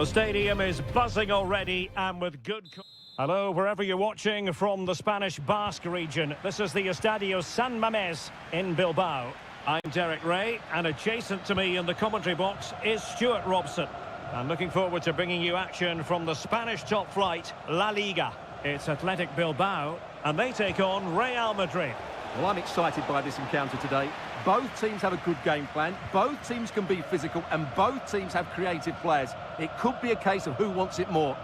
The stadium is buzzing already and with good... Hello, wherever you're watching from the Spanish Basque region. This is the Estadio San Mamés in Bilbao. I'm Derek Ray, and adjacent to me in the commentary box is Stuart Robson. I'm looking forward to bringing you action from the Spanish top flight, La Liga. It's Athletic Bilbao, and they take on Real Madrid. Well, I'm excited by this encounter today. Both teams have a good game plan, both teams can be physical, and both teams have creative players. It could be a case of who wants it more.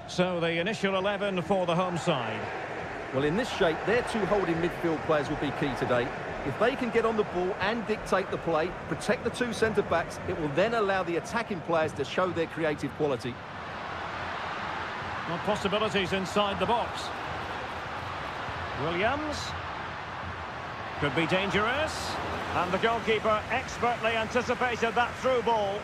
So the initial 11 for the home side. Well, in this shape, their two holding midfield players will be key today. If they can get on the ball and dictate the play, protect the two centre-backs, it will then allow the attacking players to show their creative quality. Well, possibilities inside the box. Williams. Could be dangerous. And the goalkeeper expertly anticipated that through ball.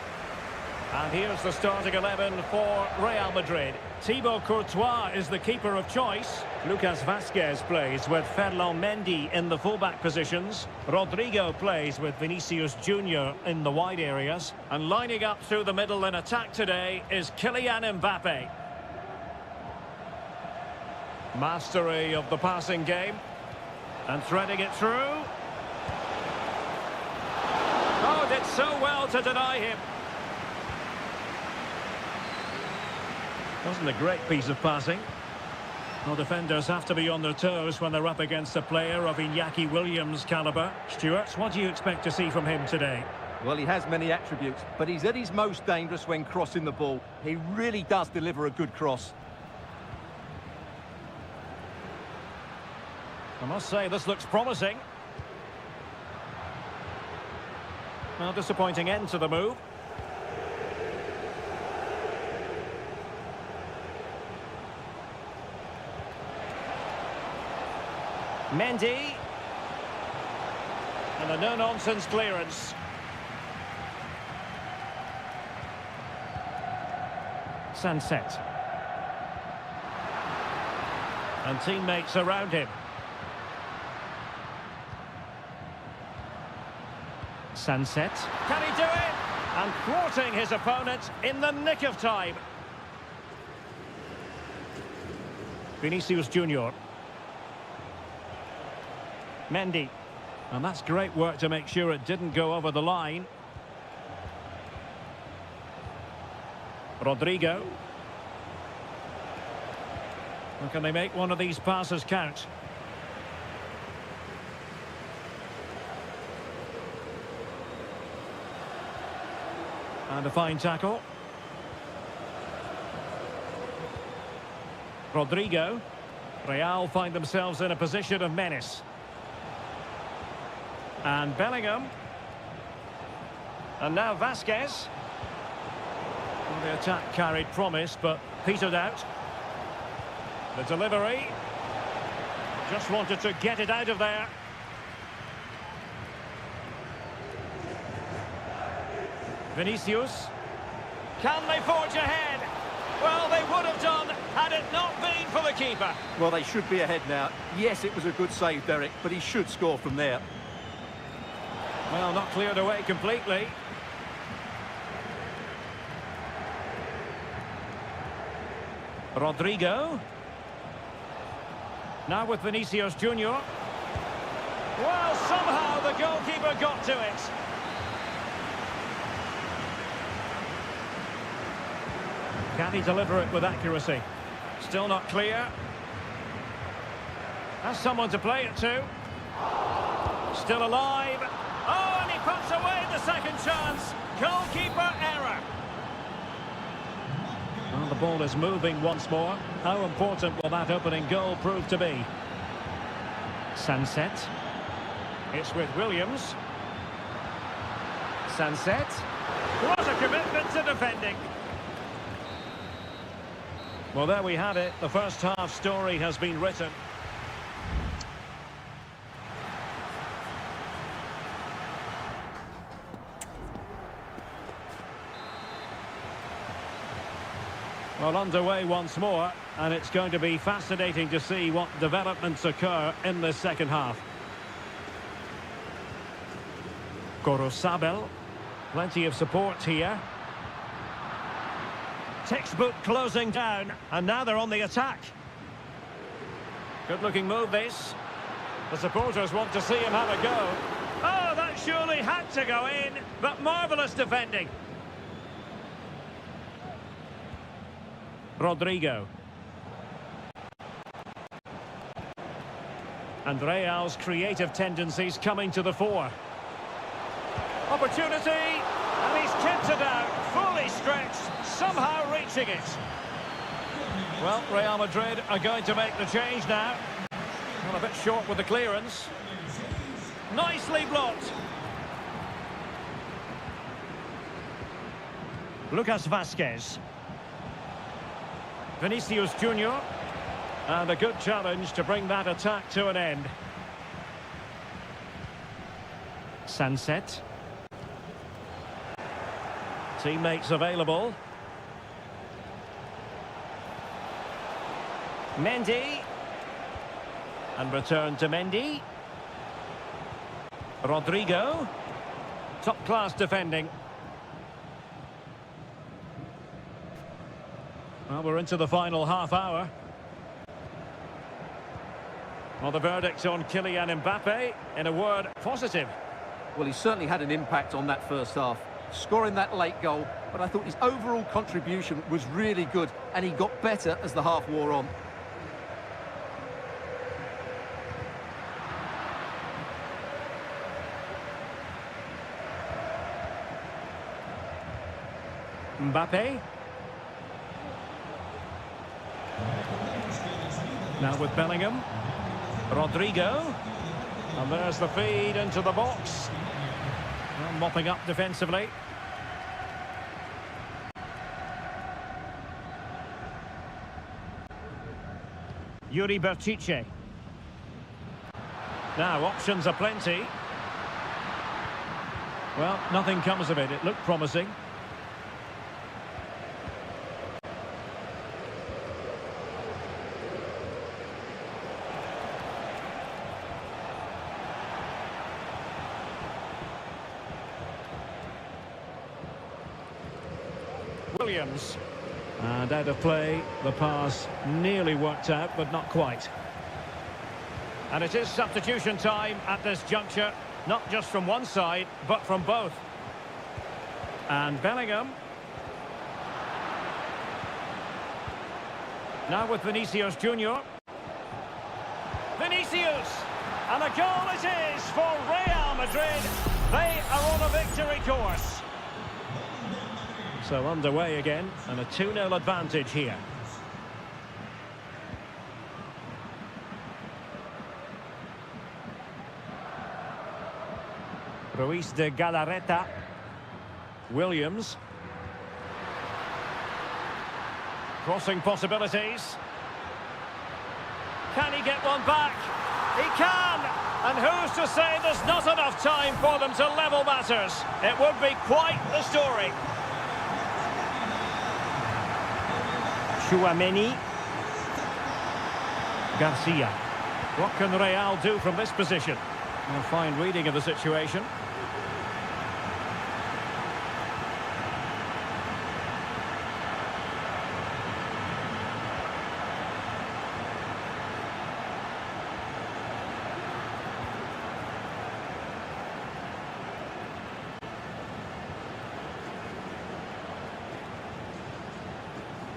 And here's the starting 11 for Real Madrid. Thibaut Courtois is the keeper of choice. Lucas Vázquez plays with Ferland Mendy in the fullback positions. Rodrigo plays with Vinicius Junior in the wide areas. And lining up through the middle in attack today is Kylian Mbappe. Mastery of the passing game. And threading it through. Oh, did so well to deny him. Wasn't a great piece of passing. Well, defenders have to be on their toes when they're up against a player of Iñaki Williams' calibre. Stuart, what do you expect to see from him today? Well, he has many attributes, but he's at his most dangerous when crossing the ball. He really does deliver a good cross. I must say, this looks promising. Well, disappointing end to the move. Mendy. And a no-nonsense clearance. Sunset. And teammates around him. Sunset. Can he do it? And thwarting his opponent in the nick of time. Vinicius Junior. Mendy. And that's great work to make sure it didn't go over the line. Rodrigo. And can they make one of these passes count? And a fine tackle. Rodrigo. Real find themselves in a position of menace. And Bellingham. And now Vázquez. Well, the attack carried promise, but petered out. The delivery. Just wanted to get it out of there. Vinicius. Can they forge ahead? Well, they would have done had it not been for the keeper. Well, they should be ahead now. Yes, it was a good save, Derek, but he should score from there. Well, not cleared away completely. Rodrigo. Now with Vinicius Junior. Well, somehow the goalkeeper got to it. Can he deliver it with accuracy? Still not clear. Has someone to play it to. Still alive. Oh, and he puts away the second chance. Goalkeeper error. Well, the ball is moving once more. How important will that opening goal prove to be? Sunset. It's with Williams. Sunset. What a commitment to defending. Well, there we have it. The first half story has been written. Well, underway once more, and it's going to be fascinating to see what developments occur in the second half. Sabel. Plenty of support here. Textbook closing down, and now they're on the attack. Good looking move this. The supporters want to see him have a go. Oh, that surely had to go in, but marvellous defending. Rodrigo. And Real's creative tendencies coming to the fore. Opportunity, and he's kept it out, fully stretched, somehow reaching it. Well, Real Madrid are going to make the change now. Well, a bit short with the clearance. Nicely blocked. Lucas Vasquez. Vinicius Junior. And a good challenge to bring that attack to an end. Sunset. Teammates available. Mendy. And return to Mendy. Rodrigo. Top-class defending. Well, we're into the final half hour. Well, the verdict on Kylian Mbappe, in a word, positive. Well, he certainly had an impact on that first half, scoring that late goal, but I thought his overall contribution was really good, and he got better as the half wore on. Mbappe. Now with Bellingham. Rodrigo. And there's the feed into the box. Well, mopping up defensively. Yuri Berchiche. Now, options are plenty. Well, nothing comes of it. It looked promising. Williams. And out of play, the pass nearly worked out, but not quite. And it is substitution time at this juncture, not just from one side, but from both. And Bellingham. Now with Vinicius Junior. Vinicius! And a goal it is for Real Madrid. They are on a victory course. So underway again, and a 2-0 advantage here. Ruiz de Galarreta. Williams. Crossing possibilities. Can he get one back? He can! And who's to say there's not enough time for them to level matters? It would be quite the story. Chouameni. Garcia. What can Real do from this position? A fine reading of the situation.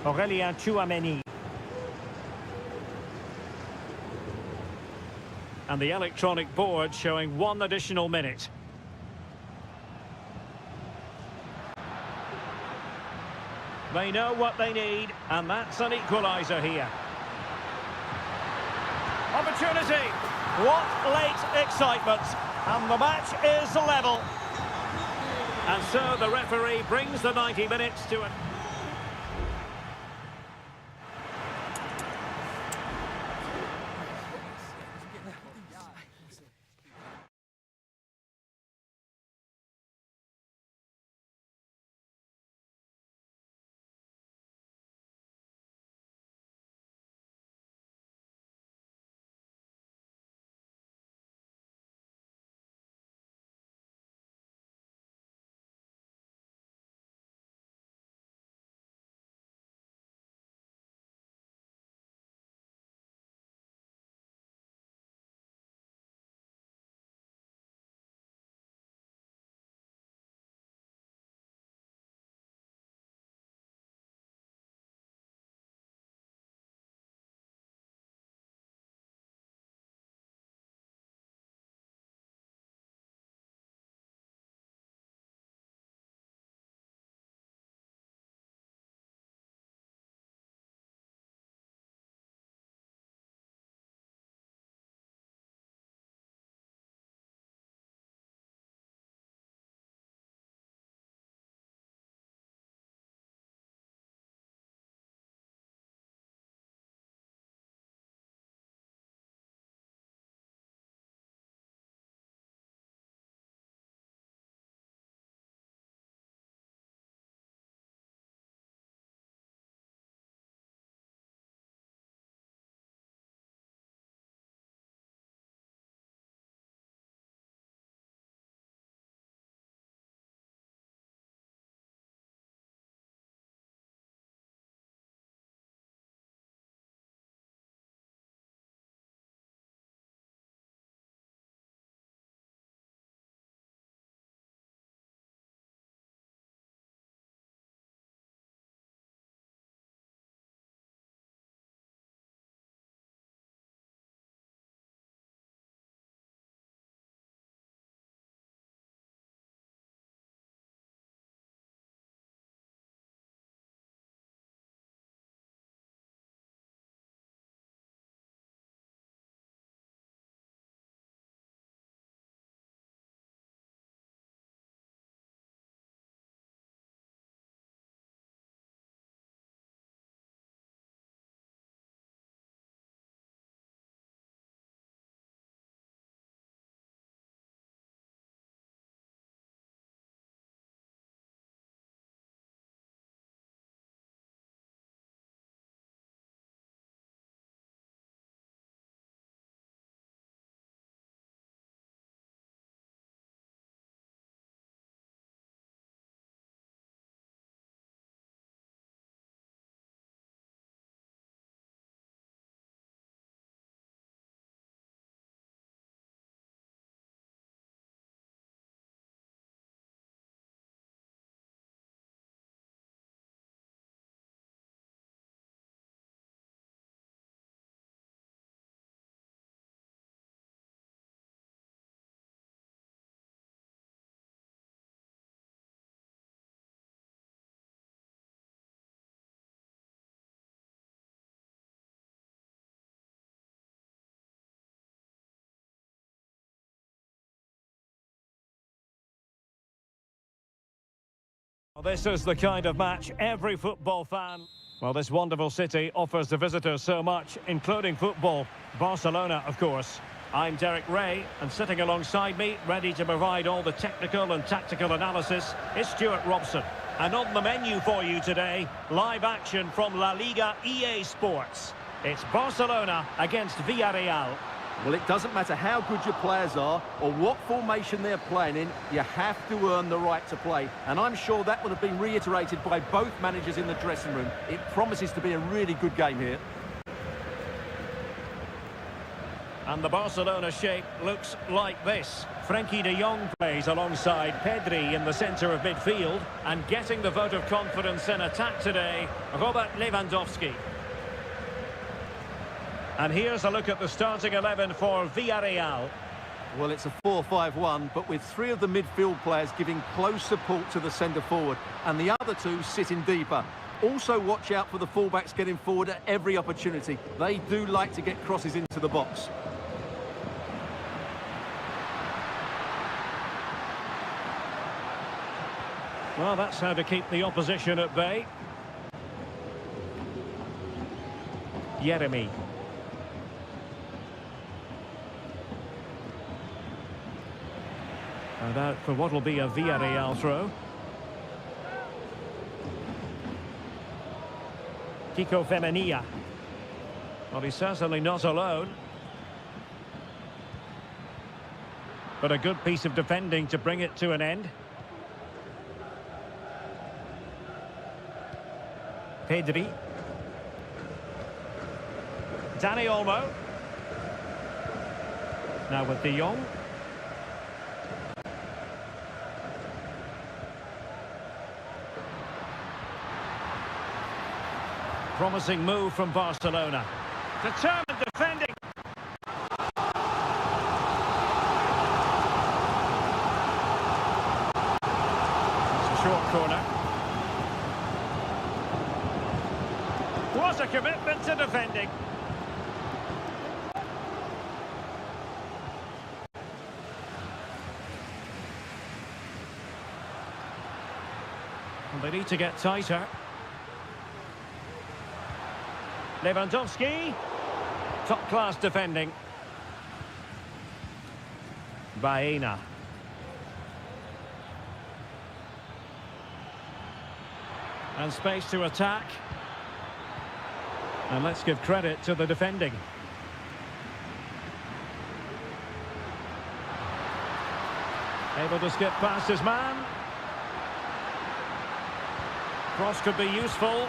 Aurélien Chouameni. And the electronic board showing one additional minute. They know what they need, and that's an equaliser here. Opportunity! What late excitement! And the match is level. And so the referee brings the 90 minutes to an... This is the kind of match every football fan... Well, this wonderful city offers the visitors so much, including football. Barcelona, of course. I'm Derek Ray, and sitting alongside me, ready to provide all the technical and tactical analysis, is Stuart Robson. And on the menu for you today, live action from La Liga EA Sports. It's Barcelona against Villarreal. Well, it doesn't matter how good your players are or what formation they're playing in, you have to earn the right to play. And I'm sure that would have been reiterated by both managers in the dressing room. It promises to be a really good game here. And the Barcelona shape looks like this. Frenkie de Jong plays alongside Pedri in the centre of midfield. And getting the vote of confidence in attack today, Robert Lewandowski. And here's a look at the starting 11 for Villarreal. Well, it's a 4-5-1, but with three of the midfield players giving close support to the centre-forward, and the other two sitting deeper. Also watch out for the fullbacks getting forward at every opportunity. They do like to get crosses into the box. Well, that's how to keep the opposition at bay. Jeremy. And out for what will be a Villarreal throw. Kiko Femenia. Well, he's certainly not alone. But a good piece of defending to bring it to an end. Pedri. Dani Olmo. Now with De Jong. Promising move from Barcelona. Determined defending. It's a short corner. What a commitment to defending. And they need to get tighter. Lewandowski. Top-class defending. Baena. And space to attack. And let's give credit to the defending. Able to skip past his man. Cross could be useful.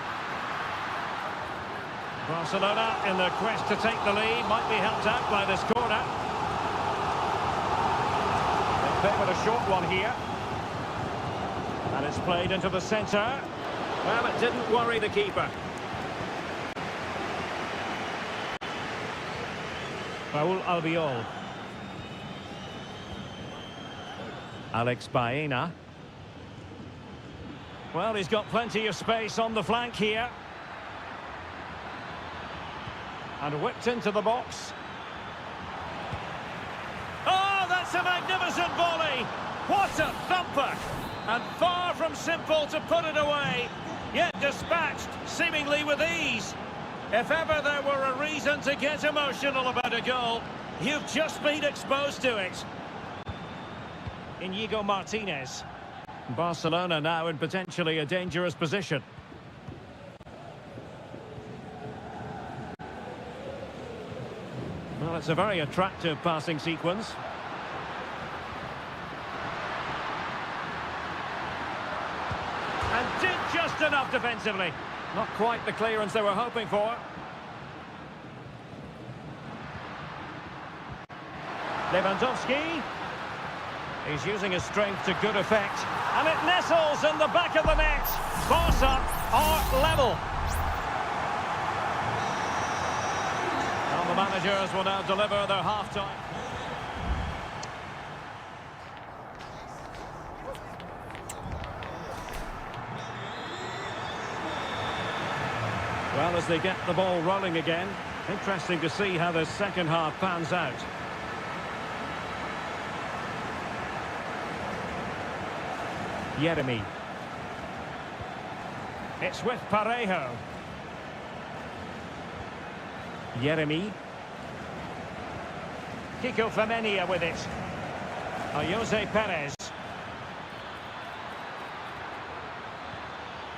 Barcelona in their quest to take the lead might be helped out by this corner. They play with a short one here. And it's played into the centre. Well, it didn't worry the keeper. Raúl Albiol. Alex Baena. Well, he's got plenty of space on the flank here. And whipped into the box. Oh, that's a magnificent volley! What a thumper! And far from simple to put it away, yet dispatched seemingly with ease. If ever there were a reason to get emotional about a goal, you've just been exposed to it. Inigo Martinez. Barcelona now in potentially a dangerous position. Well, it's a very attractive passing sequence. And did just enough defensively. Not quite the clearance they were hoping for. Lewandowski. He's using his strength to good effect. And it nestles in the back of the net. Barca are level. Well, the managers will now deliver their half-time. Well, as they get the ball rolling again, interesting to see how the second half pans out. Jeremy. It's with Parejo. Jeremy. Kiko Femenia with it. Jose Perez.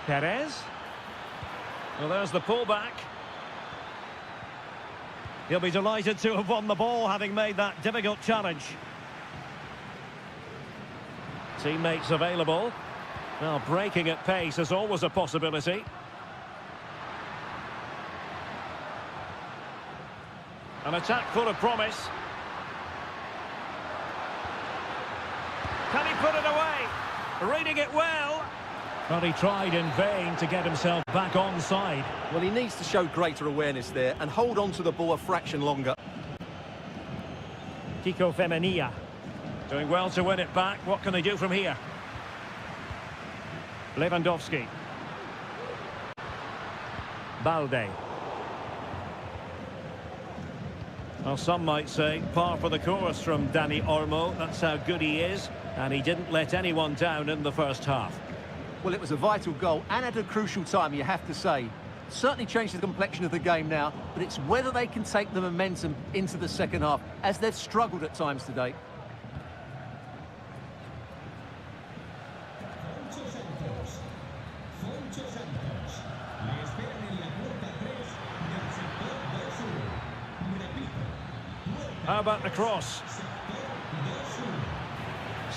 Perez. Well, there's the pullback. He'll be delighted to have won the ball, having made that difficult challenge. Teammates available. Well, breaking at pace is always a possibility. An attack full of promise. Can he put it away? Reading it well. But he tried in vain to get himself back onside. Well, he needs to show greater awareness there and hold on to the ball a fraction longer. Kiko Femenia. Doing well to win it back. What can they do from here? Lewandowski. Balde. Well, some might say par for the course from Dani Olmo. That's how good he is. And he didn't let anyone down in the first half. Well, it was a vital goal and at a crucial time, you have to say. Certainly changed the complexion of the game now, but it's whether they can take the momentum into the second half, as they've struggled at times today. How about the cross?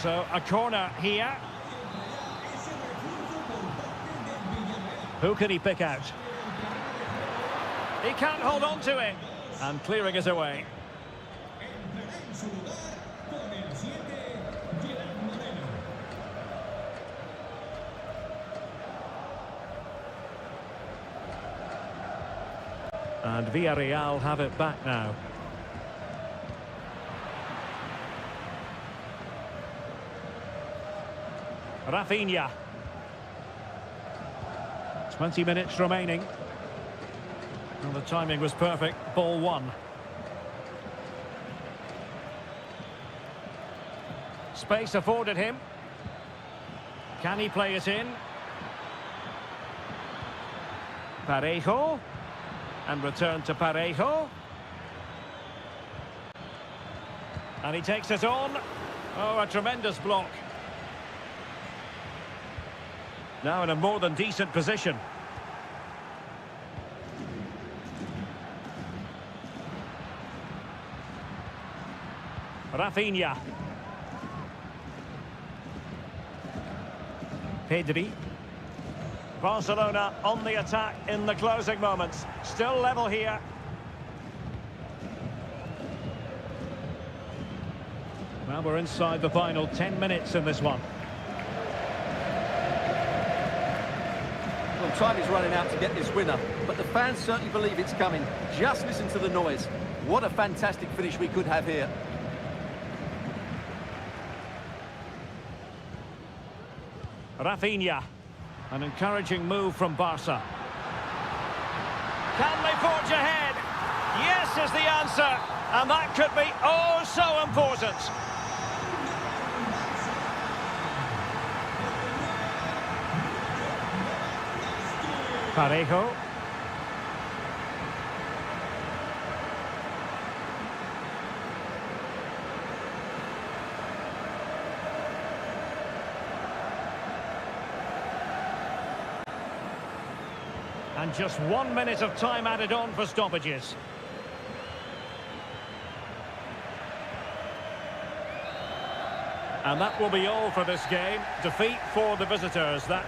So a corner here. Who can he pick out? He can't hold on to it. And clearing it away. And Villarreal have it back now. Rafinha. 20 minutes remaining. And the timing was perfect. Ball one. Space afforded him. Can he play it in? Parejo. And return to Parejo. And he takes it on. Oh, a tremendous block. Now in a more than decent position. Rafinha. Pedri. Barcelona on the attack in the closing moments. Still level here. Well, we're inside the final 10 minutes in this one. Well, time is running out to get this winner, but the fans certainly believe it's coming. Just listen to the noise. What a fantastic finish we could have here. Rafinha. An encouraging move from Barca. Can they forge ahead? Yes is the answer. And that could be oh so important. Parejo. And just 1 minute of time added on for stoppages. And that will be all for this game. Defeat for the visitors. That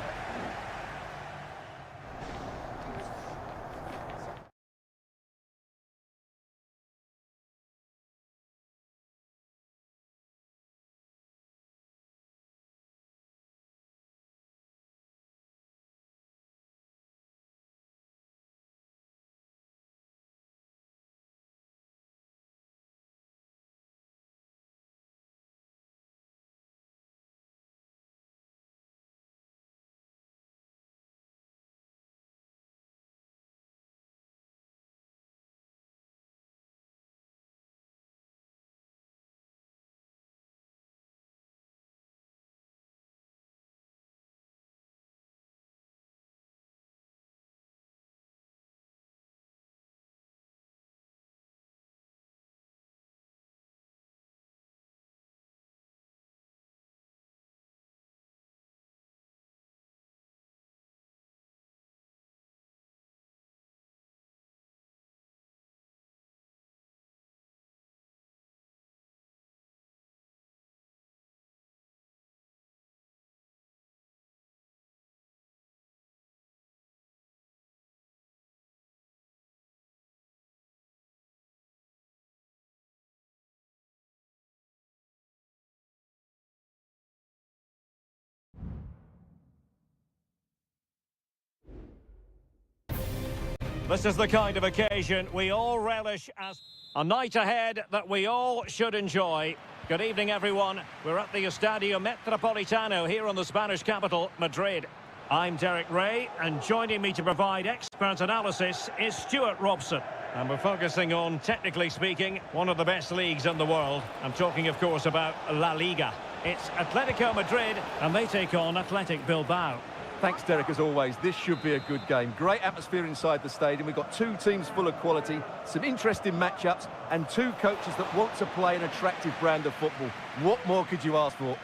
This is the kind of occasion we all relish as a night ahead that we all should enjoy. Good evening, everyone. We're at the Estadio Metropolitano here in the Spanish capital, Madrid. I'm Derek Ray, and joining me to provide expert analysis is Stuart Robson. And we're focusing on, technically speaking, one of the best leagues in the world. I'm talking, of course, about La Liga. It's Atletico Madrid, and they take on Athletic Bilbao. Thanks, Derek, as always. This should be a good game. Great atmosphere inside the stadium. We've got two teams full of quality, some interesting matchups, and two coaches that want to play an attractive brand of football. What more could you ask for?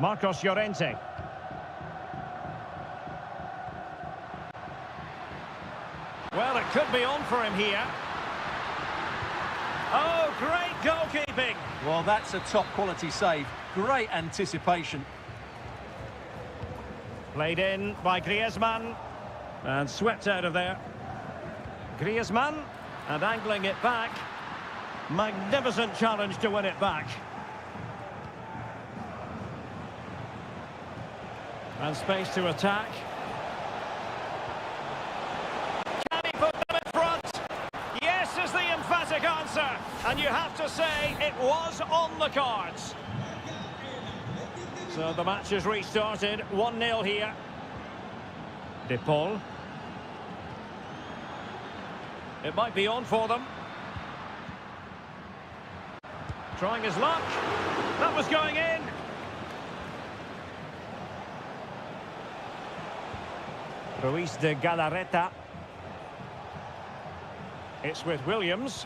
Marcos Llorente. Well, it could be on for him here. Oh, great goalkeeping. Well, that's a top-quality save. Great anticipation. Played in by Griezmann. And swept out of there. Griezmann. And angling it back. Magnificent challenge to win it back. And space to attack. Can he put them in front? Yes is the emphatic answer. And you have to say it was on the cards. So the match has restarted. 1-0 here. De Paul. It might be on for them. Trying his luck. That was going in. Ruiz de Galarreta. It's with Williams.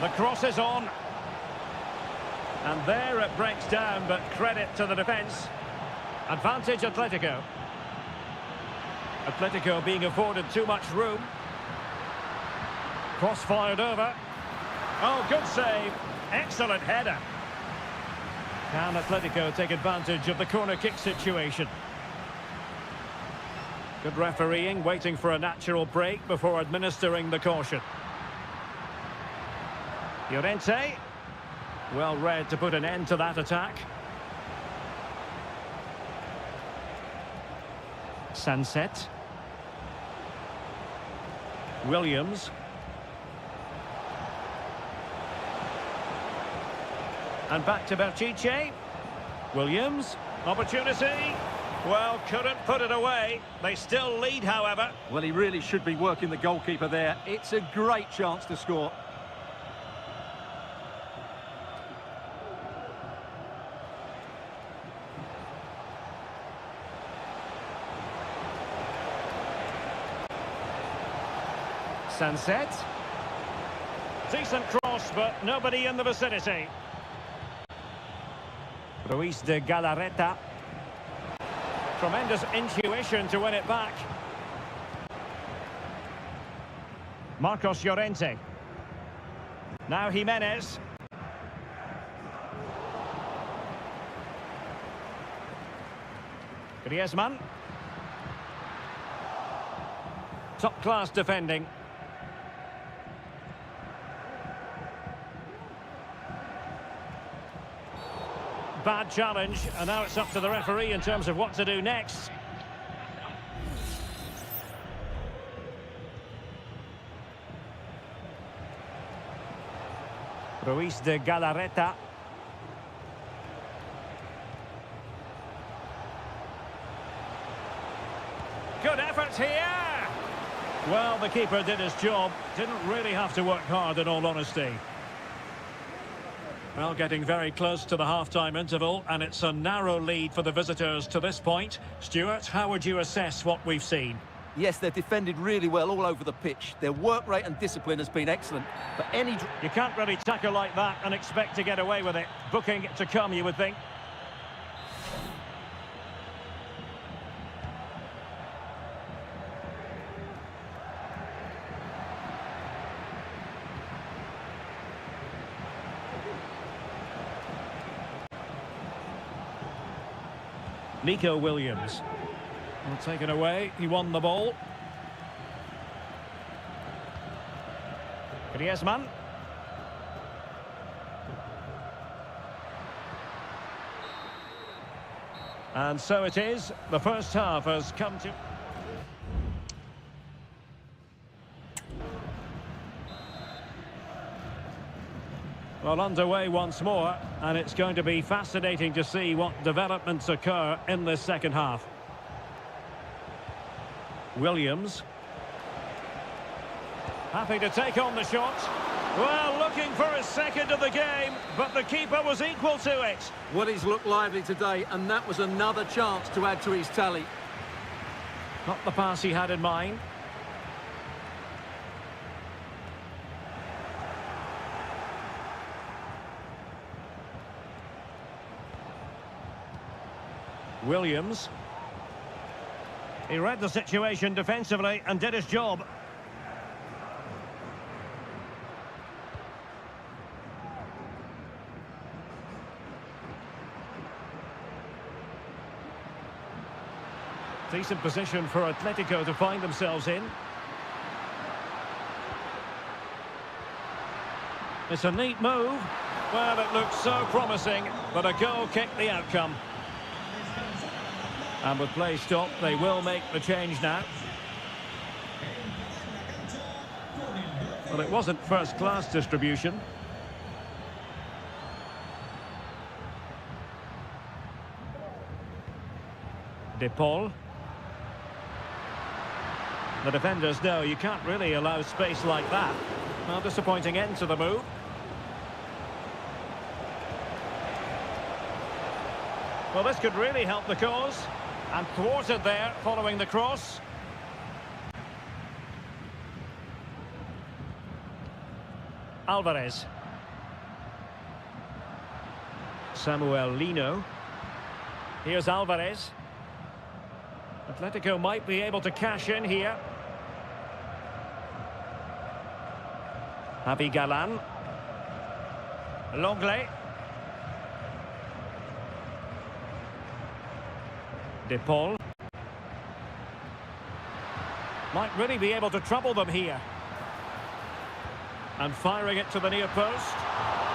The cross is on. And there it breaks down, but credit to the defence. Advantage Atletico. Atletico being afforded too much room. Cross fired over. Oh, good save. Excellent header. Can Atletico take advantage of the corner kick situation? Good refereeing, waiting for a natural break before administering the caution. Llorente. Well read to put an end to that attack. Sunset. Williams. And back to Pishitch. Williams. Opportunity. Well, couldn't put it away. They still lead, however. Well, he really should be working the goalkeeper there. It's a great chance to score. Sunset. Decent cross, but nobody in the vicinity. Ruiz de Galarreta. Tremendous intuition to win it back. Marcos Llorente. Now Jimenez. Griezmann. Top-class defending. Bad challenge, and now it's up to the referee in terms of what to do next. Ruiz de Galarreta. Good effort here! Well, the keeper did his job. Didn't really have to work hard, in all honesty. Well, getting very close to the half-time interval, and it's a narrow lead for the visitors to this point. Stuart, how would you assess what we've seen? Yes, they've defended really well all over the pitch. Their work rate and discipline has been excellent. But any... You can't really tackle like that and expect to get away with it. Booking to come, you would think. Nico Williams. Well, taken away, he won the ball. Griezmann. And so it is. The first half has come to... Well, underway once more, and it's going to be fascinating to see what developments occur in this second half. Williams. Happy to take on the shot. Well, looking for his second of the game, but the keeper was equal to it. Well, he's looked lively today, and that was another chance to add to his tally. Not the pass he had in mind. Williams. He read the situation defensively and did his job. Decent position for Atletico to find themselves in. It's a neat move. Well, it looks so promising, but a goal kicked the outcome. And with play stopped, they will make the change now. Well, it wasn't first-class distribution. De Paul. The defenders know you can't really allow space like that. Well, disappointing end to the move. Well, this could really help the cause. And thwarted there, following the cross. Alvarez. Samuel Lino. Here's Alvarez. Atletico might be able to cash in here. Javi Galan. Longley. De Paul. Might really be able to trouble them here. And firing it to the near post.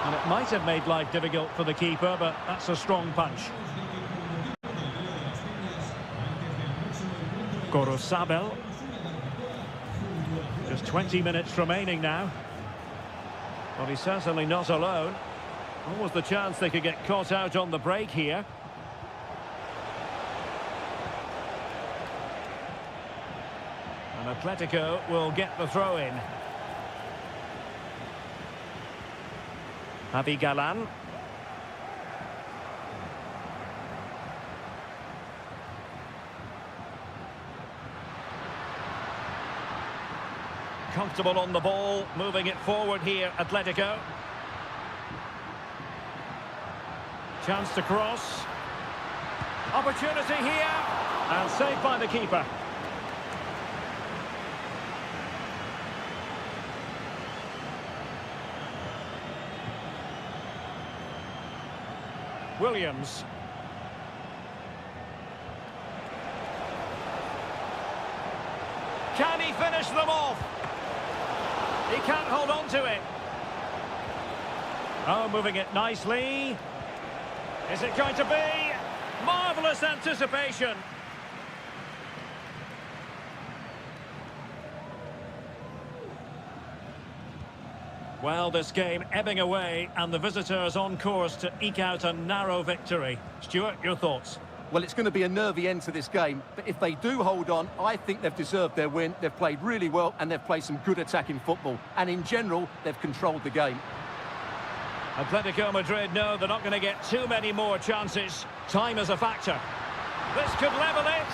And it might have made life difficult for the keeper, but that's a strong punch. Gorosabel. Just 20 minutes remaining now. Well, he's certainly not alone. What was the chance they could get caught out on the break here? And Atletico will get the throw in. Javi Galan. Comfortable on the ball, moving it forward here, Atletico. Chance to cross. Opportunity here. And saved by the keeper. Williams. Can he finish them off? He can't hold on to it. Oh, moving it nicely. Is it going to be? Marvellous anticipation. Well, this game ebbing away, and the visitors on course to eke out a narrow victory. Stuart, your thoughts? Well, it's going to be a nervy end to this game, but if they do hold on, I think they've deserved their win. They've played really well, and they've played some good attacking football. And in general, they've controlled the game. Atletico Madrid know they're not going to get too many more chances. Time is a factor. This could level it.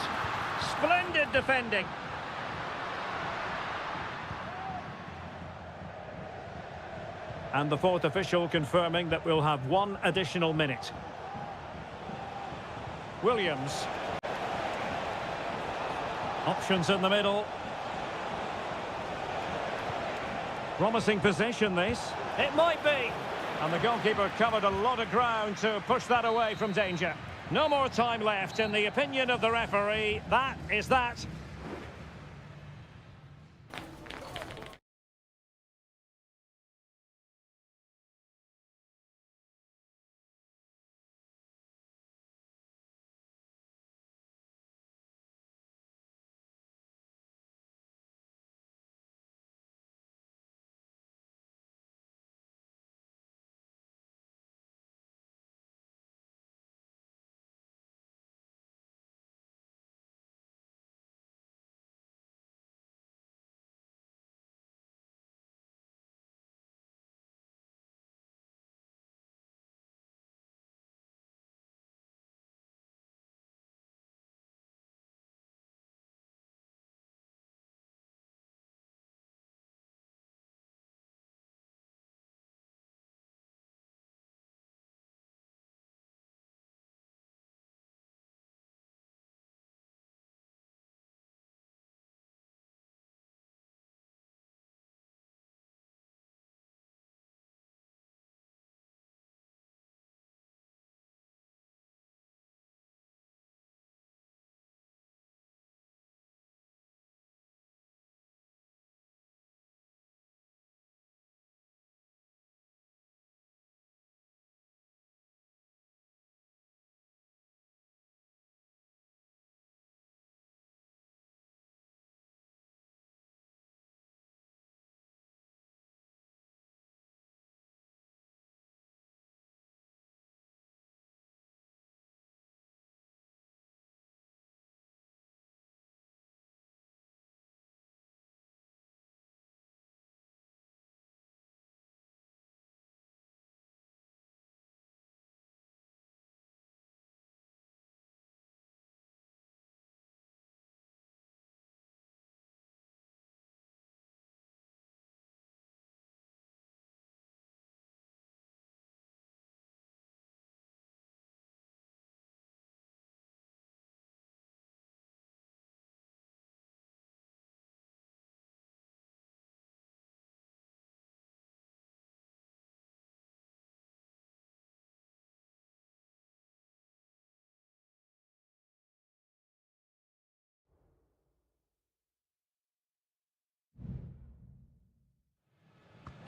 Splendid defending. And the fourth official confirming that we'll have one additional minute. Williams. Options in the middle. Promising possession, this. It might be. And the goalkeeper covered a lot of ground to push that away from danger. No more time left. In the opinion of the referee, that is that.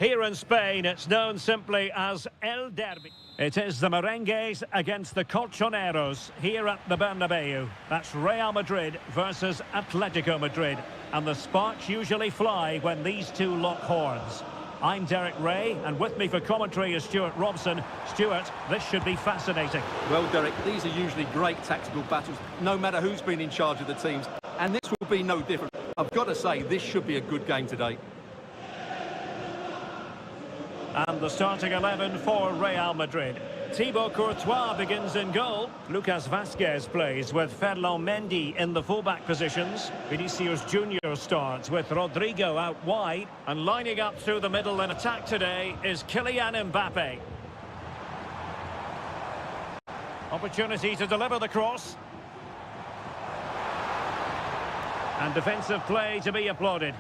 Here in Spain, it's known simply as El Derby. It is the Merengues against the Colchoneros here at the Bernabeu. That's Real Madrid versus Atletico Madrid. And the sparks usually fly when these two lock horns. I'm Derek Ray, and with me for commentary is Stuart Robson. Stuart, this should be fascinating. Well, Derek, these are usually great tactical battles, no matter who's been in charge of the teams. And this will be no different. I've got to say, this should be a good game today. And the starting 11 for Real Madrid. Thibaut Courtois begins in goal. Lucas Vazquez plays with Ferland Mendy in the fullback positions. Vinicius Junior starts with Rodrigo out wide. And lining up through the middle in attack today is Kylian Mbappe. Opportunity to deliver the cross. And defensive play to be applauded.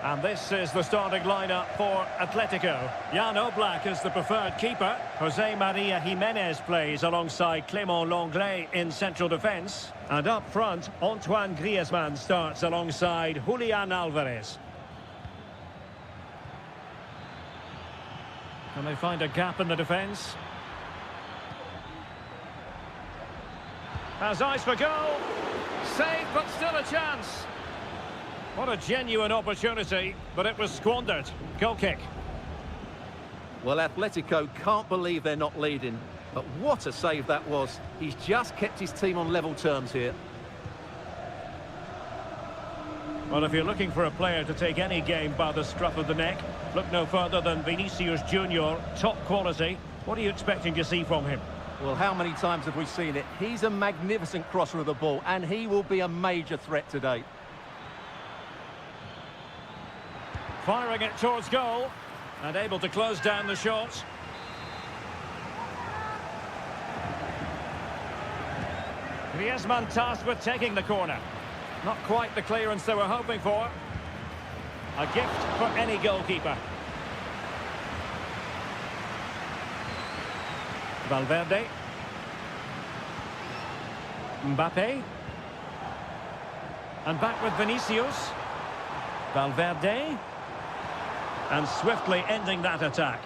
And this is the starting lineup for Atletico. Jan Oblak is the preferred keeper. Jose Maria Jimenez plays alongside Clément Lenglet in central defence. And up front, Antoine Griezmann starts alongside Julian Alvarez. Can they find a gap in the defence? Has eyes for goal. Saved, but still a chance. What a genuine opportunity, but it was squandered. Goal kick. Well, Atletico can't believe they're not leading, but what a save that was. He's just kept his team on level terms here. Well, if you're looking for a player to take any game by the scruff of the neck, look no further than Vinicius Junior, top quality. What are you expecting to see from him? Well, how many times have we seen it? He's a magnificent crosser of the ball, and he will be a major threat today. Firing it towards goal and able to close down the shot. Griezmann tasked with taking the corner. Not quite the clearance they were hoping for. A gift for any goalkeeper. Valverde. Mbappe. And back with Vinicius. Valverde. And swiftly ending that attack.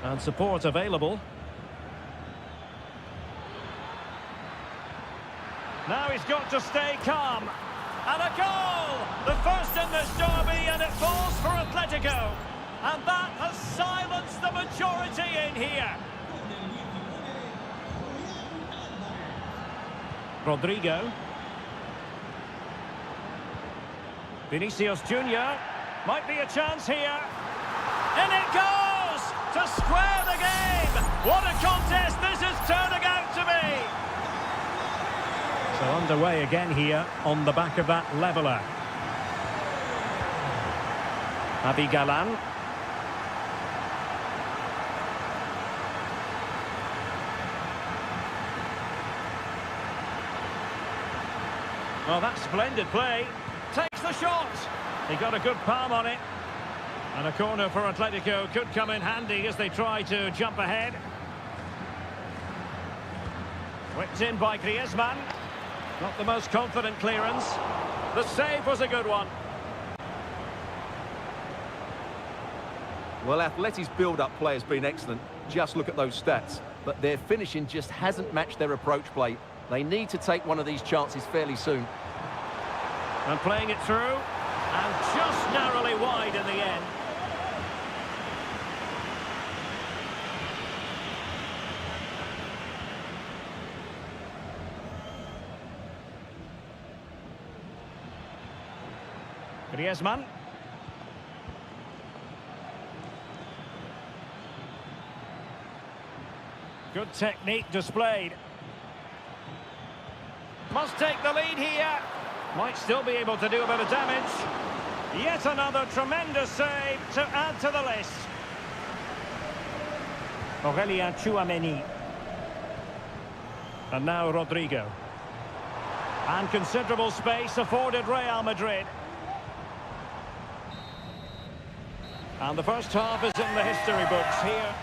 And support available. Now he's got to stay calm. And a goal! The first in this derby, and it falls for Atletico. And that has silenced the majority in here. Rodrigo. Vinicius Junior. Might be a chance here. And it goes! To square the game! What a contest this is turning out to be! So underway again here on the back of that leveller. Abi Galan. Well, that's splendid play. Takes the shot. He got a good palm on it. And a corner for Atletico could come in handy as they try to jump ahead. Whipped in by Griezmann. Not the most confident clearance. The save was a good one. Well, Atleti's build-up play has been excellent. Just look at those stats. But their finishing just hasn't matched their approach play. They need to take one of these chances fairly soon. And playing it through. And just narrowly wide in the end. Griezmann. Good technique displayed. Must take the lead here. Might still be able to do a bit of damage. Yet another tremendous save to add to the list. Aurélien Tchouaméni. And now Rodrigo. And considerable space afforded Real Madrid. And the first half is in the history books here.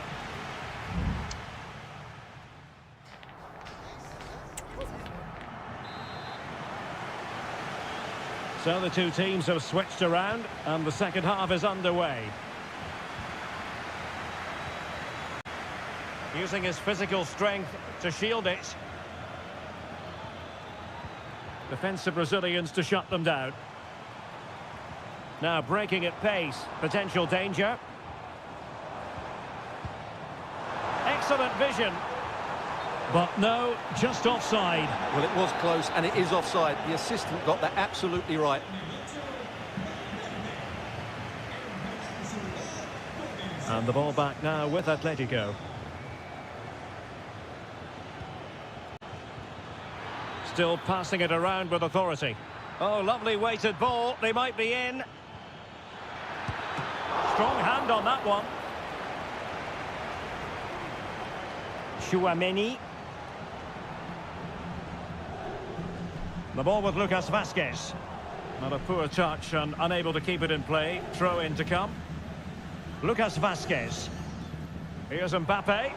So the two teams have switched around and the second half is underway. Using his physical strength to shield it. Defensive Brazilians to shut them down. Now breaking at pace, potential danger. Excellent vision. But no, just offside. Well, it was close, and it is offside. The assistant got that absolutely right. And the ball back now with Atletico. Still passing it around with authority. Oh, lovely weighted ball. They might be in. Strong hand on that one. Chouameni. The ball with Lucas Vazquez. Not a poor touch and unable to keep it in play. Throw in to come. Lucas Vazquez. Here's Mbappe.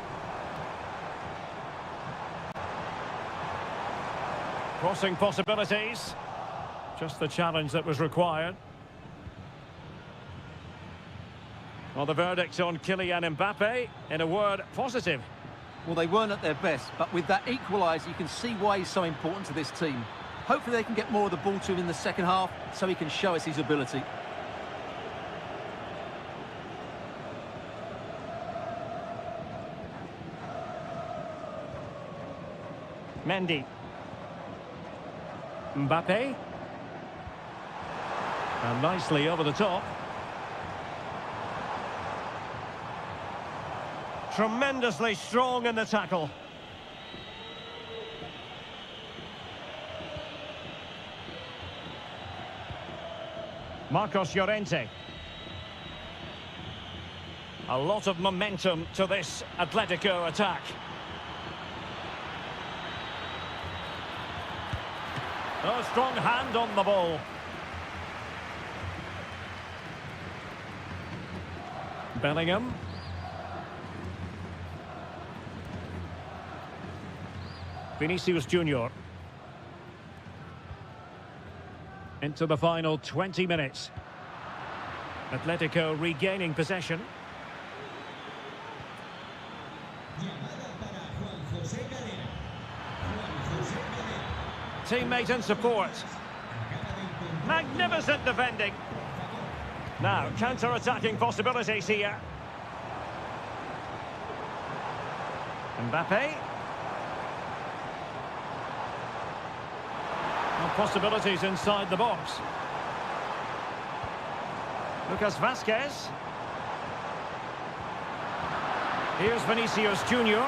Crossing possibilities. Just the challenge that was required. Well, the verdict on Kylian Mbappe, in a word, positive. Well, they weren't at their best, but with that equaliser, you can see why he's so important to this team. Hopefully they can get more of the ball to him in the second half so he can show us his ability. Mendy. Mbappe. And nicely over the top. Tremendously strong in the tackle. Marcos Llorente. A lot of momentum to this Atletico attack. Oh, strong hand on the ball. Bellingham. Vinicius Junior. Into the final 20 minutes. Atletico regaining possession. Teammate and support. Magnificent defending. Now, counter-attacking possibilities here. Mbappe. And possibilities inside the box. Lucas Vazquez. Here's Vinicius Junior.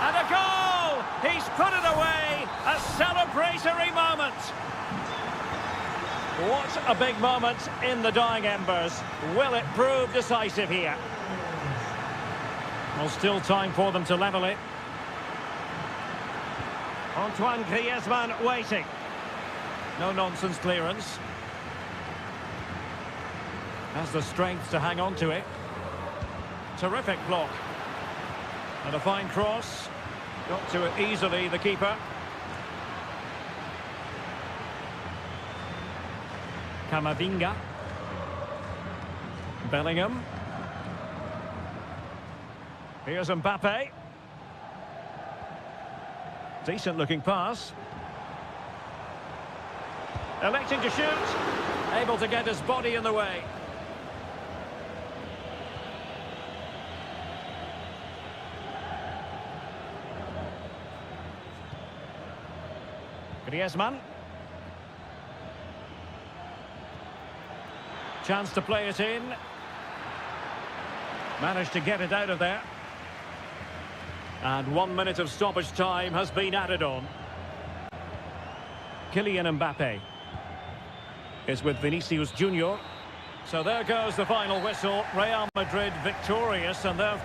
And a goal! He's put it away! A celebratory moment! What a big moment in the dying embers. Will it prove decisive here? Well, still time for them to level it. Antoine Griezmann waiting. No-nonsense clearance. Has the strength to hang on to it. Terrific block. And a fine cross. Got to it easily, the keeper. Camavinga. Bellingham. Here's Mbappe. Decent looking pass. Electing to shoot. Able to get his body in the way. Griezmann. Chance to play it in. Managed to get it out of there. And 1 minute of stoppage time has been added on. Kylian Mbappe is with Vinicius Junior. So there goes the final whistle. Real Madrid victorious, and they're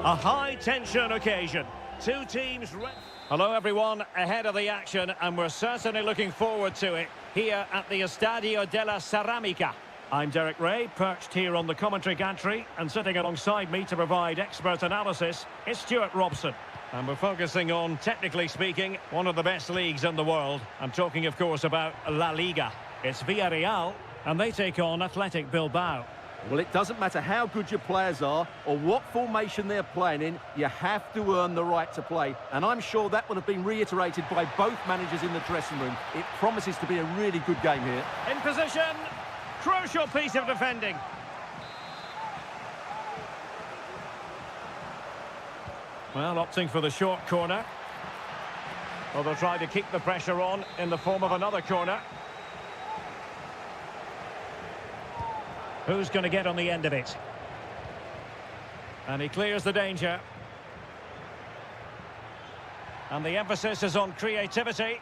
A high-tension occasion. Two teams... Hello, everyone. Ahead of the action, and we're certainly looking forward to it here at the Estadio della Ceramica. I'm Derek Ray, perched here on the commentary gantry, and sitting alongside me to provide expert analysis is Stuart Robson. And we're focusing on, technically speaking, one of the best leagues in the world. I'm talking, of course, about La Liga. It's Villarreal, and they take on Athletic Bilbao. Well, it doesn't matter how good your players are or what formation they're playing in, you have to earn the right to play. And I'm sure that would have been reiterated by both managers in the dressing room. It promises to be a really good game here. In position. Crucial piece of defending. Well, opting for the short corner. Well, they'll try to keep the pressure on in the form of another corner. Who's going to get on the end of it? And he clears the danger. And the emphasis is on creativity.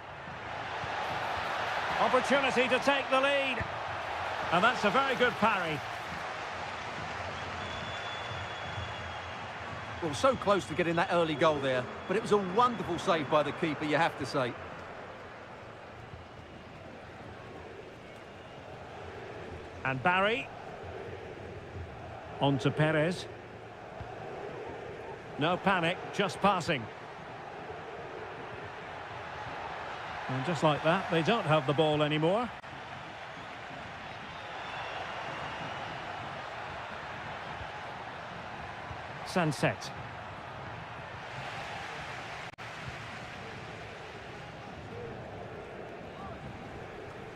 Opportunity to take the lead. And that's a very good parry. Well, so close to getting that early goal there, but it was a wonderful save by the keeper, you have to say. And Barry. On to Perez. No panic, just passing. And just like that, they don't have the ball anymore. Sunset.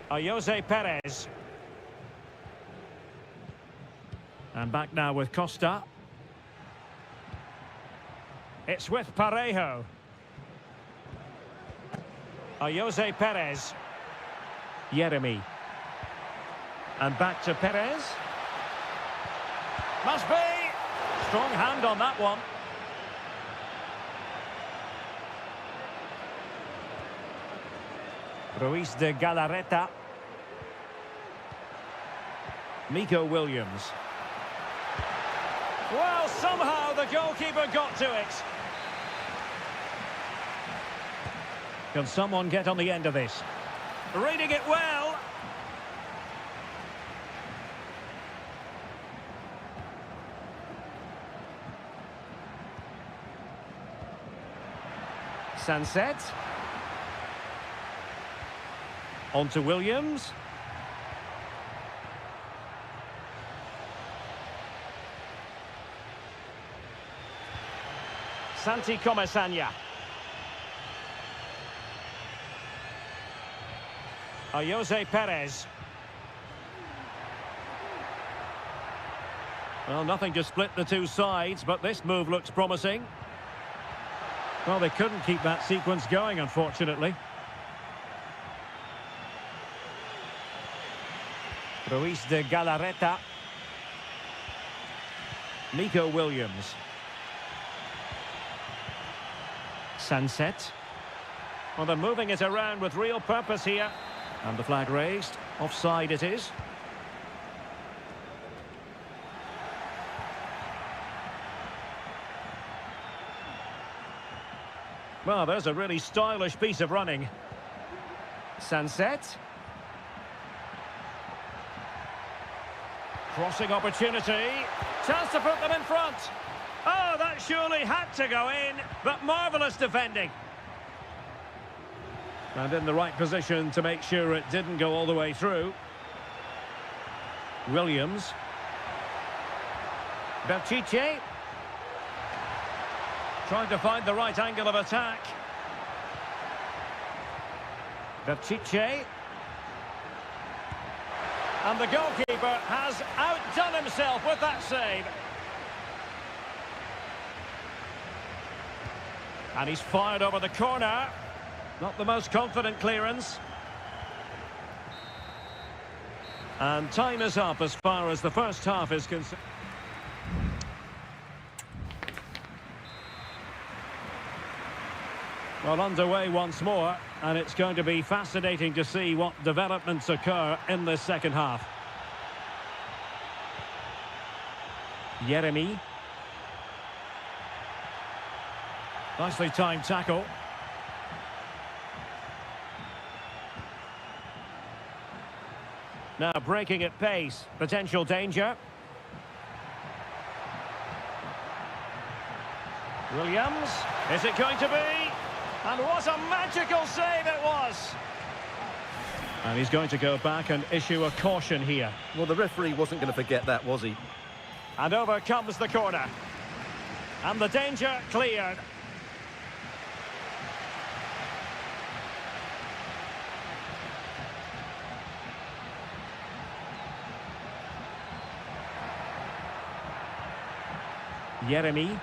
Jose Perez. And back now with Costa. It's with Parejo. Jose Perez. Jeremy. And back to Perez. Must be. Strong hand on that one. Ruiz de Galarreta. Nico Williams. Well, somehow the goalkeeper got to it. Can someone get on the end of this? Reading it well. Sunset. On to Williams. Santi Comesaña. Jose Perez. Well, nothing to split the two sides, but this move looks promising. Well, they couldn't keep that sequence going, unfortunately. Ruiz de Galarreta. Nico Williams. Sunset. Well, they're moving it around with real purpose here. And the flag raised. Offside it is. Well, there's a really stylish piece of running. Sunset. Crossing opportunity. Chance to put them in front. Oh, that surely had to go in, but marvellous defending. And in the right position to make sure it didn't go all the way through. Williams. Berchiche. Trying to find the right angle of attack. Berchiche. And the goalkeeper has outdone himself with that save. And he's fired over the corner. Not the most confident clearance. And time is up as far as the first half is concerned. Well, underway once more, and it's going to be fascinating to see what developments occur in this second half. Jeremy. Nicely timed tackle. Now breaking at pace. Potential danger. Williams. Is it going to be? And what a magical save it was! And he's going to go back and issue a caution here. Well, the referee wasn't going to forget that, was he? And over comes the corner. And the danger cleared. Jeremy.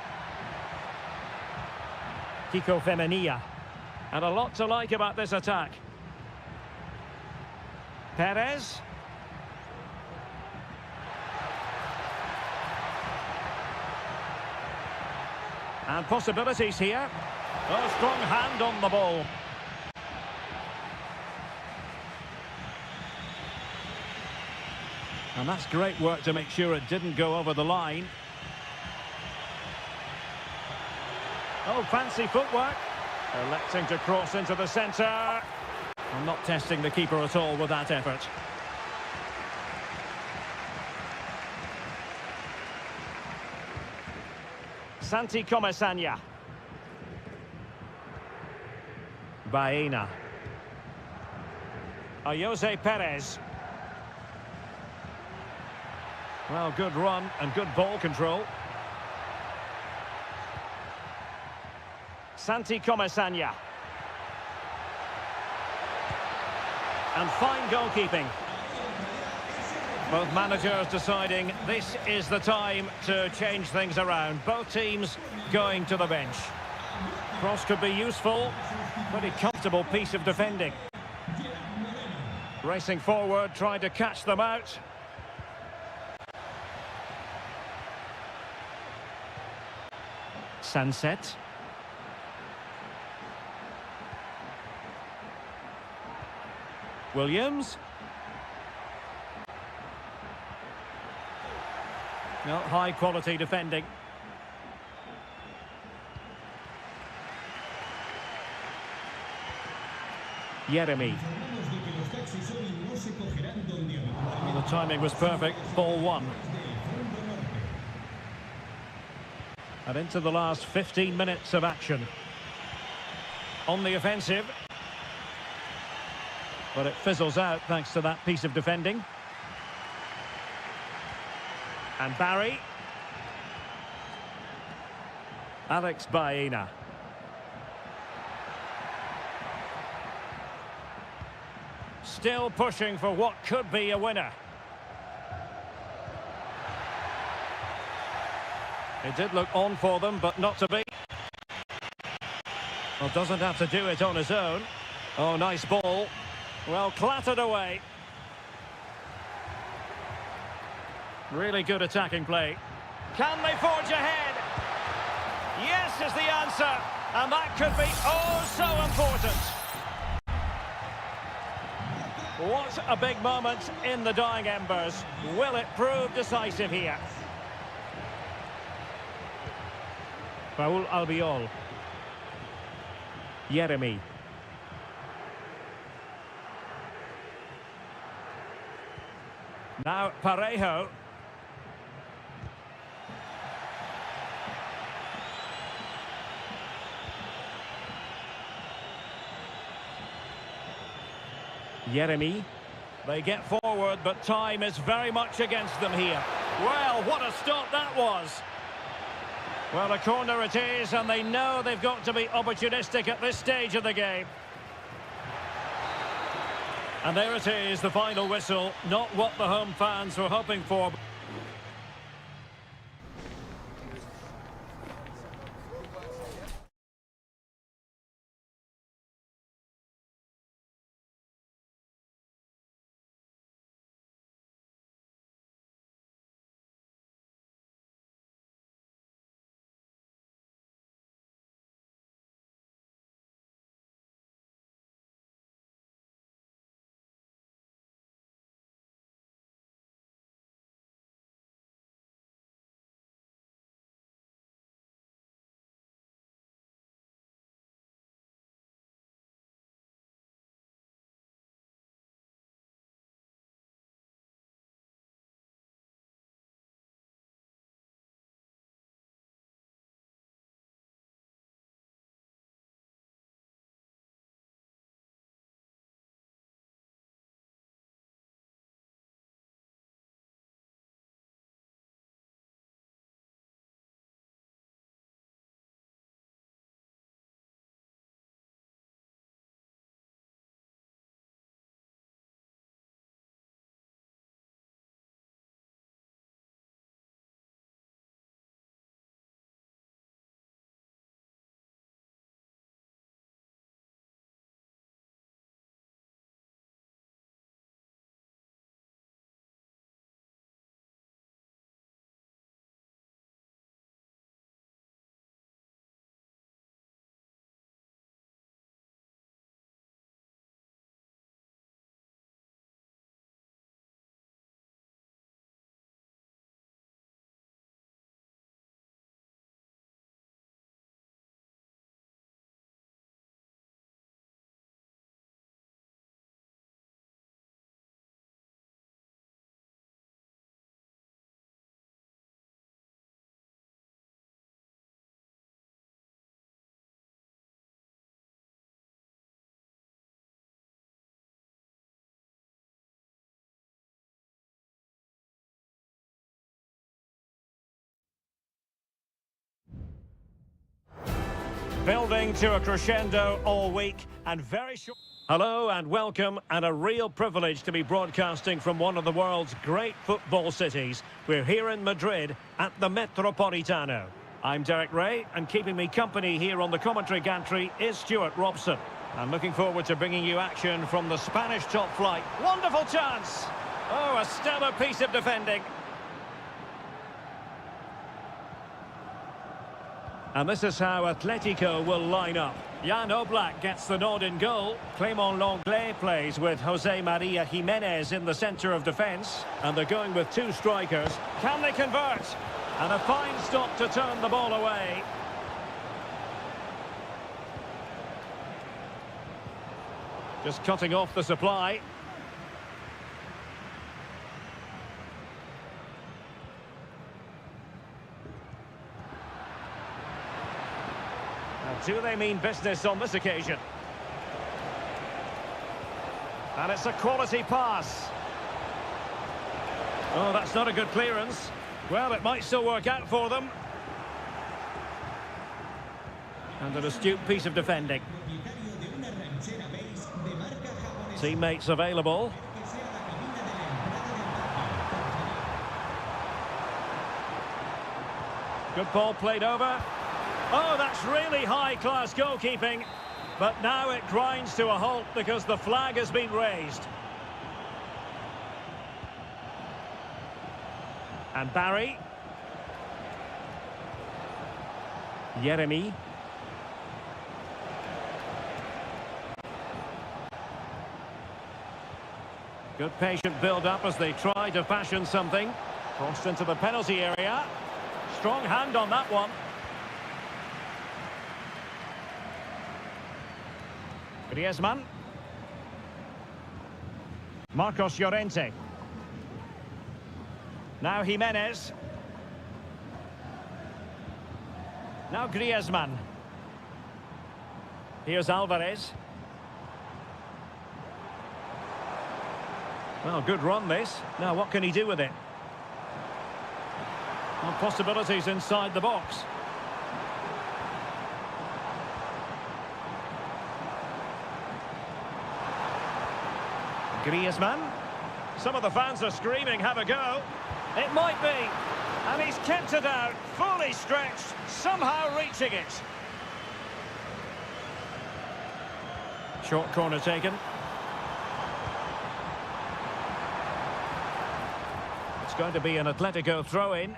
Kiko Femenia. And a lot to like about this attack. Perez. And possibilities here. Oh, strong hand on the ball. And that's great work to make sure it didn't go over the line. Oh, fancy footwork. Electing to cross into the centre. I'm not testing the keeper at all with that effort. Santi Comesaña. Baena. Jose Perez. Well, good run and good ball control. Santi Comesaña. And fine goalkeeping. Both managers deciding this is the time to change things around. Both teams going to the bench. Cross could be useful. Pretty comfortable piece of defending. Racing forward, trying to catch them out. Sunset. Williams. Well, high quality defending. Jeremy. Well, the timing was perfect. Ball one. And into the last 15 minutes of action. On the offensive. But it fizzles out thanks to that piece of defending. And Barry. Alex Baena. Still pushing for what could be a winner. It did look on for them, but not to be. Well, doesn't have to do it on his own. Oh, nice ball. Well, clattered away. Really good attacking play. Can they forge ahead? Yes is the answer. And that could be oh so important. What a big moment in the dying embers. Will it prove decisive here? Raul Albiol. Jeremy. Now Parejo. Jeremy. They get forward, but time is very much against them here. Well, what a stop that was. Well, a corner it is, and they know they've got to be opportunistic at this stage of the game. And there it is, the final whistle. Not what the home fans were hoping for. Building to a crescendo all week and very short. Hello and welcome, and a real privilege to be broadcasting from one of the world's great football cities. We're here in Madrid at the Metropolitano. I'm Derek Ray, and keeping me company here on the commentary gantry is Stuart Robson. I'm looking forward to bringing you action from the Spanish top flight. Wonderful chance! Oh, a stellar piece of defending. And this is how Atletico will line up. Jan Oblak gets the nod in goal. Clément Lenglet plays with Jose Maria Jimenez in the centre of defence. And they're going with two strikers. Can they convert? And a fine stop to turn the ball away. Just cutting off the supply. Do they mean business on this occasion? And it's a quality pass. Oh, that's not a good clearance. Well, it might still work out for them. And an astute piece of defending. Teammates available. Good ball played over. Oh, that's really high-class goalkeeping. But now it grinds to a halt because the flag has been raised. And Barry. Jeremy. Good patient build-up as they try to fashion something. Crossed into the penalty area. Strong hand on that one. Griezmann. Marcos Llorente. Now Jimenez. Now Griezmann. Here's Alvarez. Well, good run this. Now what can he do with it? Well, possibilities inside the box. Griezmann. Some of the fans are screaming, have a go. It might be. And he's kept it out, fully stretched, somehow reaching it. Short corner taken. It's going to be an Atletico throw-in.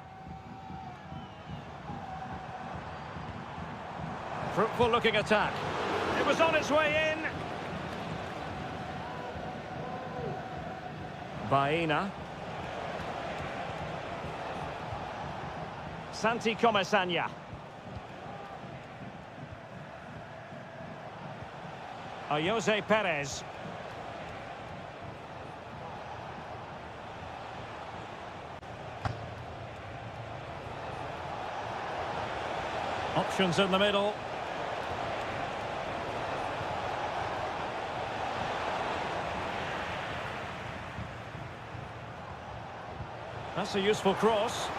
Fruitful looking attack. It was on its way in. Baena. Santi Comesaña. Jose Perez. Options in the middle. That's a useful cross,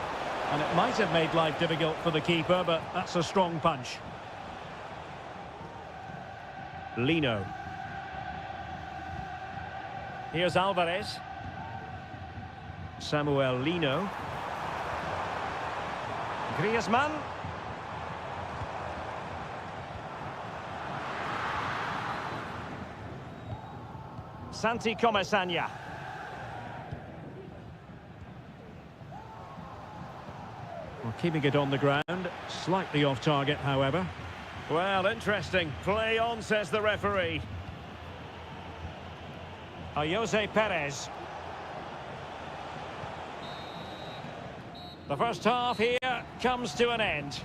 and it might have made life difficult for the keeper, but that's a strong punch. Lino. Here's Alvarez. Samuel Lino. Griezmann. Santi Comesaña. Well, keeping it on the ground, slightly off target, however. Well, interesting. Play on, says the referee. Jose Perez. The first half here comes to an end.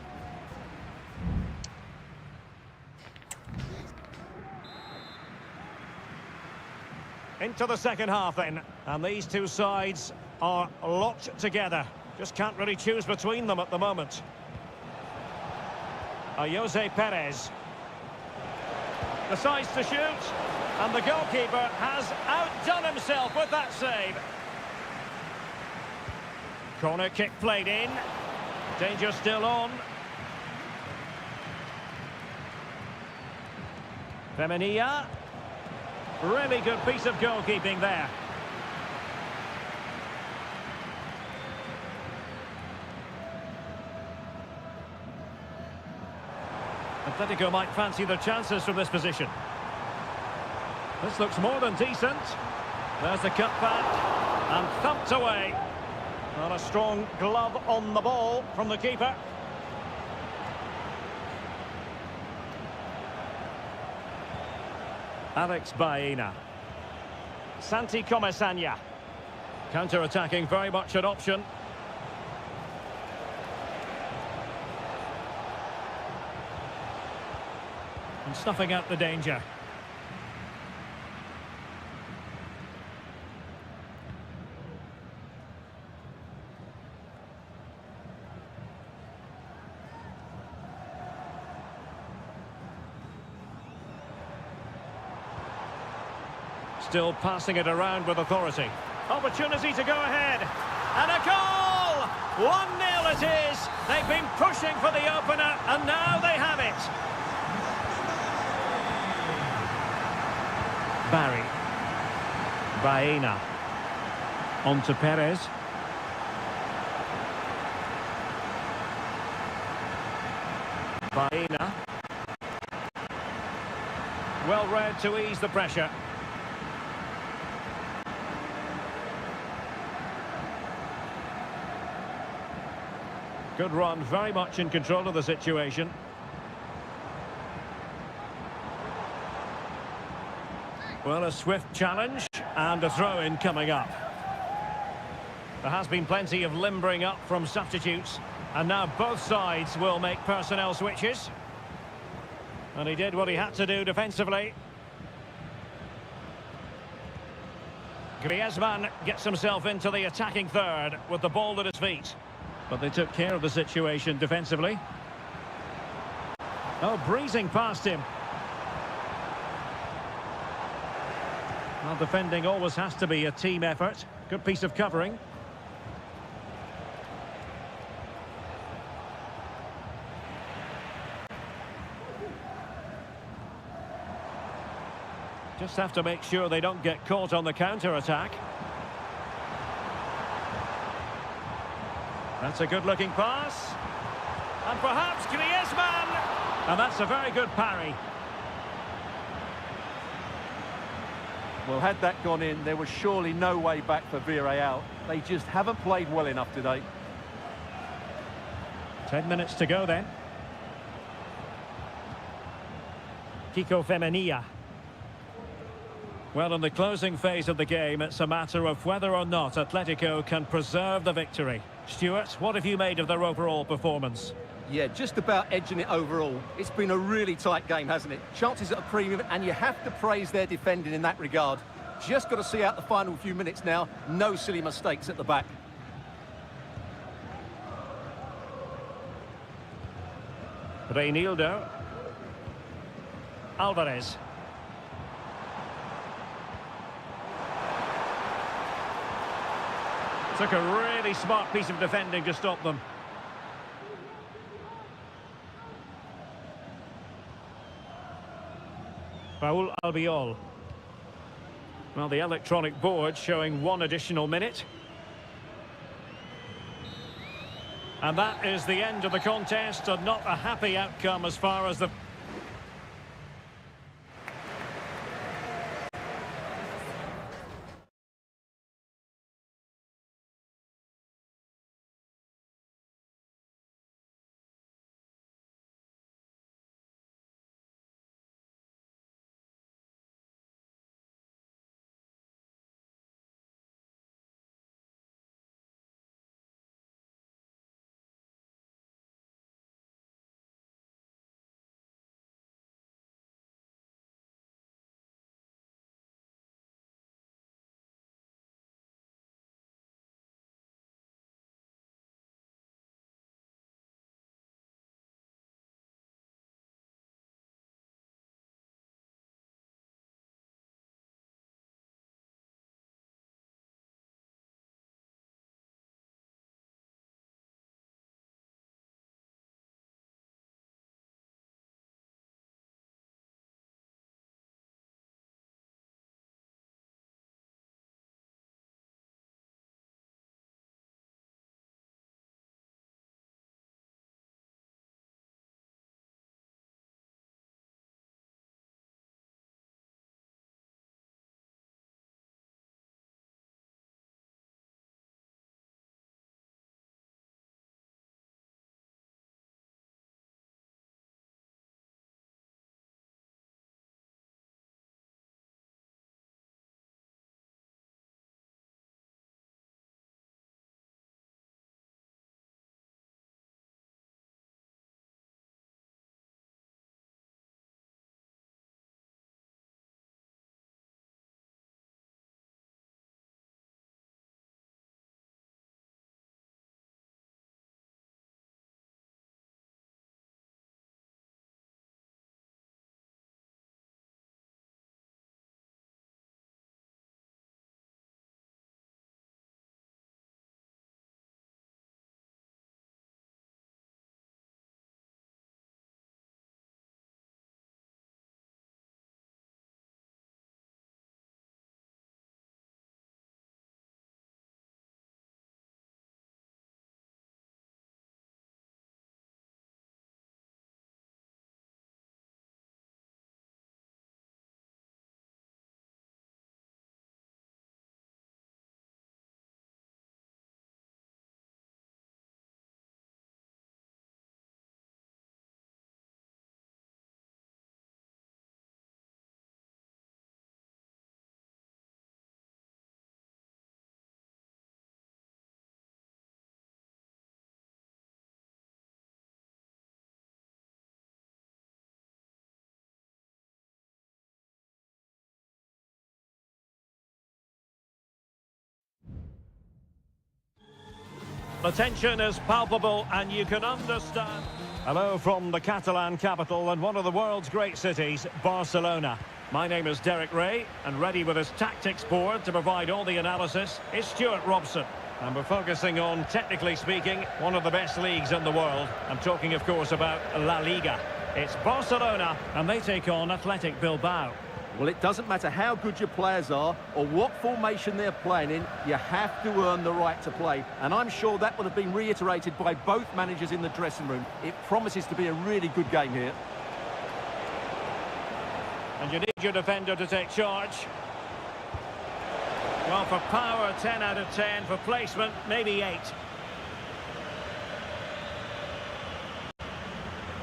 Into the second half then, and these two sides are locked together. Just can't really choose between them at the moment. Jose Perez. Decides to shoot, and the goalkeeper has outdone himself with that save. Corner kick played in. Danger still on. Femenia. Really good piece of goalkeeping there. Atletico might fancy their chances from this position. This looks more than decent. There's the cut back and thumped away. Not a strong glove on the ball from the keeper. Alex Baena. Santi Comesanya. Counter-attacking, very much an option. And snuffing out the danger. Still passing it around with authority. Opportunity to go ahead. And a goal! 1-0 it is. They've been pushing for the opener, and now they have it. Barry. Baena. On to Perez. Baena. Well read to ease the pressure. Good run, very much in control of the situation. Well, a swift challenge and a throw-in coming up. There has been plenty of limbering up from substitutes, and now both sides will make personnel switches. And he did what he had to do defensively. Griezmann gets himself into the attacking third with the ball at his feet. But they took care of the situation defensively. Oh, breezing past him. Well, defending always has to be a team effort. Good piece of covering. Just have to make sure they don't get caught on the counter-attack. That's a good-looking pass. And perhaps Griezmann. And that's a very good parry. Well, had that gone in, there was surely no way back for Villarreal. They just haven't played well enough today. 10 minutes to go then. Kiko Femenia. Well, in the closing phase of the game, it's a matter of whether or not Atletico can preserve the victory. Stuart, what have you made of their overall performance? Yeah, just about edging it overall. It's been a really tight game, hasn't it? Chances at a premium, and you have to praise their defending in that regard. Just got to see out the final few minutes now. No silly mistakes at the back. Reinildo. Alvarez. Took a really smart piece of defending to stop them. Raul Albiol. Well, the electronic board showing 1 additional minute. And that is the end of the contest, and not a happy outcome as far as the... The tension is palpable and you can understand. Hello from the Catalan capital and one of the world's great cities, Barcelona. My name is Derek Ray, and ready with his tactics board to provide all the analysis is Stuart Robson. And we're focusing on, technically speaking, one of the best leagues in the world. I'm talking, of course, about La Liga. It's Barcelona, and they take on Athletic Bilbao. Well, it doesn't matter how good your players are or what formation they're playing in, you have to earn the right to play. And I'm sure that would have been reiterated by both managers in the dressing room. It promises to be a really good game here. And you need your defender to take charge. Well, for power, 10 out of 10. For placement, maybe 8.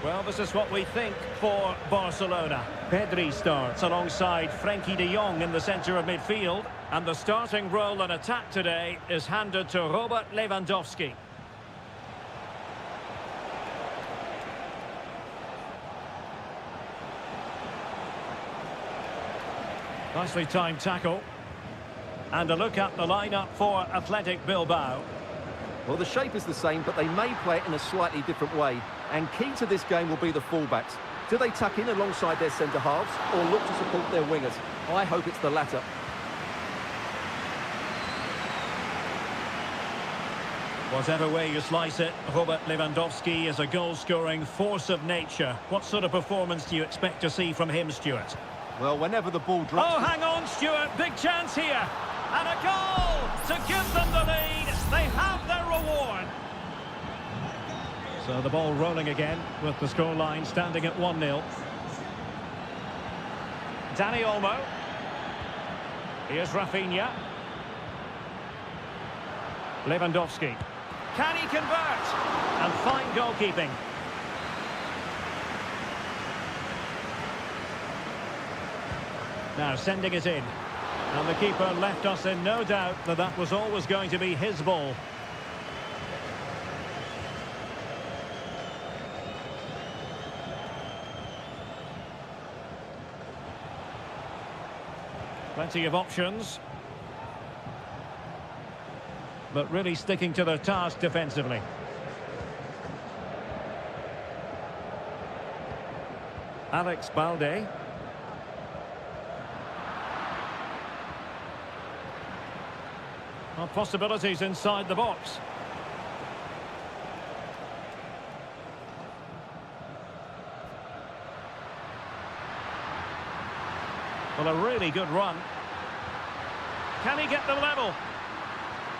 Well, this is what we think for Barcelona. Pedri starts alongside Frenkie de Jong in the centre of midfield. And the starting role in attack today is handed to Robert Lewandowski. Nicely timed tackle. And a look at the lineup for Athletic Bilbao. Well, the shape is the same, but they may play it in a slightly different way. And key to this game will be the fullbacks. Do they tuck in alongside their centre-halves or look to support their wingers? I hope it's the latter. Whatever way you slice it, Robert Lewandowski is a goal-scoring force of nature. What sort of performance do you expect to see from him, Stuart? Well, whenever the ball drops... Oh, hang on, Stuart. Big chance here. And a goal to give them the lead. They have their reward. So the ball rolling again with the scoreline standing at 1-0. Dani Olmo. Here's Rafinha. Lewandowski. Can he convert? And fine goalkeeping. Now sending it in. And the keeper left us in no doubt that that was always going to be his ball. Plenty of options. But really sticking to their task defensively. Alex Balde. Well, possibilities inside the box. Well, a really good run. Can he get the level?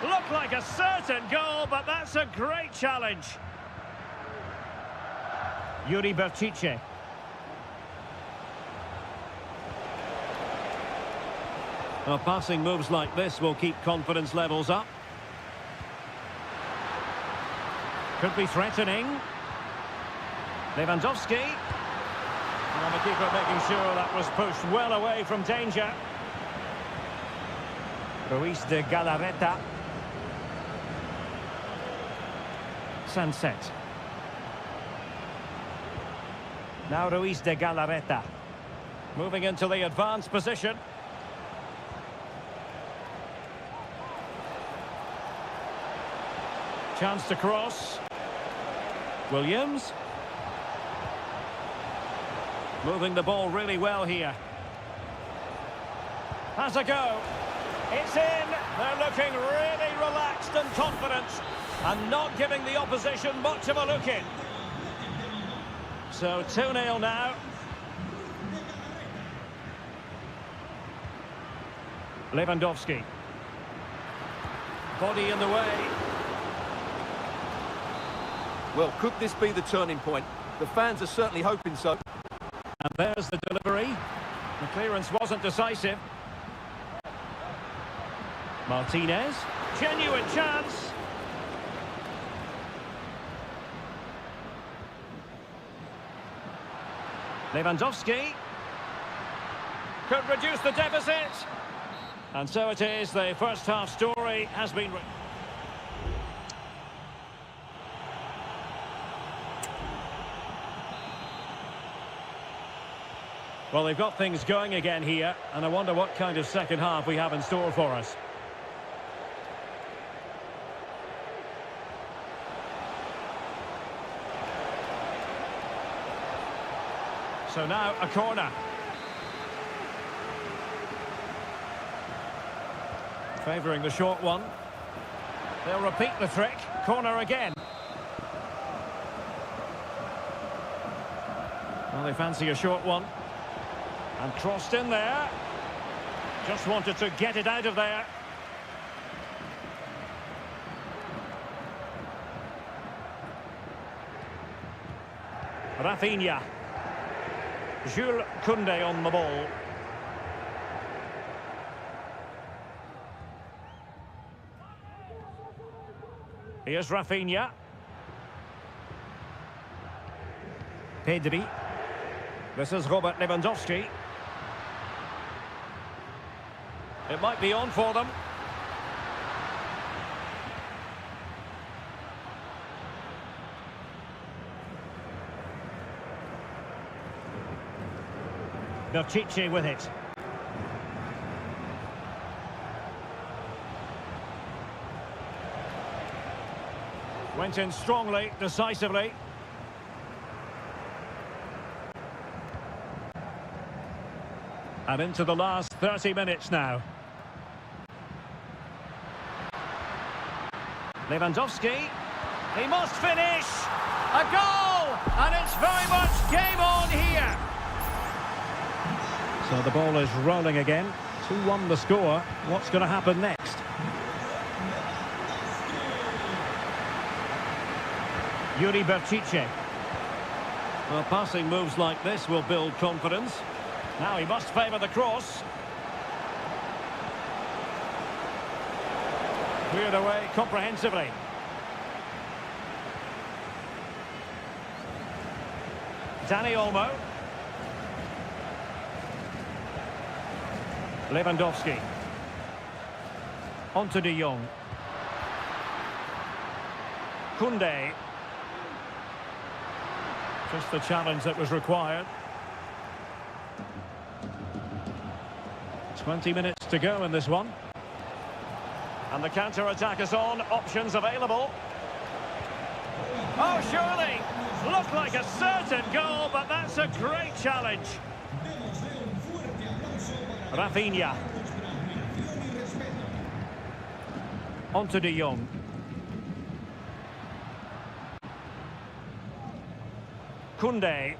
Looked like a certain goal, but that's a great challenge. Yuri Berchiche. Well, passing moves like this will keep confidence levels up. Could be threatening. Lewandowski. And the keeper making sure that was pushed well away from danger. Ruiz de Galarreta. Sunset. Now Ruiz de Galarreta. Moving into the advanced position. Chance to cross. Williams. Moving the ball really well here. Has a go. It's in. They're looking really relaxed and confident and not giving the opposition much of a look in. So 2-0 now. Lewandowski. Body in the way. Well, could this be the turning point? The fans are certainly hoping so. And there's the delivery. The clearance wasn't decisive. Martinez. Genuine chance. Lewandowski. Could reduce the deficit. And so it is, the first half story has been written. Well, they've got things going again here, and I wonder what kind of second half we have in store for us. So now a corner. Favouring the short one. They'll repeat the trick. Corner again. Well, they fancy a short one. And crossed in there. Just wanted to get it out of there. Rafinha. Jules Koundé on the ball. Here's Rafinha. Pedri. This is Robert Lewandowski. It might be on for them. Pichetty with it. Went in strongly, decisively. And into the last 30 minutes now. Lewandowski. He must finish. A goal! And it's very much game on here. So the ball is rolling again. 2-1 the score. What's going to happen next? Yuri Berchiche. Well, passing moves like this will build confidence. Now he must favour the cross. Cleared away comprehensively. Dani Olmo. Lewandowski. On to De Jong. Koundé. Just the challenge that was required. 20 minutes to go in this one. And the counter-attack is on. Options available. Oh, surely! Looked like a certain goal, but that's a great challenge. Rafinha. On to De Jong. Koundé.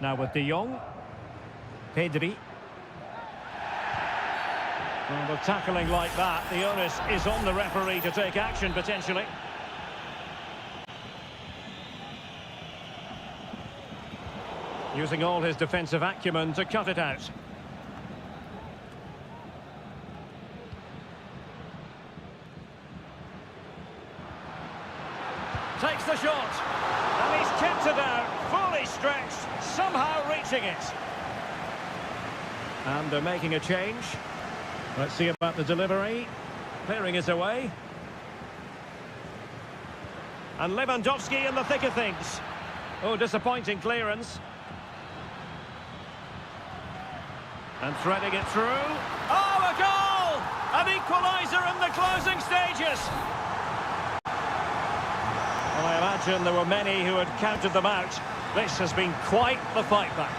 Now with De Jong. Pedri. Well, with tackling like that, the onus is on the referee to take action, potentially. Using all his defensive acumen to cut it out. Takes the shot. And he's kept it out, fully stretched, somehow reaching it. And they're making a change. Let's see about the delivery. Clearing it away. And Lewandowski in the thick of things. Oh, disappointing clearance. And threading it through. Oh, a goal! An equaliser in the closing stages. Well, I imagine there were many who had counted them out. This has been quite the fight back.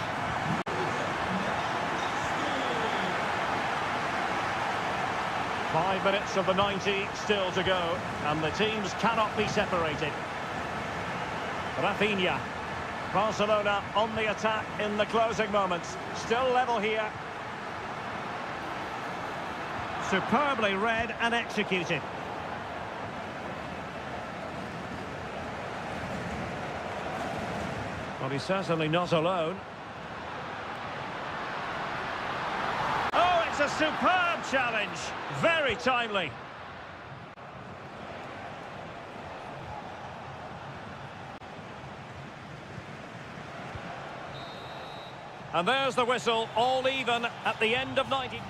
Five minutes of the 90 still to go, and the teams cannot be separated. Rafinha. Barcelona on the attack in the closing moments. Still level here. Superbly read and executed. Well, he's certainly not alone. Oh, it's a superb challenge. Very timely. And there's the whistle, all even at the end of 90.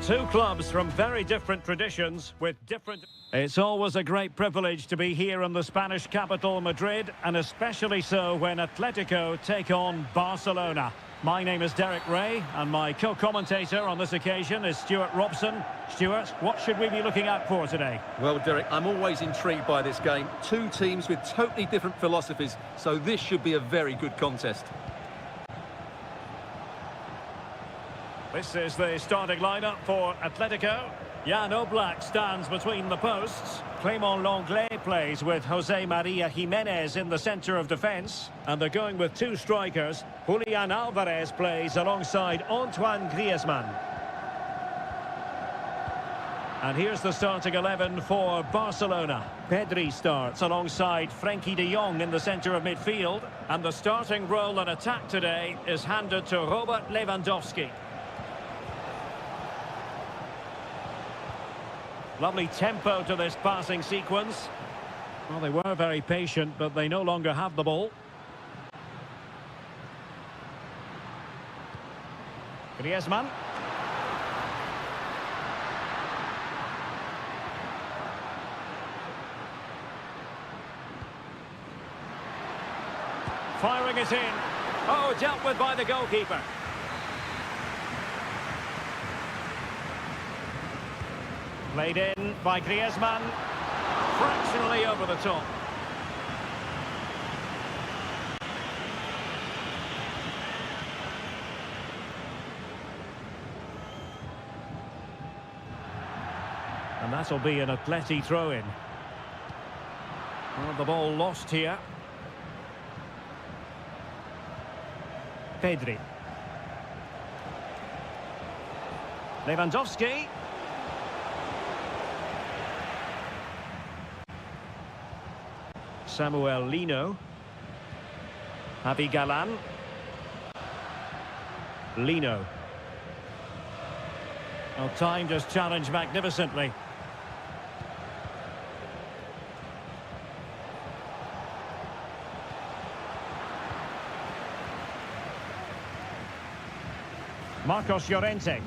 Two clubs from very different traditions with different... It's always a great privilege to be here in the Spanish capital, Madrid, and especially so when Atletico take on Barcelona. My name is Derek Ray, and my co-commentator on this occasion is Stuart Robson. Stuart, what should we be looking out for today? Well, Derek, I'm always intrigued by this game. Two teams with totally different philosophies, so this should be a very good contest. This is the starting lineup for Atletico. Jan Oblak stands between the posts. Clément Lenglet plays with Jose Maria Jimenez in the centre of defence. And they're going with two strikers. Julian Alvarez plays alongside Antoine Griezmann. And here's the starting 11 for Barcelona. Pedri starts alongside Frenkie de Jong in the centre of midfield. And the starting role in attack today is handed to Robert Lewandowski. Lovely tempo to this passing sequence. Well, they were very patient, but they no longer have the ball. Griezmann. Firing it in. Oh, dealt with by the goalkeeper. Played in by Griezmann, fractionally over the top. And that'll be an Atleti throw-in. Well, the ball lost here. Pedri. Lewandowski. Samuel Lino. Javi Galan. Lino. Well, timed his challenge magnificently. Marcos Llorente.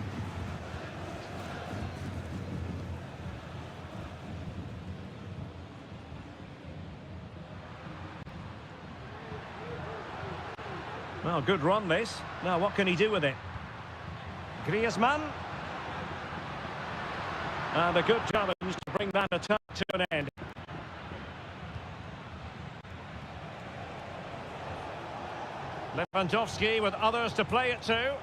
Well, good run this. Now, what can he do with it? Griezmann. And a good challenge to bring that attack to an end. Lewandowski with others to play it to.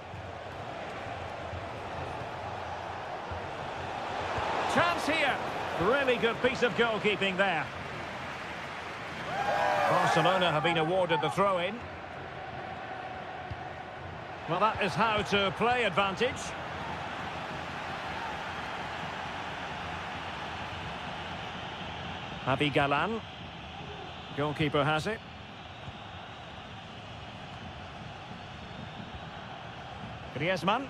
Chance here. Really good piece of goalkeeping there. Barcelona have been awarded the throw-in. Well, that is how to play advantage. Javi Galan. Goalkeeper has it. Griezmann.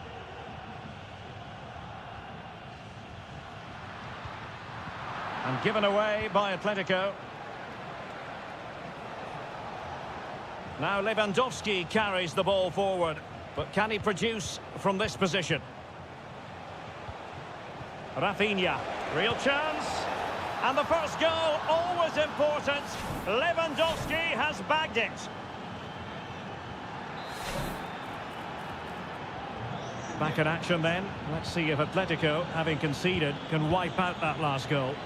And given away by Atletico. Now Lewandowski carries the ball forward. But can he produce from this position? Rafinha, real chance. And the first goal, always important. Lewandowski has bagged it. Back in action then. Let's see if Atletico, having conceded, can wipe out that last goal.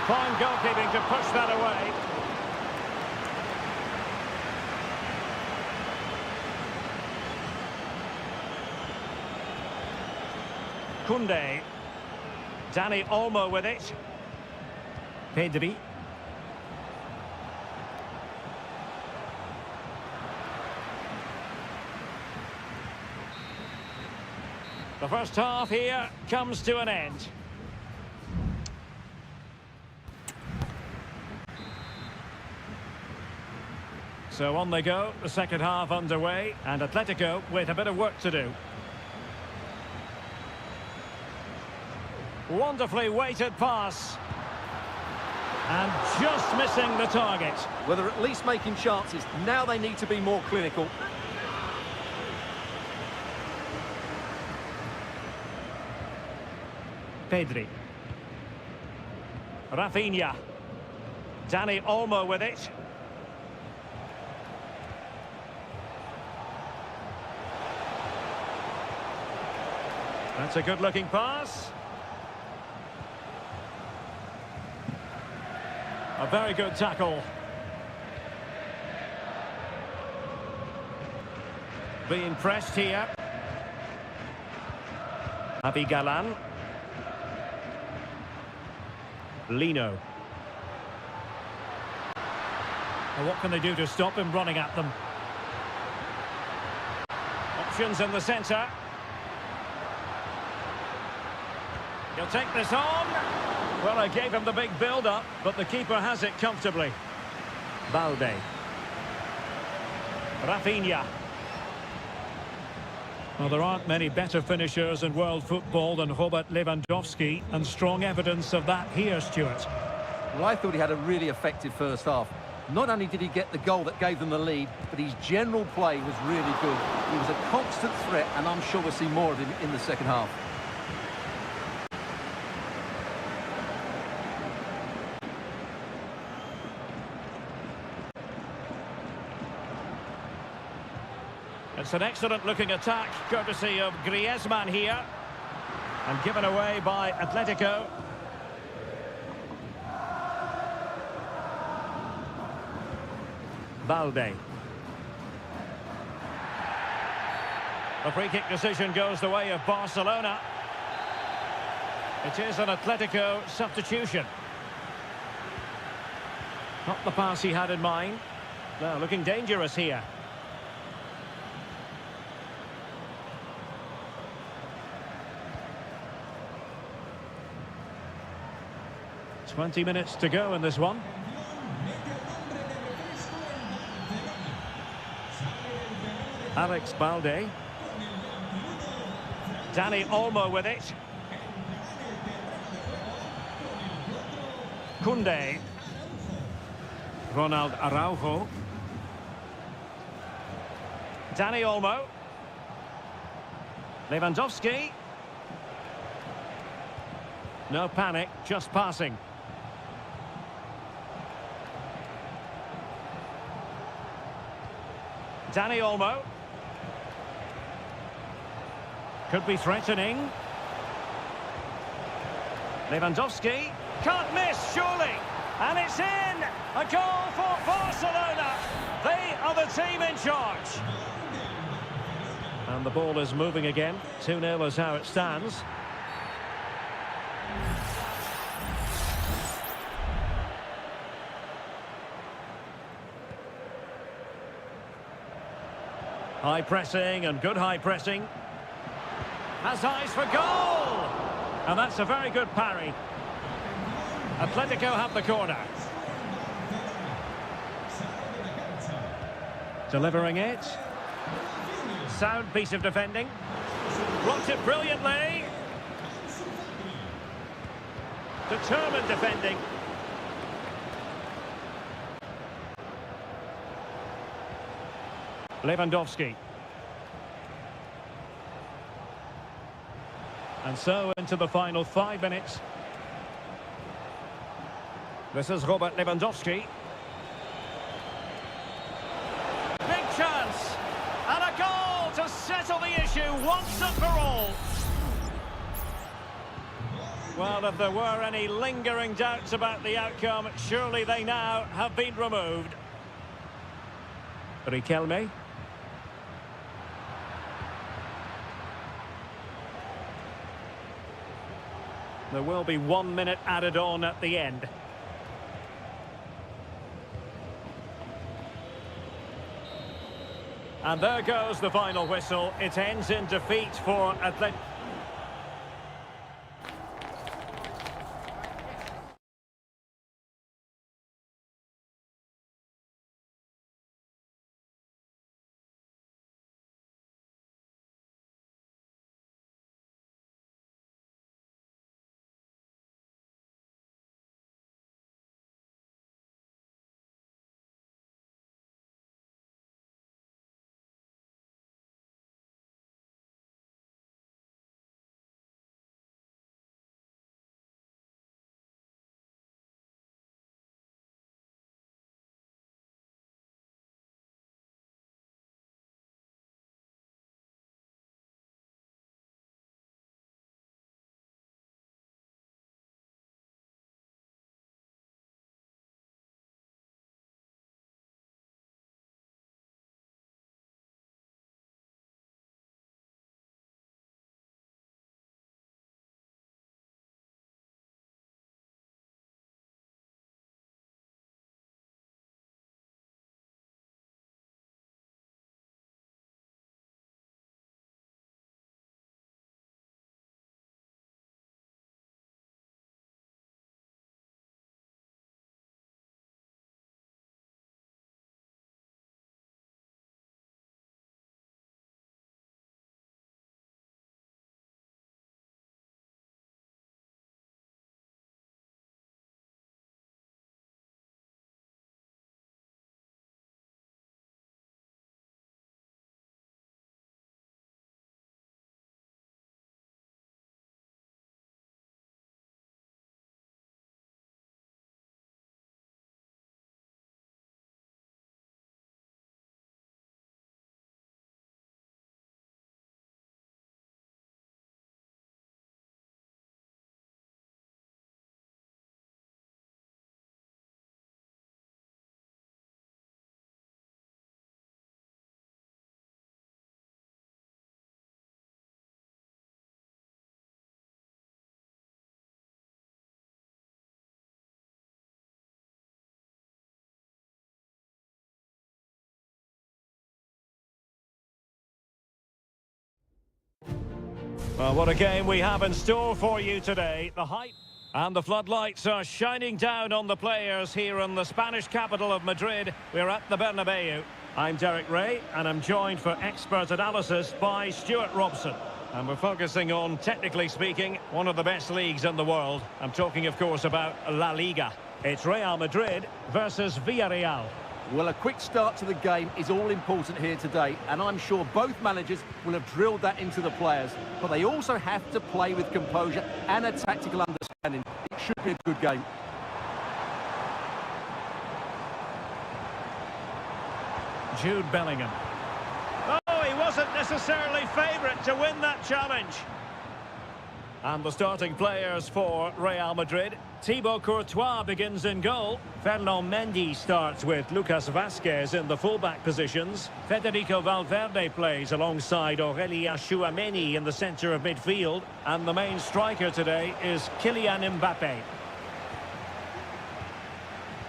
Fine goalkeeping to push that away. Koundé. Dani Olmo with it. Pedri. The first half here comes to an end. So on they go, the second half underway, and Atletico with a bit of work to do. Wonderfully weighted pass. And just missing the target. Well, they're at least making chances. Now they need to be more clinical. Pedri. Rafinha. Dani Olmo with it. That's a good-looking pass. A very good tackle. Being pressed here. Javi Galan. Lino. Well, what can they do to stop him running at them? Options in the centre. He'll take this on. Well, I gave him the big build-up, but the keeper has it comfortably. Balde. Rafinha. Well, there aren't many better finishers in world football than Robert Lewandowski, and strong evidence of that here, Stuart. Well, I thought he had a really effective first half. Not only did he get the goal that gave them the lead, but his general play was really good. He was a constant threat, and I'm sure we'll see more of him in the second half. It's an excellent-looking attack, courtesy of Griezmann here. And given away by Atletico. Balde. The free-kick decision goes the way of Barcelona. It is an Atletico substitution. Not the pass he had in mind. Now, looking dangerous here. 20 minutes to go in this one. Alex Balde. Dani Olmo with it. Koundé. Ronald Araujo. Dani Olmo. Lewandowski. No panic, just passing. Dani Olmo. Could be threatening. Lewandowski. Can't miss, surely. And it's in! A goal for Barcelona. They are the team in charge. And the ball is moving again. 2-0 is how it stands. High pressing and good high pressing. Has eyes for goal! And that's a very good parry. Atletico have the corner. Delivering it. Sound piece of defending. Blocked it brilliantly. Determined defending. Lewandowski. And so into the final 5 minutes. This is Robert Lewandowski. Big chance. And a goal to settle the issue once and for all. Well, if there were any lingering doubts about the outcome, surely they now have been removed. Riquelme. There will be 1 minute added on at the end. And there goes the final whistle. It ends in defeat for Atletico. Well, what a game we have in store for you today. The hype and the floodlights are shining down on the players here in the Spanish capital of Madrid. We're at the Bernabeu. I'm Derek Ray, and I'm joined for expert analysis by Stuart Robson. And we're focusing on, technically speaking, one of the best leagues in the world. I'm talking, of course, about La Liga. It's Real Madrid versus Villarreal. Well, a quick start to the game is all important here today, and I'm sure both managers will have drilled that into the players. But they also have to play with composure and a tactical understanding. It should be a good game. Jude Bellingham. Oh, he wasn't necessarily favourite to win that challenge. And the starting players for Real Madrid. Thibaut Courtois begins in goal. Ferland Mendy starts with Lucas Vazquez in the fullback positions. Federico Valverde plays alongside Aurélien Tchouameni in the centre of midfield. And the main striker today is Kylian Mbappé.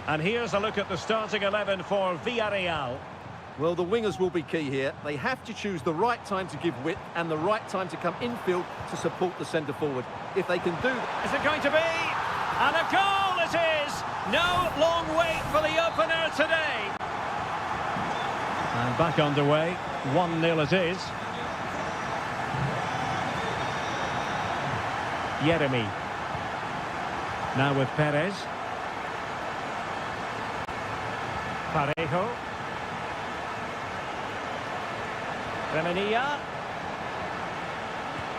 And here's a look at the starting 11 for Villarreal. Well, the wingers will be key here. They have to choose the right time to give width and the right time to come infield to support the centre-forward. If they can do that... Is it going to be? And a goal it is! No long wait for the opener today. And back underway. 1-0 it is. Yeremy. Now with Perez. Parejo. Femenia.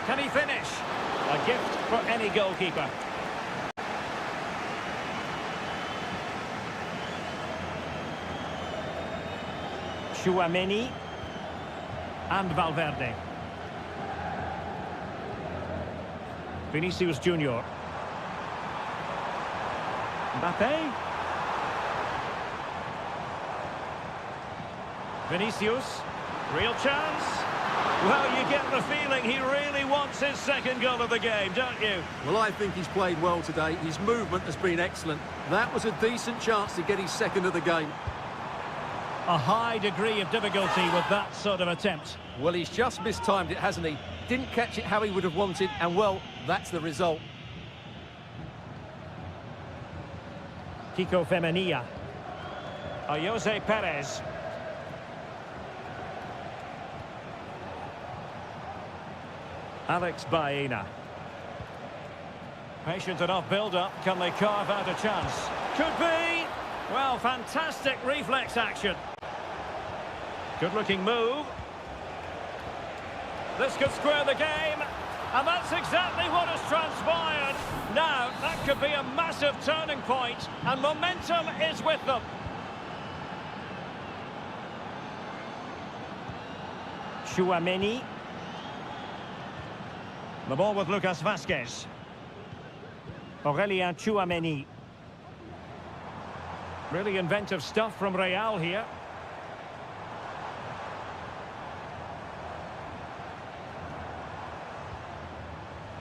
Can he finish? A gift for any goalkeeper. Tchouameni and Valverde. Vinicius Junior. Mbappé. Vinicius. Real chance. Well, you get the feeling he really wants his second goal of the game, don't you? Well, I think he's played well today. His movement has been excellent. That was a decent chance to get his second of the game. A high degree of difficulty with that sort of attempt. Well, he's just mistimed it, hasn't he? Didn't catch it how he would have wanted, and, well, that's the result. Kiko Femenia. Jose Perez. Alex Baena. Patient enough build-up. Can they carve out a chance? Could be! Well, fantastic reflex action. Good-looking move. This could square the game. And that's exactly what has transpired. Now, that could be a massive turning point, and momentum is with them. Tchouameni. The ball with Lucas Vazquez. Aurélien Tchouameni. Really inventive stuff from Real here.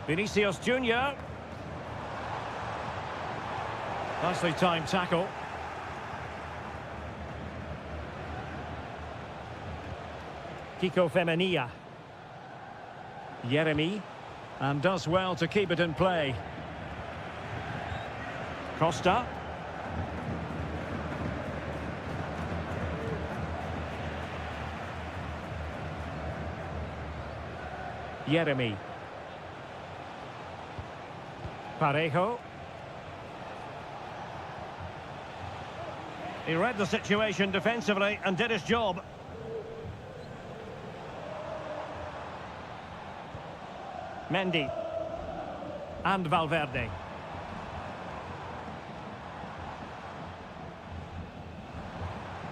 Vinicius Junior. Nicely timed tackle. Kiko Femenia. Yeremy. And does well to keep it in play. Costa. Yeremy. Parejo. He read the situation defensively and did his job. Mendy. And Valverde.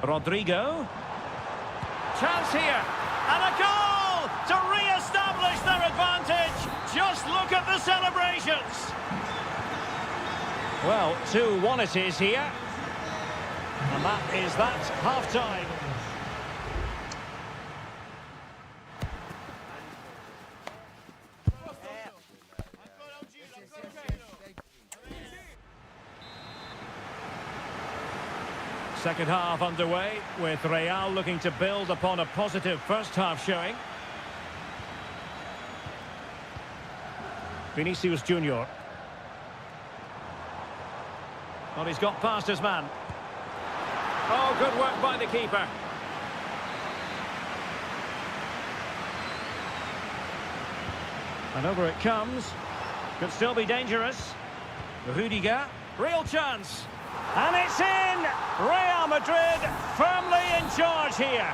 Rodrigo. Chance here. And a goal to re-establish their advantage. Just look at the celebrations. Well, 2-1 it is here. And that is that half-time. Second half underway, with Real looking to build upon a positive first half showing. Vinicius Junior. Well, he's got past his man. Oh, good work by the keeper. And over it comes. Could still be dangerous. Rudiger. Real chance. And it's in! Real Madrid firmly in charge here.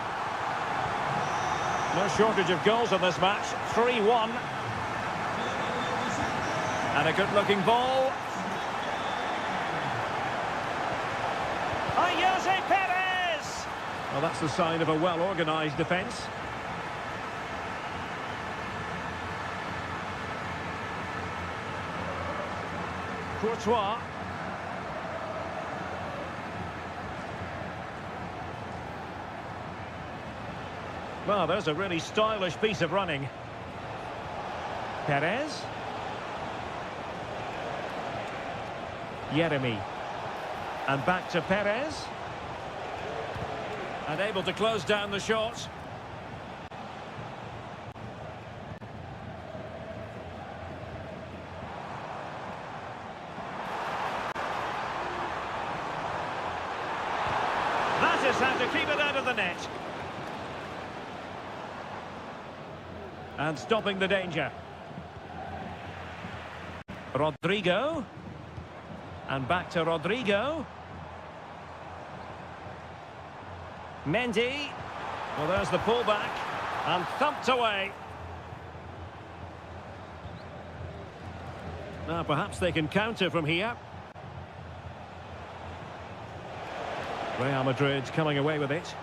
No shortage of goals in this match. 3-1. And a good-looking ball. Jose Perez! Well, that's the sign of a well-organised defence. Courtois. Well, there's a really stylish piece of running. Perez. Yeremy. And back to Perez. And able to close down the shot. That is how to keep it out of the net. And stopping the danger. Rodrigo. And back to Rodrigo. Mendy. Well, there's the pullback. And thumped away. Now, perhaps they can counter from here. Real Madrid coming away with it.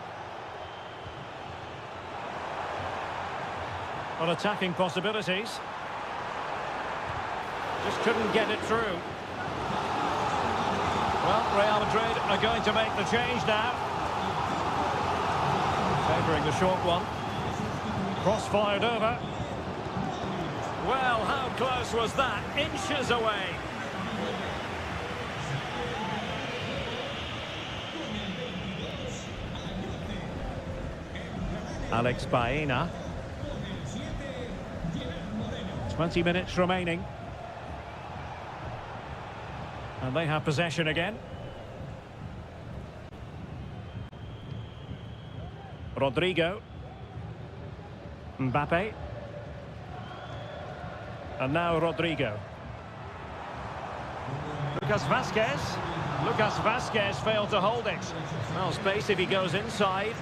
On attacking possibilities. Just couldn't get it through. Well, Real Madrid are going to make the change now. Favouring the short one. Cross fired over. Well, how close was that? Inches away. Alex Baena. 20 minutes remaining. And they have possession again. Rodrigo. Mbappe. And now Rodrigo. Lucas Vazquez. Lucas Vazquez failed to hold it. Well, space if he goes inside.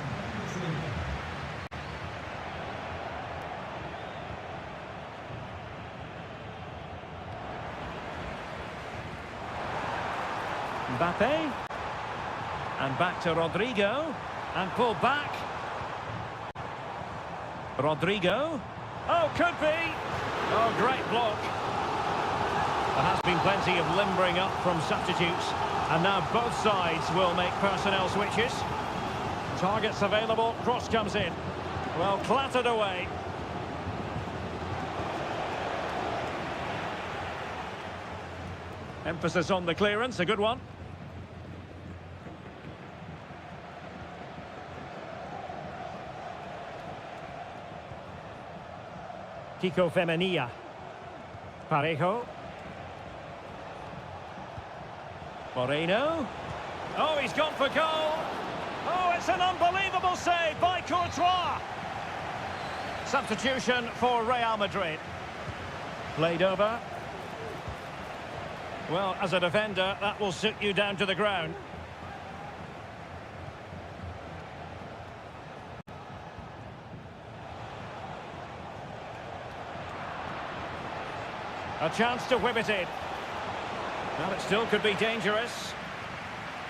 Mbappe. And back to Rodrigo. And pulled back. Rodrigo. Oh, could be. Oh, great block. There has been plenty of limbering up from substitutes. And now both sides will make personnel switches. Targets available. Cross comes in. Well, clattered away. Emphasis on the clearance. A good one. Kiko Femenia. Parejo. Moreno. Oh, he's gone for goal. Oh, it's an unbelievable save by Courtois. Substitution for Real Madrid. Played over. Well, as a defender, that will sit you down to the ground. A chance to whip it in. Well, it still could be dangerous.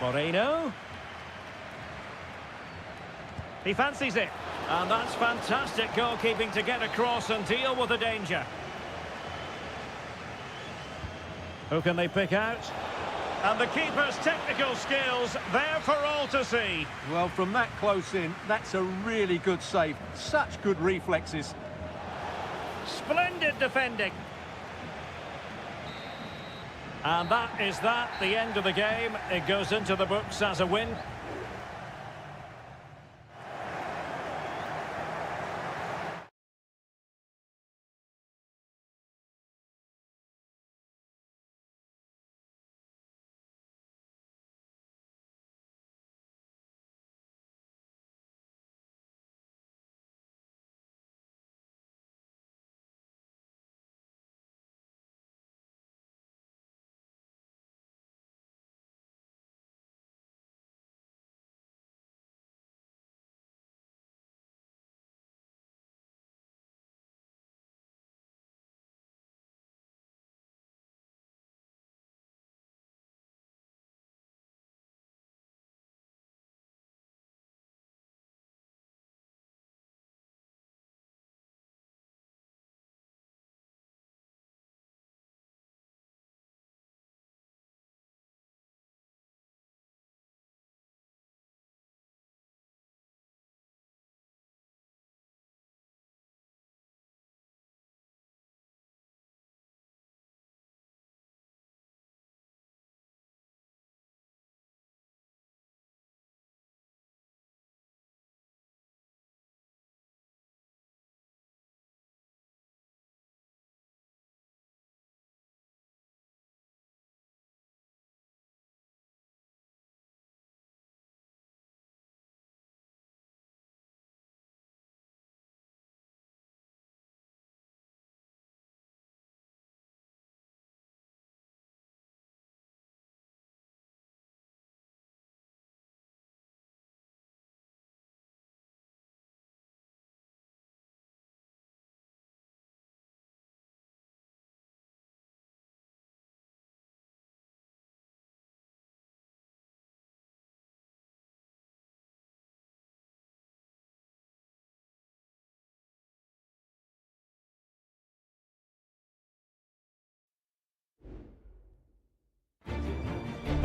Moreno. He fancies it. And that's fantastic goalkeeping to get across and deal with the danger. Who can they pick out? And the keeper's technical skills there for all to see. Well, from that close in, that's a really good save. Such good reflexes. Splendid defending. And that is that, the end of the game. It goes into the books as a win.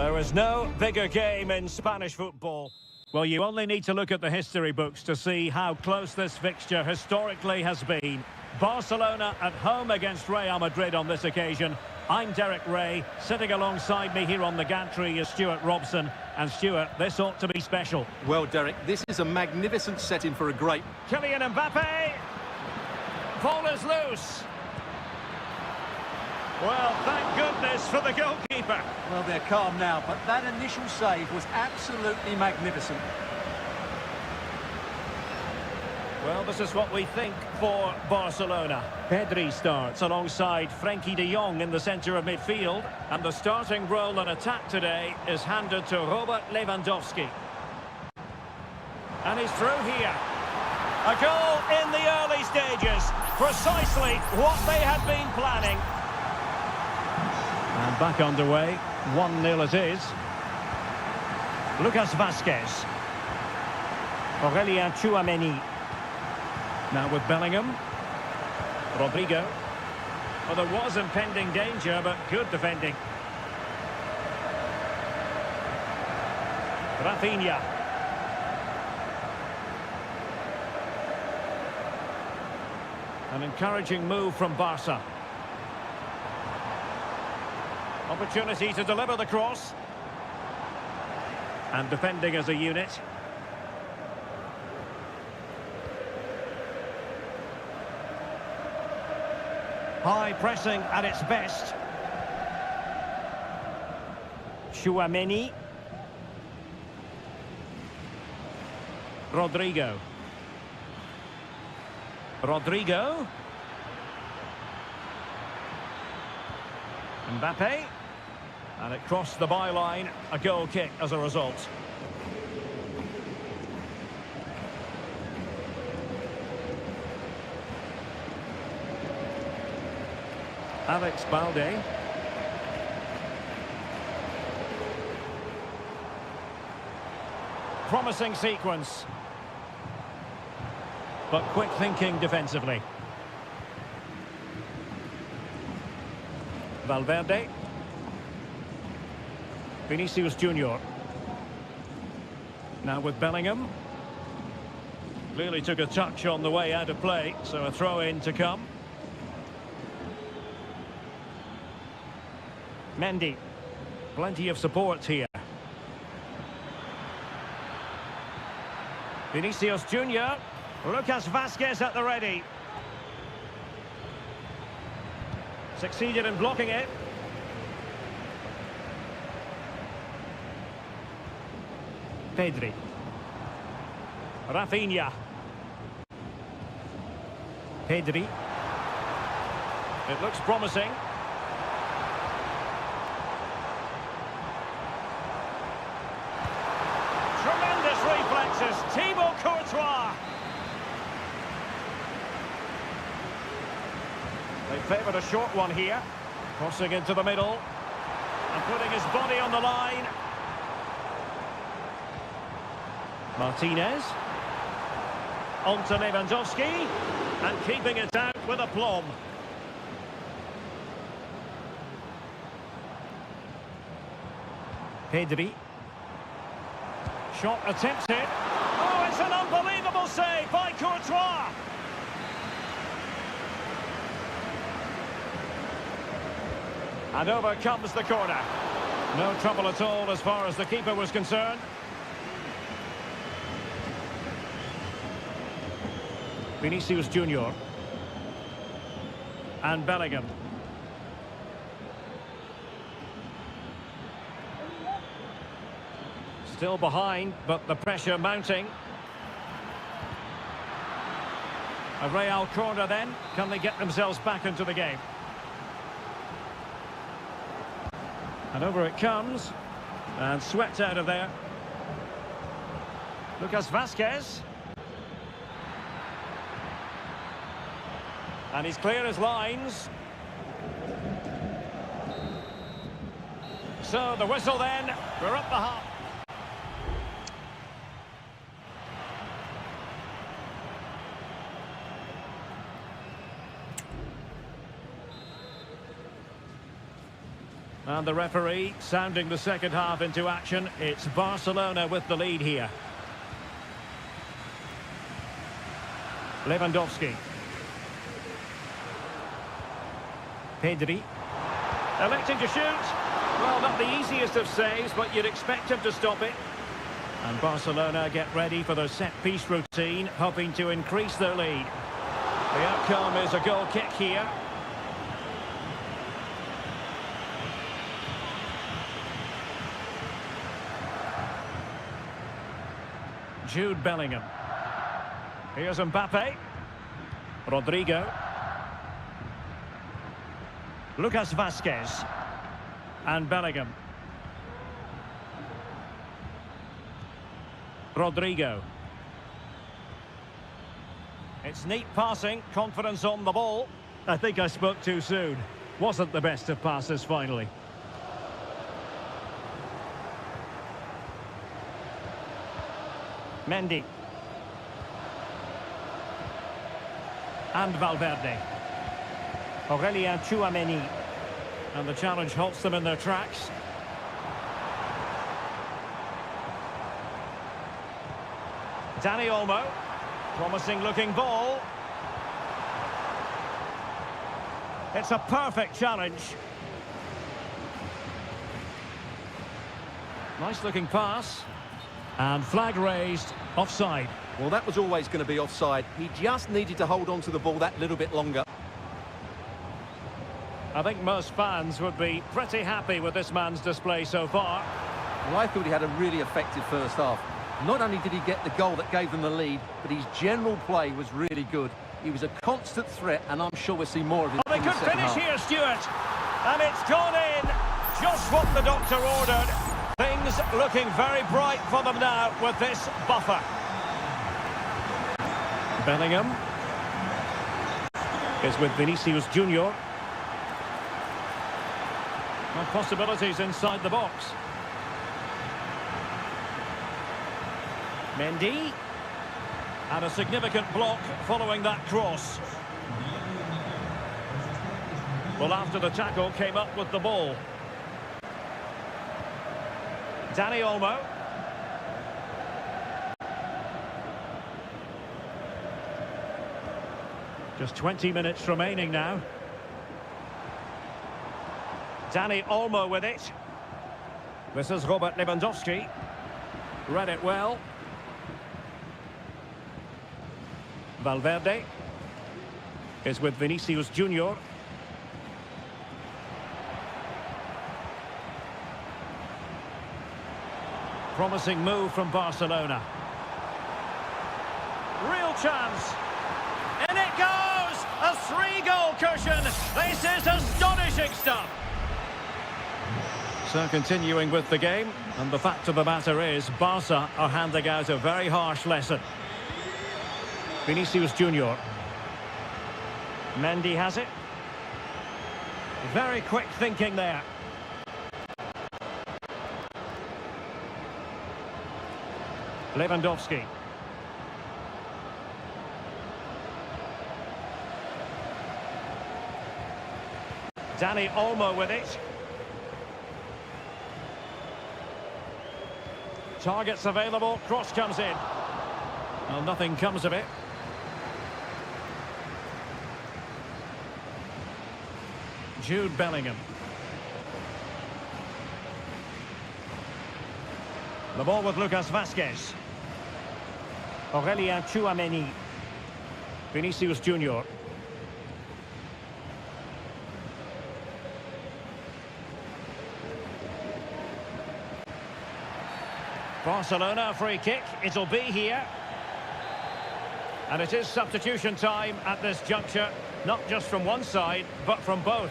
There is no bigger game in Spanish football. Well, you only need to look at the history books to see how close this fixture historically has been. Barcelona at home against Real Madrid on this occasion. I'm Derek Ray. Sitting alongside me here on the gantry is Stuart Robson. And Stuart, this ought to be special. Well, Derek, this is a magnificent setting for a great... Kylian Mbappe. Ball is loose. Well, thank goodness for the goalkeeper. Well, they're calm now, but that initial save was absolutely magnificent. Well, this is what we think for Barcelona. Pedri starts alongside Frenkie de Jong in the centre of midfield. And the starting role in attack today is handed to Robert Lewandowski. And he's through here. A goal in the early stages. Precisely what they had been planning. And back underway. 1-0 it is. Lucas Vazquez. Aurelien Tchouameni. Now with Bellingham. Rodrigo. Well, there was impending danger, but good defending. Rafinha. An encouraging move from Barca. Opportunity to deliver the cross. And defending as a unit. High pressing at its best. Tchouameni. Rodrigo. Rodrigo. Mbappe. And it crossed the byline. A goal kick as a result. Alex Balde. Promising sequence. But quick thinking defensively. Valverde. Vinicius Junior. Now with Bellingham. Clearly took a touch on the way out of play, so a throw-in to come. Mendy. Plenty of support here. Vinicius Junior. Lucas Vazquez at the ready. Succeeded in blocking it. Pedri. Rafinha. Pedri. It looks promising. Tremendous reflexes. Thibaut Courtois. They favoured a short one here. Crossing into the middle. And putting his body on the line. Martinez. On to Lewandowski. And keeping it out with aplomb. Pedri. Shot attempted. Oh, it's an unbelievable save by Courtois. And over comes the corner. No trouble at all as far as the keeper was concerned. Vinicius Junior. And Bellingham. Still behind, but the pressure mounting. A Real corner then. Can they get themselves back into the game? And over it comes. And swept out of there. Lucas Vazquez. And he's clear as lines. So the whistle then. We're up the half. And the referee sounding the second half into action. It's Barcelona with the lead here. Lewandowski. Pedri. Electing to shoot. Well, not the easiest of saves, but you'd expect him to stop it. And Barcelona get ready for their set-piece routine, hoping to increase their lead. The outcome is a goal kick here. Jude Bellingham. Here's Mbappe. Rodrigo. Lucas Vazquez. And Bellingham. Rodrigo. It's neat passing, confidence on the ball. I think I spoke too soon. Wasn't the best of passes finally. Mendy. And Valverde. Aurelien Tchouameni. And the challenge halts them in their tracks. Dani Olmo. Promising looking ball. It's a perfect challenge. Nice looking pass. And flag raised, offside. Well, that was always going to be offside. He just needed to hold on to the ball that little bit longer. I think most fans would be pretty happy with this man's display so far. Well, I thought he had a really effective first half. Not only did he get the goal that gave them the lead, but his general play was really good. He was a constant threat, and I'm sure we'll see more of him They in the could second finish half. here, Stuart. And it's gone in. Just what the doctor ordered. Things looking very bright for them now with this buffer. Bellingham is with Vinicius Junior. No possibilities inside the box. Mendy. And a significant block following that cross. Well, after the tackle came up with the ball. Dani Olmo. Just 20 minutes remaining now. Dani Olmo with it. This is Robert Lewandowski. Read it well. Valverde is with Vinicius Junior. Promising move from Barcelona. Real chance. In it goes! A 3-goal cushion. This is astonishing stuff. So continuing with the game, and the fact of the matter is Barca are handing out a very harsh lesson. Vinicius Junior. Mendy has it. Very quick thinking there. Lewandowski. Dani Olmo with it. Targets available, cross comes in. Well, nothing comes of it. Jude Bellingham. The ball with Lucas Vazquez. Aurelien Tchouameni. Vinicius Junior. Barcelona free kick. It'll be here. And it is substitution time at this juncture. Not just from one side, but from both.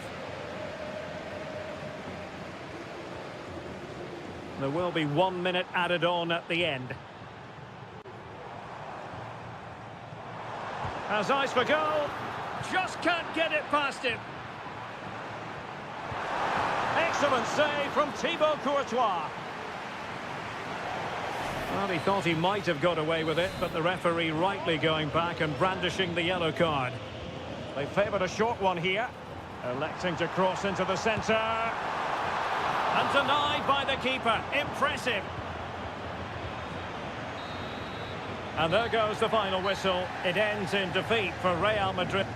There will be 1 minute added on at the end. Has eyes for goal. Just can't get it past him. Excellent save from Thibaut Courtois. Well, he thought he might have got away with it, but the referee rightly going back and brandishing the yellow card. They favoured a short one here. Electing to cross into the centre. And denied by the keeper. Impressive. And there goes the final whistle. It ends in defeat for Real Madrid.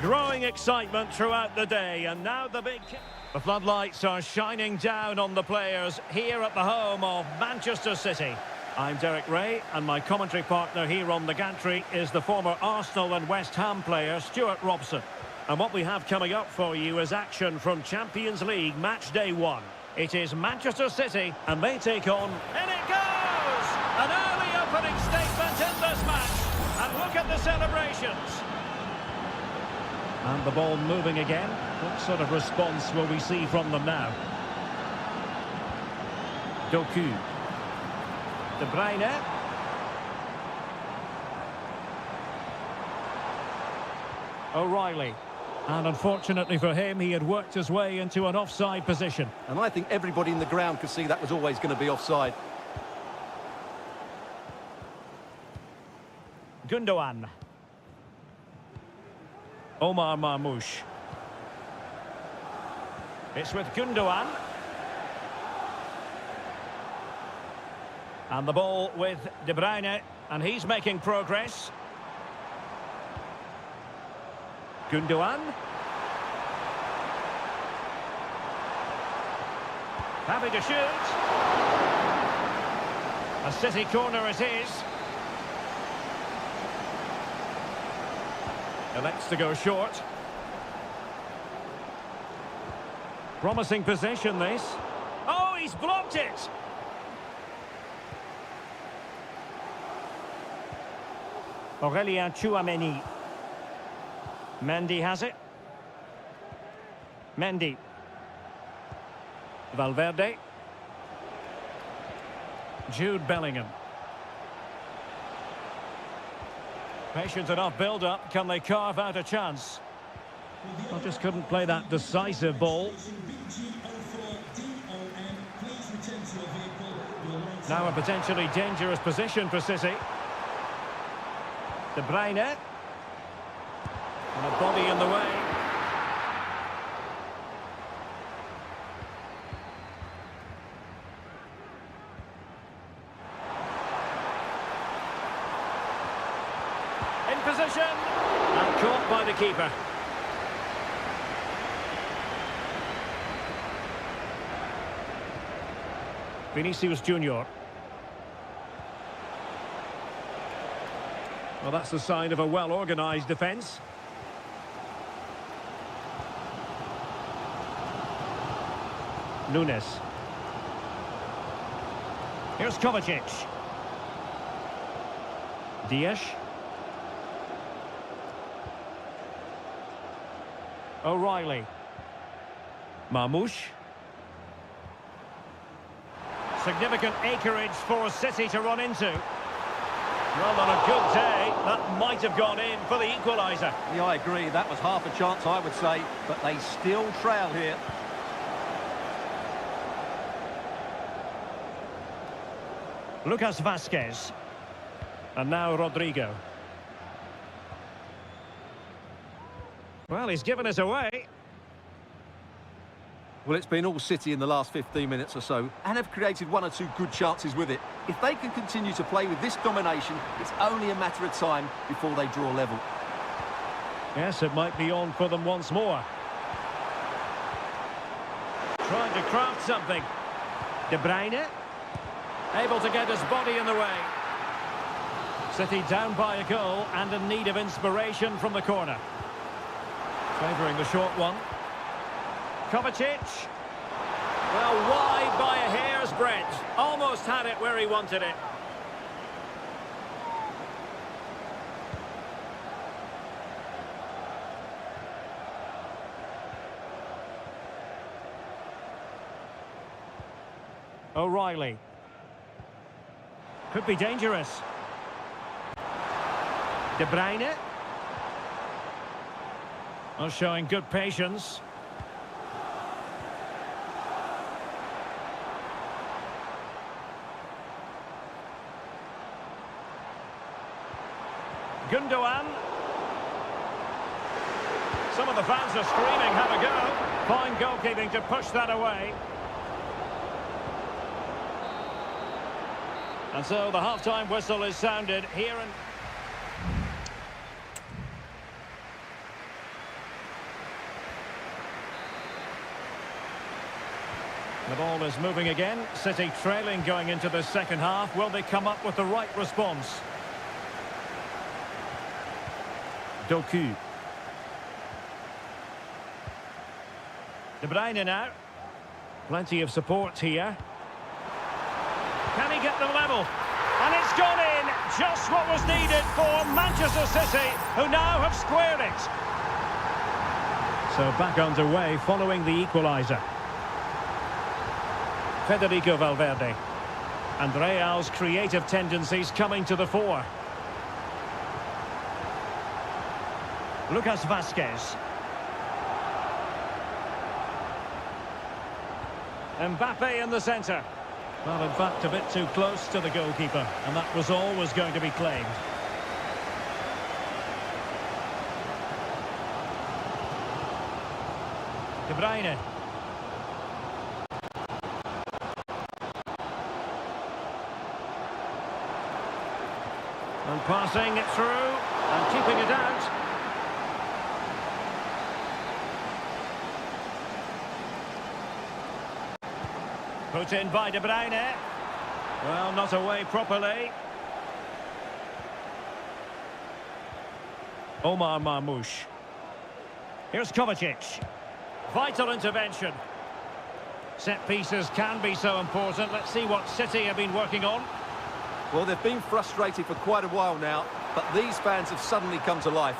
Growing excitement throughout the day, and now the big... The floodlights are shining down on the players here at the home of Manchester City. I'm Derek Ray, and my commentary partner here on the gantry is the former Arsenal and West Ham player, Stuart Robson. And what we have coming up for you is action from Champions League match day 1. It is Manchester City, and they take on... In it goes! An early opening statement in this match. And look at the celebrations. And the ball moving again. What sort of response will we see from them now? Doku. De Bruyne. O'Reilly. And unfortunately for him, he had worked his way into an offside position. And I think everybody in the ground could see that was always going to be offside. Gundogan. Omar Marmoush. It's with Gundogan. And the ball with De Bruyne, and he's making progress. Gundogan. Happy to shoot. A City corner it is. Elects to go short. Promising possession, this. Oh, he's blocked it! Aurélien Tchouameni. Mendy has it. Mendy. Valverde. Jude Bellingham. Patient enough build-up. Can they carve out a chance? Well, just couldn't play that decisive ball. Now a potentially dangerous position for City. De Bruyne. And a body in the way. In position. And caught by the keeper. Vinicius Junior. Well, that's the sign of a well-organised defence. Nunes. Here's Kovacic. Dias. O'Reilly. Marmoush. Significant acreage for City to run into. Well, on a good day, that might have gone in for the equaliser. Yeah, I agree. That was half a chance, I would say. But they still trail here. Lucas Vazquez. And now Rodrigo. Well, he's given us away. Well, it's been all City in the last 15 minutes or so, and have created one or two good chances with it. If they can continue to play with this domination, it's only a matter of time before they draw level. Yes, it might be on for them once more. Trying to craft something. De Bruyne. Able to get his body in the way. City down by a goal and in need of inspiration from the corner. Favouring the short one. Kovacic. Well, wide by a hair's breadth. Almost had it where he wanted it. O'Reilly. Could be dangerous. De Bruyne. Well, showing good patience. Gundogan. Some of the fans are screaming, have a go. Fine goalkeeping to push that away. And so the half-time whistle is sounded here. The ball is moving again. City trailing going into the second half. Will they come up with the right response? Doku. De Bruyne now. Plenty of support here. Can he get them level? And it's gone in. Just what was needed for Manchester City, who now have squared it. So back underway following the equaliser. Federico Valverde. And Real's creative tendencies coming to the fore. Lucas Vazquez. Mbappe in the centre. Well, in fact, a bit too close to the goalkeeper, and that was always going to be claimed. De Bruyne. And passing it through, and keeping it out. Put in by De Bruyne. Well, not away properly. Omar Marmoush. Here's Kovacic. Vital intervention. Set pieces can be so important. Let's see what City have been working on. Well, they've been frustrated for quite a while now, but these fans have suddenly come to life.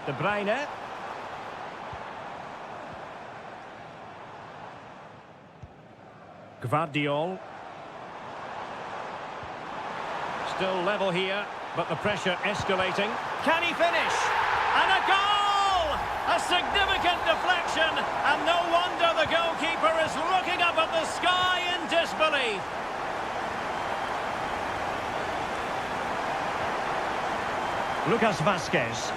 De Bruyne. Gvardiol. Still level here, but the pressure escalating. Can he finish? And a goal! A significant deflection, and no wonder the goalkeeper is looking up at the sky in disbelief. Lucas Vazquez.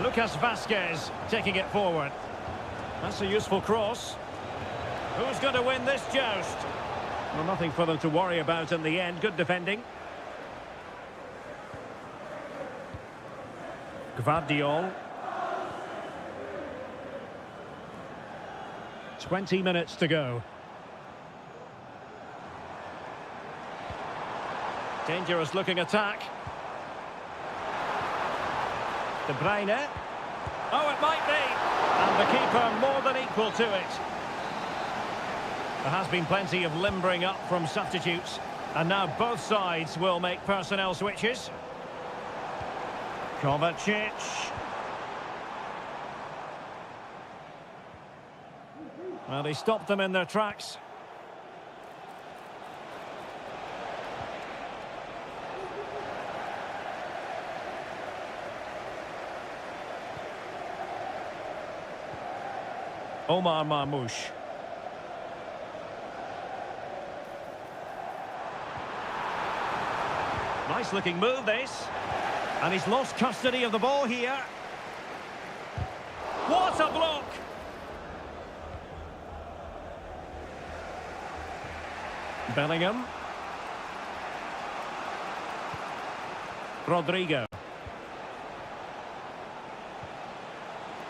Lucas Vazquez taking it forward. That's a useful cross. Who's going to win this joust? Well, nothing for them to worry about in the end. Good defending. Gvardiol. 20 minutes to go. Dangerous looking attack. De Bruyne. Oh, it might be. And the keeper more than equal to it. There has been plenty of limbering up from substitutes. And now both sides will make personnel switches. Kovacic. Well, he stopped them in their tracks. Omar Marmoush. Nice looking move this. And he's lost custody of the ball here. What a block! Bellingham. Rodrigo.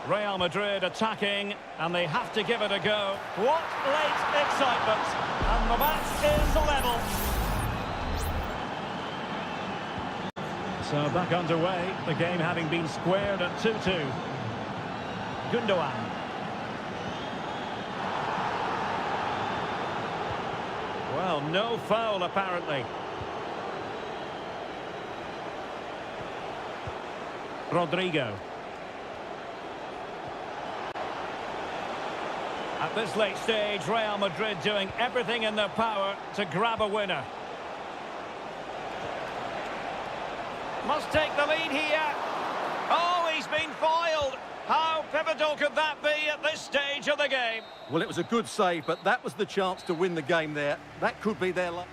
Real Madrid attacking, and they have to give it a go. What late excitement! And the match is level. So back underway, the game having been squared at 2-2. Gundogan. Well, no foul apparently. Rodrigo. At this late stage, Real Madrid doing everything in their power to grab a winner. Must take the lead here. Oh, he's been foiled. How pivotal could that be at this stage of the game? Well, it was a good save, but that was the chance to win the game there. That could be their luck.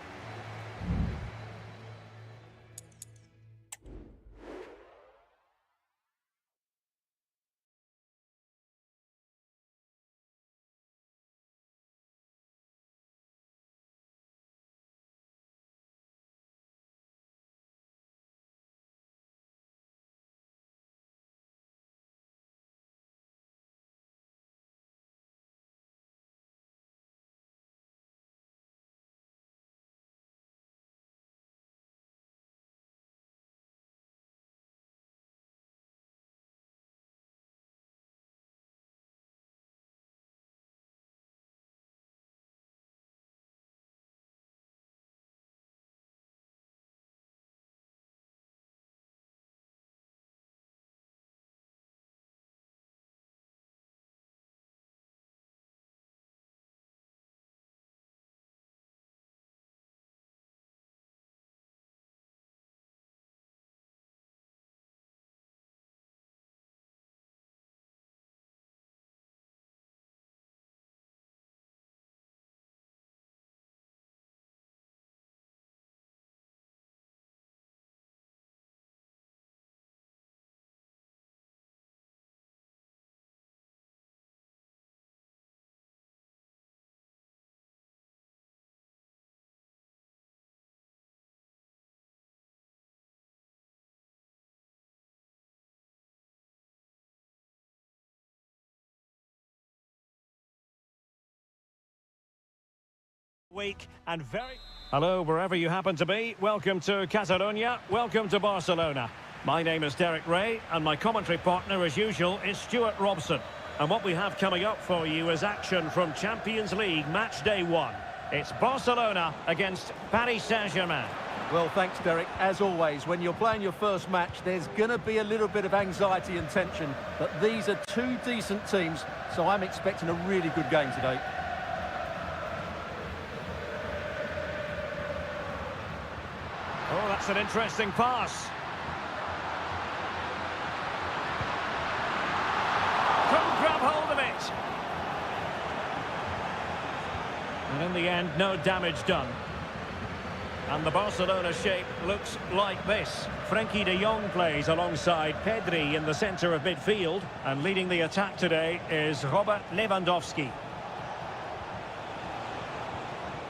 week and very... Hello, wherever you happen to be. Welcome to Catalonia. Welcome to Barcelona. My name is Derek Ray, and my commentary partner, as usual, is Stuart Robson. And what we have coming up for you is action from Champions League match day 1. It's Barcelona against Paris Saint-Germain. Well, thanks, Derek. As always, when you're playing your first match, there's going to be a little bit of anxiety and tension. But these are two decent teams, so I'm expecting a really good game today. Oh, that's an interesting pass. Couldn't grab hold of it. And in the end, no damage done. And the Barcelona shape looks like this. Frenkie de Jong plays alongside Pedri in the centre of midfield. And leading the attack today is Robert Lewandowski.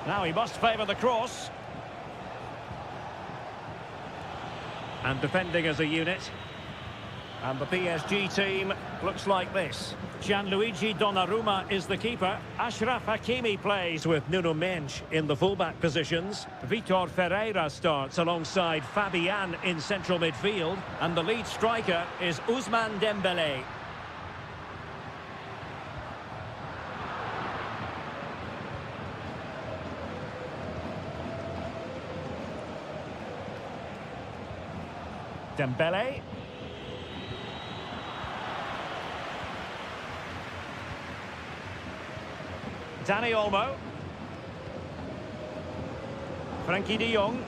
Now he must favour the cross. And defending as a unit. And the PSG team looks like this. Gianluigi Donnarumma is the keeper. Achraf Hakimi plays with Nuno Mendes in the fullback positions. Vitor Ferreira starts alongside Fabian in central midfield. And the lead striker is Ousmane Dembélé. Dembélé. Dani Olmo. Frenkie de Jong.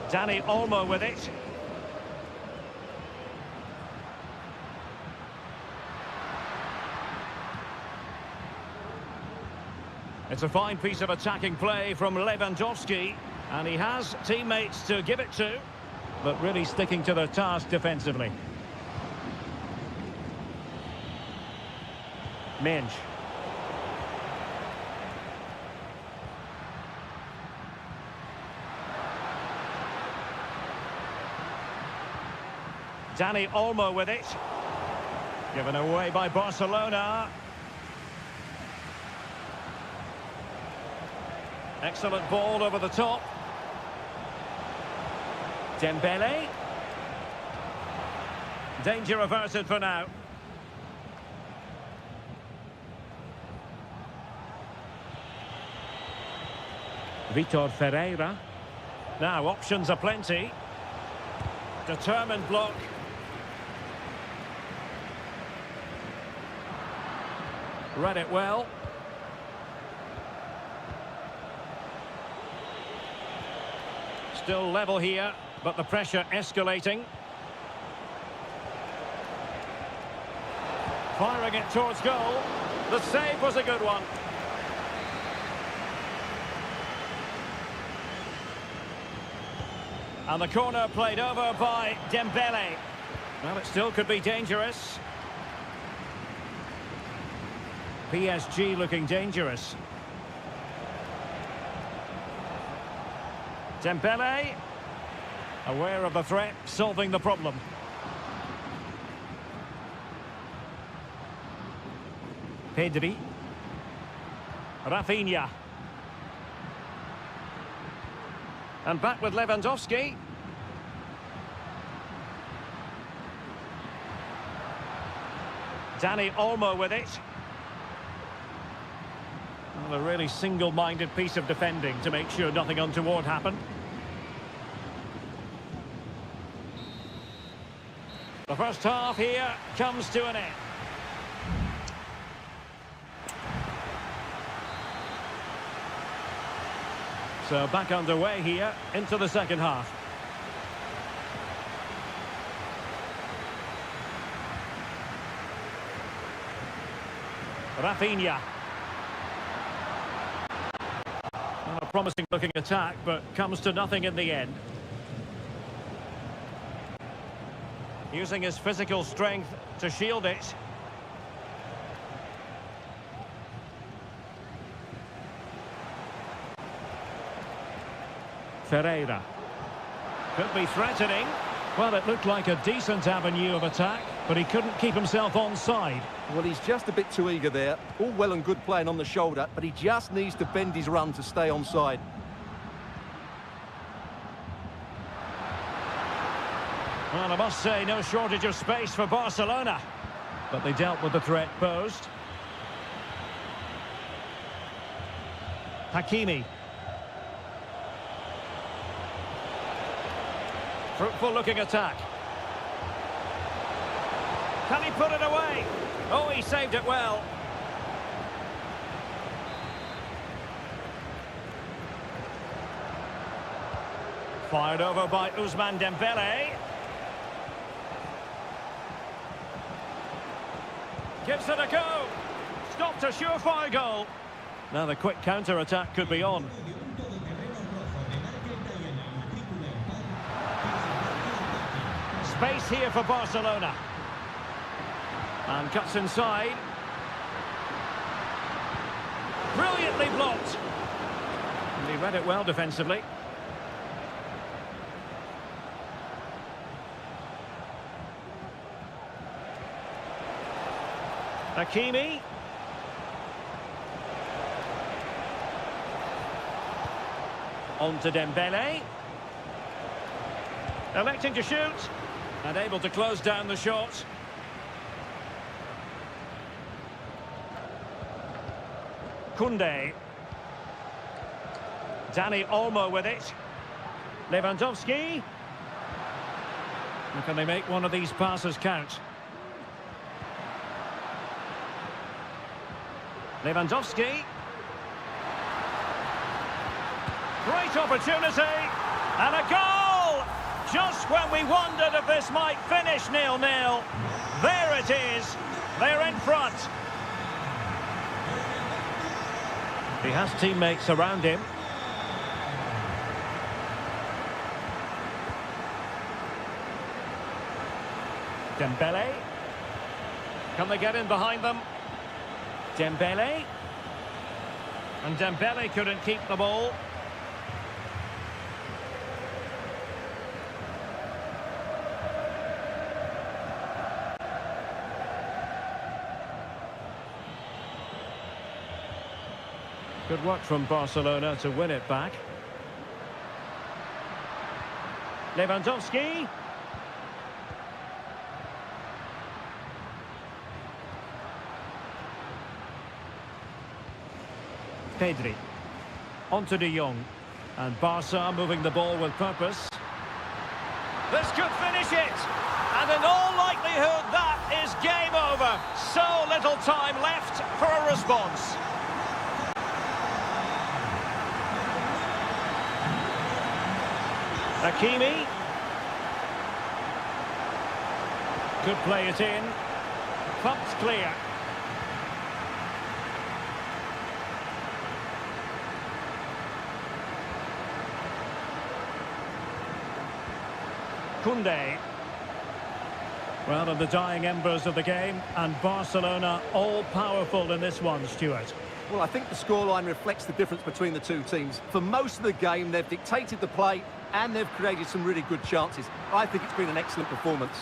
Dani Olmo with it. It's a fine piece of attacking play from Lewandowski, and he has teammates to give it to, but really sticking to their task defensively. Mendes. Dani Olmo with it. Given away by Barcelona. Excellent ball over the top. Dembélé. Danger averted for now. Vitor Ferreira. Now options are plenty. Determined block. Read it well. Still level here, but the pressure escalating. Firing it towards goal. The save was a good one. And the corner played over by Dembélé. Well, it still could be dangerous. PSG looking dangerous. Dembélé, aware of the threat, solving the problem. Pedri. Rafinha. And back with Lewandowski. Dani Olmo with it. Well, a really single-minded piece of defending to make sure nothing untoward happened. The first half here comes to an end. So back underway here into the second half. Rafinha. Well, a promising looking attack, but comes to nothing in the end. Using his physical strength to shield it. Ferreira. Could be threatening. Well, it looked like a decent avenue of attack. but he couldn't keep himself onside. Well, he's just a bit too eager there. All well and good playing on the shoulder, but he just needs to bend his run to stay onside. Well, I must say, no shortage of space for Barcelona. But they dealt with the threat posed. Hakimi. Fruitful looking attack. Can he put it away? Oh, he saved it well. Fired over by Ousmane Dembele. Gives it a go. Stopped a surefire goal. Now the quick counter-attack could be on. Space here for Barcelona. And cuts inside. Brilliantly blocked. And he read it well defensively. Hakimi. On to Dembele. Electing to shoot. And able to close down the shot. Koundé. Dani Olmo with it. Lewandowski. And can they make one of these passes count? Lewandowski. Great opportunity. And a goal! Just when we wondered if this might finish 0-0. There it is. They're in front. He has teammates around him. Dembele. Can they get in behind them? Dembele. And Dembele couldn't keep the ball. Good work from Barcelona to win it back. Lewandowski. Pedri. On to De Jong. And Barca moving the ball with purpose. This could finish it. And in all likelihood, that is game over. So little time left for a response. Hakimi. Could play it in. Pumped clear. Koundé. Well, in the dying embers of the game, and Barcelona all-powerful in this one, Stuart. Well, I think the scoreline reflects the difference between the two teams. For most of the game, they've dictated the play and they've created some really good chances. I think it's been an excellent performance.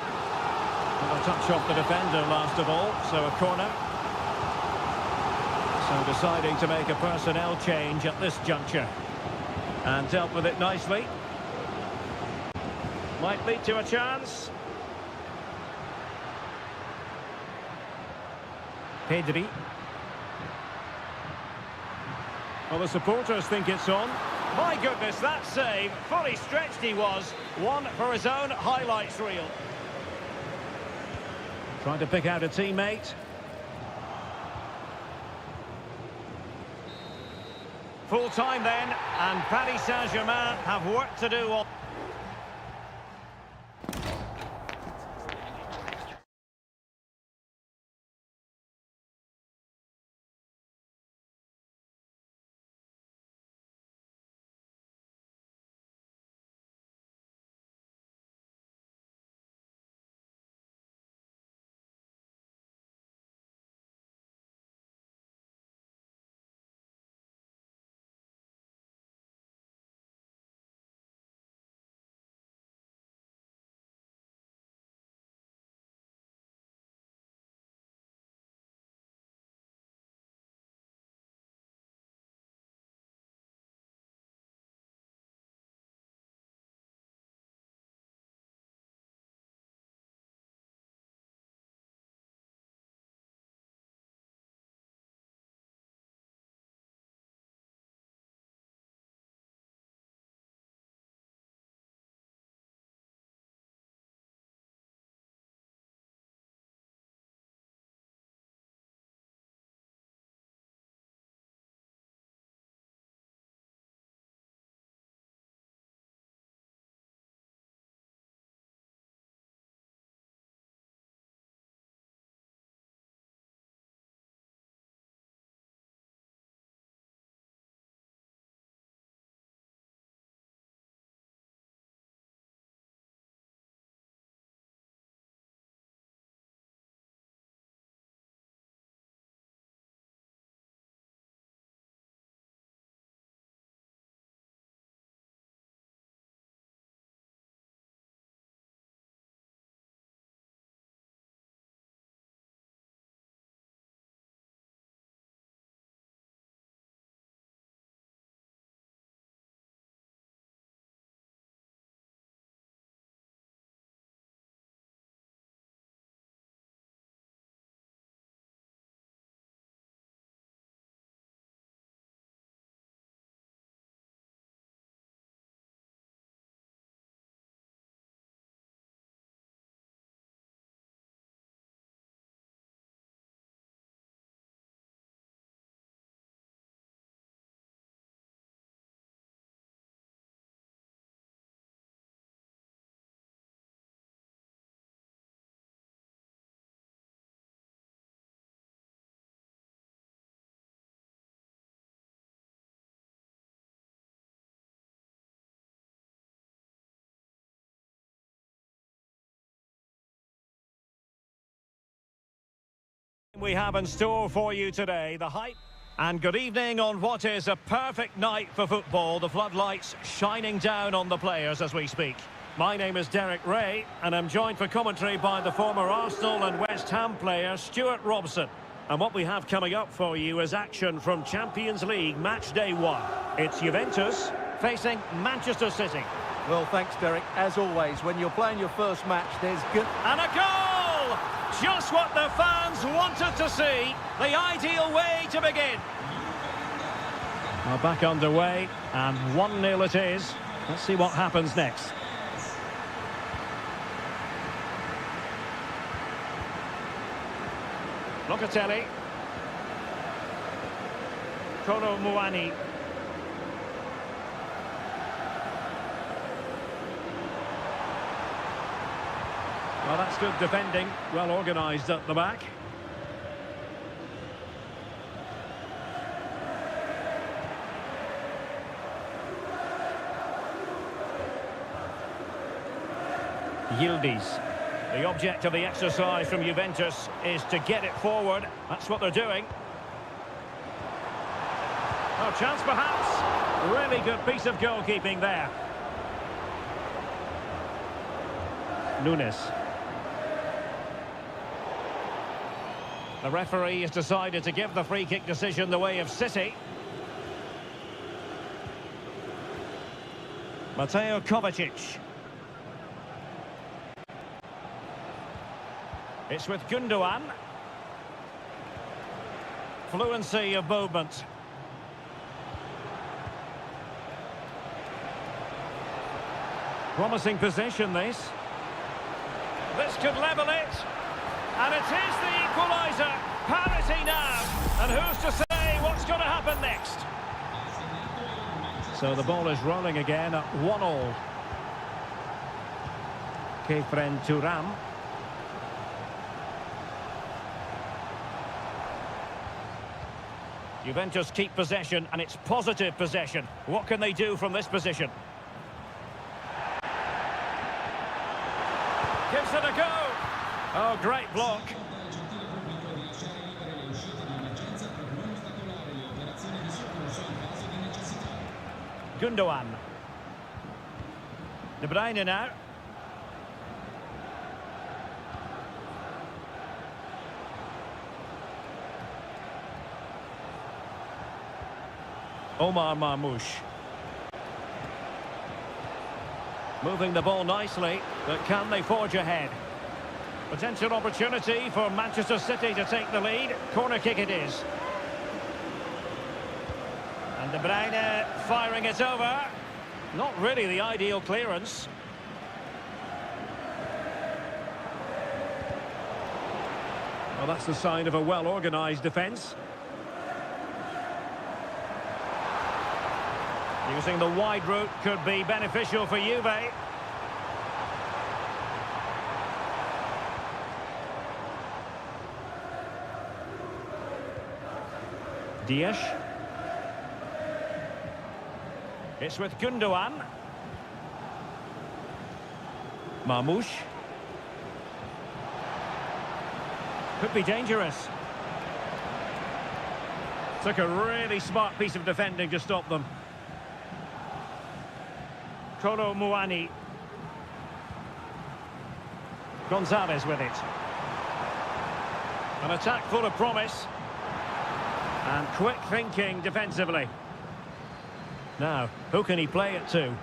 Well, a touch off the defender last of all, so a corner. So deciding to make a personnel change at this juncture. And dealt with it nicely. Might lead to a chance. Pedri. Well, the supporters think it's on. My goodness, that save. Fully stretched he was. One for his own highlights reel. Trying to pick out a teammate. Full time then, and Paris Saint-Germain have work to do on we have in store for you today. The hype. And good evening on what is a perfect night for football. The floodlights shining down on the players as we speak. My name is Derek Ray, and I'm joined for commentary by the former Arsenal and West Ham player Stuart Robson. And what we have coming up for you is action from Champions League match day 1. It's Juventus facing Manchester City. Well, thanks, Derek. As always, when you're playing your first match, there's good... And a goal! Just what the fans wanted to see. The ideal way to begin. Now back underway, and 1-0 it is. Let's see what happens next. Locatelli. Kolo Muani. Well, that's good defending, well organised at the back. Yildiz. The object of the exercise from Juventus is to get it forward. That's what they're doing. Oh, chance perhaps. Really good piece of goalkeeping there. Nunes. The referee has decided to give the free kick decision the way of City. Mateo Kovacic. It's with Gundogan. Fluency of movement. Promising position, this. This could level it. And it is the equaliser. Parity now. And who's to say what's going to happen next? So the ball is rolling again at 1-1. Kefren Turam. Juventus keep possession, and it's positive possession. What can they do from this position? Gives it a go. Oh, great block. Gundogan. De Bruyne now. Omar Marmoush. Moving the ball nicely, but can they forge ahead? Potential opportunity for Manchester City to take the lead. Corner kick it is. And De Bruyne firing it over. Not really the ideal clearance. Well, that's the sign of a well-organised defence. Using the wide route could be beneficial for Juve. Dias. It's with Gundogan. Marmoush. Could be dangerous. Took a really smart piece of defending to stop them. Kolo Muani. Gonzalez with it. An attack full of promise. And quick thinking defensively. Now, who can he play it to?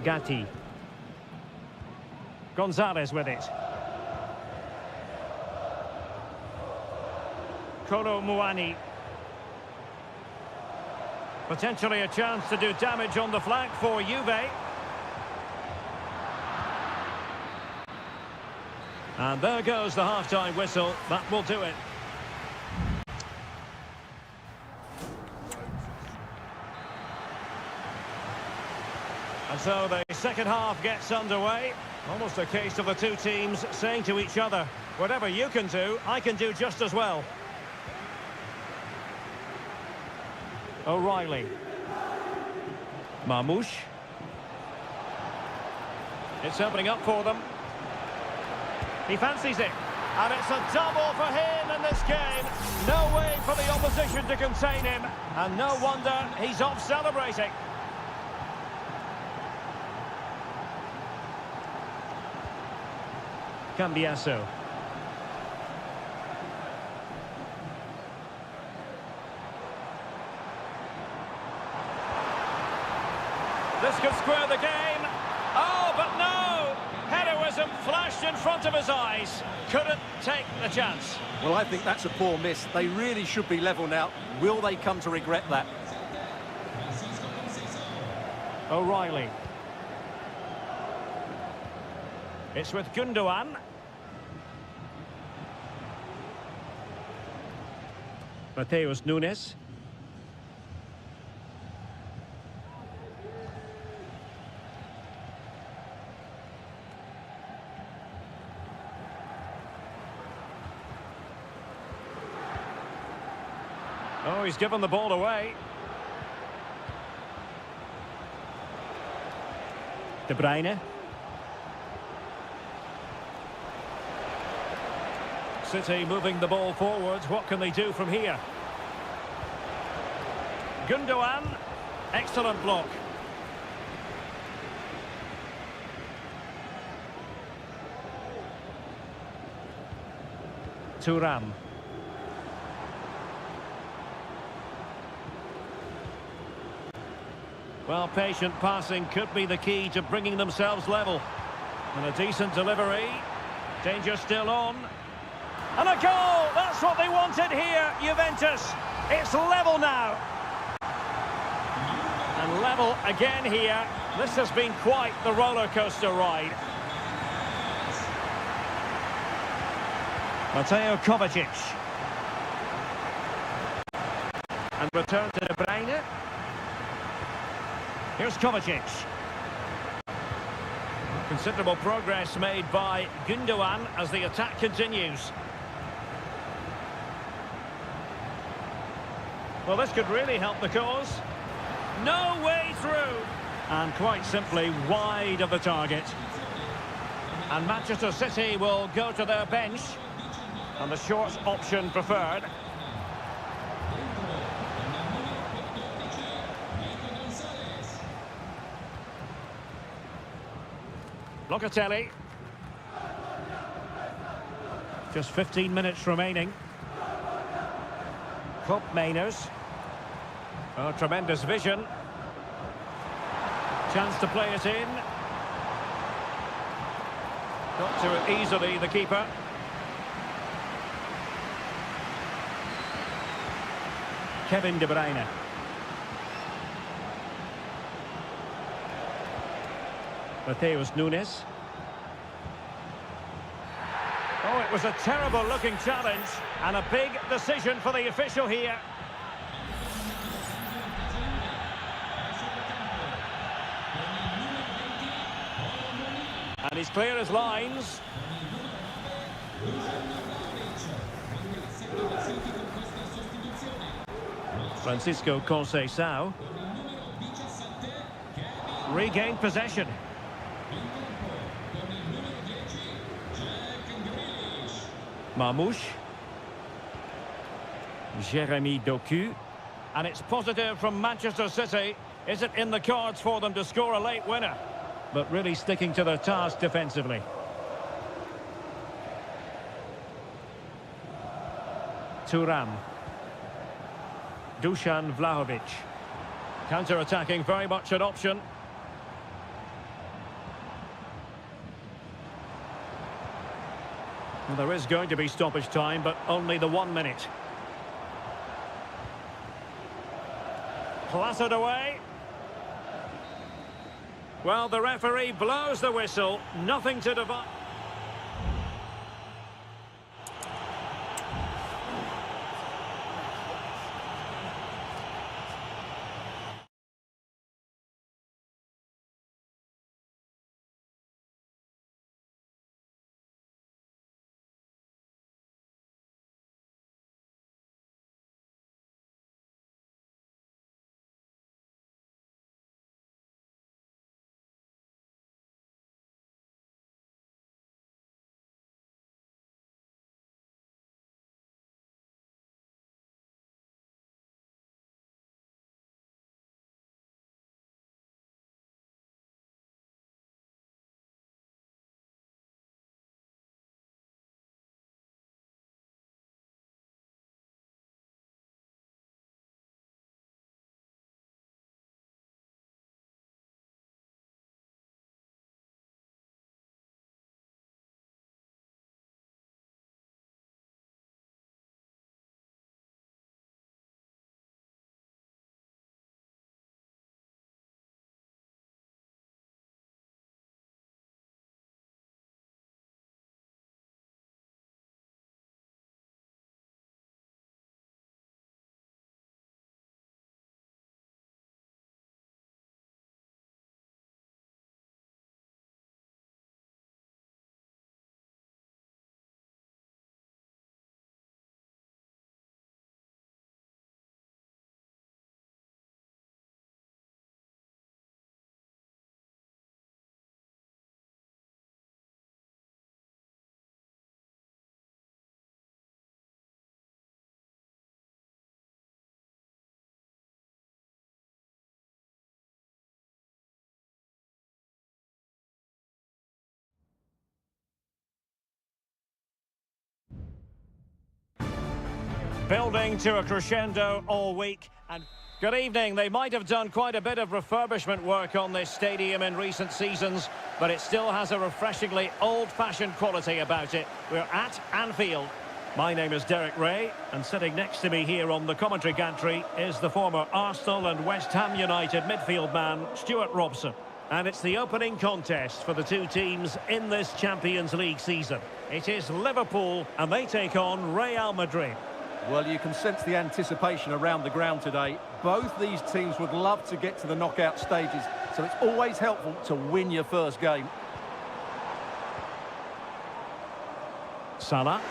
Gatti. Gonzalez with it. Kolo Muani. Potentially a chance to do damage on the flank for Juve. And there goes the half-time whistle. That will do it. And so the second half gets underway. Almost a case of the two teams saying to each other, whatever you can do, I can do just as well. O'Reilly. Marmoush. It's opening up for them. He fancies it. And it's a double for him in this game. No way for the opposition to contain him. And no wonder he's off celebrating. Cambiasso. This could square the game. Oh, but no! Heroism flashed in front of his eyes. Couldn't take the chance. Well, I think that's a poor miss. They really should be level now. Will they come to regret that? O'Reilly. It's with Gundogan. Mateus Nunes. Oh, he's given the ball away. De Bruyne. City moving the ball forwards. What can they do from here? Gundogan. Excellent block. Thuram. Well, patient passing could be the key to bringing themselves level. And a decent delivery. Danger still on. And a goal! That's what they wanted here, Juventus. It's level now. And level again here. This has been quite the roller coaster ride. Mateo Kovacic. And return to De Bruyne. Here's Kovacic. Considerable progress made by Gundogan as the attack continues. Well, this could really help the cause. No way through. And quite simply wide of the target. And Manchester City will go to their bench. And the short option preferred. Locatelli. Just 15 minutes remaining. Klopp Mainers. Oh, tremendous vision. Chance to play it in. Got to it easily, the keeper. Kevin De Bruyne. Mateus Nunes. Oh, it was a terrible-looking challenge and a big decision for the official here. And he's clear as lines. Francisco Conceição. Regained possession. Marmoush. Jeremy Doku. And it's positive from Manchester City. Is it in the cards for them to score a late winner? But really sticking to their task defensively. Thuram. Dusan Vlahovic. Counter-attacking, very much an option. Well, there is going to be stoppage time, but only the 1 minute. Clattered away. Well, the referee blows the whistle. Nothing to divide. building to a crescendo all week. And good evening. They might have done quite a bit of refurbishment work on this stadium in recent seasons, but it still has a refreshingly old-fashioned quality about it. We're at Anfield. My name is Derek Ray, and sitting next to me here on the commentary gantry is the former Arsenal and West Ham United midfield man, Stuart Robson. And it's the opening contest for the two teams in this Champions League season. It is Liverpool, and they take on Real Madrid. Well, you can sense the anticipation around the ground today. Both these teams would love to get to the knockout stages, so it's always helpful to win your first game. Salah.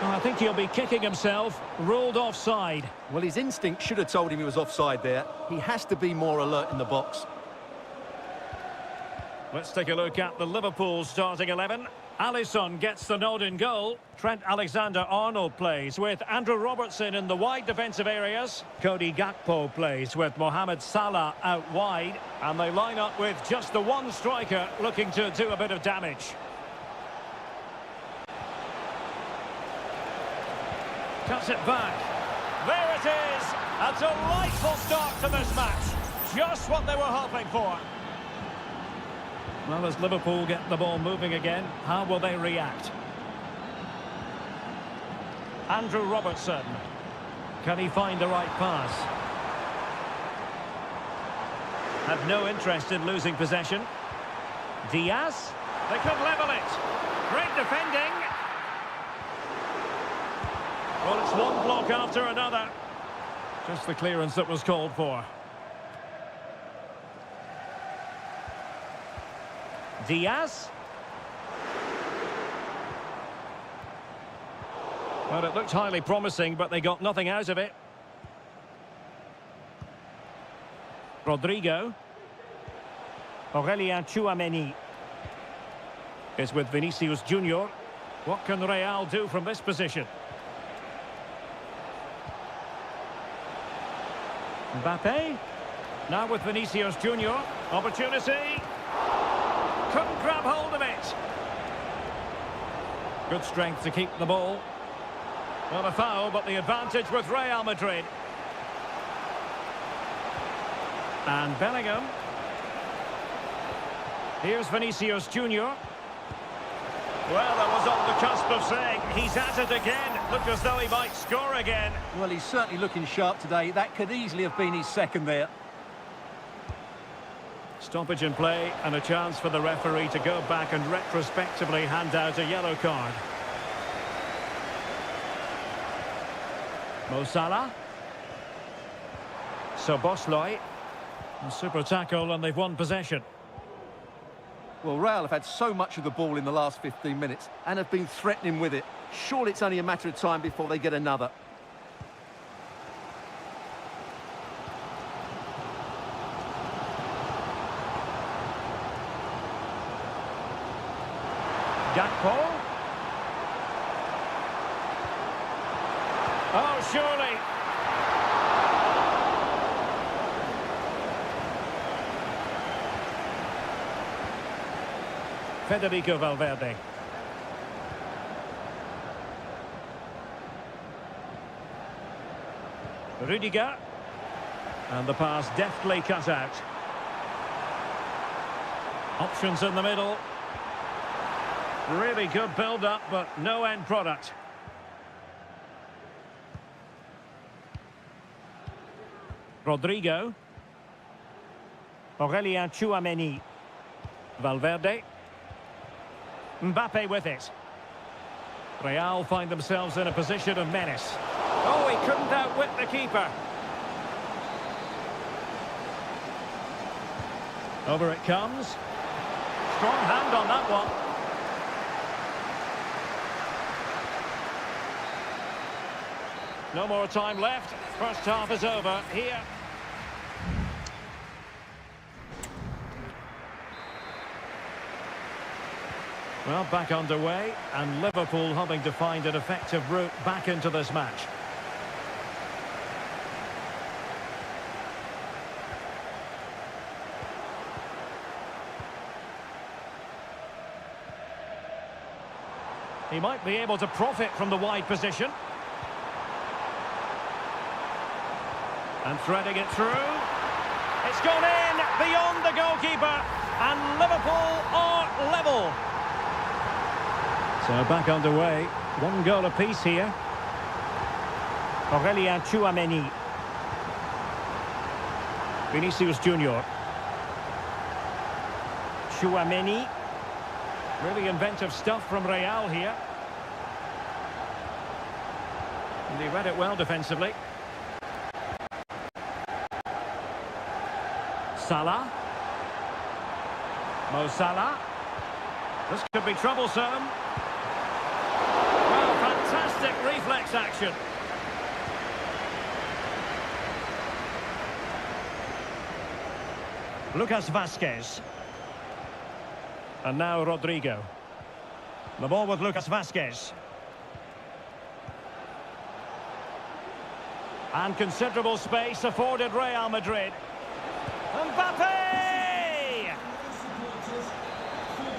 Oh, I think he'll be kicking himself. Ruled offside. Well, his instinct should have told him he was offside there. He has to be more alert in the box. Let's take a look at the Liverpool starting 11. Alisson gets the nod in goal. Trent Alexander-Arnold plays with Andrew Robertson in the wide defensive areas. Cody Gakpo plays with Mohamed Salah out wide. And they line up with just the one striker looking to do a bit of damage. Cuts it back. There it is. A delightful start to this match. Just what they were hoping for. Well, as Liverpool get the ball moving again, how will they react? Andrew Robertson. Can he find the right pass? Have no interest in losing possession. Diaz. They could level it. Great defending. Well, it's one block after another. Just the clearance that was called for. Diaz. Well, it looked highly promising, but they got nothing out of it. Rodrigo. Aurelien Tchouameni is with Vinicius Junior. What can Real do from this position? Mbappe. Now with Vinicius Junior. Opportunity. Couldn't grab hold of it. Good strength to keep the ball. Well, a foul, but the advantage with Real Madrid. And Bellingham. Here's Vinicius Junior. Well, that was on the cusp of saying he's at it again. Looked as though he might score again. Well, he's certainly looking sharp today. That could easily have been his second there. Stoppage in play and a chance for the referee to go back and retrospectively hand out a yellow card. Mo Salah. Szoboszlai. A super tackle and they've won possession. Well, Real have had so much of the ball in the last 15 minutes and have been threatening with it. Surely it's only a matter of time before they get another. Gakpo. Oh, surely. Federico Valverde. Rudiger. And the pass deftly cut out. Options in the middle. Really good build-up, but no end product. Rodrigo. Aurelien Tchouameni. Valverde. Mbappe with it. Real find themselves in a position of menace. Oh, he couldn't outwit the keeper. Over it comes. Strong hand on that one. No more time left. First half is over here. Well, back underway, and Liverpool hoping to find an effective route back into this match. He might be able to profit from the wide position. And threading it through. It's gone in beyond the goalkeeper. And Liverpool are level. So back underway. One goal apiece here. Aurelien Tchouameni. Vinicius Junior. Tchouameni. Really inventive stuff from Real here. And he read it well defensively. Salah. Mo Salah. This could be troublesome. Well, fantastic reflex action. Lucas Vazquez. And now Rodrigo. The ball with Lucas Vazquez. And considerable space afforded Real Madrid. Mbappe!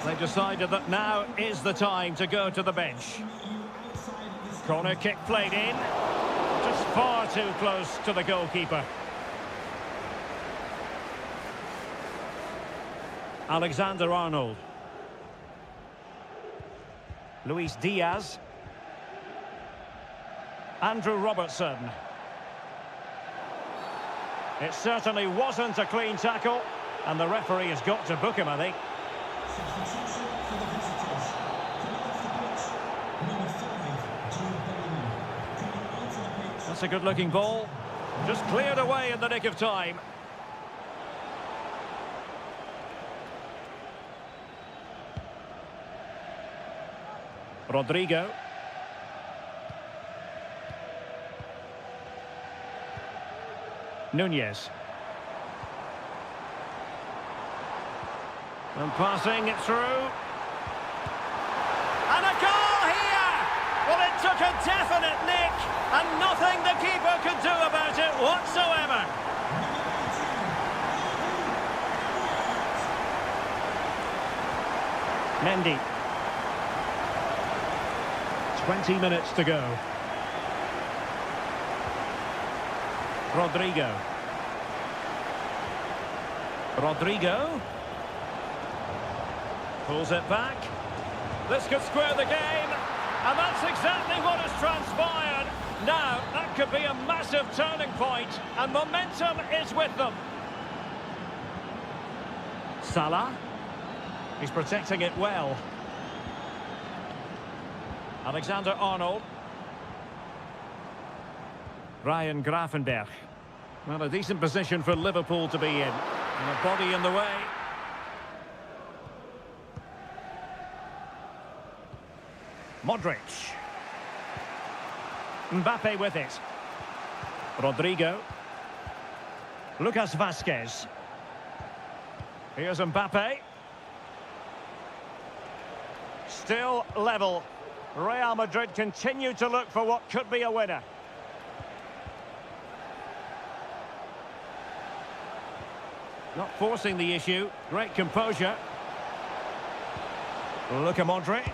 They decided that now is the time to go to the bench. Corner kick played in. Just far too close to the goalkeeper. Alexander-Arnold. Luis Diaz. Andrew Robertson. It certainly wasn't a clean tackle, and the referee has got to book him, I think. That's a good-looking ball. Just cleared away in the nick of time. Rodrigo. Nunez. And passing it through. And a goal here! Well, it took a definite nick, and nothing the keeper could do about it whatsoever. Mendy. 20 minutes to go. Rodrigo. Rodrigo. Pulls it back. This could square the game. And that's exactly what has transpired. Now, that could be a massive turning point, and momentum is with them. Salah. He's protecting it well. Alexander-Arnold. Ryan Gravenberch. Well, a decent position for Liverpool to be in. And a body in the way. Modric. Mbappe with it. Rodrigo. Lucas Vazquez. Here's Mbappe. Still level. Real Madrid continue to look for what could be a winner. Not forcing the issue. Great composure. Luka Modric.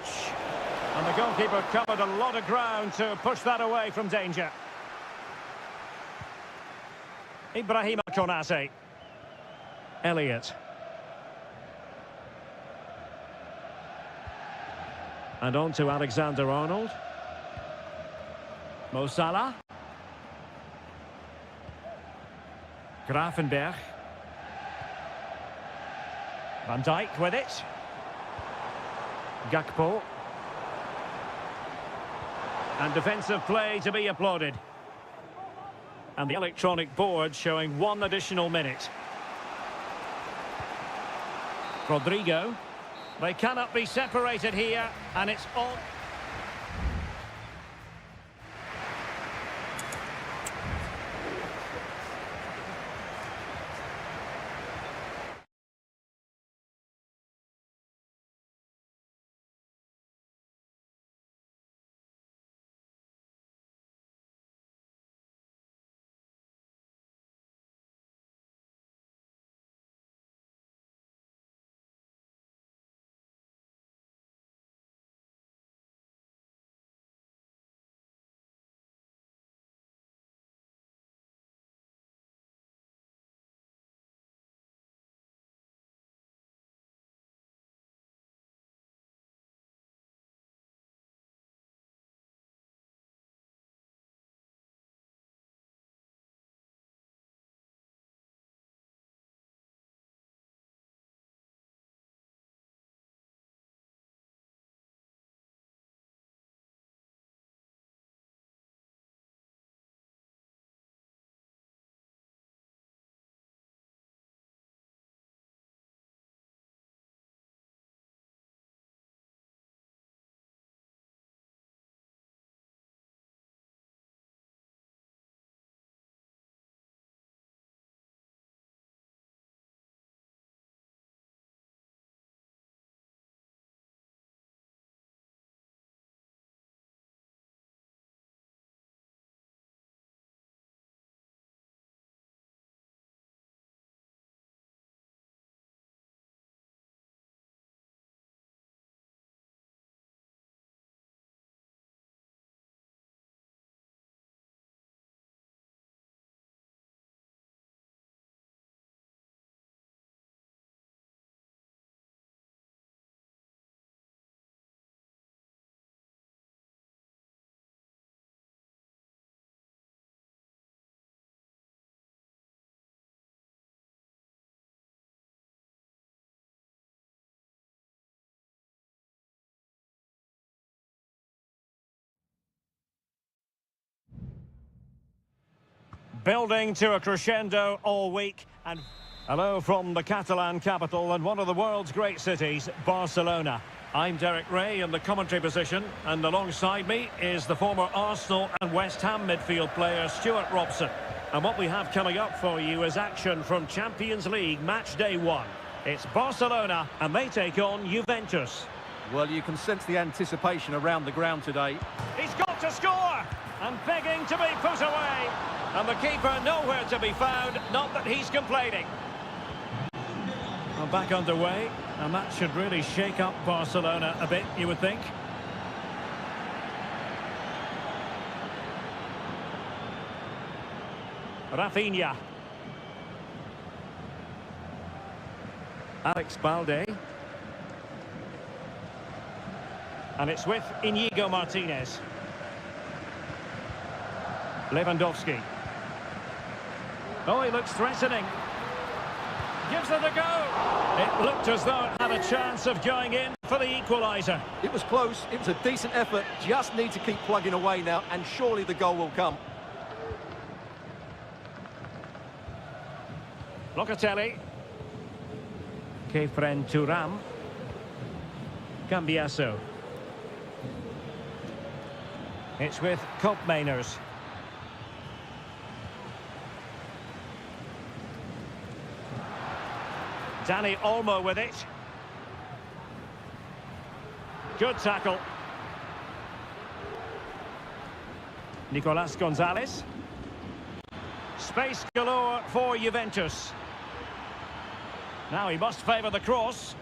And the goalkeeper covered a lot of ground to push that away from danger. Ibrahima Konate. Elliott. And on to Alexander-Arnold. Mo Salah. Gravenberch. Van Dijk with it. Gakpo. And defensive play to be applauded. And the electronic board showing 1 additional minute. Rodrigo. They cannot be separated here, and it's on. building to a crescendo all week. And hello from the Catalan capital and one of the world's great cities, Barcelona. I'm Derek Ray in the commentary position, and alongside me is the former Arsenal and West Ham midfield player Stuart Robson. And what we have coming up for you is action from Champions League match day 1. It's Barcelona and they take on Juventus. Well, you can sense the anticipation around the ground today. He's got to score and begging to be put away. And the keeper nowhere to be found, not that he's complaining. Well, back underway, and that should really shake up Barcelona a bit, you would think. Rafinha. Alex Balde. And it's with Inigo Martinez. Lewandowski. Oh, he looks threatening. Gives it a go. It looked as though it had a chance of going in for the equaliser. It was close, it was a decent effort, just need to keep plugging away now, and surely the goal will come. Locatelli. Kefren Turam. Cambiasso. It's with Koopmeiners. Dani Olmo with it. Good tackle. Nicolas Gonzalez. Space galore for Juventus. Now he must favour the cross.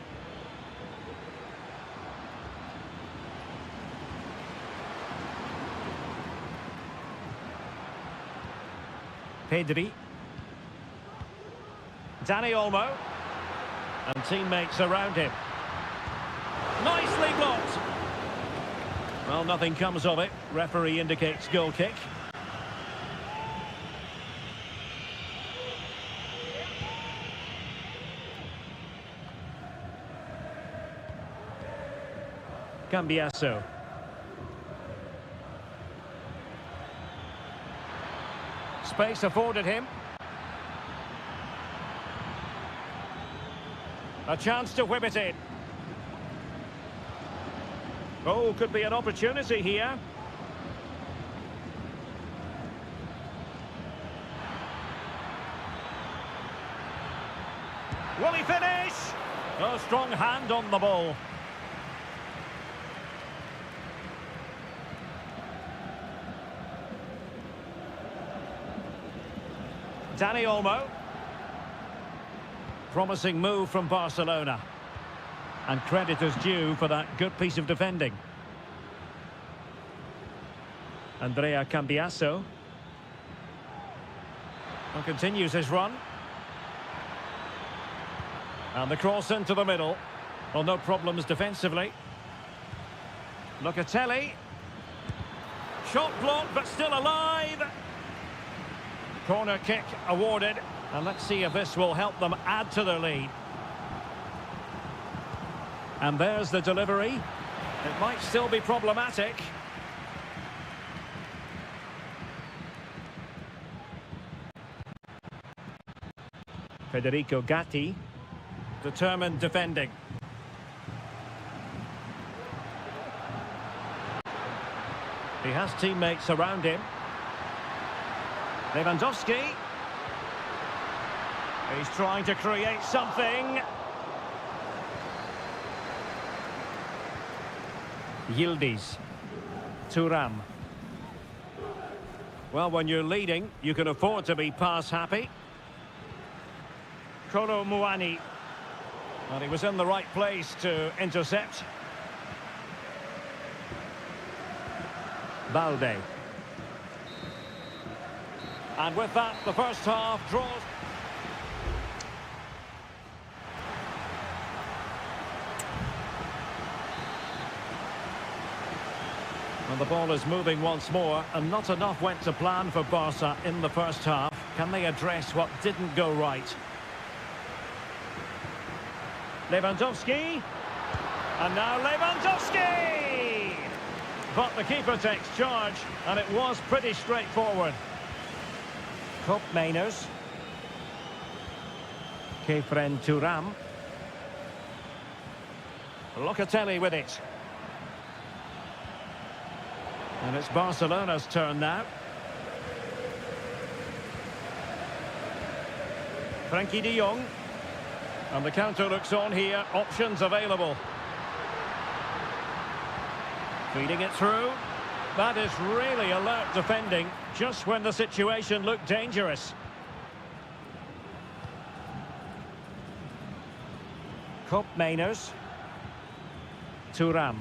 Pedri. Dani Olmo. And teammates around him. Nicely blocked. Well, nothing comes of it. Referee indicates goal kick. Cambiasso. Space afforded him. A chance to whip it in. Oh, could be an opportunity here. Will he finish? A strong hand on the ball. Dani Olmo. Promising move from Barcelona. And credit is due for that good piece of defending. Andrea Cambiasso. And continues his run. And the cross into the middle. Well, no problems defensively. Locatelli. Shot blocked, but still alive. Corner kick awarded. And let's see if this will help them add to their lead. And there's the delivery. It might still be problematic. Federico Gatti. Determined defending. He has teammates around him. Lewandowski. He's trying to create something. Yildiz. Turam. Well, when you're leading, you can afford to be pass happy. Kolo Muani. Well, he was in the right place to intercept. Balde. And with that, the first half draws. And the ball is moving once more, and not enough went to plan for Barca in the first half. Can they address what didn't go right? Lewandowski. And now Lewandowski! But the keeper takes charge, and it was pretty straightforward. Mainers. Kefren Turam. Locatelli with it. And it's Barcelona's turn now. Frankie de Jong. And the counter looks on here. Options available. Feeding it through. That is really alert defending, just when the situation looked dangerous. Mainers. Turam.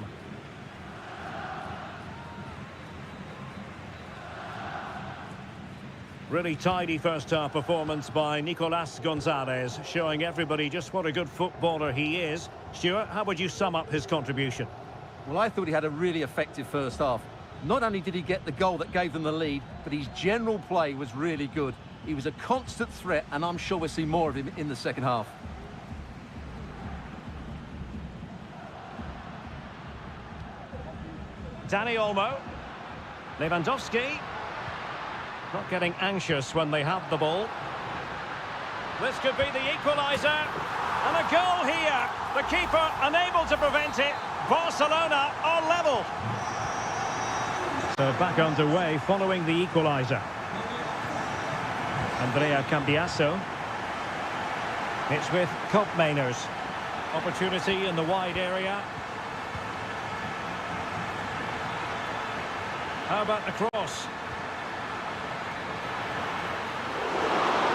Really tidy first-half performance by Nicolas Gonzalez, showing everybody just what a good footballer he is. Stuart, how would you sum up his contribution? Well, I thought he had a really effective first half. Not only did he get the goal that gave them the lead, but his general play was really good. He was a constant threat, and I'm sure we'll see more of him in the second half. Dani Olmo. Lewandowski. Not getting anxious when they have the ball. This could be the equaliser. And a goal here. The keeper unable to prevent it. Barcelona are level. So back underway following the equaliser. Andrea Cambiasso. It's with Mainers. Opportunity in the wide area. How about the cross?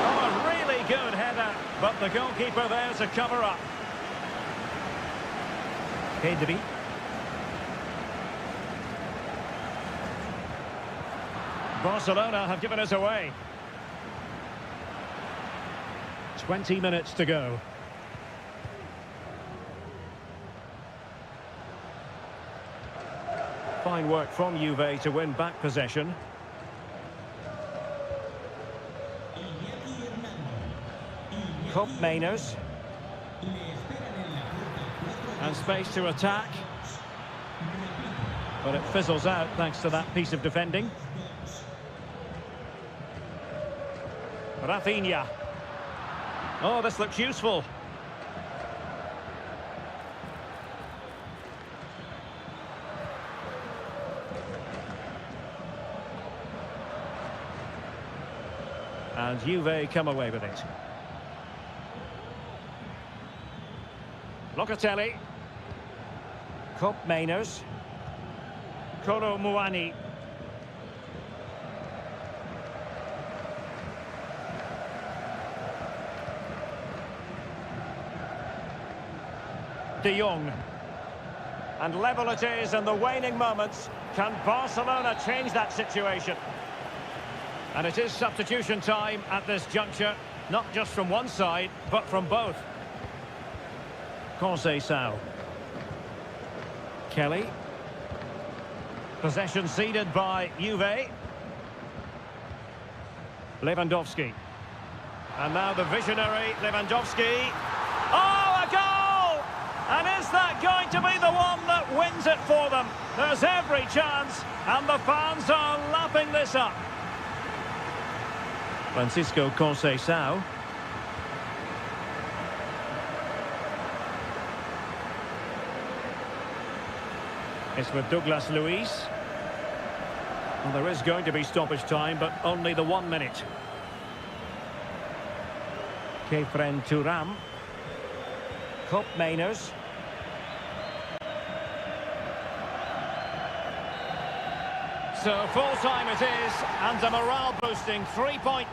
Oh, a really good header, but the goalkeeper there to cover up. Pedri. Barcelona have given us away. 20 minutes to go. Fine work from Juve to win back possession. Mainers. And space to attack. But it fizzles out thanks to that piece of defending. Rafinha. Oh, this looks useful. And Juve come away with it. Locatelli. Mainers. Kolo Muani. De Jong. And level it is in the waning moments. Can Barcelona change that situation? And it is substitution time at this juncture, not just from one side, but from both. Conceição. Kelly. Possession ceded by Juve. Lewandowski. And now the visionary Lewandowski. Oh, a goal! And is that going to be the one that wins it for them? There's every chance, and the fans are lapping this up. Francisco Conceição. It's with Douglas Luiz. Well, there is going to be stoppage time, but only the 1 minute. Kefren Turam. Mainers. So full time it is, and a morale boosting 3-point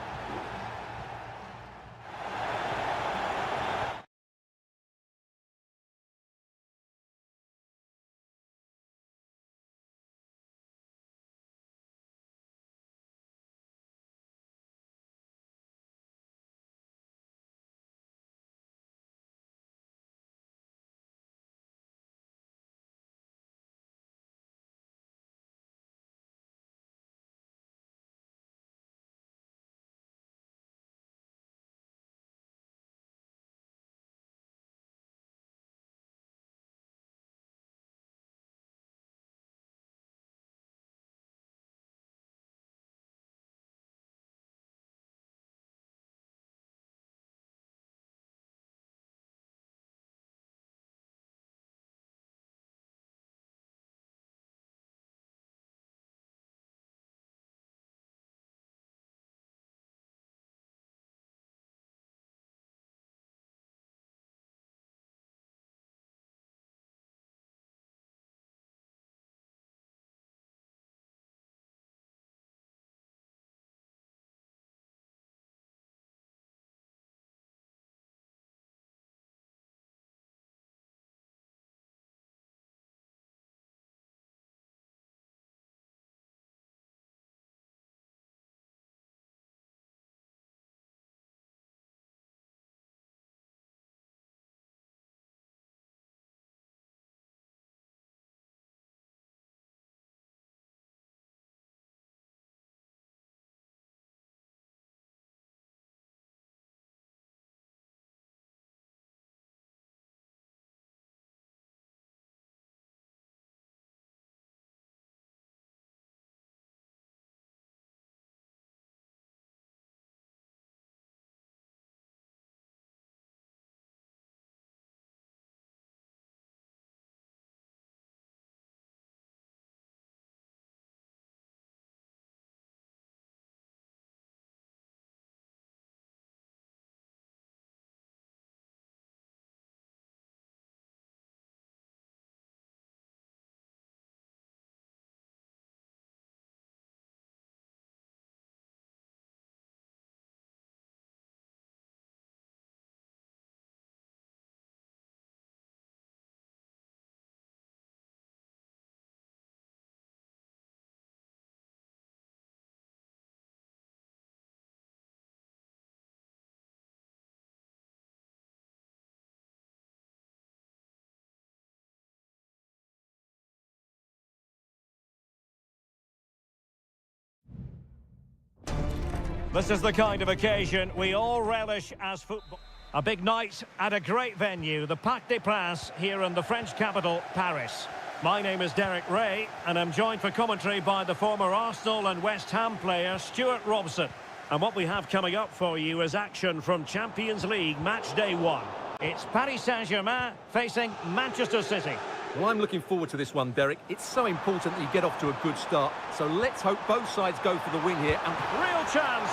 This is the kind of occasion we all relish as football. A big night at a great venue, the Parc des Princes, here in the French capital, Paris. My name is Derek Ray, and I'm joined for commentary by the former Arsenal and West Ham player, Stuart Robson. And what we have coming up for you is action from Champions League match day 1. It's Paris Saint-Germain facing Manchester City. Well, I'm looking forward to this one, Derek. It's so important that you get off to a good start. So let's hope both sides go for the win here. And real chance.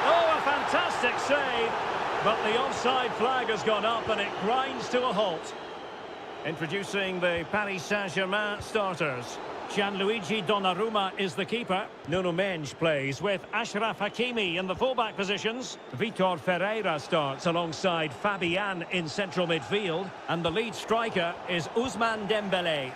Oh, a fantastic save. But the offside flag has gone up and it grinds to a halt. Introducing the Paris Saint-Germain starters. Gianluigi Donnarumma is the keeper. Nuno Mendes plays with Achraf Hakimi in the fullback positions. Vitor Ferreira starts alongside Fabian in central midfield. And the lead striker is Ousmane Dembélé.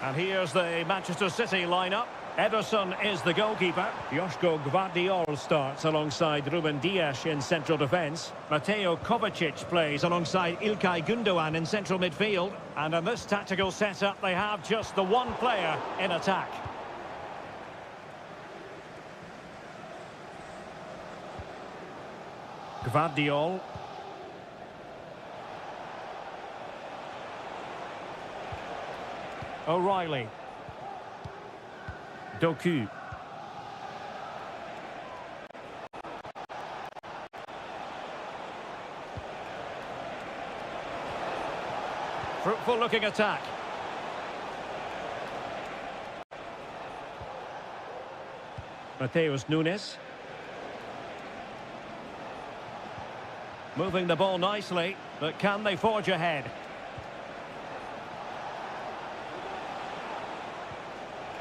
And here's the Manchester City lineup. Ederson is the goalkeeper. Joško Gvardiol starts alongside Ruben Dias in central defence. Mateo Kovacic plays alongside Ilkay Gundogan in central midfield. And in this tactical setup, they have just the one player in attack. Gvardiol. O'Reilly. Doku. Fruitful looking attack. Mateus Nunes. Moving the ball nicely, but can they forge ahead?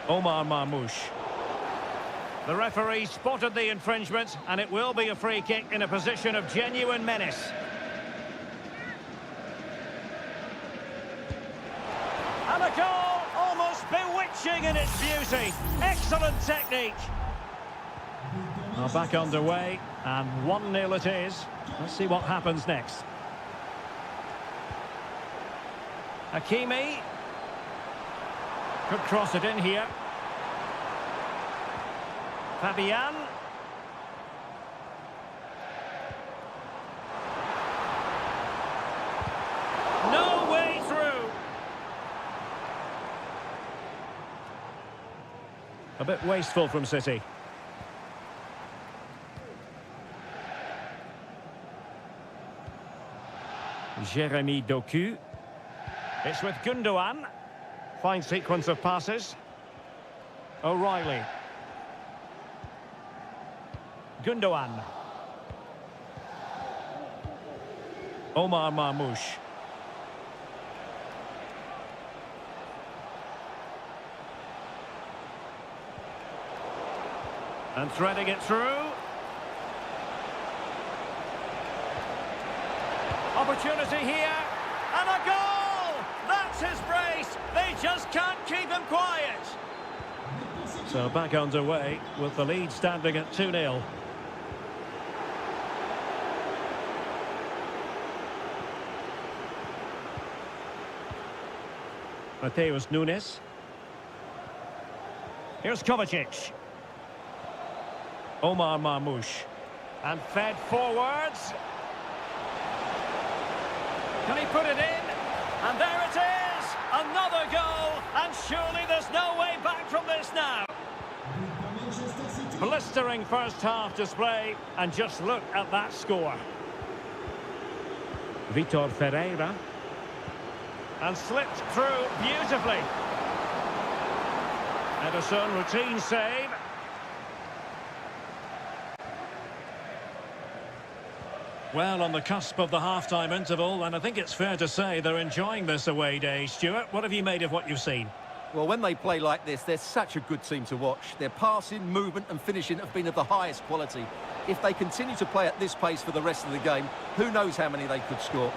Omar Marmoush. The referee spotted the infringement, and it will be a free kick in a position of genuine menace. And a goal, almost bewitching in its beauty. Excellent technique. Well, back underway, and 1-0 it is. Let's see what happens next. Hakimi. Could cross it in here. Fabian. No way through. A bit wasteful from City. Jeremy Doku. It's with Gundogan. Fine sequence of passes. O'Reilly. Gundogan. Omar Marmoush. And threading it through. Opportunity here. And a goal! That's his brace. They just can't keep him quiet. So back underway with the lead standing at 2-0. Mateus Nunes. Here's Kovacic. Omar Marmoush. And fed forwards. Can he put it in? And there it is! Another goal! And surely there's no way back from this now. Blistering first half display, and just look at that score. Vitor Ferreira. And slipped through beautifully. Ederson, routine save. Well, on the cusp of the half-time interval, and I think it's fair to say they're enjoying this away day. Stuart, what have you made of what you've seen? Well, when they play like this, they're such a good team to watch. Their passing, movement and finishing have been of the highest quality. If they continue to play at this pace for the rest of the game, who knows how many they could score.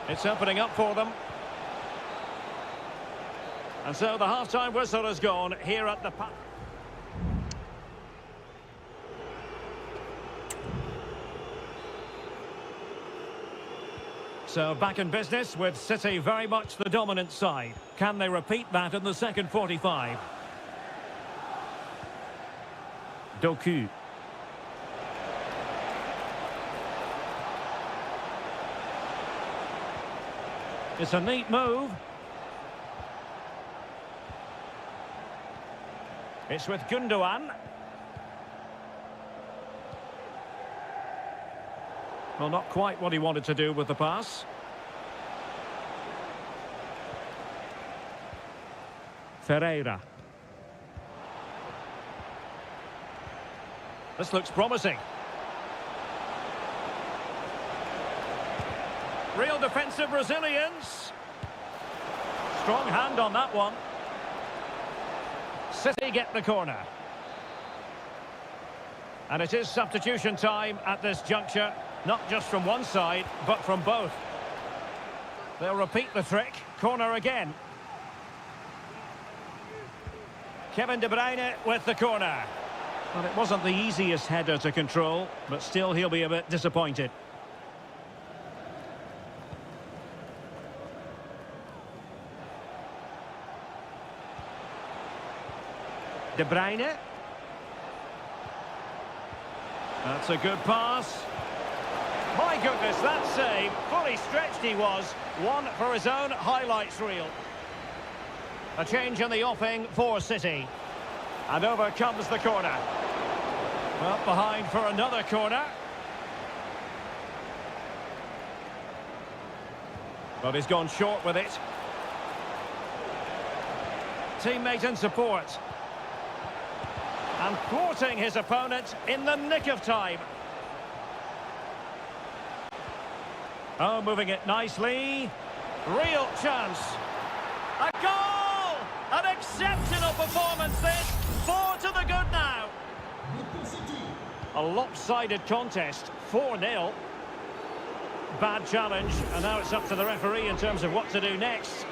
It's opening up for them. And so the half-time whistle has gone here at the... So back in business with City very much the dominant side. Can they repeat that in the second 45? Doku. It's a neat move. It's with Gundogan. Well, not quite what he wanted to do with the pass. Ferreira. This looks promising. Real defensive resilience. Strong hand on that one. City get the corner. And it is substitution time at this juncture. Not just from one side, but from both. They'll repeat the trick. Corner again. Kevin De Bruyne with the corner. Well, it wasn't the easiest header to control, but still he'll be a bit disappointed. De Bruyne. That's a good pass. My goodness, that save. Fully stretched he was. One for his own highlights reel. A change in the offing for City. And over comes the corner. Up behind for another corner. But he's gone short with it. Teammate in support. And thwarting his opponent in the nick of time. Oh, moving it nicely. Real chance. A goal! An exceptional performance this. 4 to the good now. A lopsided contest. 4-0. Bad challenge. And now it's up to the referee in terms of what to do next.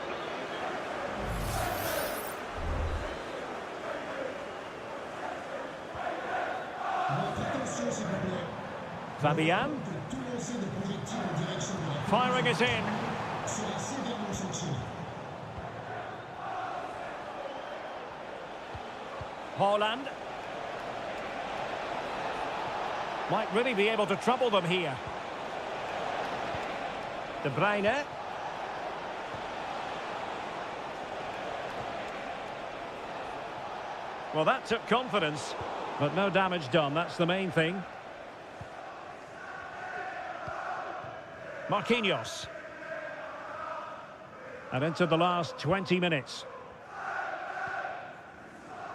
Fabian. Firing it in. Haaland. Might really be able to trouble them here. De Bruyne. Well, that took confidence, but no damage done. That's the main thing. Marquinhos. And into the last 20 minutes.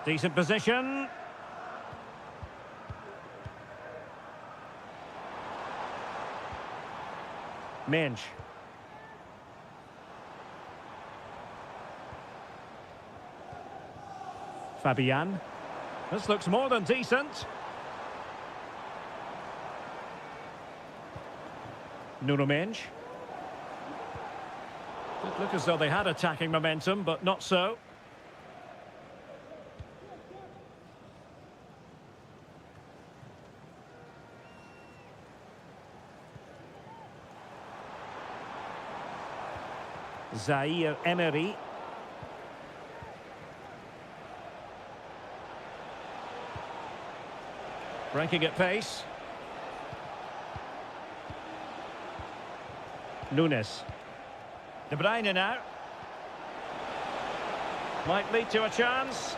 Decent position. Mensch. Fabian. This looks more than decent. Nuno Mensch. Did look as though they had attacking momentum, but not so. Zaire Emery. Breaking at pace. Nunes. De Bruyne now. Might lead to a chance.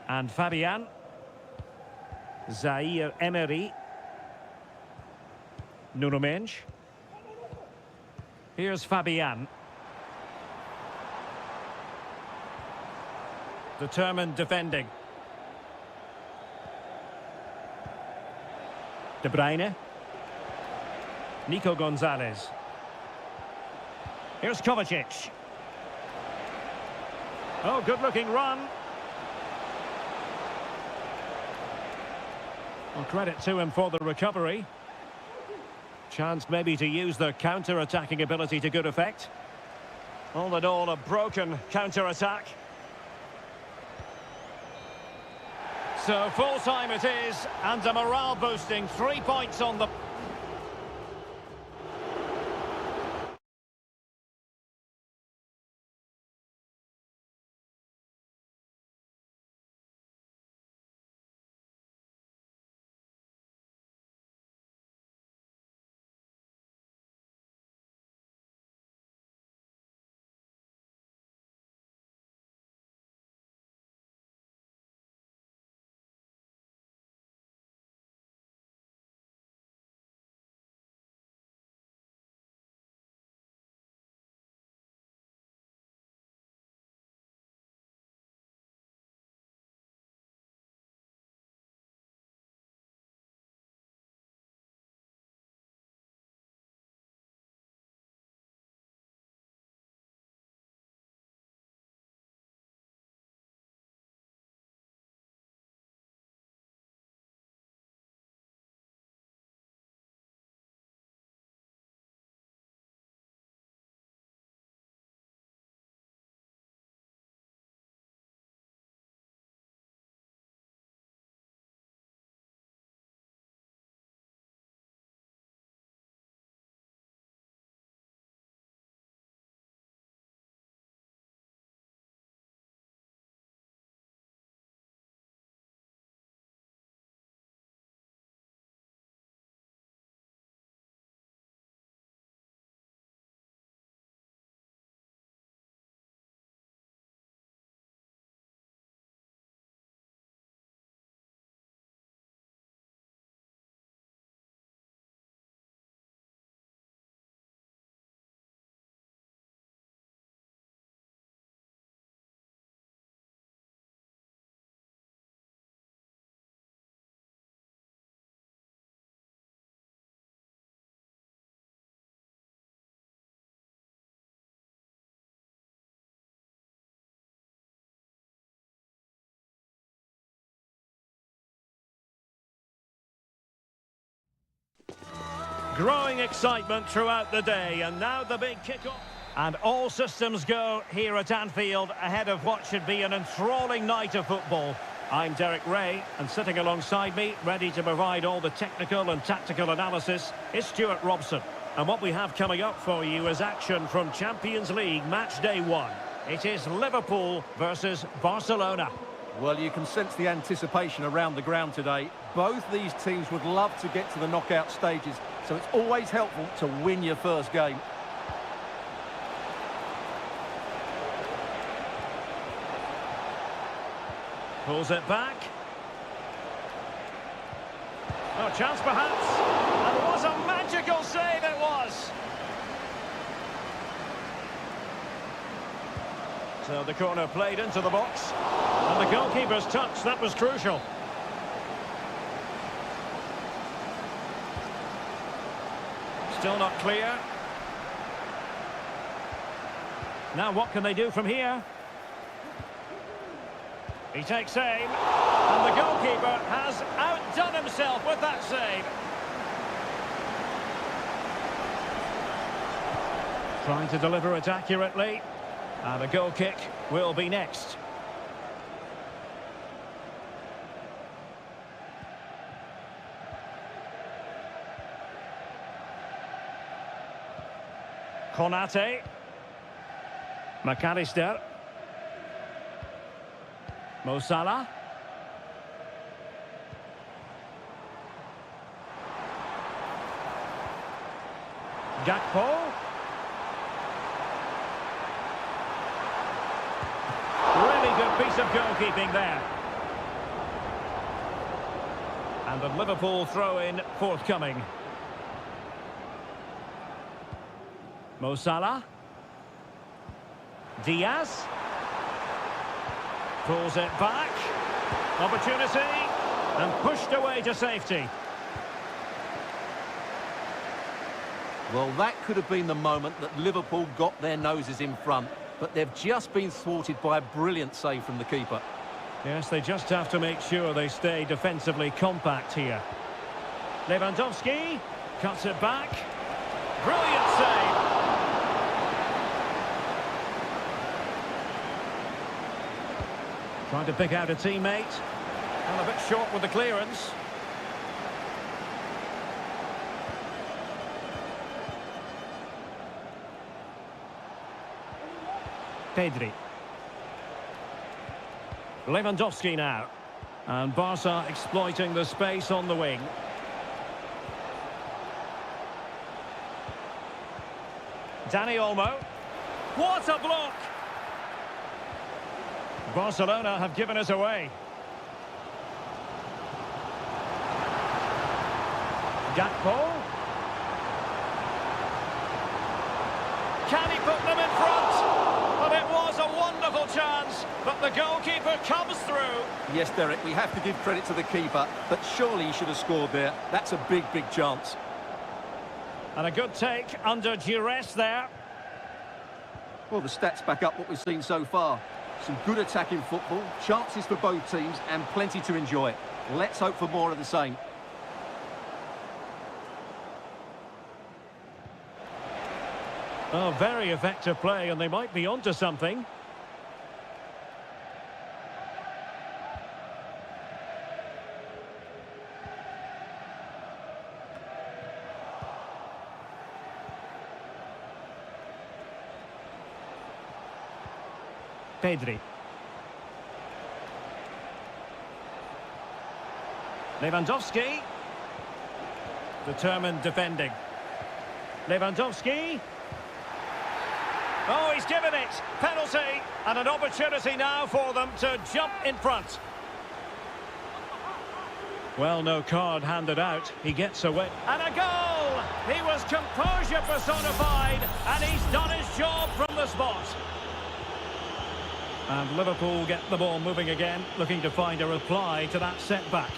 And Fabian. Zaire Emery. Nuno Mensch. Here's Fabian. Determined defending. De Bruyne. Nico Gonzalez. Here's Kovacic. Oh, good-looking run. Well, credit to him for the recovery. Chance maybe to use the counter-attacking ability to good effect. All in all, a broken counter-attack. So full time it is, and a morale boosting 3 points on the... Growing excitement throughout the day, and now the big kick-off. And all systems go here at Anfield ahead of what should be an enthralling night of football. I'm Derek Ray, and sitting alongside me, ready to provide all the technical and tactical analysis, is Stuart Robson. And what we have coming up for you is action from Champions League match day 1. It is Liverpool versus Barcelona. Well, you can sense the anticipation around the ground today. Both these teams would love to get to the knockout stages, so it's always helpful to win your first game. Pulls it back. No chance perhaps. And it was a magical save it was. So the corner played into the box. And the goalkeeper's touch, that was crucial. Still not clear. Now what can they do from here? He takes aim, and the goalkeeper has outdone himself with that save. Trying to deliver it accurately, and a goal kick will be next. Konate. McAllister. Mo Salah. Gakpo. Really good piece of goalkeeping there. And the Liverpool throw-in forthcoming. Mo Salah. Diaz. Pulls it back. Opportunity. And pushed away to safety. Well, that could have been the moment that Liverpool got their noses in front, but they've just been thwarted by a brilliant save from the keeper. Yes, they just have to make sure they stay defensively compact here. Lewandowski cuts it back. Brilliant save. Trying to pick out a teammate. And a bit short with the clearance. Pedri. Lewandowski now. And Barca exploiting the space on the wing. Dani Olmo. What a block! Barcelona have given us away. Gakpo. Can he put them in front? Well, it was a wonderful chance, but the goalkeeper comes through. Yes, Derek, we have to give credit to the keeper, but surely he should have scored there. That's a big, big chance. And a good take under duress there. Well, the stats back up what we've seen so far. Some good attacking football, chances for both teams, and plenty to enjoy. Let's hope for more of the same. Oh, very effective play, and they might be onto something. Pedri. Lewandowski. Determined defending. Lewandowski. Oh, he's given it. Penalty. And an opportunity now for them to jump in front. Well, no card handed out. He gets away. And a goal! He was composure personified, and he's done his job from the spot. And Liverpool get the ball moving again, looking to find a reply to that setback.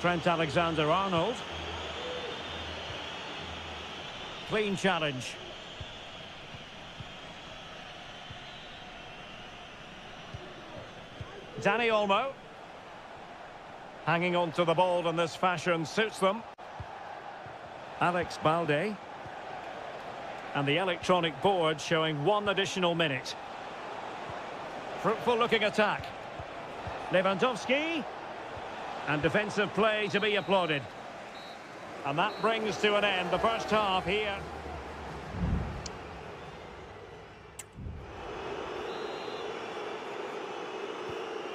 Trent Alexander-Arnold. Clean challenge. Dani Olmo. Hanging on to the ball in this fashion suits them. Alex Balde. And the electronic board showing 1 additional minute. Fruitful looking attack. Lewandowski. And defensive play to be applauded. And that brings to an end the first half here.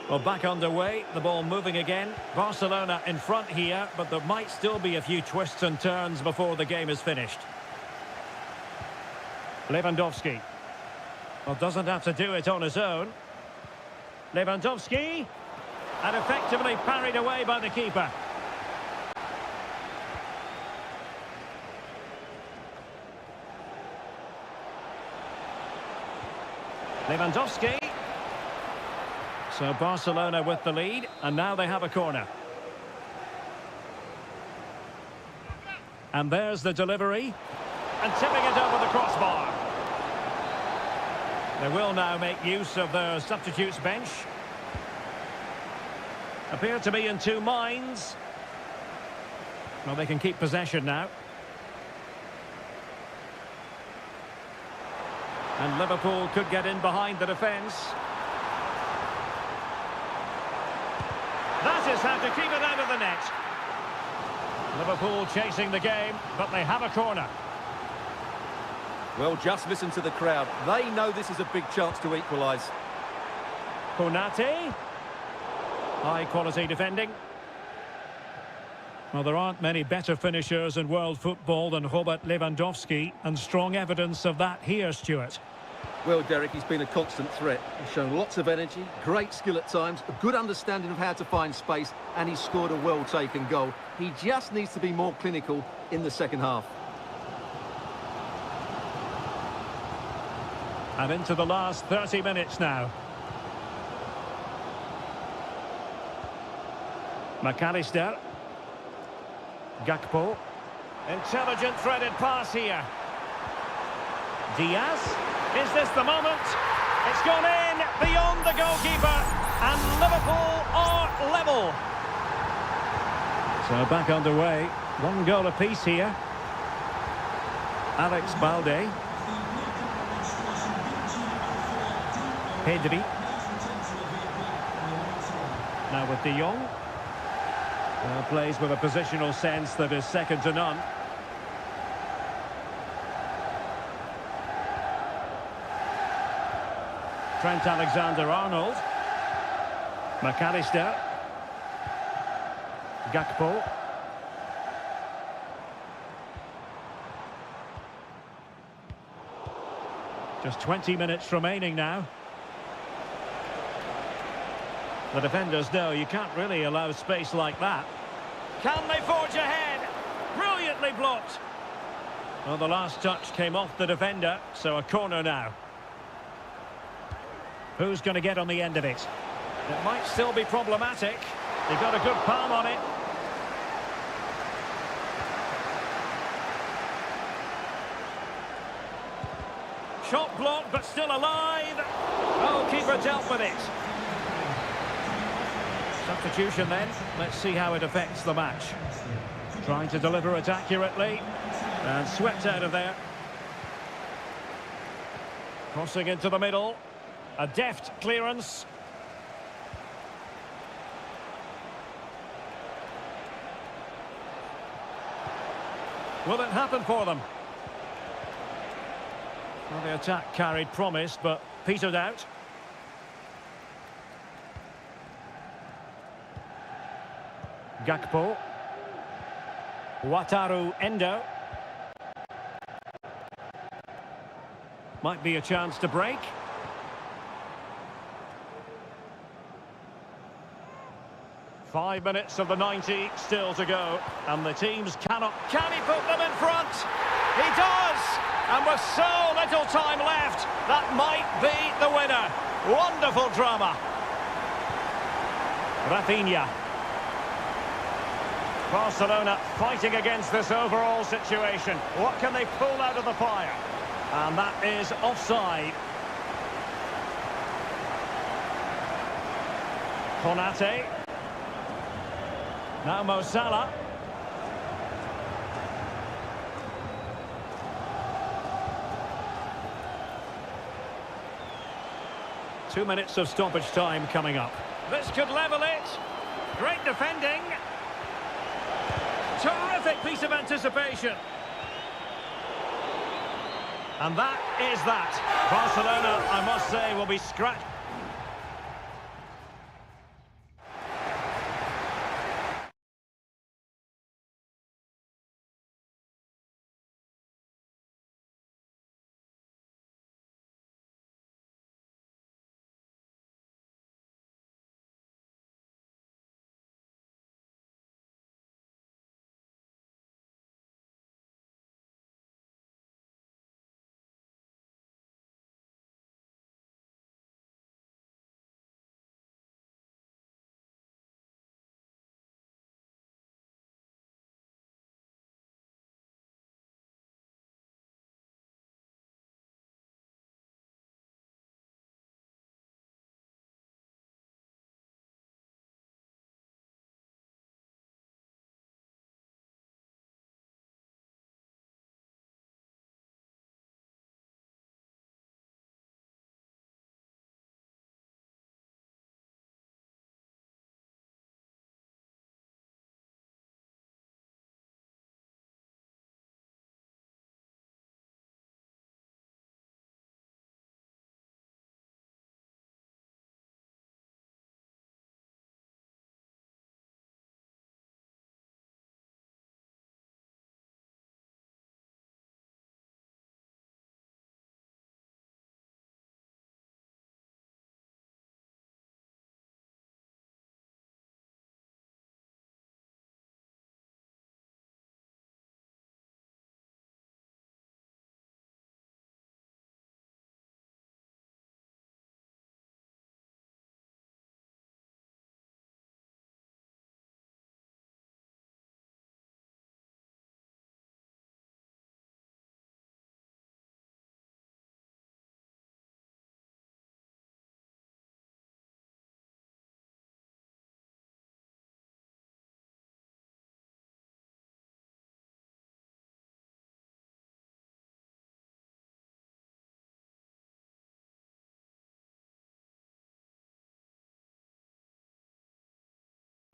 Well, back underway, the ball moving again. Barcelona in front here, but there might still be a few twists and turns before the game is finished. Lewandowski. Well, doesn't have to do it on his own. Lewandowski. And effectively parried away by the keeper. Lewandowski. So Barcelona with the lead, and now they have a corner. And there's the delivery. And tipping it over the crossbar. They will now make use of their substitutes bench. Appear to be in two minds. Well, they can keep possession now. And Liverpool could get in behind the defence. That is how to keep it out of the net. Liverpool chasing the game, but they have a corner. Well, just listen to the crowd. They know this is a big chance to equalise. Konate. High quality defending. Well, there aren't many better finishers in world football than Robert Lewandowski, and strong evidence of that here, Stuart. Well, Derek, he's been a constant threat. He's shown lots of energy, great skill at times, a good understanding of how to find space, and he's scored a well-taken goal. He just needs to be more clinical in the second half. And into the last 30 minutes now. McAllister. Gakpo. Intelligent threaded pass here. Diaz. Is this the moment? It's gone in beyond the goalkeeper, and Liverpool are level. So back underway. 1 goal apiece here. Alex Balde. Pedri. Now with De Jong. Plays with a positional sense that is second to none. Trent Alexander-Arnold. McAllister. Gakpo. Just 20 minutes remaining now. The defenders know you can't really allow space like that. Can they forge ahead? Brilliantly blocked. Well, the last touch came off the defender, so a corner now. Who's going to get on the end of it? It might still be problematic. They got a good palm on it. Shot blocked, but still alive. Oh, keeper dealt with it. Substitution then. Let's see how it affects the match. Trying to deliver it accurately. And swept out of there. Crossing into the middle. A deft clearance. Will it happen for them? Well, the attack carried promise, but petered out. Gakpo. Wataru Endo. Might be a chance to break. Five minutes of the 90 still to go. And the teams cannot... Can he put them in front? He does! And with so little time left, that might be the winner. Wonderful drama. Rafinha. Barcelona fighting against this overall situation. What can they pull out of the fire? And that is offside. Konate. Now Mo Salah. Two minutes of stoppage time coming up. This could level it. Great defending. Terrific piece of anticipation. And that is that. Barcelona, I must say, will be scratched.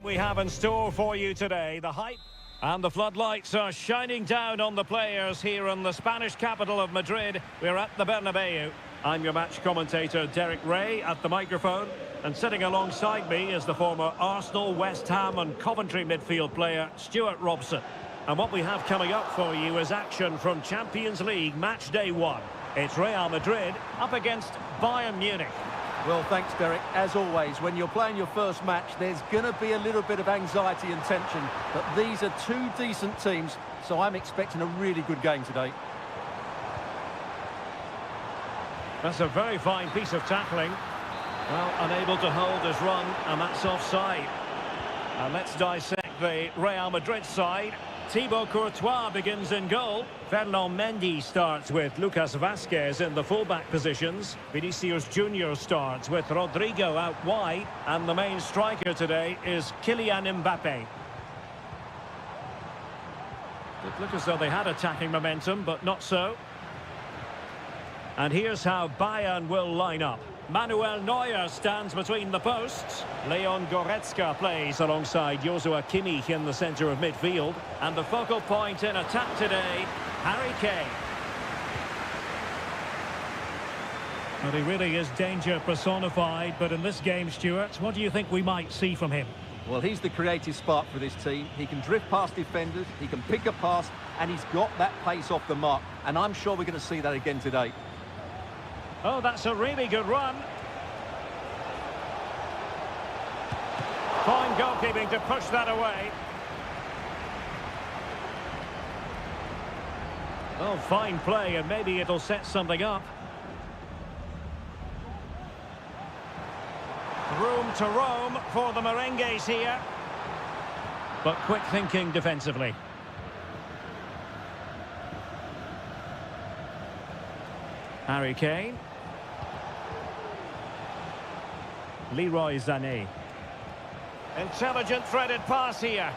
We have in store for you today the hype and the floodlights are shining down on the players here in the Spanish capital of Madrid. We're at the Bernabeu. I'm your match commentator Derek Ray at the microphone, and sitting alongside me is the former Arsenal, West Ham and Coventry midfield player Stuart Robson. And what we have coming up for you is action from Champions League match day 1. It's Real Madrid up against Bayern Munich. Well, thanks, Derek. As always, when you're playing your first match, there's going to be a little bit of anxiety and tension. But these are two decent teams, so I'm expecting a really good game today. That's a very fine piece of tackling. Well, unable to hold his run, and that's offside. And let's dissect the Real Madrid side. Thibaut Courtois begins in goal. Fernand Mendy starts with Lucas Vazquez in the fullback positions. Vinicius Junior starts with Rodrigo out wide. And the main striker today is Kylian Mbappe. It looked as though they had attacking momentum, but not so. And here's how Bayern will line up. Manuel Neuer stands between the posts. Leon Goretzka plays alongside Joshua Kimmich in the centre of midfield. And the focal point in attack today, Harry Kane. Well, he really is danger personified, but in this game, Stuart, what do you think we might see from him? Well, he's the creative spark for this team. He can drift past defenders, he can pick a pass, and he's got that pace off the mark. And I'm sure we're going to see that again today. Oh, that's a really good run. Fine goalkeeping to push that away. Oh, fine play, and maybe it'll set something up. Room to roam for the merengues here. But quick thinking defensively. Harry Kane. Leroy Sané. Intelligent threaded pass here.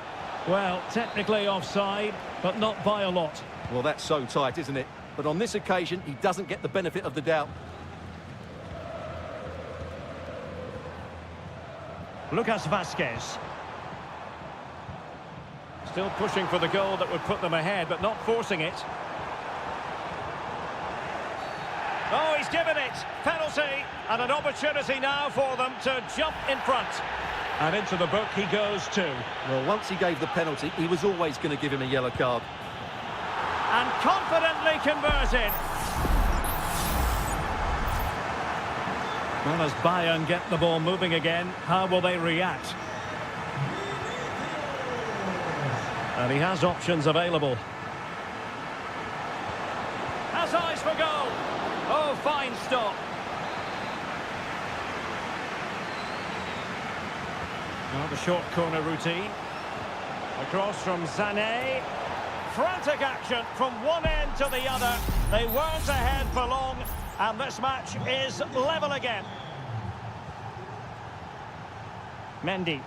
Well, technically offside, but not by a lot. Well, that's so tight, isn't it? But on this occasion, he doesn't get the benefit of the doubt. Lucas Vazquez. Still pushing for the goal that would put them ahead, but not forcing it. Oh, he's given it. Penalty, and an opportunity now for them to jump in front. And into the book he goes too. Well, once he gave the penalty, he was always going to give him a yellow card. And confidently converted. Well, as Bayern get the ball moving again, how will they react? And he has options available. Has eyes for goal. Oh, fine stop. Now the short corner routine. Across from Sané. Frantic action from one end to the other. They weren't ahead for long, and this match is level again. Mendy.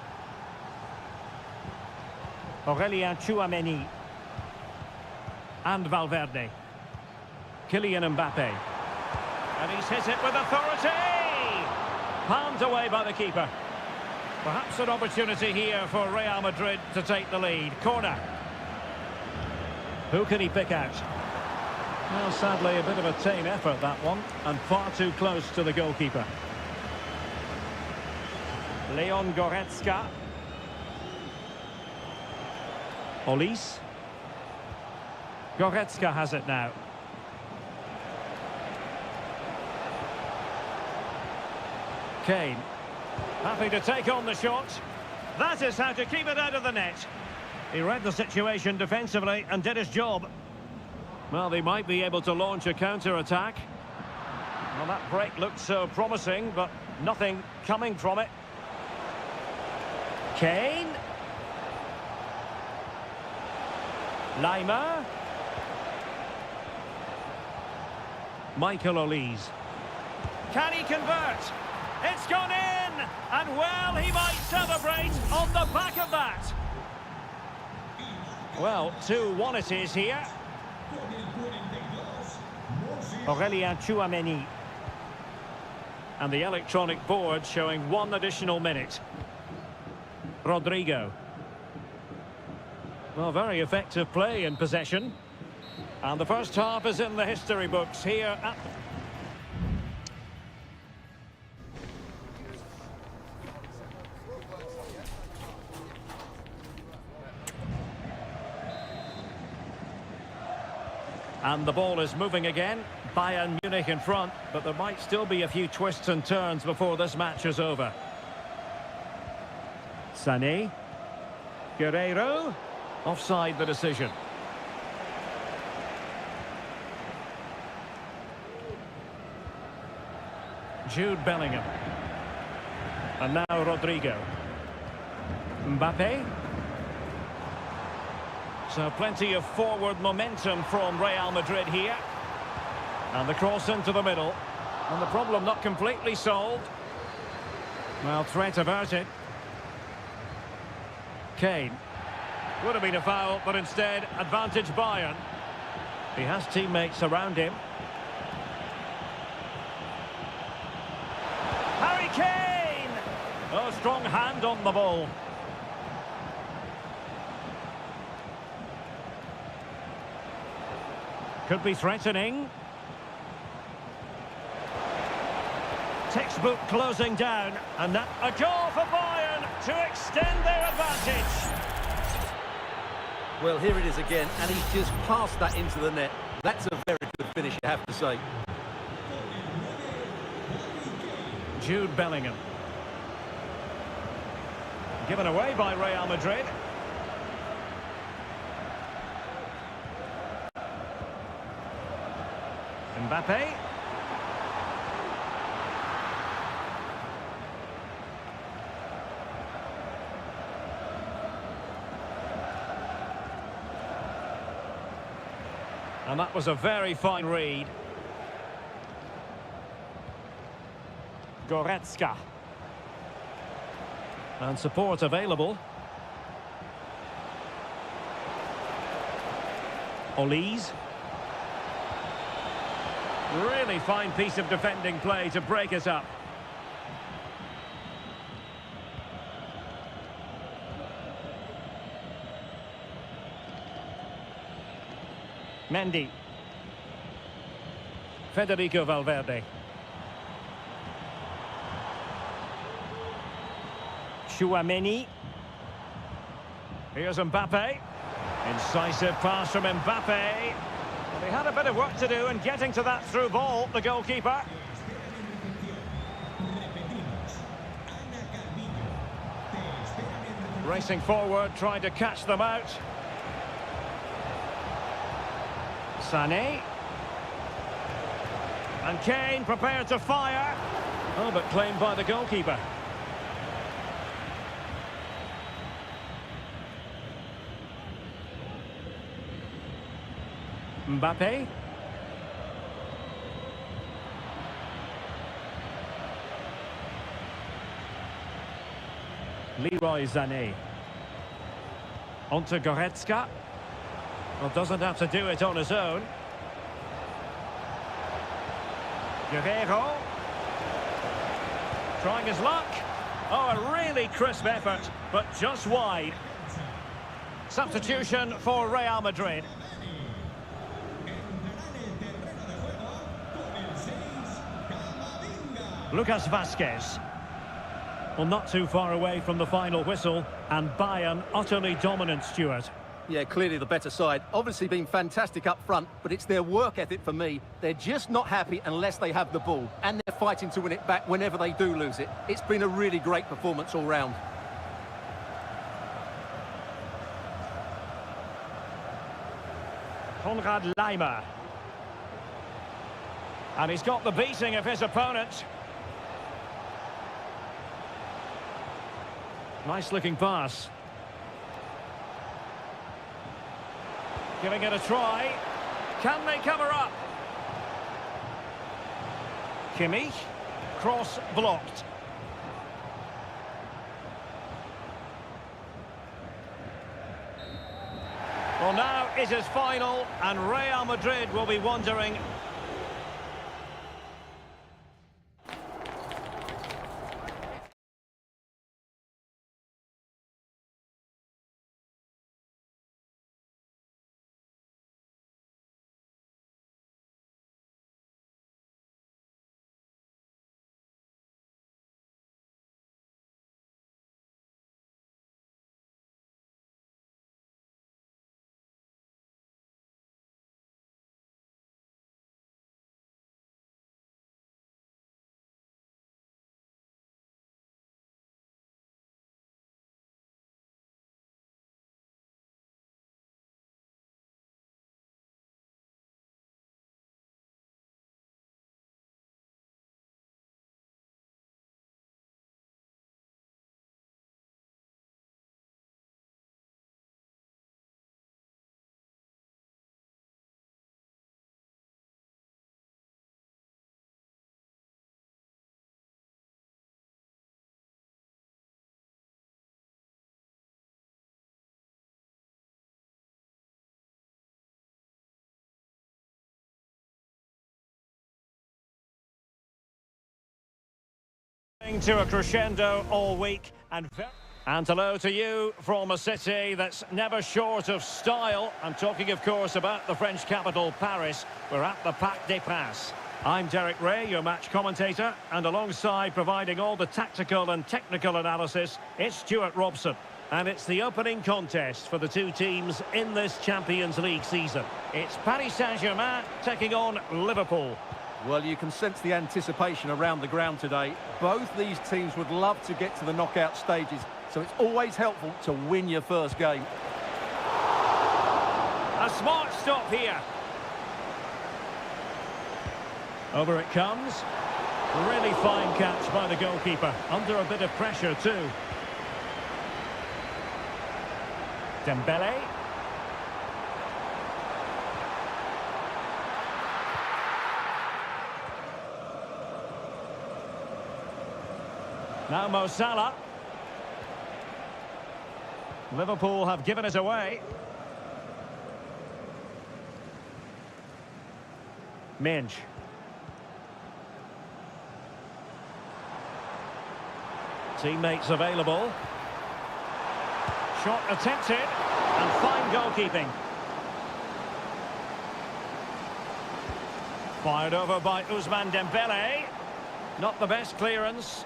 Aurélien Tchouameni. And Valverde. Kylian Mbappe. And he's hit it with authority! Palmed away by the keeper. Perhaps an opportunity here for Real Madrid to take the lead. Corner. Who can he pick out? Well, sadly, a bit of a tame effort, that one. And far too close to the goalkeeper. Leon Goretzka. Olise. Goretzka has it now. Kane. Happy to take on the shot. That is how to keep it out of the net. He read the situation defensively and did his job. Well, they might be able to launch a counter-attack. Well, that break looked so promising, but nothing coming from it. Kane. Lima. Michael Olise. Can he convert? It's gone in! And well, he might celebrate on the back of that. Well, 2-1 it is here. Aurélien Tchouameni. And the electronic board showing 1 additional minute. Rodrigo. Well, very effective play in possession. And the first half is in the history books here at... And the ball is moving again. Bayern Munich in front, but there might still be a few twists and turns before this match is over. Sané. Guerreiro. Offside the decision. Jude Bellingham. And now Rodrigo. Mbappe. So plenty of forward momentum from Real Madrid here. And the cross into the middle. And the problem not completely solved. Well, threat averted. Kane. Would have been a foul, but instead, advantage Bayern. He has teammates around him. Harry Kane! Oh, strong hand on the ball. Could be threatening. Textbook closing down, and that a goal for Bayern to extend their advantage. Well, here it is again, and he's just passed that into the net. That's a very good finish, I have to say. Jude Bellingham. Given away by Real Madrid. Mbappe. And that was a very fine read. Goretzka. And support available. Olise. Really fine piece of defending play to break us up. Mendy. Federico Valverde. Chouameni. Here's Mbappe. Incisive pass from Mbappe. Well, he had a bit of work to do in getting to that through ball, the goalkeeper. Racing forward, trying to catch them out. Sané. And Kane prepared to fire. Oh, but claimed by the goalkeeper. Mbappe. Leroy Sané. Onto Goretzka. Well, doesn't have to do it on his own. Guerreiro. Trying his luck. Oh, a really crisp effort, but just wide. Substitution for Real Madrid. Lucas Vazquez. Well, not too far away from the final whistle, and Bayern utterly dominant, Stuart. Yeah, clearly the better side. Obviously been fantastic up front, but it's their work ethic for me. They're just not happy unless they have the ball, and they're fighting to win it back whenever they do lose it. It's been a really great performance all round. Konrad Laimer. And he's got the beating of his opponent. Nice looking pass. Giving it a try. Can they cover up? Kimmich. Cross blocked. Well, now it is final, and Real Madrid will be wondering To a crescendo all week and hello to you from a city that's never short of style. I'm talking, of course, about the French capital, Paris. We're at the Parc des Princes. I'm Derek Ray, your match commentator, and alongside providing all the tactical and technical analysis, it's Stuart Robson. And it's the opening contest for the two teams in this Champions League season. It's Paris Saint-Germain taking on Liverpool. Well, you can sense the anticipation around the ground today. Both these teams would love to get to the knockout stages, so it's always helpful to win your first game. A smart stop here. Over it comes. Really fine catch by the goalkeeper. Under a bit of pressure too. Dembele. Now Mo Salah. Liverpool have given it away. Minge. Teammates available. Shot attempted. And fine goalkeeping. Fired over by Ousmane Dembele. Not the best clearance.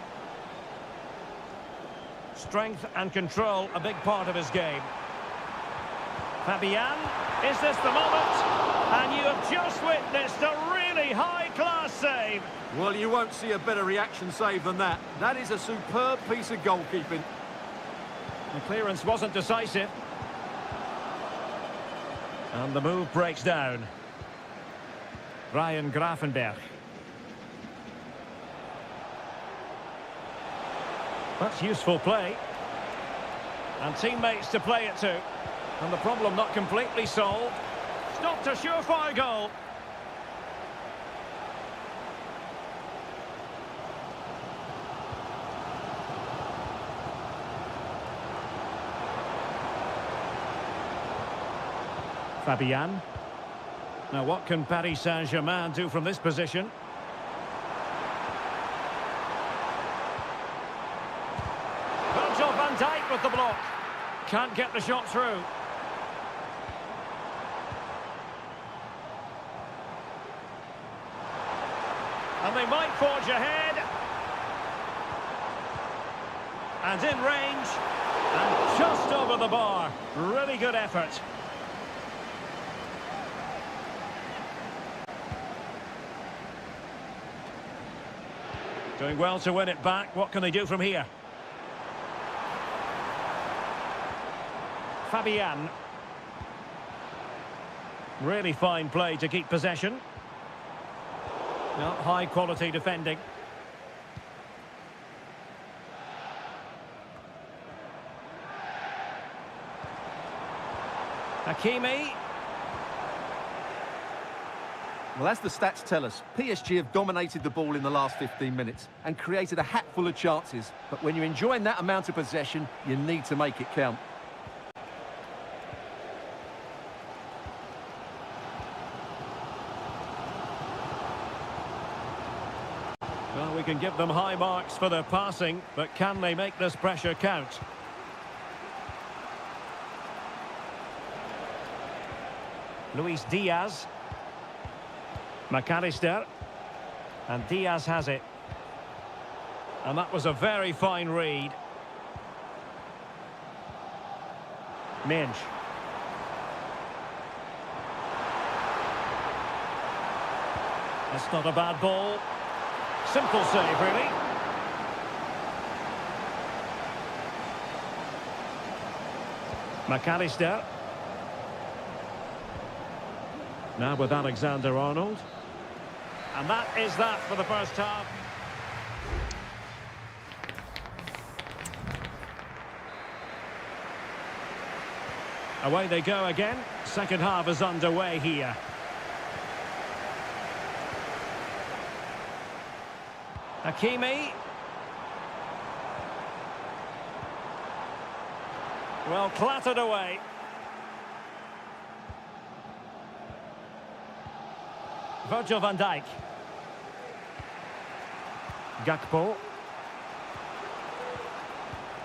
Strength and control, a big part of his game. Fabian, is this the moment? And you have just witnessed a really high-class save. Well, you won't see a better reaction save than that. That is a superb piece of goalkeeping. The clearance wasn't decisive. And the move breaks down. Ryan Gravenberch. That's useful play. And teammates to play it to. And the problem not completely solved. Stopped a surefire goal. Fabian. Now what can Paris Saint-Germain do from this position? Van Dijk with the block. Can't get the shot through. And they might forge ahead. And in range. And just over the bar. Really good effort. Doing well to win it back. What can they do from here? Fabian. Really fine play to keep possession. Not high quality defending. Hakimi. Well, as the stats tell us, PSG have dominated the ball in the last 15 minutes and created a hatful of chances. But when you're enjoying that amount of possession, you need to make it count. Well, we can give them high marks for their passing, but can they make this pressure count? Luis Diaz. McAllister. And Diaz has it. And that was a very fine read. Minge. That's not a bad ball. Simple save, really. McAllister. Now with Alexander-Arnold. And that is that for the first half. Away they go again. Second half is underway here. Hakimi. Well, clattered away. Virgil van Dijk. Gakpo.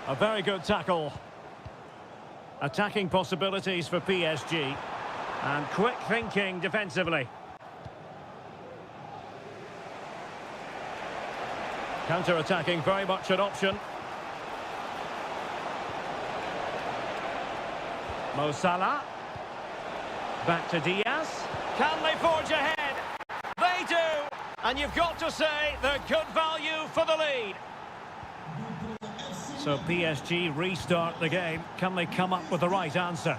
A very good tackle. Attacking possibilities for PSG. And quick thinking defensively. Counter-attacking, very much an option. Mo Salah. Back to Diaz. Can they forge ahead? They do! And you've got to say they're good value for the lead. So PSG restart the game. Can they come up with the right answer?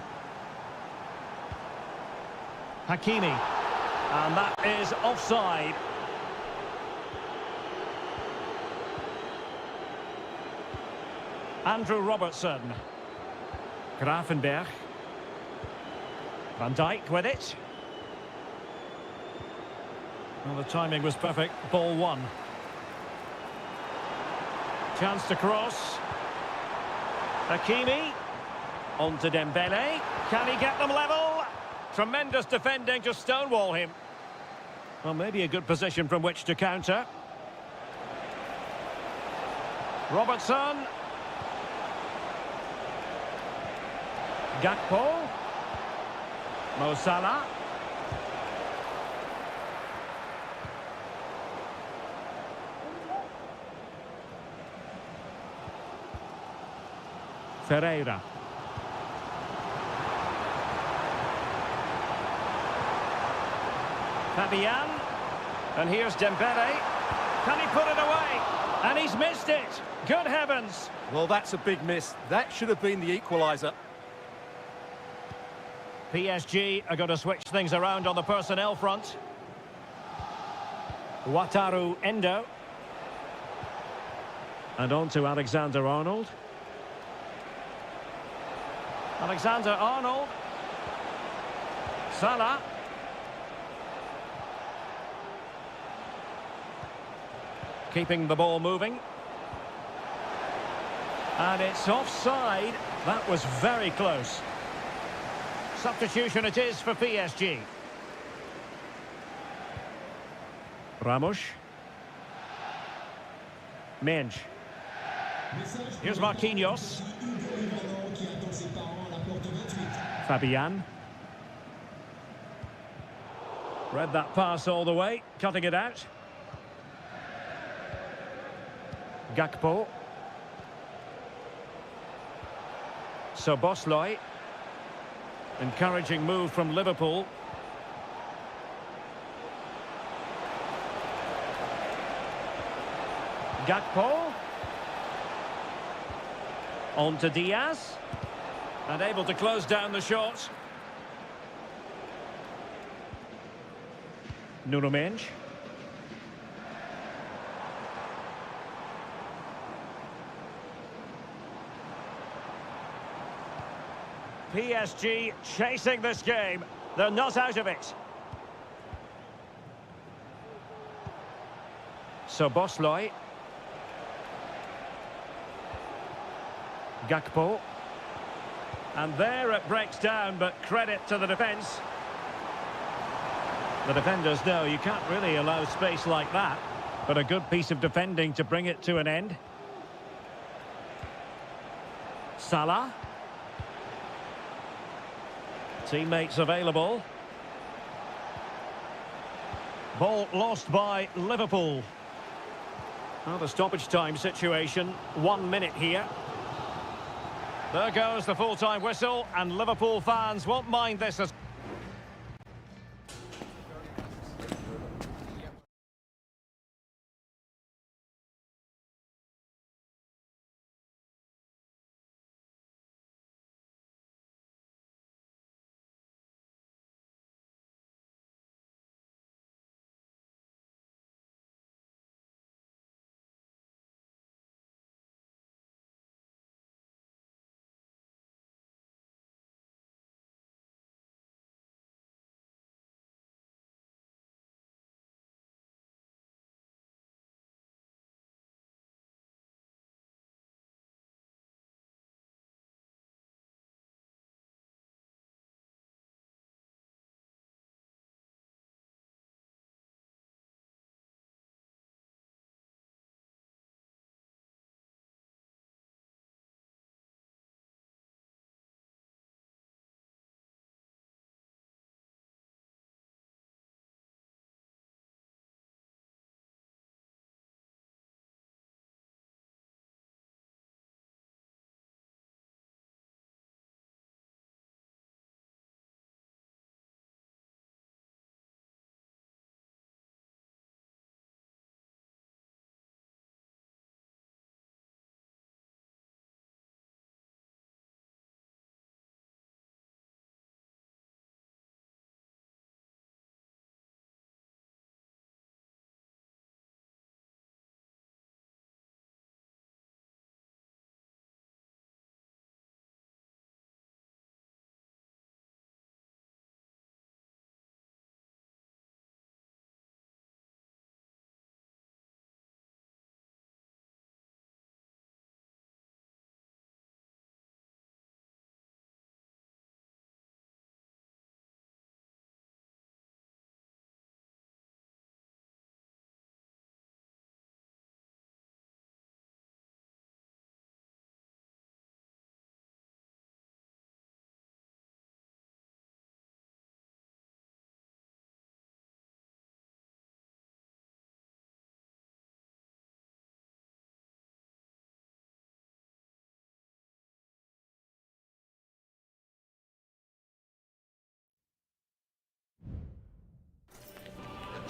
Hakimi. And that is offside. Andrew Robertson. Grafenberg. Van Dijk with it. Well, the timing was perfect. Ball one. Chance to cross. Hakimi. On to Dembele. Can he get them level? Tremendous defending to stonewall him. Well, maybe a good position from which to counter. Robertson. Gakpo. Mo Salah. Ferreira. Fabian. And here's Dembele. Can he put it away? And he's missed it. Good heavens. Well, that's a big miss. That should have been the equaliser. PSG are going to switch things around on the personnel front. Wataru Endo. And on to Alexander-Arnold. Alexander-Arnold. Salah. Keeping the ball moving. And it's offside. That was very close. Substitution it is for PSG. Ramos. Menj. Here's Marquinhos. Fabian. Read that pass all the way, cutting it out. Gakpo. Szoboszlai. Encouraging move from Liverpool. Gakpo. On to Diaz. And able to close down the shot. Nuno Mendes. PSG chasing this game. They're not out of it. Szoboszlai. Gakpo. And there it breaks down, but credit to the defence. The defenders know you can't really allow space like that, but a good piece of defending to bring it to an end. Salah. Teammates available. Ball lost by Liverpool. Well, the stoppage time situation, 1 minute here. There goes the full-time whistle, and Liverpool fans won't mind this as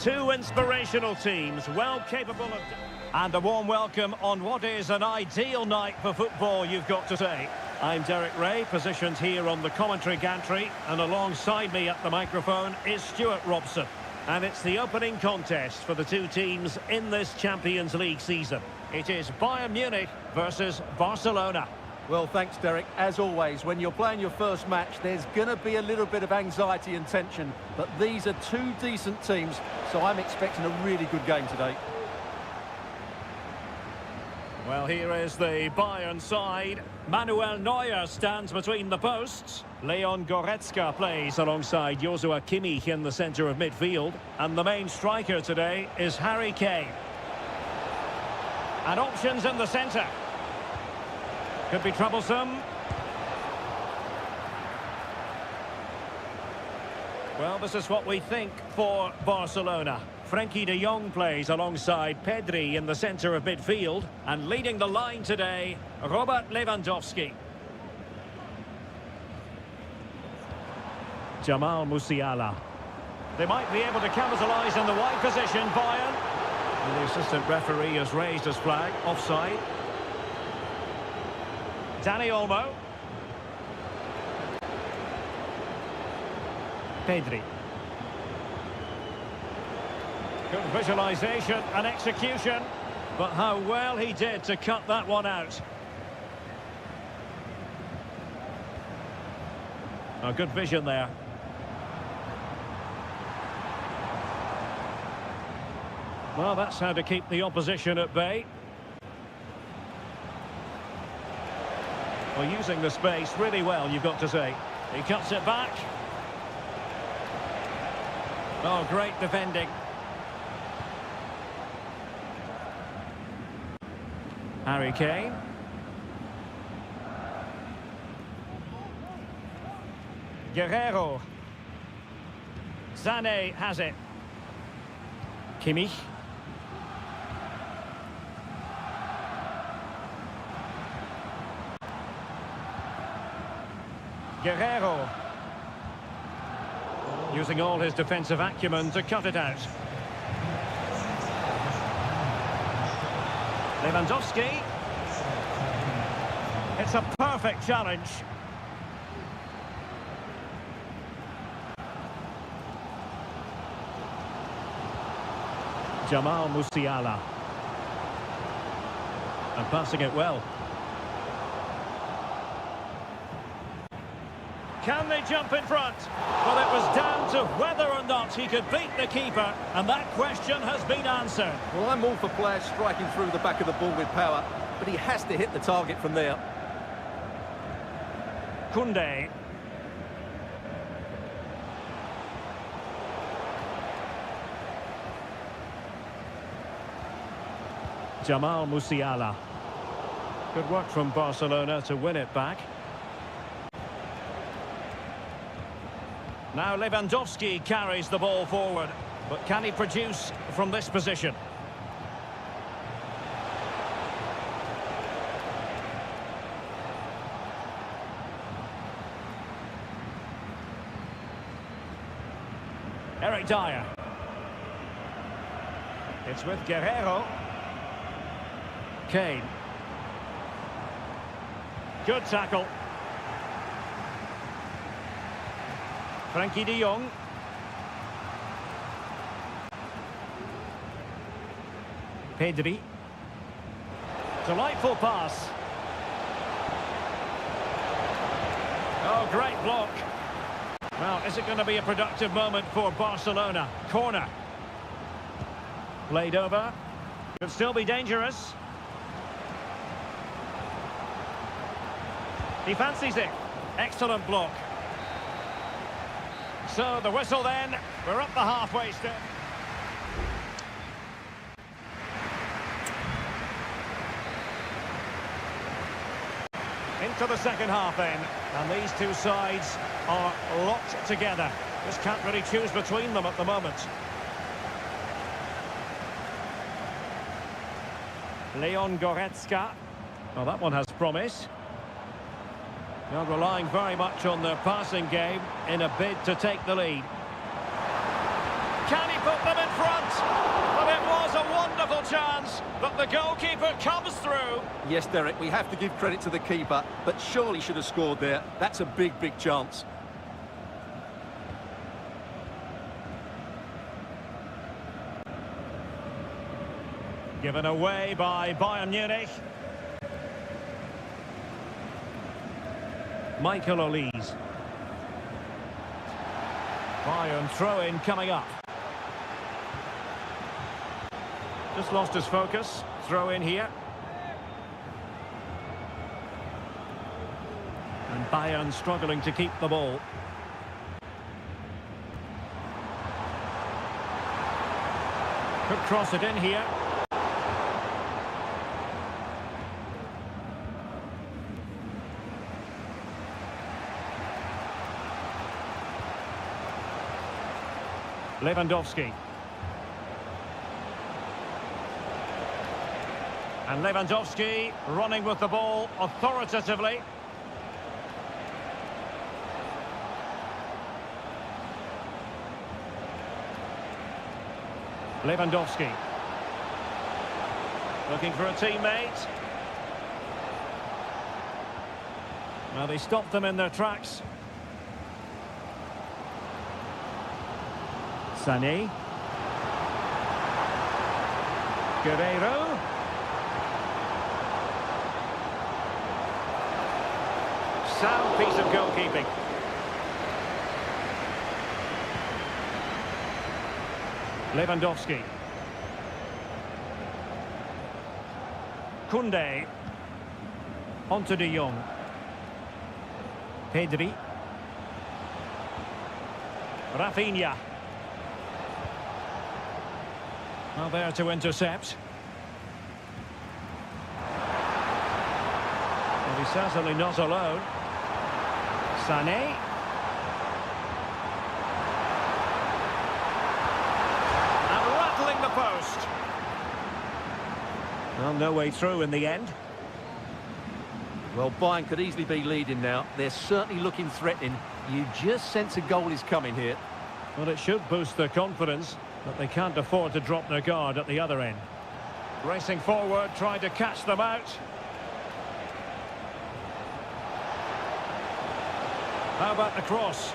Two inspirational teams, well capable of... And a warm welcome on what is an ideal night for football, you've got to say. I'm Derek Ray, positioned here on the commentary gantry, and alongside me at the microphone is Stuart Robson. And it's the opening contest for the two teams in this Champions League season. It is Bayern Munich versus Barcelona. Well, thanks, Derek. As always, when you're playing your first match, there's going to be a little bit of anxiety and tension. But these are two decent teams, so I'm expecting a really good game today. Well, here is the Bayern side. Manuel Neuer stands between the posts. Leon Goretzka plays alongside Joshua Kimmich in the centre of midfield. And the main striker today is Harry Kane. And options in the centre. Could be troublesome. Well, this is what we think for Barcelona. Frenkie de Jong plays alongside Pedri in the centre of midfield. And leading the line today, Robert Lewandowski. Jamal Musiala. They might be able to capitalise in the wide position, Bayern. And the assistant referee has raised his flag, offside. Dani Olmo. Pedri. Good visualisation and execution, but how well he did to cut that one out. A good vision there. Well, that's how to keep the opposition at bay. Well, using the space really well, you've got to say. He cuts it back. Oh, great defending. Harry Kane. Guerrero. Sané has it. Kimmich. Guerrero. Using all his defensive acumen to cut it out. Lewandowski. It's a perfect challenge. Jamal Musiala. And passing it well. Can they jump in front? Well, it was down to whether or not he could beat the keeper, and that question has been answered. Well, I'm all for players striking through the back of the ball with power, but he has to hit the target from there. Koundé. Jamal Musiala. Good work from Barcelona to win it back. Now Lewandowski carries the ball forward, but can he produce from this position? Eric Dyer. It's with Guerrero. Kane. Good tackle. Frenkie de Jong. Pedri. Delightful pass. Oh, great block. Well, is it going to be a productive moment for Barcelona? Corner. Played over. Could still be dangerous. He fancies it. Excellent block. So the whistle then, we're up the halfway step. Into the second half then, and these two sides are locked together. Just can't really choose between them at the moment. Leon Goretzka. Well, that one has promise. They're relying very much on their passing game in a bid to take the lead. Can he put them in front? But it was a wonderful chance, but the goalkeeper comes through. Yes, Derek, we have to give credit to the keeper, but surely should have scored there. That's a big, big chance. Given away by Bayern Munich. Michael Olise. Bayern throw-in coming up. Just lost his focus. Throw in here. And Bayern struggling to keep the ball. Could cross it in here. Lewandowski. And Lewandowski running with the ball authoritatively. Lewandowski. Looking for a teammate. Well, they stopped them in their tracks. Sané. Guerreiro. Sound piece of goalkeeping. Lewandowski. Koundé. Onto de Jong. Pedri. Rafinha. Well, there to intercept. Well, he's certainly not alone. Sané. And rattling the post. Well, no way through in the end. Well, Bayern could easily be leading now. They're certainly looking threatening. You just sense a goal is coming here. Well, it should boost their confidence, but they can't afford to drop their guard at the other end. Racing forward, trying to catch them out. How about the cross?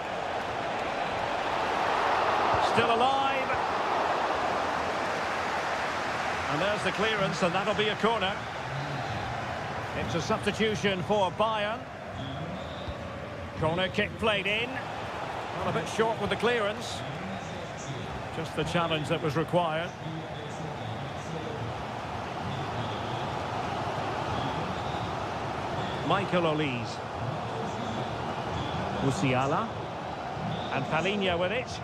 Still alive. And there's the clearance, and that'll be a corner. It's a substitution for Bayern. Corner kick played in. Not a bit short with the clearance. Just the challenge that was required. Michael Olise. Musiala. And Palinha with it.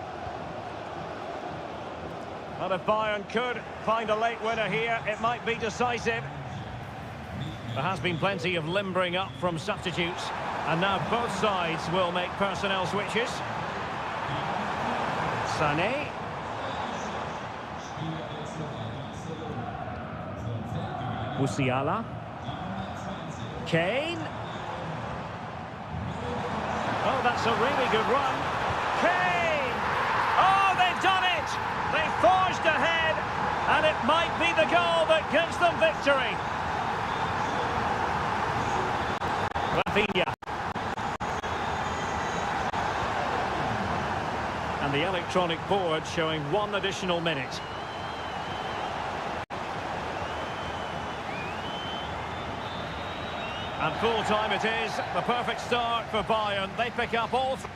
Well, if Bayern could find a late winner here, it might be decisive. There has been plenty of limbering up from substitutes. And now both sides will make personnel switches. Sané. Musiala. Kane. Oh, that's a really good run. Kane! Oh, they've done it! They forged ahead, and it might be the goal that gives them victory. Rafinha. And the electronic board showing 1 additional minute. And full time it is. The perfect start for Bayern. They pick up all three.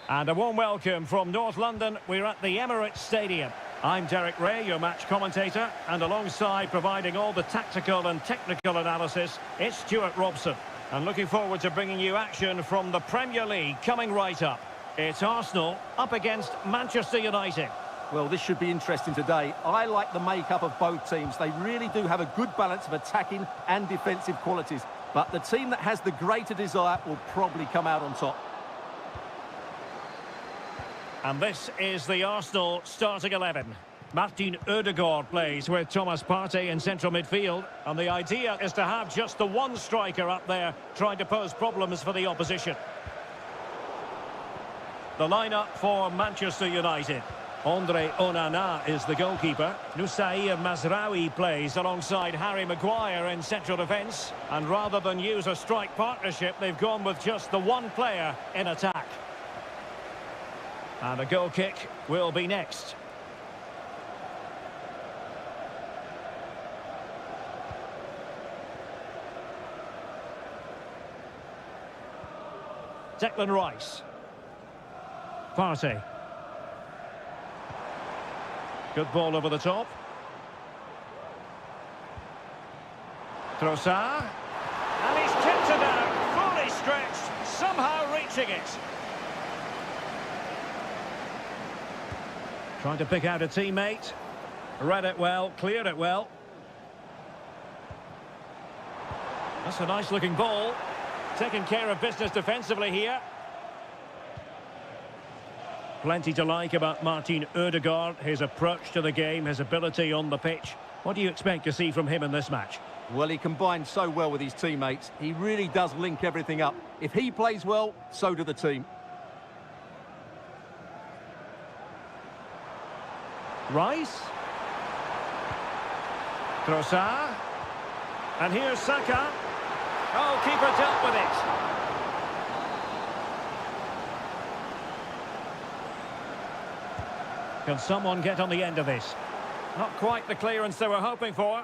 And a warm welcome from North London. We're at the Emirates Stadium. I'm Derek Ray, your match commentator, and alongside providing all the tactical and technical analysis, it's Stuart Robson. And looking forward to bringing you action from the Premier League coming right up. It's Arsenal up against Manchester United. Well, this should be interesting today. I like the makeup of both teams. They really do have a good balance of attacking and defensive qualities. But the team that has the greater desire will probably come out on top. And this is the Arsenal starting 11. Martin Ødegaard plays with Thomas Partey in central midfield. And the idea is to have just the one striker up there trying to pose problems for the opposition. The lineup for Manchester United. Andre Onana is the goalkeeper. Nusair Mazraoui plays alongside Harry Maguire in central defence. And rather than use a strike partnership, they've gone with just the one player in attack. And a goal kick will be next. Declan Rice. Partey. Good ball over the top. Trossard. And he's tipped it out, fully stretched, somehow reaching it. Trying to pick out a teammate. Read it well, cleared it well. That's a nice looking ball. Taking care of business defensively here. Plenty to like about Martin Ødegaard, his approach to the game, his ability on the pitch. What do you expect to see from him in this match? Well, he combines so well with his teammates. He really does link everything up. If he plays well, so do the team. Rice. Trossard. And here's Saka. Oh, keeper dealt with it. Can someone get on the end of this? Not quite the clearance they were hoping for.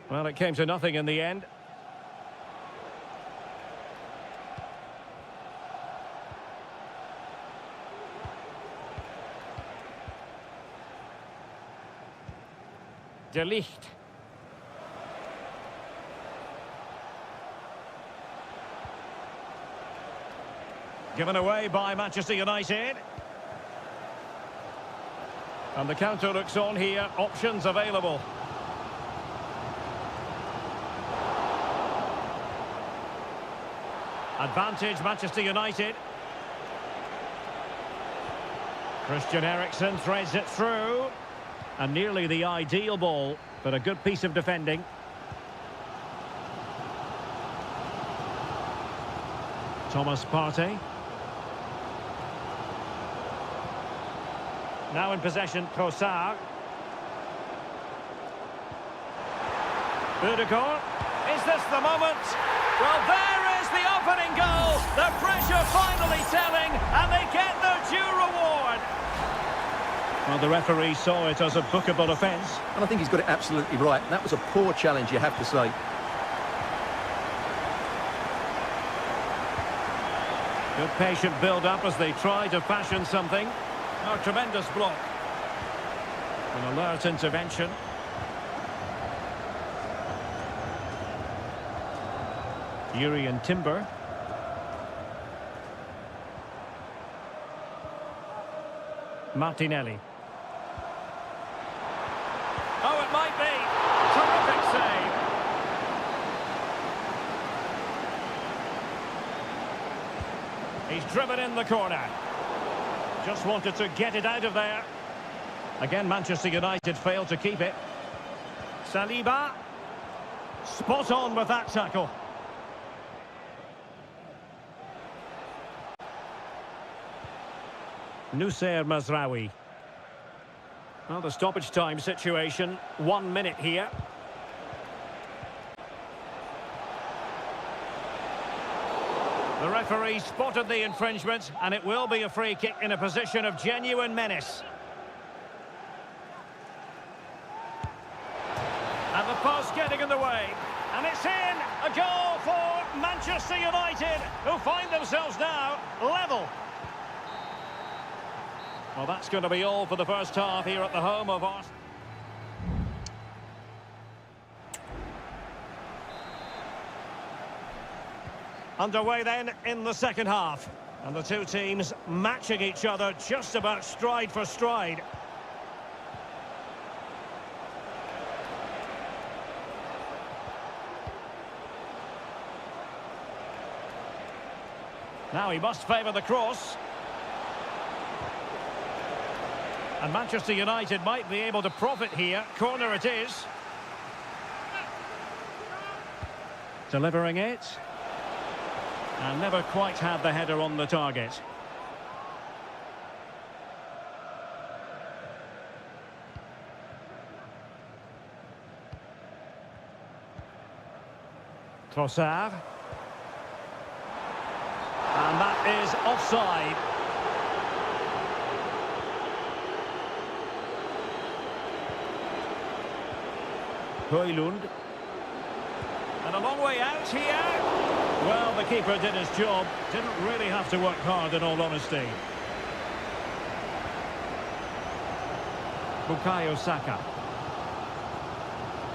Well, it came to nothing in the end. De Ligt. Given away by Manchester United. And the counter looks on here. Options available. Advantage Manchester United. Christian Eriksen threads it through. And nearly the ideal ball, but a good piece of defending. Thomas Partey. Now in possession, Trossard. Ødegaard. Is this the moment? Well, there is the opening goal. The pressure finally telling, and they get their due reward. Well, the referee saw it as a bookable offence. And I think he's got it absolutely right. That was a poor challenge, you have to say. Good patient build-up as they try to fashion something. Oh, tremendous block. An alert intervention. Urian Timber. Martinelli. Oh, it might be. Terrific save. He's driven in the corner. Just wanted to get it out of there. Again, Manchester United failed to keep it. Saliba. Spot on with that tackle. Nusair Mazraoui. Well, the stoppage time situation, 1 minute here. The referee spotted the infringement, and it will be a free kick in a position of genuine menace. And the post getting in the way. And it's in! A goal for Manchester United, who find themselves now level. Well, that's going to be all for the first half here at the home of Arsenal. Underway then in the second half. And the two teams matching each other just about stride for stride. Now he must favour the cross. And Manchester United might be able to profit here. Corner it is. Delivering it. And never quite had the header on the target. Trossard. And that is offside. Højlund. And a long way out here. Well, the keeper did his job. Didn't really have to work hard, in all honesty. Bukayo Saka.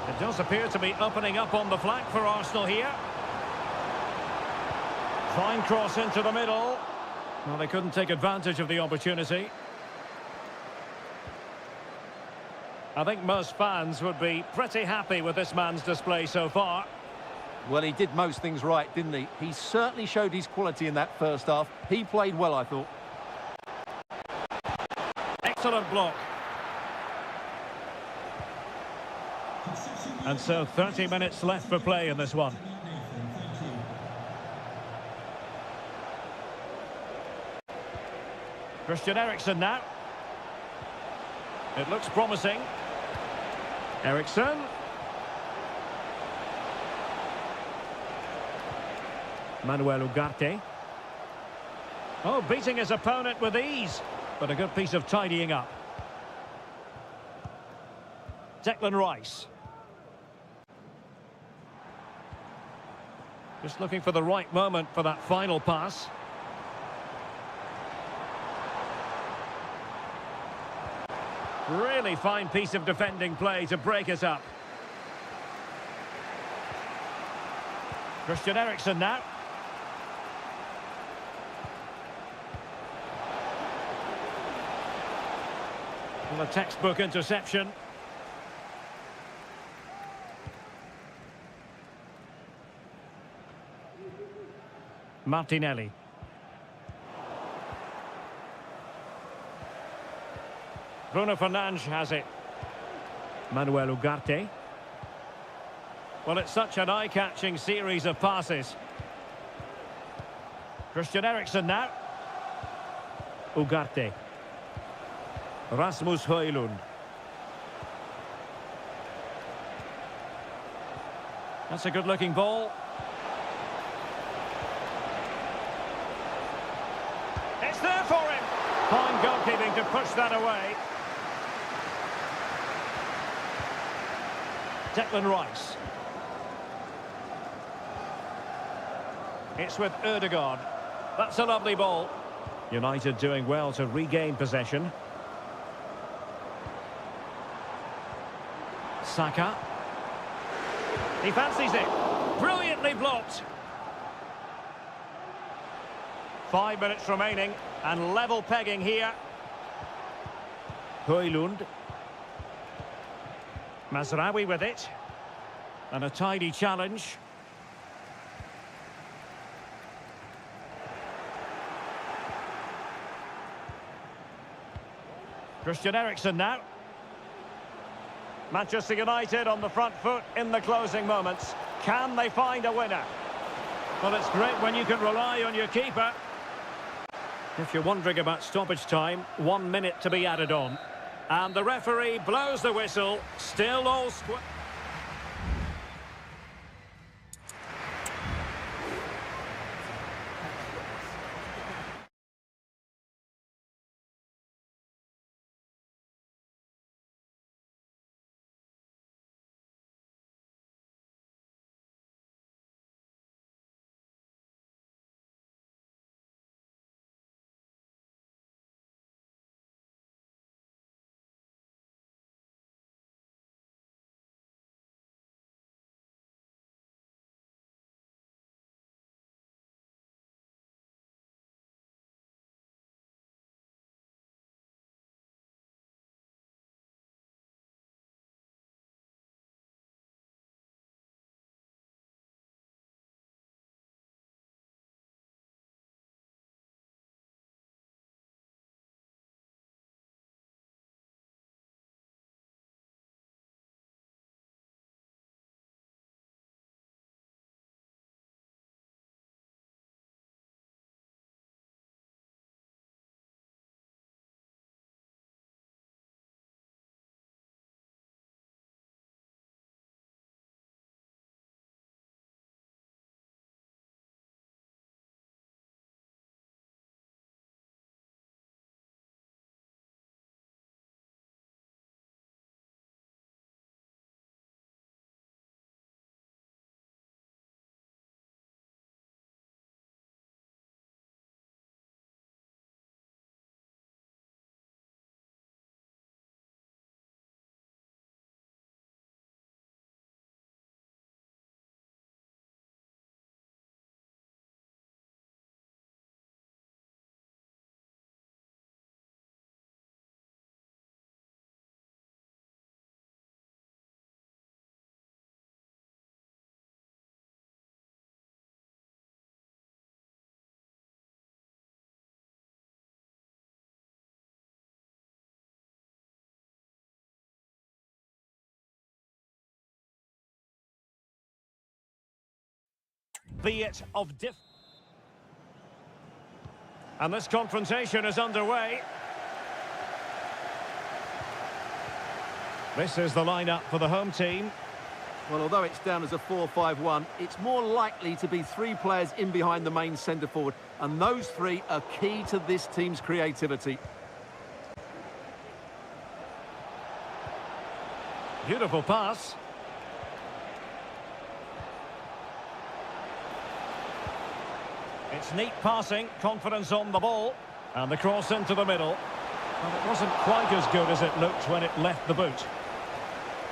It does appear to be opening up on the flank for Arsenal here. Fine cross into the middle. Well, they couldn't take advantage of the opportunity. I think most fans would be pretty happy with this man's display so far. Well, he did most things right, didn't he? He certainly showed his quality in that first half. He played well, I thought. Excellent block. And so 30 minutes left for play in this one. Christian Eriksen now. It looks promising. Eriksen. Manuel Ugarte. Oh, beating his opponent with ease. But a good piece of tidying up. Declan Rice. Just looking for the right moment for that final pass. Really fine piece of defending play to break it up. Christian Eriksen now. Well, a textbook interception. Martinelli. Bruno Fernandes has it. Manuel Ugarte. Well, it's such an eye-catching series of passes. Christian Eriksen now. Ugarte. Rasmus Højlund. That's a good-looking ball. It's there for him. Fine goalkeeping to push that away. Declan Rice. It's with Ødegaard. That's a lovely ball. United doing well to regain possession. Saka. He fancies it. Brilliantly blocked. 5 minutes remaining and level pegging here. Højlund. Mazraoui with it. And a tidy challenge. Christian Eriksen now. Manchester United on the front foot in the closing moments. Can they find a winner? Well, it's great when you can rely on your keeper. If you're wondering about stoppage time, 1 minute to be added on. And the referee blows the whistle. Still all square. albeit of different. And this confrontation is underway. This is the lineup for the home team. Well, although it's down as a 4-5-1, it's more likely to be three players in behind the main centre-forward, and those three are key to this team's creativity. Beautiful pass. It's neat passing, confidence on the ball, and the cross into the middle. Well, it wasn't quite as good as it looked when it left the boot.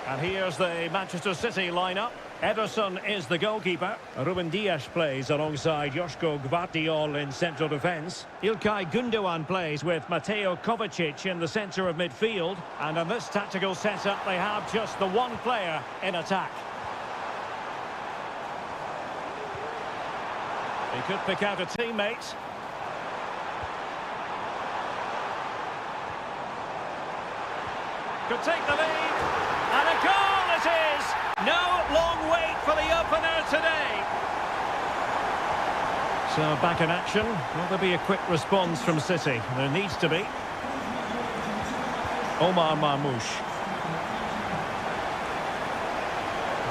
And here's the Manchester City lineup. Ederson is the goalkeeper. Ruben Dias plays alongside Joško Gvardiol in central defence. Ilkay Gundogan plays with Mateo Kovacic in the centre of midfield. And in this tactical setup, they have just the one player in attack. He could pick out a teammate. Could take the lead. And a goal it is! No long wait for the opener today. So back in action. Will there be a quick response from City? There needs to be. Omar Marmoush.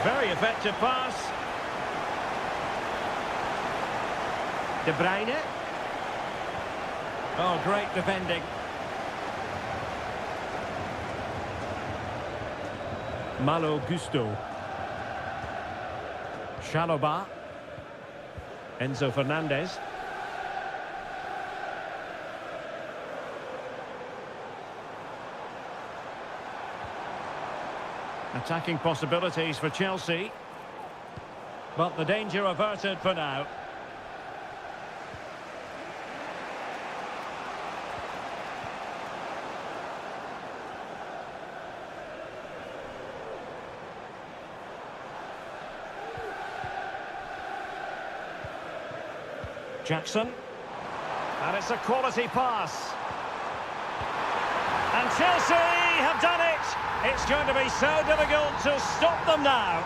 Very effective pass. De Bruyne. Oh, great defending. Malo Gusto. Chalobah. Enzo Fernandez. Attacking possibilities for Chelsea. But the danger averted for now. Jackson, and it's a quality pass, and Chelsea have done it. It's going to be so difficult to stop them now.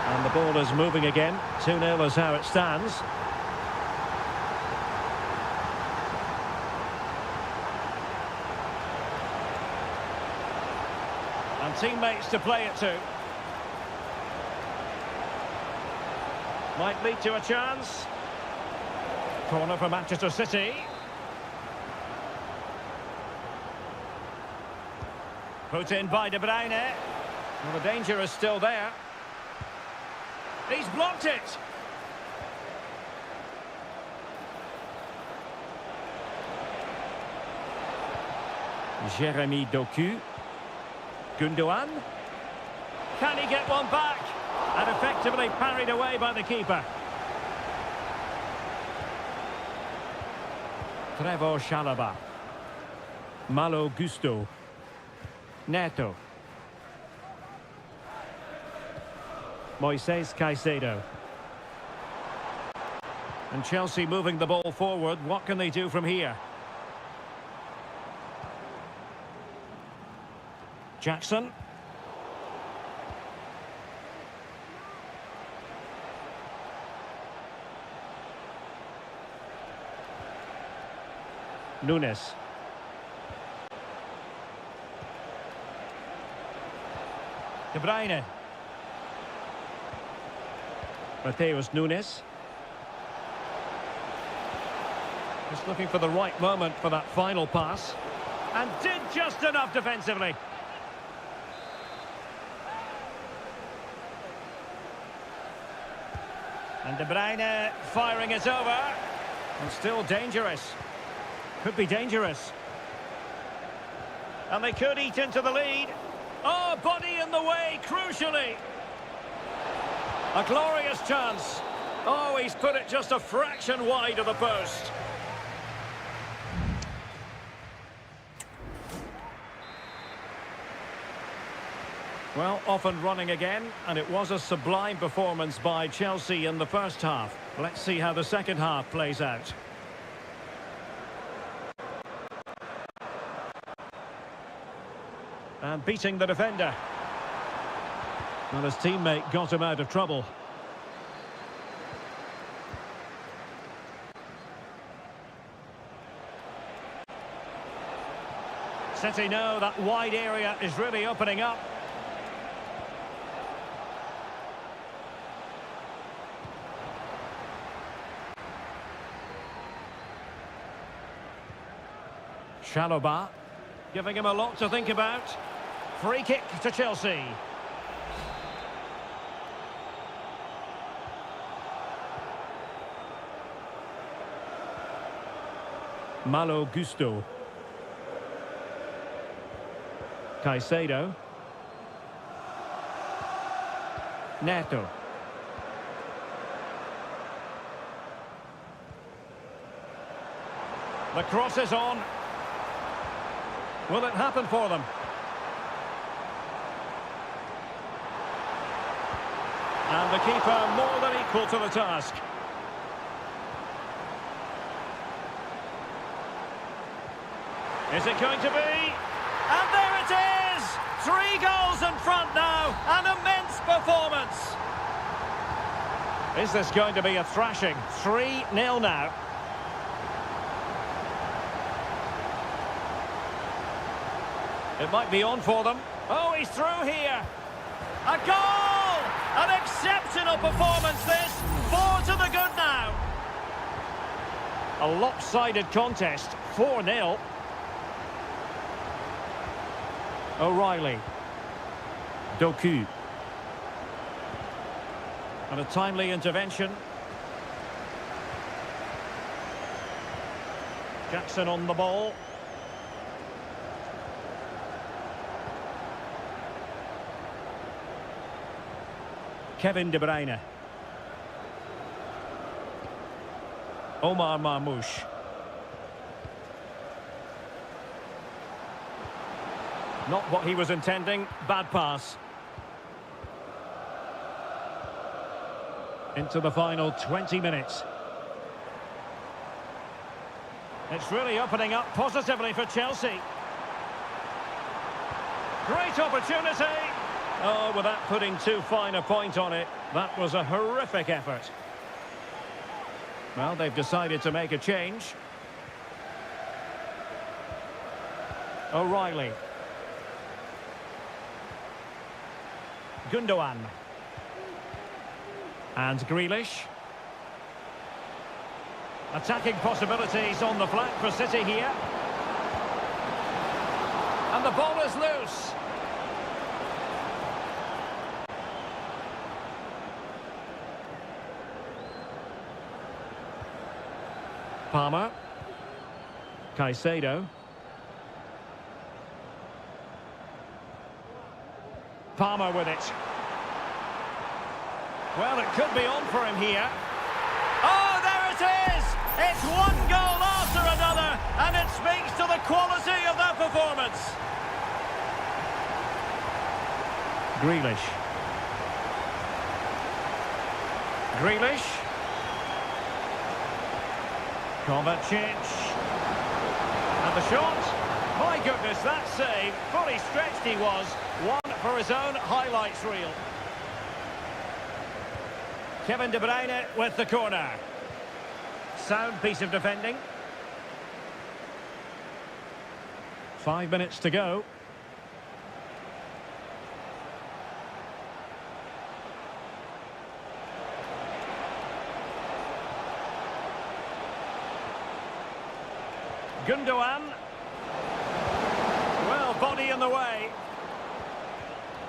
And the ball is moving again. 2-0 is how it stands. And teammates to play it to. Might lead to a chance. Corner for Manchester City. Put in by De Bruyne. Well, the danger is still there. He's blocked it. Jeremy Doku. Gundogan. Can he get one back? And effectively parried away by the keeper. Trevoh Chalobah. Malo Gusto. Neto. Moises Caicedo. And Chelsea moving the ball forward. What can they do from here? Jackson. Nunes. De Bruyne. Mateus Nunes. Just looking for the right moment for that final pass. And did just enough defensively. And De Bruyne firing it over. And still dangerous. Could be dangerous. And they could eat into the lead. Oh, body in the way, crucially. A glorious chance. Oh, he's put it just a fraction wide of the post. Well, off and running again, and it was a sublime performance by Chelsea in the first half. Let's see how the second half plays out. And beating the defender. Well, his teammate got him out of trouble. City know that wide area is really opening up. Chalobah, giving him a lot to think about. Free kick to Chelsea. Malo Gusto. Caicedo. Neto. The cross is on. Will it happen for them? And the keeper more than equal to the task. Is it going to be? And there it is! 3 goals in front now. An immense performance. Is this going to be a thrashing? 3-0 now. It might be on for them. Oh, he's through here. A goal! An exceptional performance this. 4 to the good now. A lopsided contest. 4-0. O'Reilly. Doku. And a timely intervention. Jackson on the ball. Kevin De Bruyne. Omar Marmoush. Not what he was intending. Bad pass. Into the final 20 minutes. It's really opening up positively for Chelsea. Great opportunity. Oh, without putting too fine a point on it, that was a horrific effort. Well, they've decided to make a change. O'Reilly. Gundogan. And Grealish. Attacking possibilities on the flank for City here. And the ball is loose. Palmer. Caicedo. Palmer with it. Well, it could be on for him here. Oh, there it is! It's one goal after another, and it speaks to the quality of that performance. Grealish. Grealish. Kovacic. And the shot. My goodness, that save. Fully stretched he was. One for his own highlights reel. Kevin De Bruyne with the corner. Sound piece of defending. 5 minutes to go. Gundogan. Well, body in the way.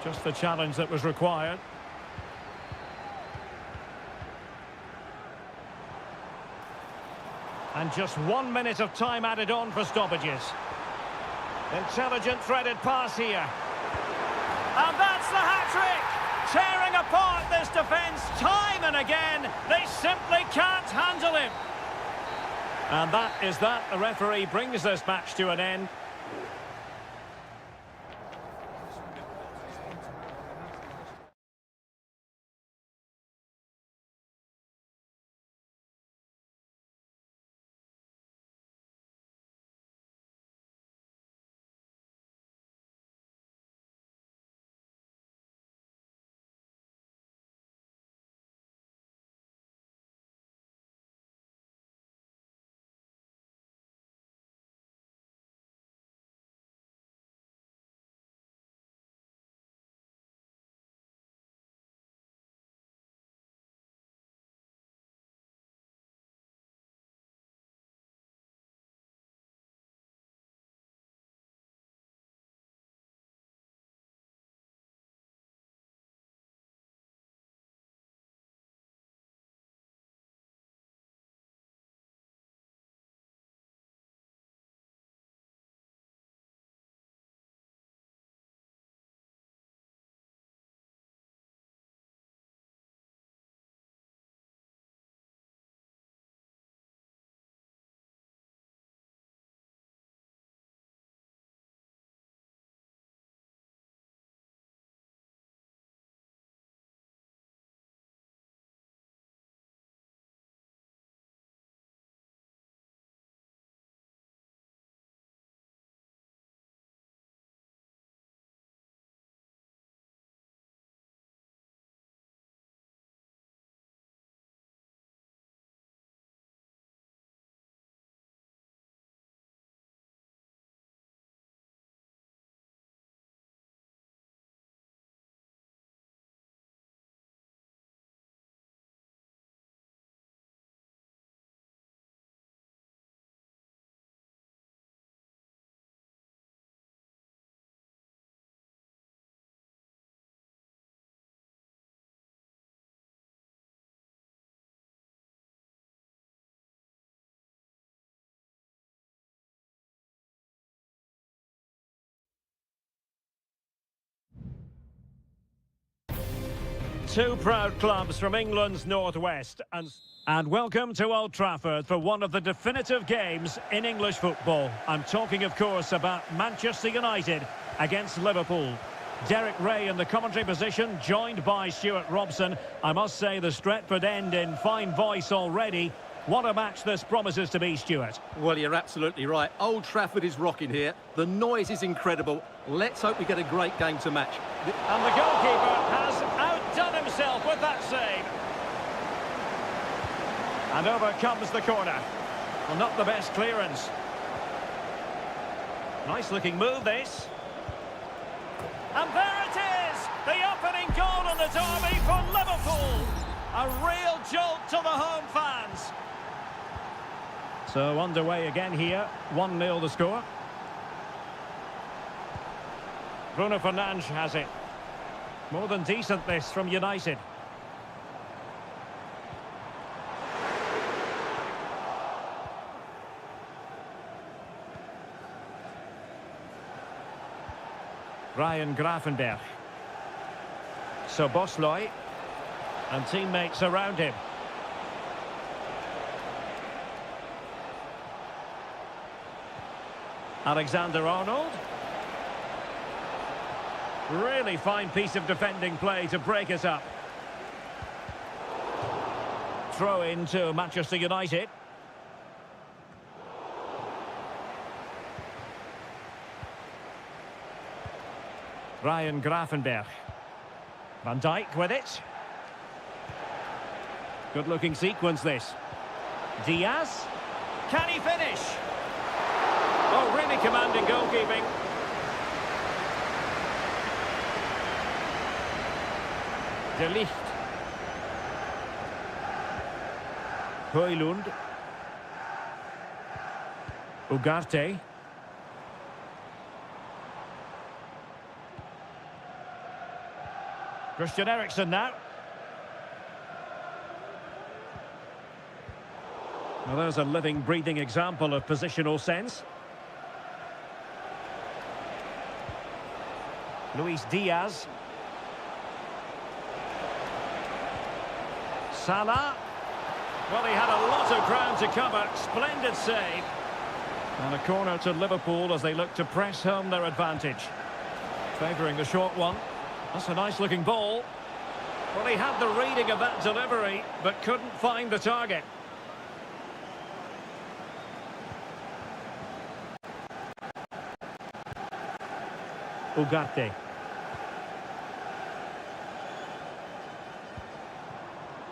Just the challenge that was required. And just 1 minute of time added on for stoppages. Intelligent threaded pass here. And that's the hat-trick! Tearing apart this defence time and again. They simply can't handle him. And that is that. The referee brings this match to an end. Two proud clubs from England's northwest, and welcome to Old Trafford for one of the definitive games in English football. I'm talking, of course, about Manchester United against Liverpool. Derek Ray in the commentary position, joined by Stuart Robson. I must say the Stretford end in fine voice already. What a match this promises to be, Stuart. Well, you're absolutely right. Old Trafford is rocking here. The noise is incredible. Let's hope we get a great game to match. And the goalkeeper has outdone himself with that save. And over comes the corner. Well, not the best clearance. Nice looking move, this. And there it is! The opening goal in the derby for Liverpool. A real jolt to the home fans. So underway again here. 1-0 the score. Bruno Fernandes has it. More than decent this from United. Ryan Gravenberch. Szoboszlai. And teammates around him. Alexander-Arnold. Really fine piece of defending play to break us up. Throw in to Manchester United. Ryan Gravenberch. Van Dijk with it. Good looking sequence this. Diaz. Can he finish? Oh, really commanding goalkeeping. De Ligt. Højlund. Ugarte. Christian Eriksen now. Well, there's a living, breathing example of positional sense. Luis Diaz. Salah. Well, he had a lot of ground to cover. Splendid save. And a corner to Liverpool as they look to press home their advantage. Favouring the short one. That's a nice-looking ball. Well, he had the reading of that delivery, but couldn't find the target. Ugarte.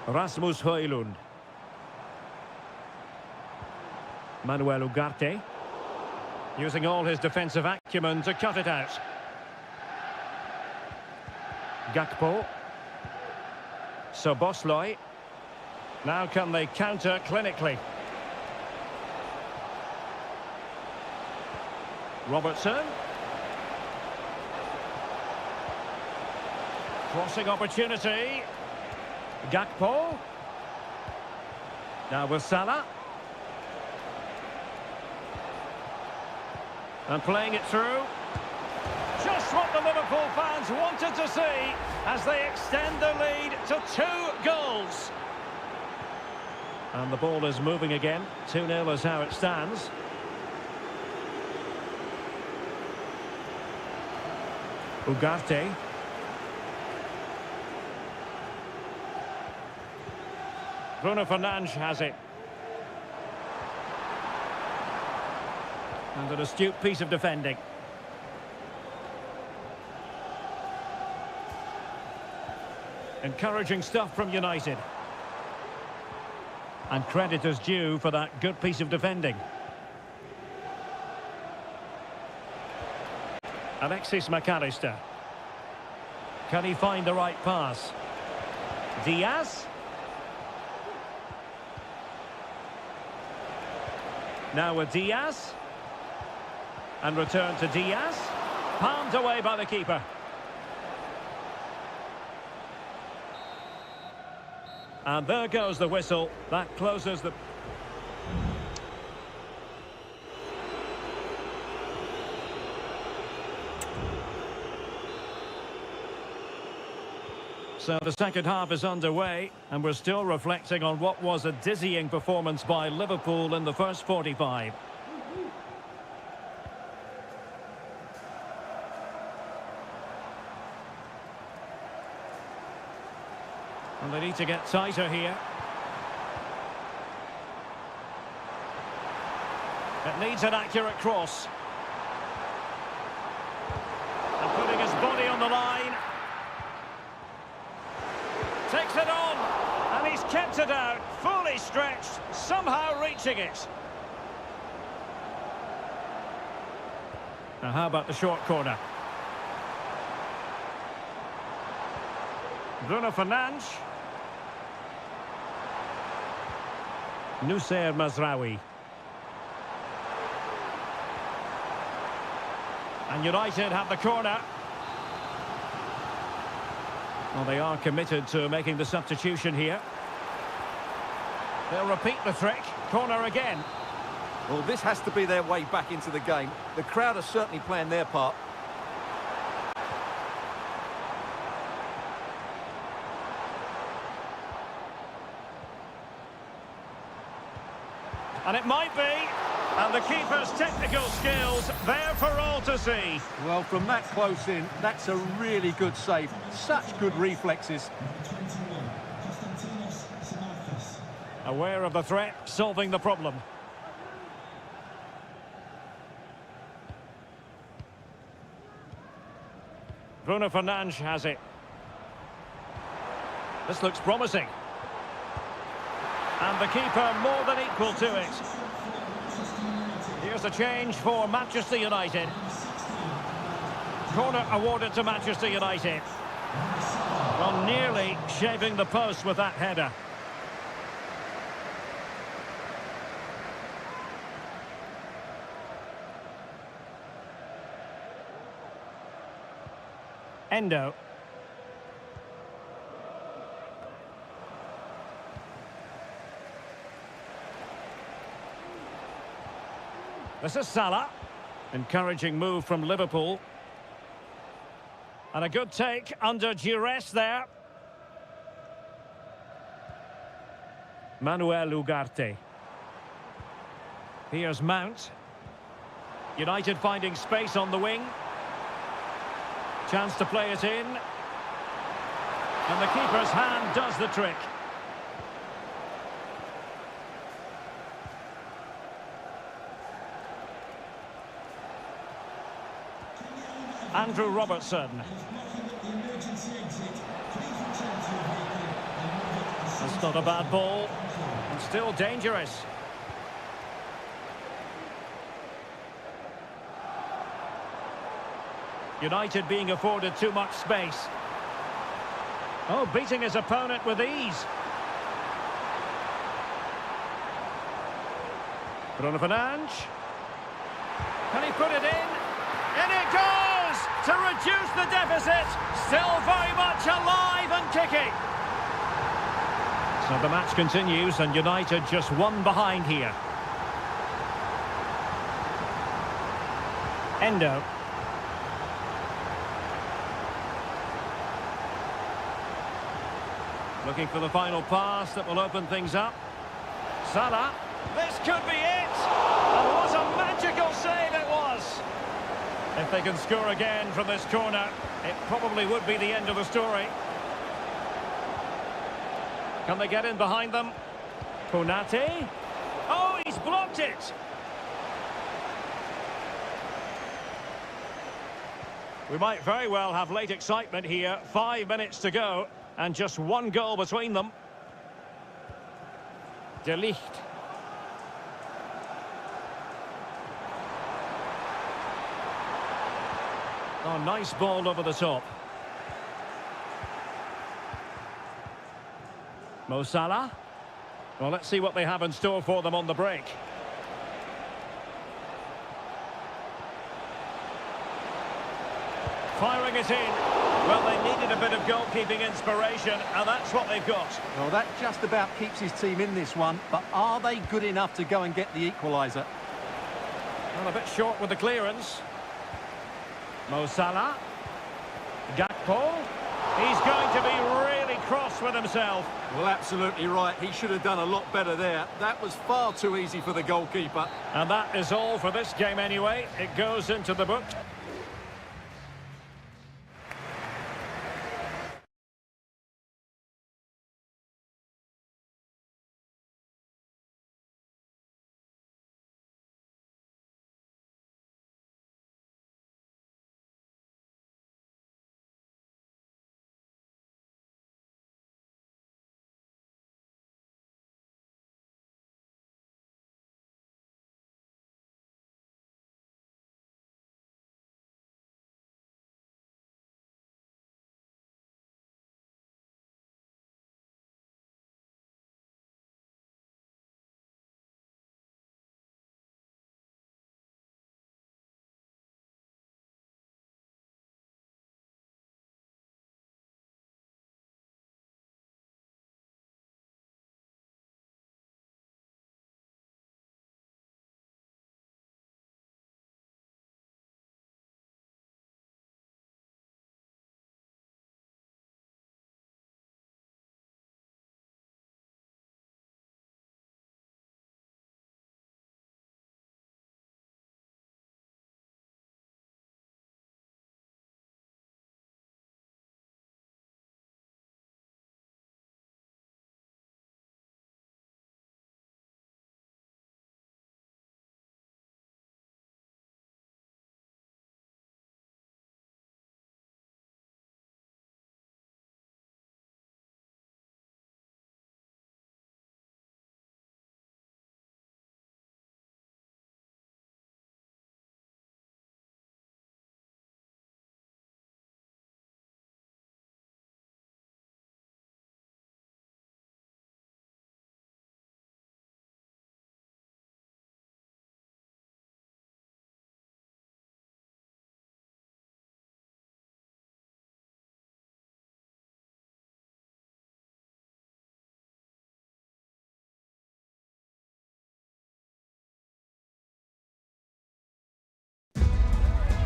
Rasmus Højlund. Manuel Ugarte. Using all his defensive acumen to cut it out. Gakpo. Szoboszlai. Now can they counter clinically? Robertson. Crossing opportunity. Gakpo. Now with Salah. And playing it through. Just what the Liverpool fans wanted to see as they extend the lead to 2 goals. And the ball is moving again. 2-0 is how it stands. Ugarte. Bruno Fernandes has it. And an astute piece of defending. Encouraging stuff from United. And credit is due for that good piece of defending. Alexis McAllister. Can he find the right pass? Diaz. Now with Diaz. And return to Diaz. Palmed away by the keeper. And there goes the whistle. That closes the... So the second half is underway, and we're still reflecting on what was a dizzying performance by Liverpool in the first 45. And they need to get tighter here. It needs an accurate cross. And putting his body on the line. Takes it on. And he's kept it out. Fully stretched. Somehow reaching it. Now how about the short corner? Bruno Fernandes. Nusayr Mazraoui. And United have the corner. Well, they are committed to making the substitution here. They'll repeat the trick. Corner again. Well, this has to be their way back into the game. The crowd are certainly playing their part. And it might be. And the keeper's technical skills there for all to see. Well, from that close in, that's a really good save. Such good reflexes. Aware of the threat, solving the problem. Bruno Fernandes has it. This looks promising. And the keeper more than equal to it. Here's a change for Manchester United. Corner awarded to Manchester United. Well, nearly shaving the post with that header. Endo. This is Salah. Encouraging move from Liverpool. And a good take under duress there. Manuel Ugarte. Here's Mount. United finding space on the wing. Chance to play it in. And the keeper's hand does the trick. Andrew Robertson. That's not a bad ball. And still dangerous. United being afforded too much space. Oh, beating his opponent with ease. Bruno Fernandes. Can he put it in? In it goes! To reduce the deficit. Still very much alive and kicking. So the match continues and United just one behind here. Endo. Looking for the final pass that will open things up. Salah. This could be it. And what a magical save it was. If they can score again from this corner, it probably would be the end of the story. Can they get in behind them? Konate. Oh, he's blocked it. We might very well have late excitement here. 5 minutes to go. And just one goal between them. De Ligt. Oh, nice ball over the top. Mo Salah. Well, let's see what they have in store for them on the break. Firing it in. Well, they needed a bit of goalkeeping inspiration, and that's what they've got. Well, that just about keeps his team in this one, but are they good enough to go and get the equaliser? Well, a bit short with the clearance. Mo Salah. Gakpo. He's going to be really cross with himself. Well, absolutely right. He should have done a lot better there. That was far too easy for the goalkeeper. And that is all for this game anyway. It goes into the book.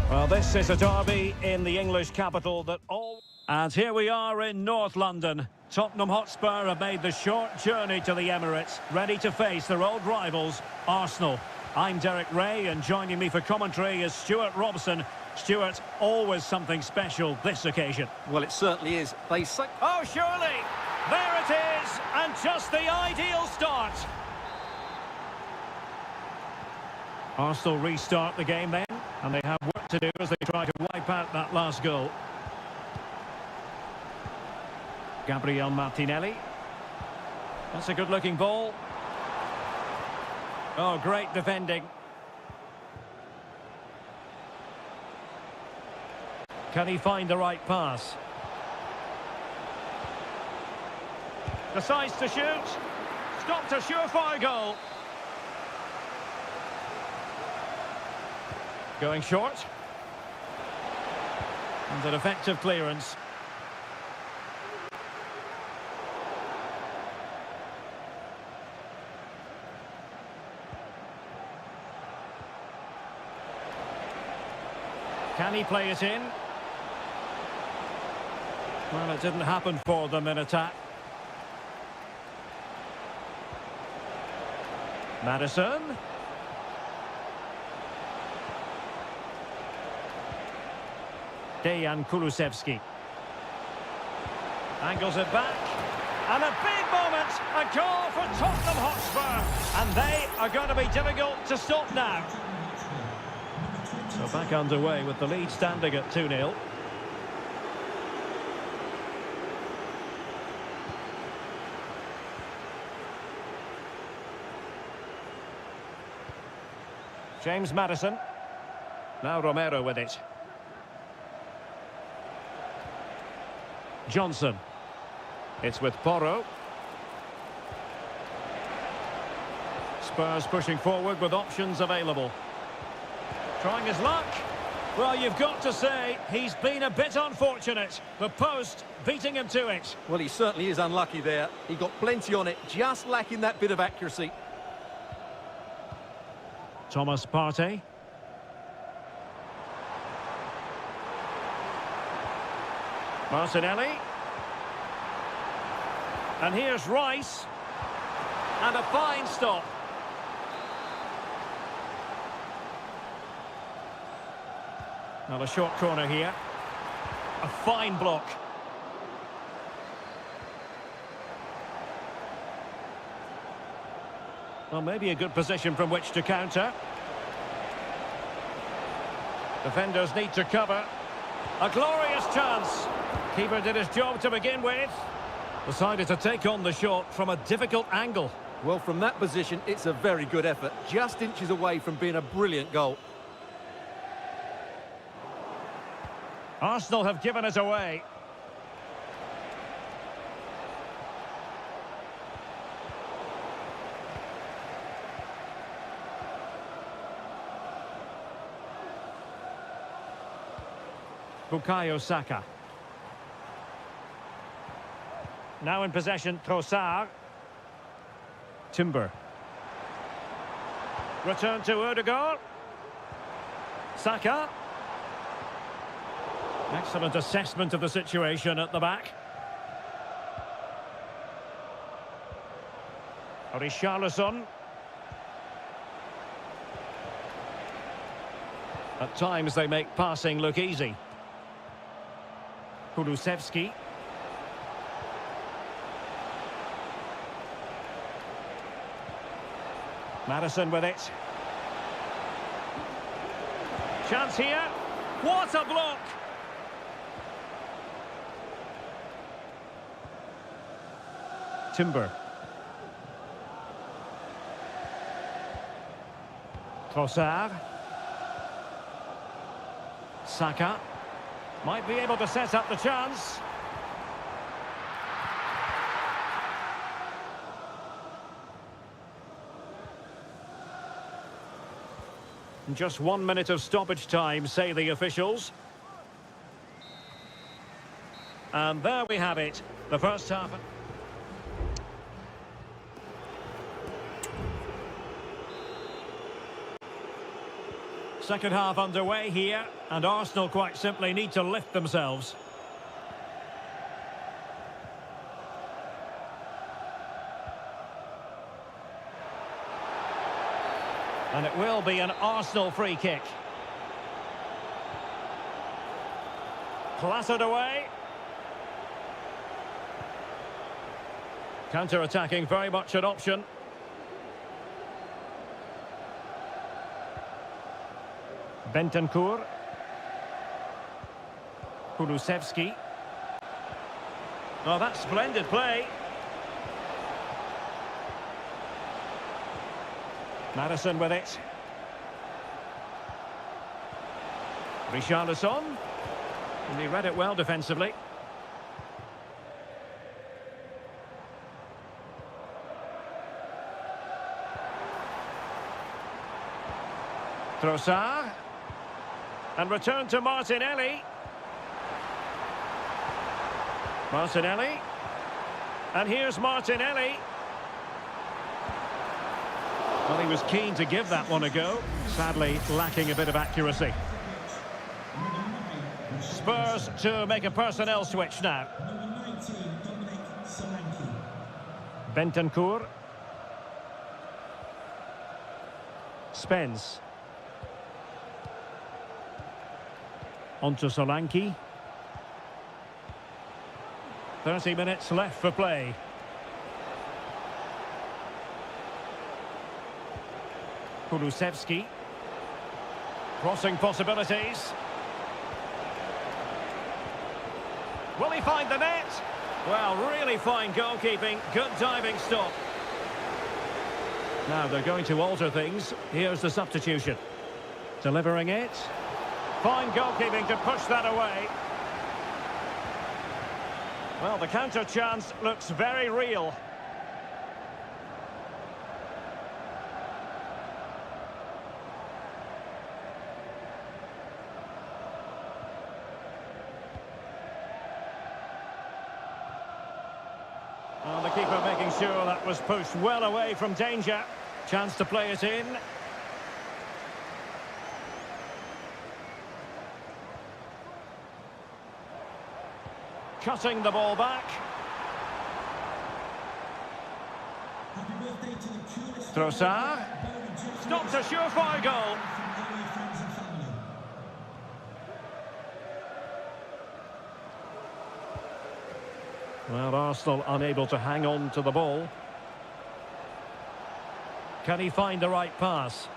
Well, this is a derby in the English capital that all... And here we are in North London. Tottenham Hotspur have made the short journey to the Emirates, ready to face their old rivals, Arsenal. I'm Derek Ray, and joining me for commentary is Stuart Robson. Stuart, always something special this occasion. Well, it certainly is. They say... Oh, surely! There it is! And just the ideal start! Arsenal restart the game then, and they have work to do as they try to wipe out that last goal. Gabriel Martinelli. That's a good-looking ball. Oh, great defending. Can he find the right pass? Decides to shoot. Stopped a surefire goal. Going short. And an effective clearance. Can he play it in? Well, it didn't happen for them in attack. Madison. Dejan Kulusevski. Angles it back. And a big moment. A goal for Tottenham Hotspur. And they are going to be difficult to stop now. So back underway with the lead standing at 2-0. James Madison. Now Romero with it. Johnson. It's with Porro. Spurs pushing forward with options available. Trying his luck. Well, you've got to say, he's been a bit unfortunate. The post beating him to it. Well, he certainly is unlucky there. He got plenty on it, just lacking that bit of accuracy. Thomas Partey. Martinelli. And here's Rice. And a fine stop. Now a short corner here. A fine block. Well, maybe a good position from which to counter. Defenders need to cover. A glorious chance. Keeper did his job to begin with. Decided to take on the shot from a difficult angle. Well, from that position, it's a very good effort. Just inches away from being a brilliant goal. Arsenal have given it away. Bukayo Saka. Now in possession, Trossard. Timber. Return to Odegaard. Saka. Excellent assessment of the situation at the back. Richarlison. At times they make passing look easy. Kulusevski. Madison with it. Chance here. What a block! Timber. Trossard. Saka. Might be able to set up the chance. Just 1 minute of stoppage time, say the officials. And there we have it. The first half. Second half underway here, and Arsenal quite simply need to lift themselves. And it will be an Arsenal free kick. Clattered away. Counter-attacking very much an option. Bentancur. Kulusevski. Oh, that's splendid play. Madison with it. Richarlison. And he read it well defensively. Trossard. And return to Martinelli. Martinelli. And here's Martinelli. Well, he was keen to give that one a go. Sadly, lacking a bit of accuracy. Spurs to make a personnel switch now. Bentancur. Spence. Onto Solanke. 30 minutes left for play. Kulusevski. Crossing possibilities. Will he find the net? Well, really fine goalkeeping. Good diving stop. Now they're going to alter things. Here's the substitution. Delivering it. Fine goalkeeping to push that away. Well, the counter chance looks very real. Well, the keeper making sure that was pushed well away from danger. Chance to play it in. cutting the ball back. Trossard. Stops a surefire goal. Well, Arsenal unable to hang on to the ball. Can he find the right pass?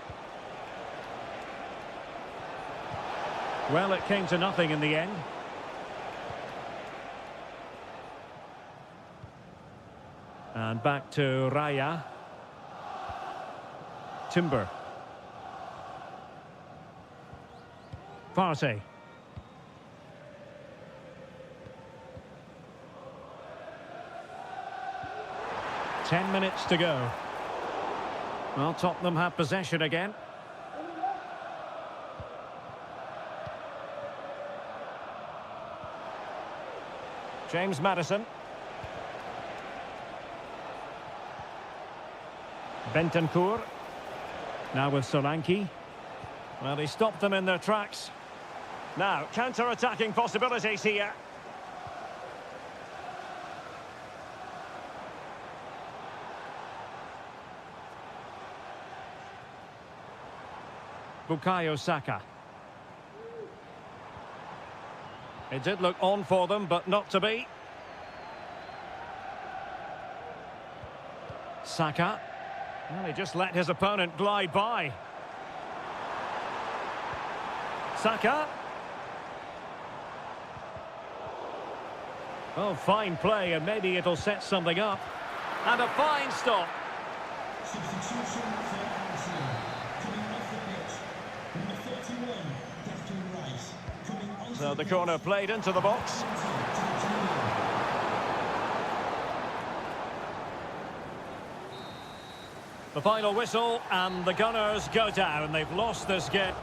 Well, it came to nothing in the end. And back to Raya. Timber. Partey. Ten minutes to go. Well, Tottenham have possession again. James Maddison. Bentancur. Now with Solanke. Well, he stopped them in their tracks. Now, counter-attacking possibilities here. Bukayo Saka. It did look on for them, but not to be. Saka. Well, he just let his opponent glide by. Saka. Oh, fine play, and maybe it'll set something up. And a fine stop. Substitution for Arsenal. Coming off the pitch, number 31, Declan Rice. Coming onto So the corner played into the box. The final whistle, and the Gunners go down. They've lost this game.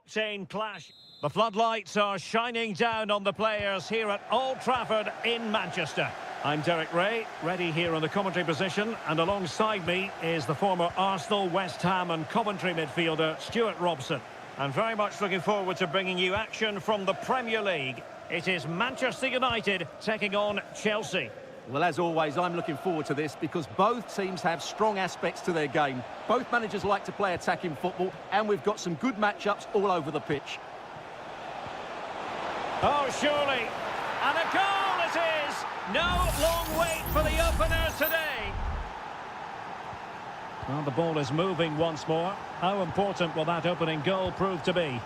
Chain clash. The floodlights are shining down on the players here at Old Trafford in Manchester. I'm Derek Ray, ready here in the commentary position, and alongside me is the former Arsenal, West Ham and Coventry midfielder Stuart Robson. And very much looking forward to bringing you action from the Premier League. It is Manchester United taking on Chelsea. Well, as always, I'm looking forward to this because both teams have strong aspects to their game. Both managers like to play attacking football, and we've got some good matchups all over the pitch. Oh, surely. And a goal it is! No long wait for the openers today. Well, the ball is moving once more. How important will that opening goal prove to be?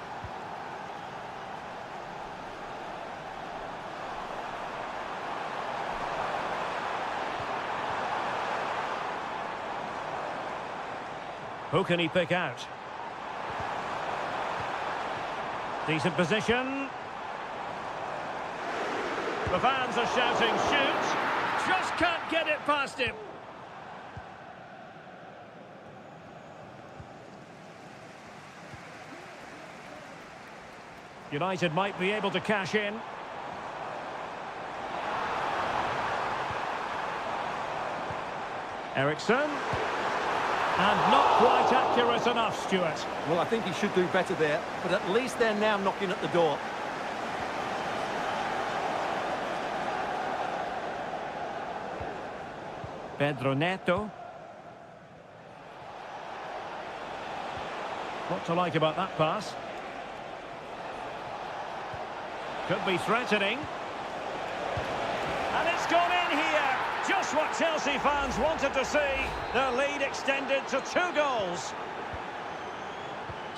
Who can he pick out? Decent position. The fans are shouting, shoot! Just can't get it past him. United might be able to cash in. Ericsson. And not quite accurate enough, Stuart. Well, I think he should do better there, but at least they're now knocking at the door. Pedro Neto. What to like about that pass? Could be threatening. And it's gone in here. Just what Chelsea fans wanted to see. Their lead extended to 2 goals.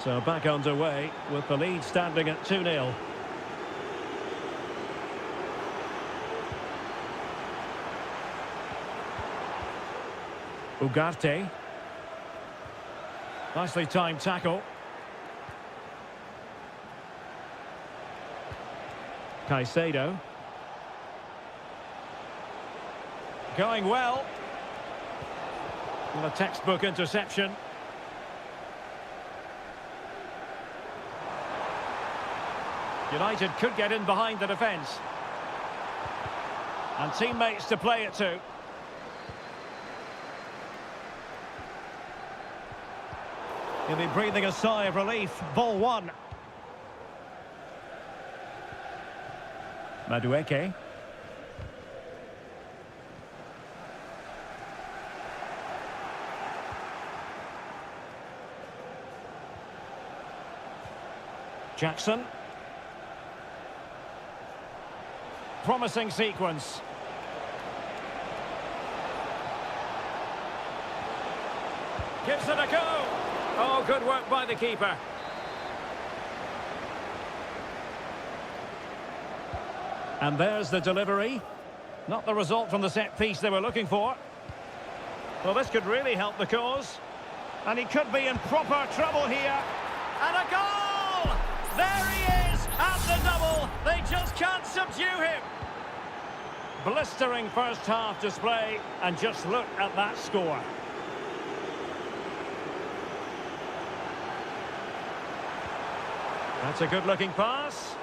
So back underway with the lead standing at 2-0. Ugarte. Nicely timed tackle. Caicedo. Going well. And a textbook interception. United could get in behind the defence. And teammates to play it to. He'll be breathing a sigh of relief. Ball 1. Madueke. Jackson. Promising sequence. Gives it a go. Oh, good work by the keeper. And there's the delivery. Not the result from the set piece they were looking for. Well, this could really help the cause. And he could be in proper trouble here. And a goal! There he is at the double. They just can't subdue him. Blistering first half display. And just look at that score. That's a good-looking pass.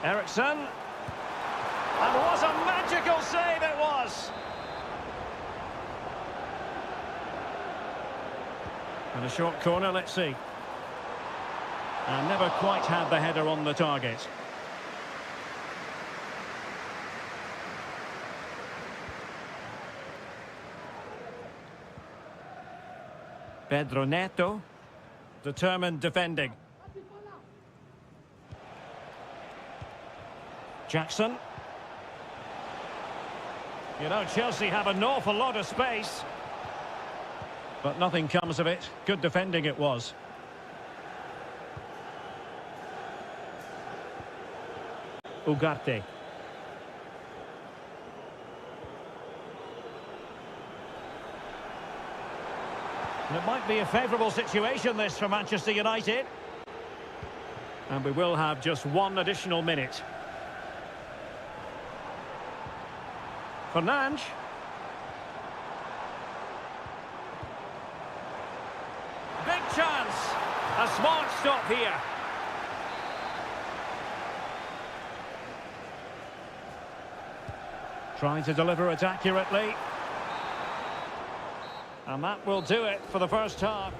Ericsson. And what a magical save it was! And a short corner, let's see. And never quite had the header on the target. Pedro Neto. Determined defending. Jackson. You know, Chelsea have an awful lot of space. But nothing comes of it. Good defending it was. Ugarte. And it might be a favourable situation, this, for Manchester United. And we will have just 1 additional minute. Fernandes. Big chance. A smart stop here. Trying to deliver it accurately. And that will do it for the first half.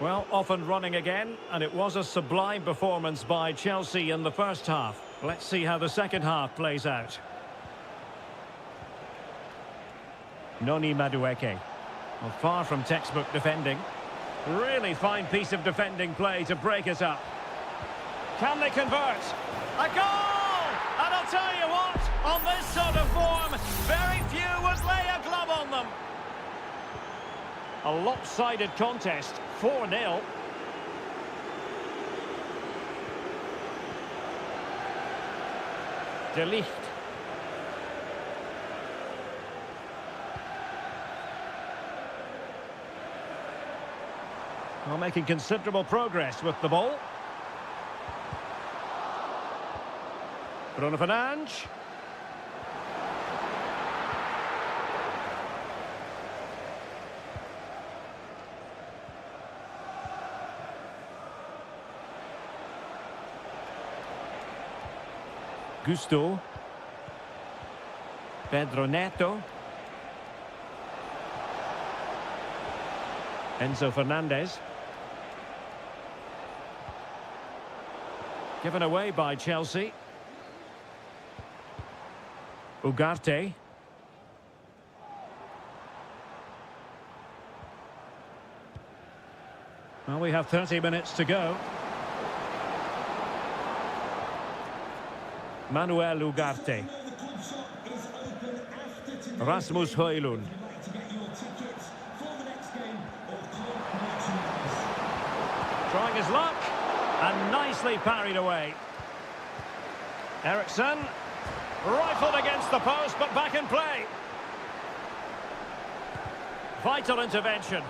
Well, off and running again, and it was a sublime performance by Chelsea in the first half. Let's see how the second half plays out. Noni Madueke. Well, far from textbook defending. Really fine piece of defending play to break it up. Can they convert? A goal! And I'll tell you what, on this sort of form, very few would lay a glove on them. A lopsided contest, 4-0. De Ligt. Well, making considerable progress with the ball. Bruno Fernandes. Gusto. Pedro Neto. Enzo Fernandez. Given away by Chelsea. Ugarte. Well, we have 30 minutes to go. Manuel Ugarte. Rasmus Højlund. Trying his luck, and nicely parried away. Eriksson, rifled against the post, but back in play. Vital intervention.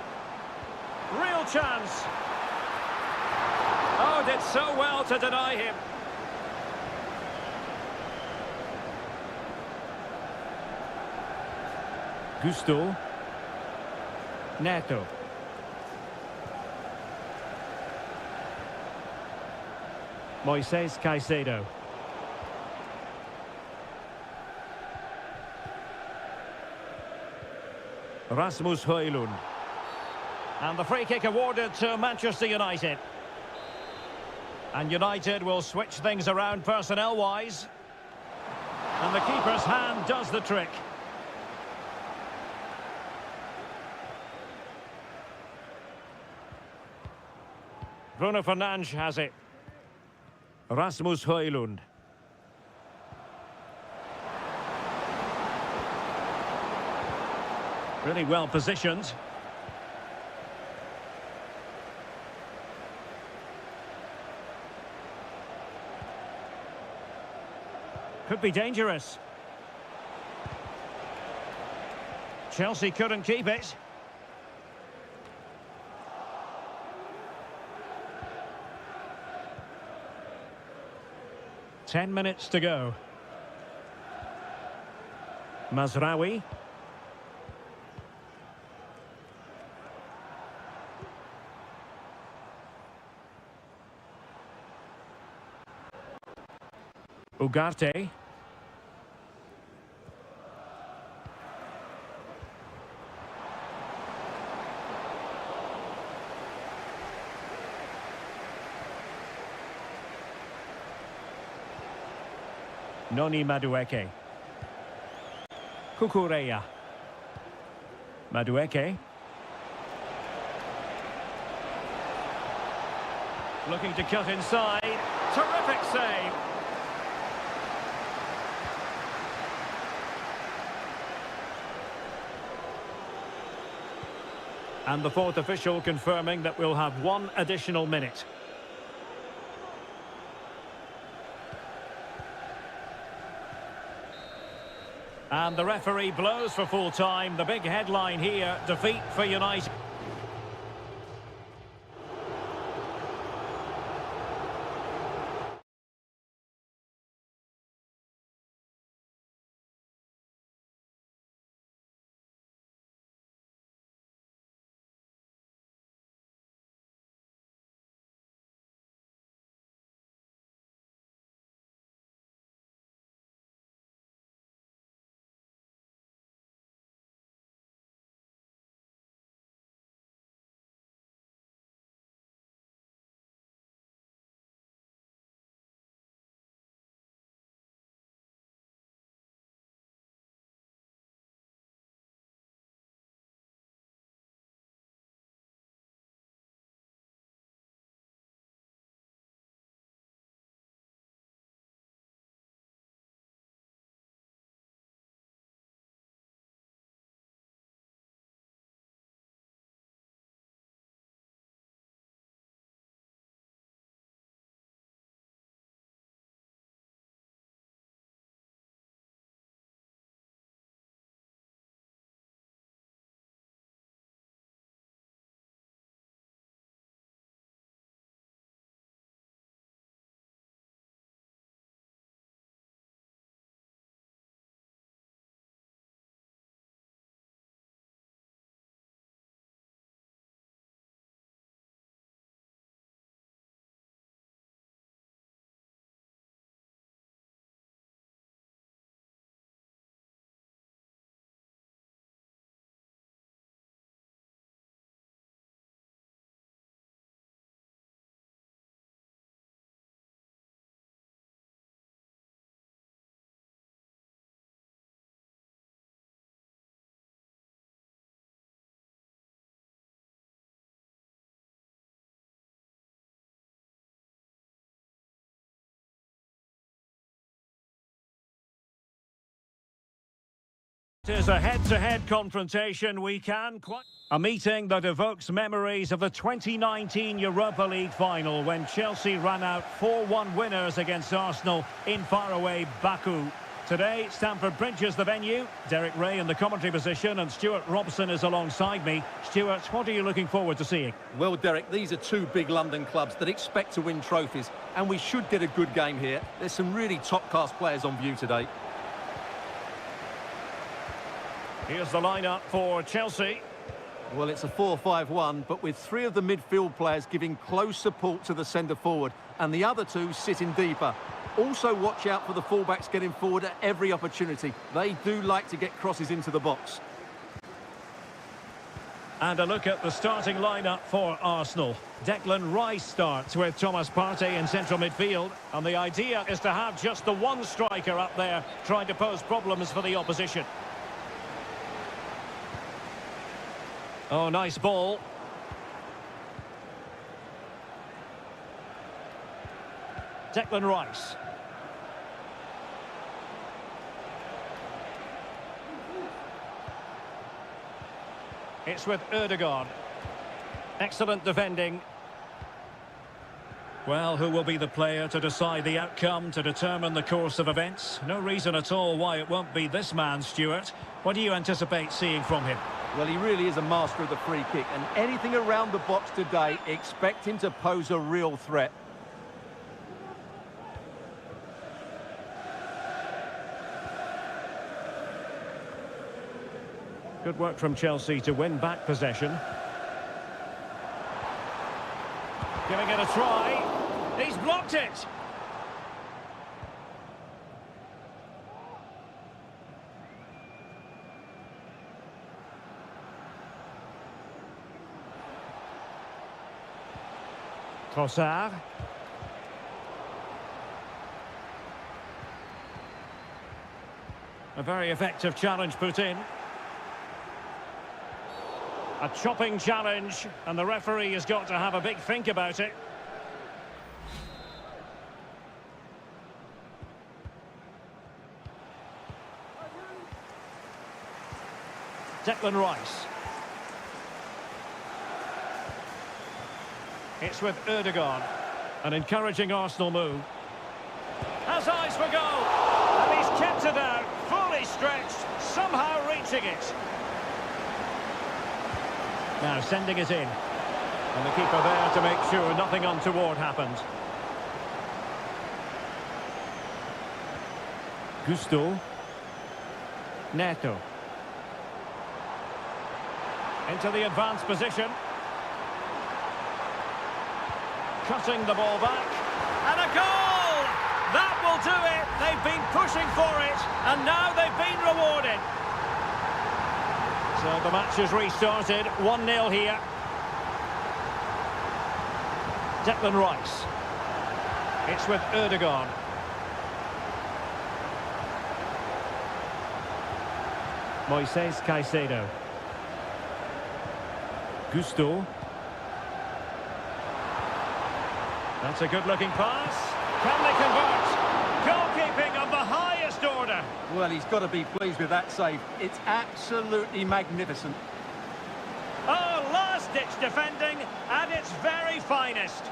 Real chance. Oh, did so well to deny him. Gusto. Neto. Moises Caicedo. Rasmus Højlund. And the free kick awarded to Manchester United. And United will switch things around personnel-wise. And the keeper's hand does the trick. Bruno Fernandes has it. Rasmus Højlund. Really well positioned. Could be dangerous. Chelsea couldn't keep it. Ten minutes to go. Mazraoui. Ugarte. Noni Madueke. Cucurella. Madueke. Looking to cut inside. Terrific save. And the fourth official confirming that we'll have one additional minute. And the referee blows for full time. The big headline here, defeat for United. It is a head-to-head confrontation. A meeting that evokes memories of the 2019 Europa League final when Chelsea ran out 4-1 winners against Arsenal in faraway Baku. Today, Stamford Bridge is the venue. Derek Ray in the commentary position and Stuart Robson is alongside me. Stuart, what are you looking forward to seeing? Well, Derek, these are two big London clubs that expect to win trophies, and we should get a good game here. There's some really top-class players on view today. Here's the lineup for Chelsea. Well, it's a 4-5-1, but with three of the midfield players giving close support to the centre-forward, and the other two sitting deeper. Also, watch out for the fullbacks getting forward at every opportunity. They do like to get crosses into the box. And a look at the starting lineup for Arsenal. Declan Rice starts with Thomas Partey in central midfield. And the idea is to have just the one striker up there trying to pose problems for the opposition. Oh, nice ball. Declan Rice. It's with Ødegaard. Excellent defending. Well, who will be the player to decide the outcome, to determine the course of events? No reason at all why it won't be this man, Stuart. What do you anticipate seeing from him? Well, he really is a master of the free kick, and anything around the box today, expect him to pose a real threat. Good work from Chelsea to win back possession. Giving it a try. He's blocked it. Trossard. A very effective challenge put in. A chopping challenge, and the referee has got to have a big think about it. Declan Rice. It's with Ødegaard. An encouraging Arsenal move. Has eyes for goal, and he's kept it out, fully stretched, somehow reaching it. Now sending it in. And the keeper there to make sure nothing untoward happened. Gusto. Neto. Into the advanced position. Cutting the ball back. And a goal! That will do it. They've been pushing for it. And now they've been rewarded. So the match has restarted, 1-0 here. Declan Rice. It's with Ødegaard. Moises Caicedo. Gusto. That's a good-looking pass. Can they convert? Goalkeeping of the highest order. Well, he's got to be pleased with that save. It's absolutely magnificent. Oh, last-ditch defending at its very finest.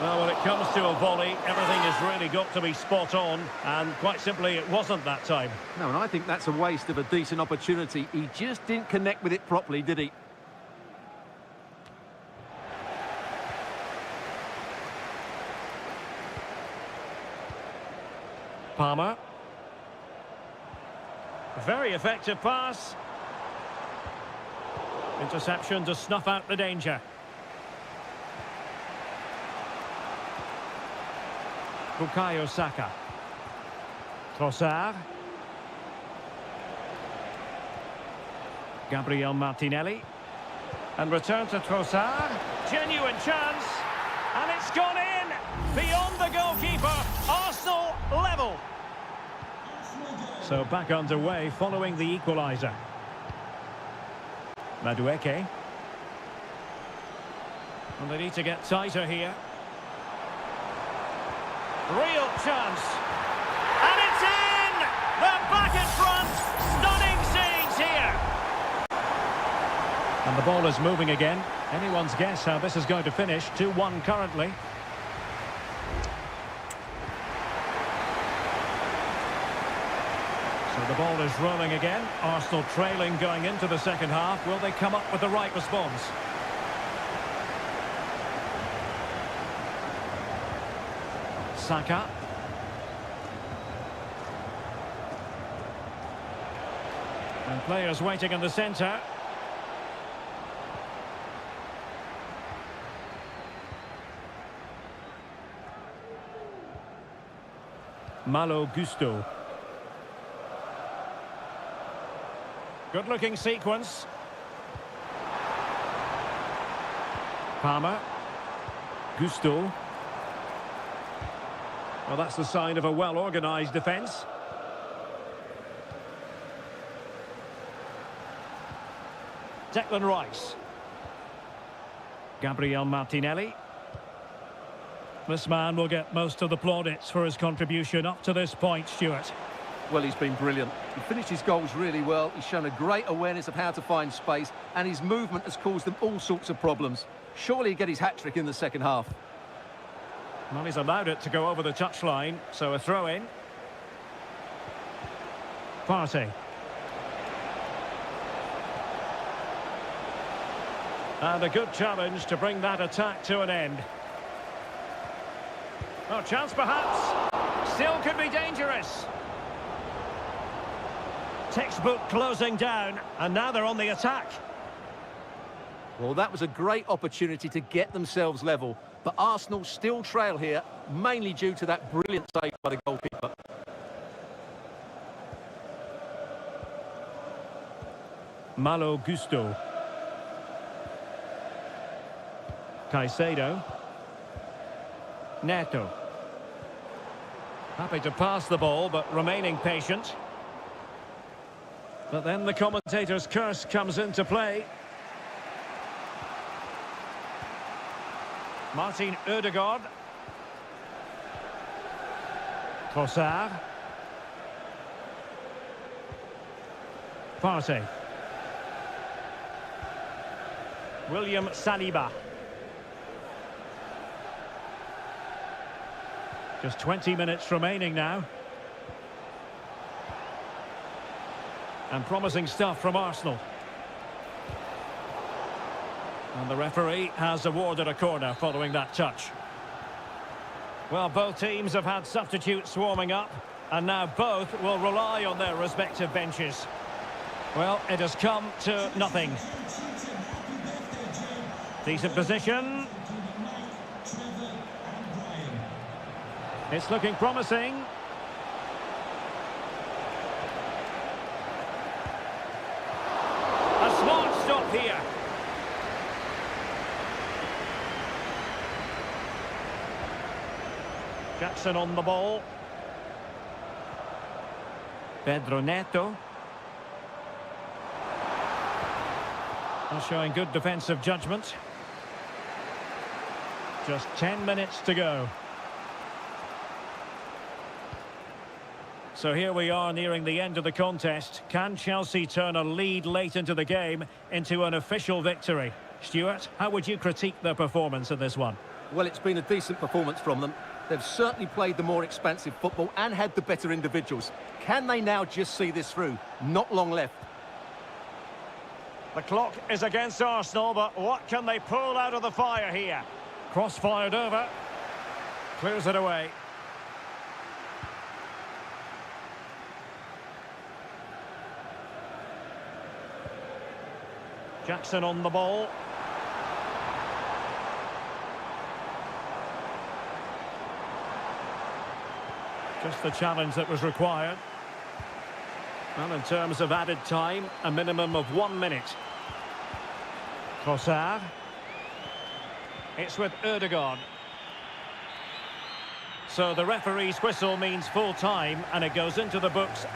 Well, when it comes to a volley, everything has really got to be spot on, and quite simply, it wasn't that time. No, and I think that's a waste of a decent opportunity. He just didn't connect with it properly, did he? Palmer. Very effective pass. Interception to snuff out the danger. Bukayo Saka. Trossard. Gabriel Martinelli. And return to Trossard. Genuine chance. And it's gone in. Beyond the goalkeeper. Arsenal level. So back underway following the equaliser. Madueke. And they need to get tighter here. Real chance. And it's in! They're back in front. Stunning And the ball is moving again. Anyone's guess how this is going to finish. 2-1 currently. So the ball is rolling again. Arsenal trailing going into the second half. Will they come up with the right response? Saka. And players waiting in the centre. Malo Gusto. Good-looking sequence. Palmer. Gusto. Well, that's the sign of a well-organised defence. Declan Rice. Gabriel Martinelli. This man will get most of the plaudits for his contribution up to this point, Stuart. Well, he's been brilliant. He finished his goals really well. He's shown a great awareness of how to find space, and his movement has caused them all sorts of problems. Surely he'll get his hat-trick in the second half. Well, he's allowed it to go over the touchline, so a throw-in. Partey. And a good challenge to bring that attack to an end. Oh, chance perhaps. Still could be dangerous. Textbook closing down, and now they're on the attack. Well, that was a great opportunity to get themselves level, but Arsenal still trail here, mainly due to that brilliant save by the goalkeeper. Malo Gusto. Caicedo. Neto. Happy to pass the ball, but remaining patient. But then the commentator's curse comes into play. Martin Ødegaard. Trossard. Partey. William Saliba. Just 20 minutes remaining now. And promising stuff from Arsenal. And the referee has awarded a corner following that touch. Well, both teams have had substitutes warming up, and now both will rely on their respective benches. Well, it has come to nothing. Decent position. It's looking promising. A smart stop here. Jackson on the ball. Pedro Neto. Showing good defensive judgment. Just 10 minutes to go. So here we are nearing the end of the contest. Can Chelsea turn a lead late into the game into an official victory? Stuart, how would you critique their performance in this one? Well, it's been a decent performance from them. They've certainly played the more expansive football and had the better individuals. Can they now just see this through? Not long left. The clock is against Arsenal, but what can they pull out of the fire here? Cross fired over. Clears it away. Jackson on the ball. Just the challenge that was required. Well, in terms of added time, a minimum of 1 minute. Trossard. It's with Ødegaard. So the referee's whistle means full time, and it goes into the books.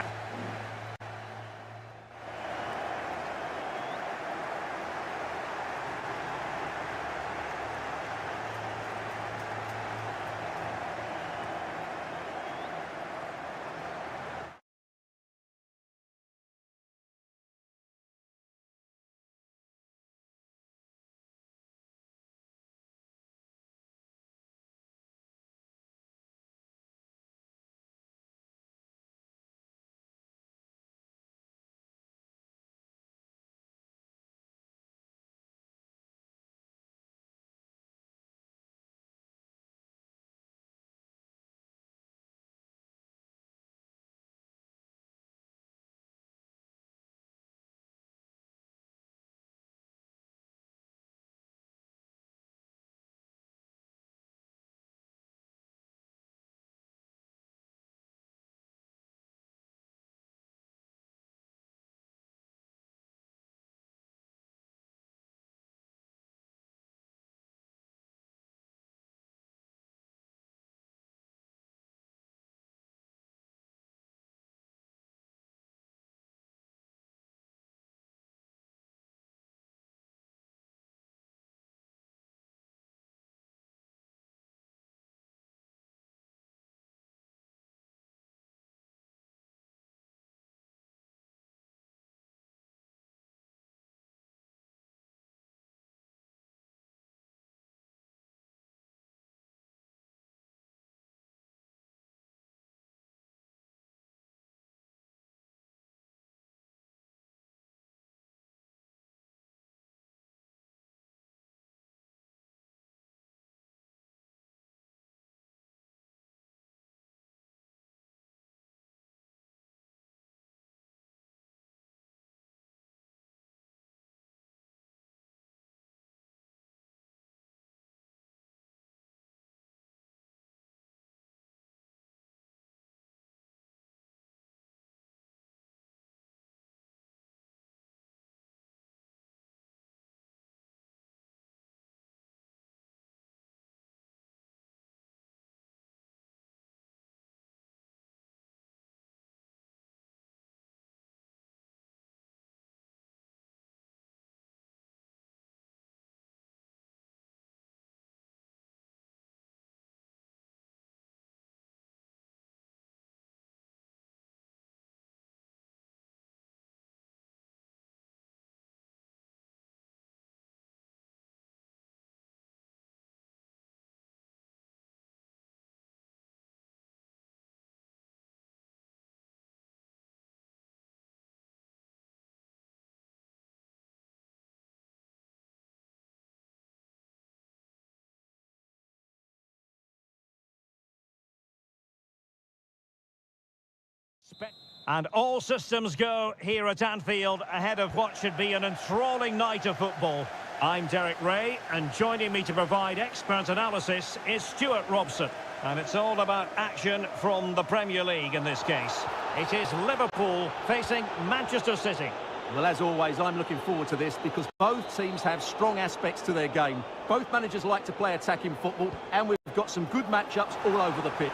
And all systems go here at Anfield ahead of what should be an enthralling night of football. I'm Derek Ray, and joining me to provide expert analysis is Stuart Robson. And it's all about action from the Premier League in this case. It is Liverpool facing Manchester City. Well, as always, I'm looking forward to this because both teams have strong aspects to their game. Both managers like to play attacking football, and we've got some good matchups all over the pitch.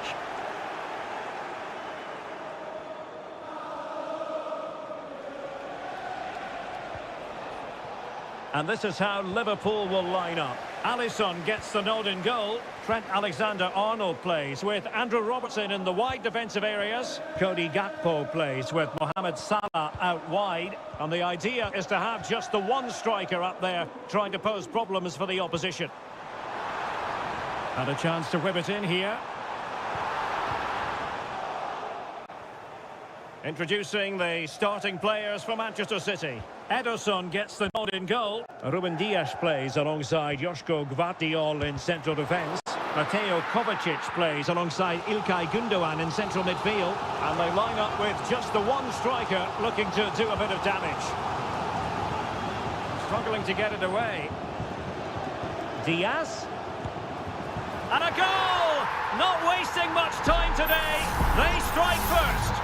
And this is how Liverpool will line up. Alisson gets the nod in goal. Trent Alexander-Arnold plays with Andrew Robertson in the wide defensive areas. Cody Gakpo plays with Mohamed Salah out wide. And the idea is to have just the one striker up there trying to pose problems for the opposition. And a chance to whip it in here. Introducing the starting players for Manchester City. Ederson gets the nod in goal. Ruben Dias plays alongside Joško Gvardiol in central defence. Mateo Kovacic plays alongside Ilkay Gundogan in central midfield. And they line up with just the one striker looking to do a bit of damage. Struggling to get it away. Diaz. And a goal! Not wasting much time today. They strike first.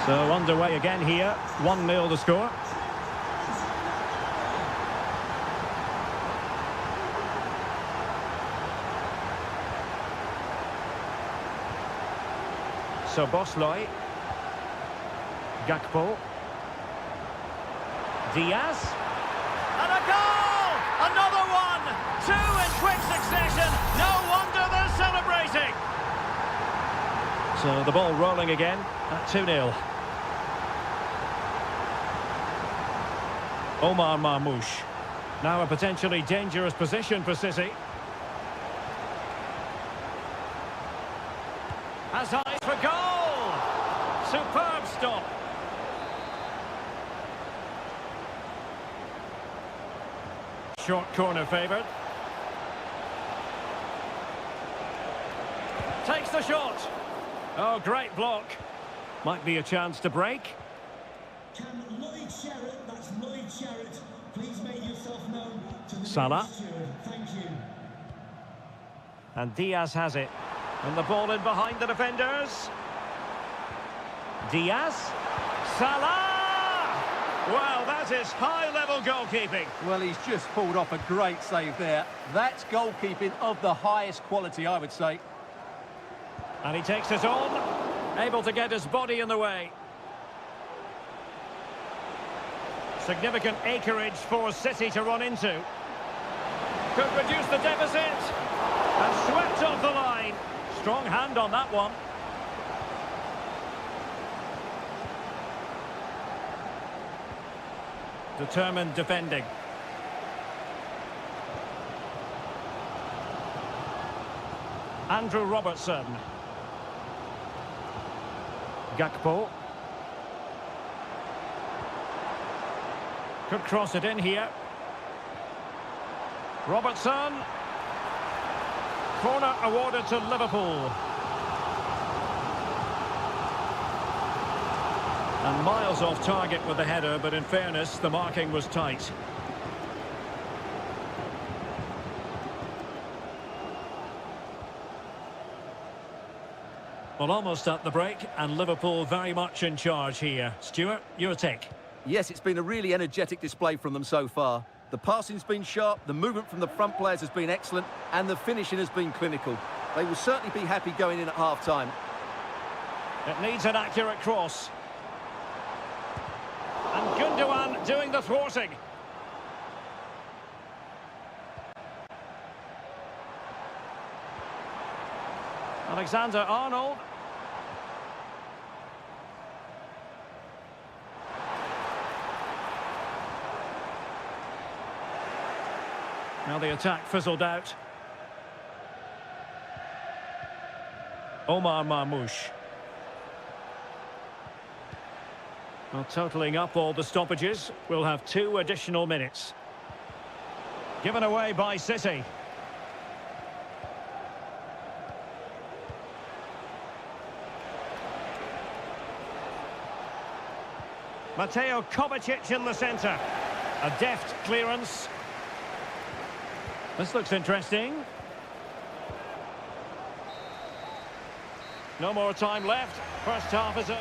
So underway again here, 1-0 the score. So Bosley, Gakpo, Diaz, and a goal! Another one! Two in quick succession. No wonder they're celebrating. So the ball rolling again at 2-0. Omar Marmoush. Now a potentially dangerous position for City. Has eyes for goal! Superb stop. Short corner favoured. Takes the shot. Oh, great block. Might be a chance to break. Can Lloyd Sherritt, that's Lloyd Sherritt, please make yourself known to the Salah. steward. Thank you. And Diaz has it. And the ball in behind the defenders. Diaz. Salah! Well, that is high-level goalkeeping. Well, he's just pulled off a great save there. That's goalkeeping of the highest quality, I would say. And he takes it on. Able to get his body in the way. Significant acreage for City to run into. Could reduce the deficit. And swept off the line. Strong hand on that one. Determined defending. Andrew Robertson. Gakpo. Could cross it in here. Robertson. Corner awarded to Liverpool. And miles off target with the header, but in fairness, the marking was tight. Well, almost at the break, and Liverpool very much in charge here. Stuart, your take. Yes, it's been a really energetic display from them so far. The passing's been sharp, the movement from the front players has been excellent, and the finishing has been clinical. They will certainly be happy going in at half-time. It needs an accurate cross. And Gundogan doing the thwarting. Alexander-Arnold. Now the attack fizzled out. Omar Marmoush. Well, totalling up all the stoppages, we'll have 2 additional minutes. Given away by City. Mateo Kovacic in the centre. A deft clearance. This looks interesting. No more time left. First half is up.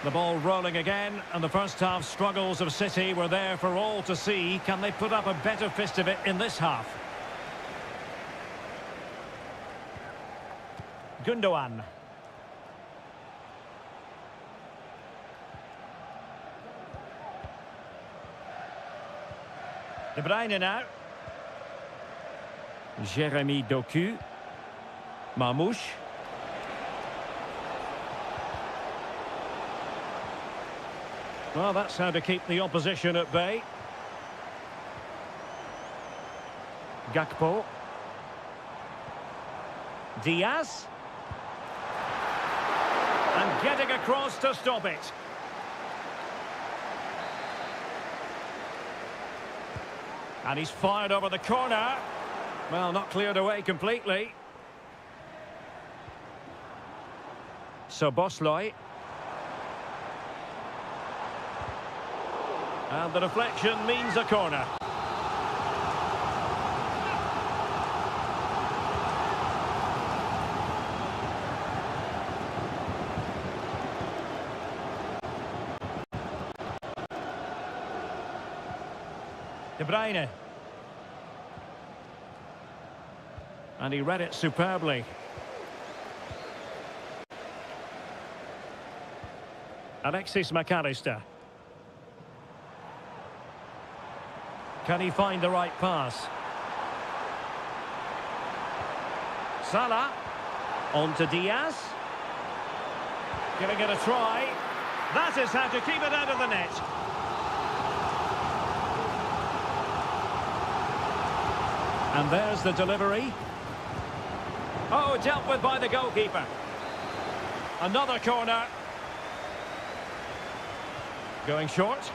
The ball rolling again, and the first half struggles of City were there for all to see. Can they put up a better fist of it in this half? Gundogan. De Bruyne now. Jeremy Doku. Marmoush. Well, that's how to keep the opposition at bay. Gakpo. Diaz. And getting across to stop it. And he's fired over the corner. Well, not cleared away completely. So Bosley. And the deflection means a corner. De Bruyne. And he read it superbly. Alexis McAllister. Can he find the right pass? Salah. On to Diaz. Giving it a try. That is how to keep it out of the net. And there's the delivery. Oh, dealt with by the goalkeeper. Another corner. Going short.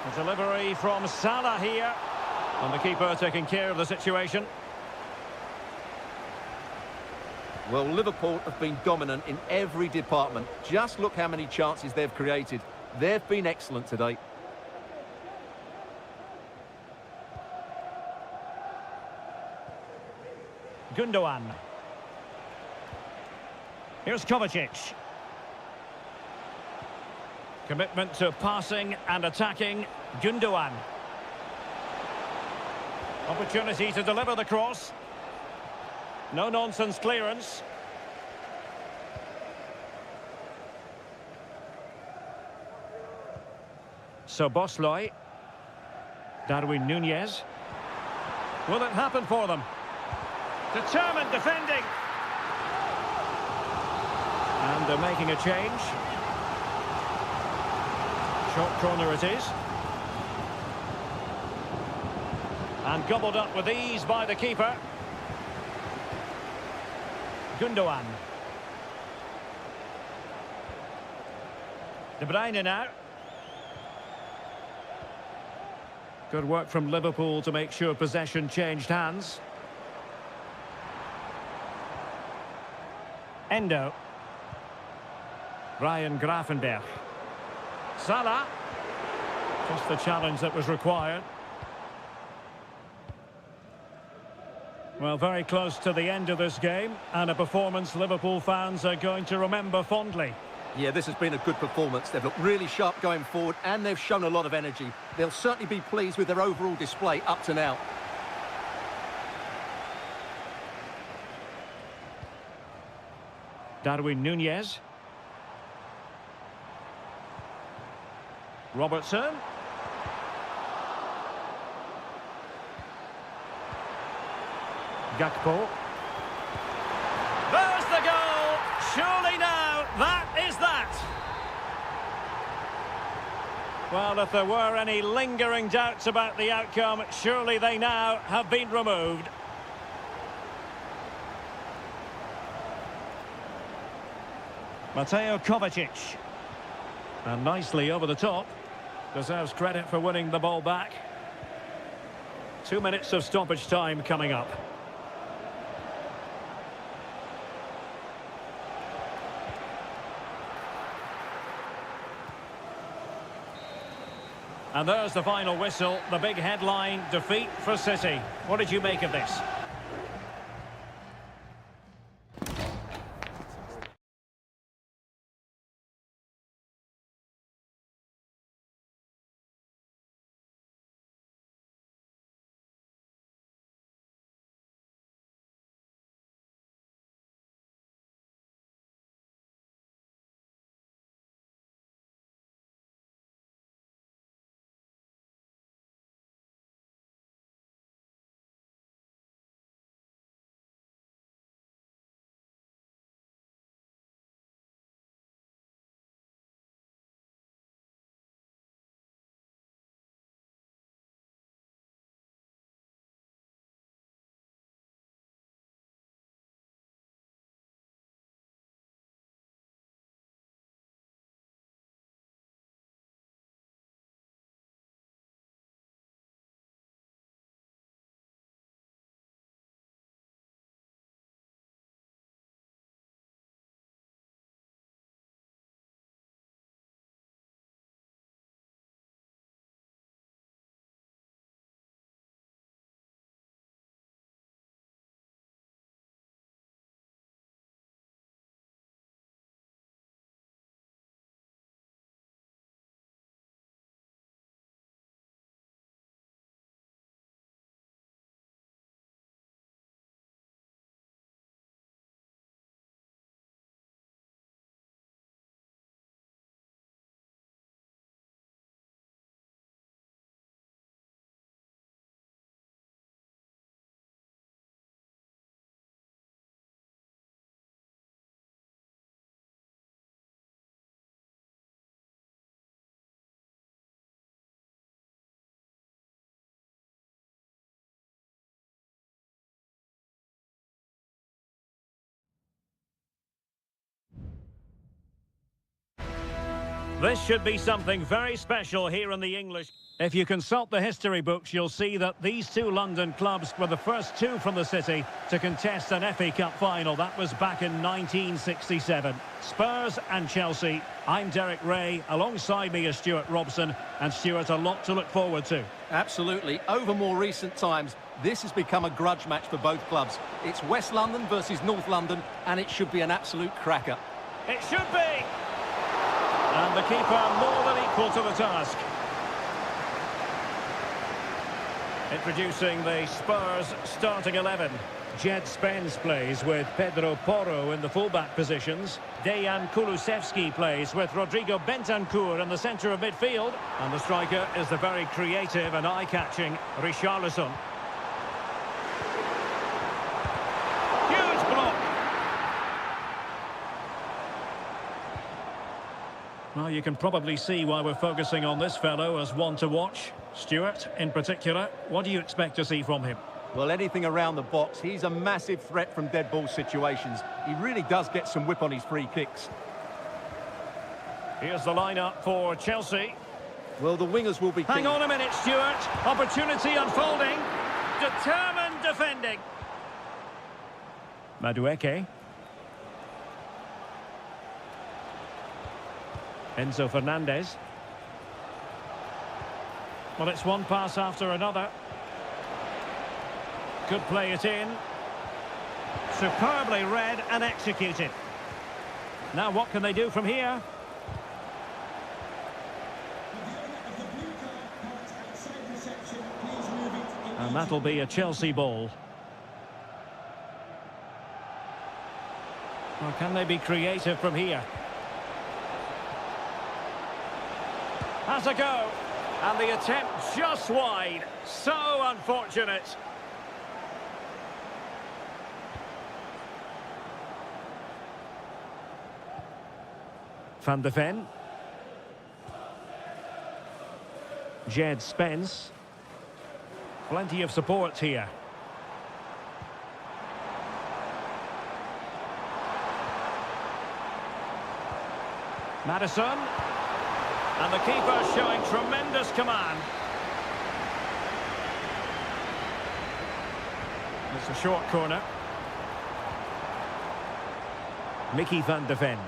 The delivery from Salah here. And the keeper taking care of the situation. Well, Liverpool have been dominant in every department. Just look how many chances they've created. They've been excellent today. Gundogan. Here's Kovacic. Commitment to passing and attacking. Gundogan. Opportunity to deliver the cross. No-nonsense clearance. So Bosley. Darwin Nunez. Will it happen for them? Determined defending. And they're making a change. Short corner it is. And gobbled up with ease by the keeper. Gundogan. De Bruyne now. Good work from Liverpool to make sure possession changed hands. Endo. Ryan Gravenberch. Salah. Just the challenge that was required. Well, very close to the end of this game, and a performance Liverpool fans are going to remember fondly. Yeah, this has been a good performance. They've looked really sharp going forward, and they've shown a lot of energy. They'll certainly be pleased with their overall display up to now. Darwin Nunez. Robertson. Gakpo. There's the goal! Surely now, that is that! Well, if there were any lingering doubts about the outcome, surely they now have been removed. Mateo Kovacic. And nicely over the top. Deserves credit for winning the ball back. 2 minutes of stoppage time coming up. And there's the final whistle, the big headline, defeat for City. What did you make of this? This should be something very special here in the English. If you consult the history books, you'll see that these two London clubs were the first two from the city to contest an FA Cup final. That was back in 1967. Spurs and Chelsea. I'm Derek Ray. Alongside me is Stuart Robson. And Stuart, a lot to look forward to. Absolutely. Over more recent times, this has become a grudge match for both clubs. It's West London versus North London, and it should be an absolute cracker. It should be! And the keeper more than equal to the task. Introducing the Spurs starting 11. Jed Spence plays with Pedro Porro in the fullback positions. Dejan Kulusevski plays with Rodrigo Bentancur in the centre of midfield. And the striker is the very creative and eye-catching Richarlison. Huge block! Well, you can probably see why we're focusing on this fellow as one to watch. Stuart, in particular, what do you expect to see from him? Well, anything around the box. He's a massive threat from dead ball situations. He really does get some whip on his free kicks. Here's the lineup for Chelsea. Well, the wingers will be key. Hang on a minute, Stuart. Opportunity unfolding. Determined defending. Madueke. Enzo Fernandez. Well, it's one pass after another. Could play it in. Superbly read and executed. Now what can they do from here? And that'll be a Chelsea ball. Or can they be creative from here? Has a go. And the attempt just wide. So unfortunate. Van de Ven. Jed Spence. Plenty of support here. Maddison. And the keeper showing tremendous command. It's a short corner. Mickey van de Ven.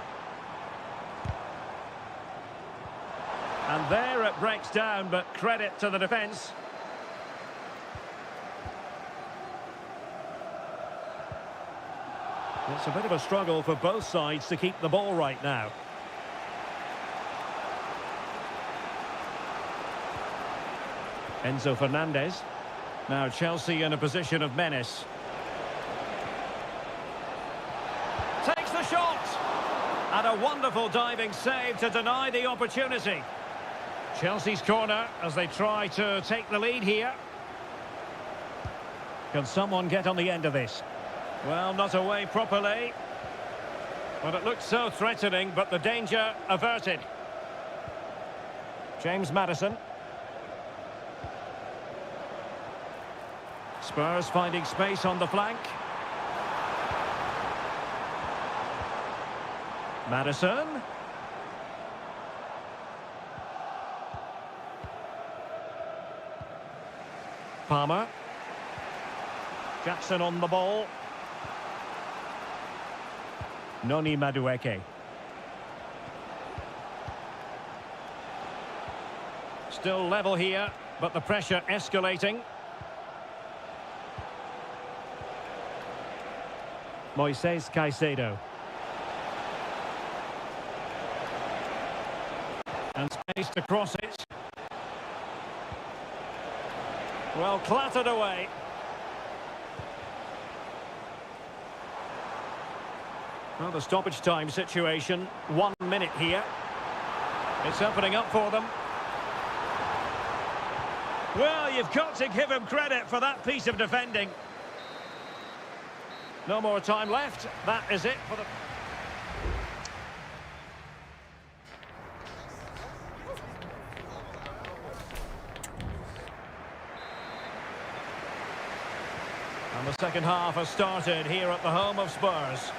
And there it breaks down, but credit to the defence. It's a bit of a struggle for both sides to keep the ball right now. Enzo Fernandez. Now Chelsea in a position of menace. Takes the shot! And a wonderful diving save to deny the opportunity. Chelsea's corner as they try to take the lead here. Can someone get on the end of this? Well, not away properly. But it looked so threatening, but the danger averted. James Maddison. Spurs finding space on the flank. Maddison. Palmer. Jackson on the ball. Noni Madueke. Still level here, but the pressure escalating. Moises Caicedo. And space to cross it. Well, clattered away. Well, the stoppage time situation, 1 minute here. It's opening up for them. Well, you've got to give him credit for that piece of defending. No more time left. That is it for the... And the second half has started here at the home of Spurs.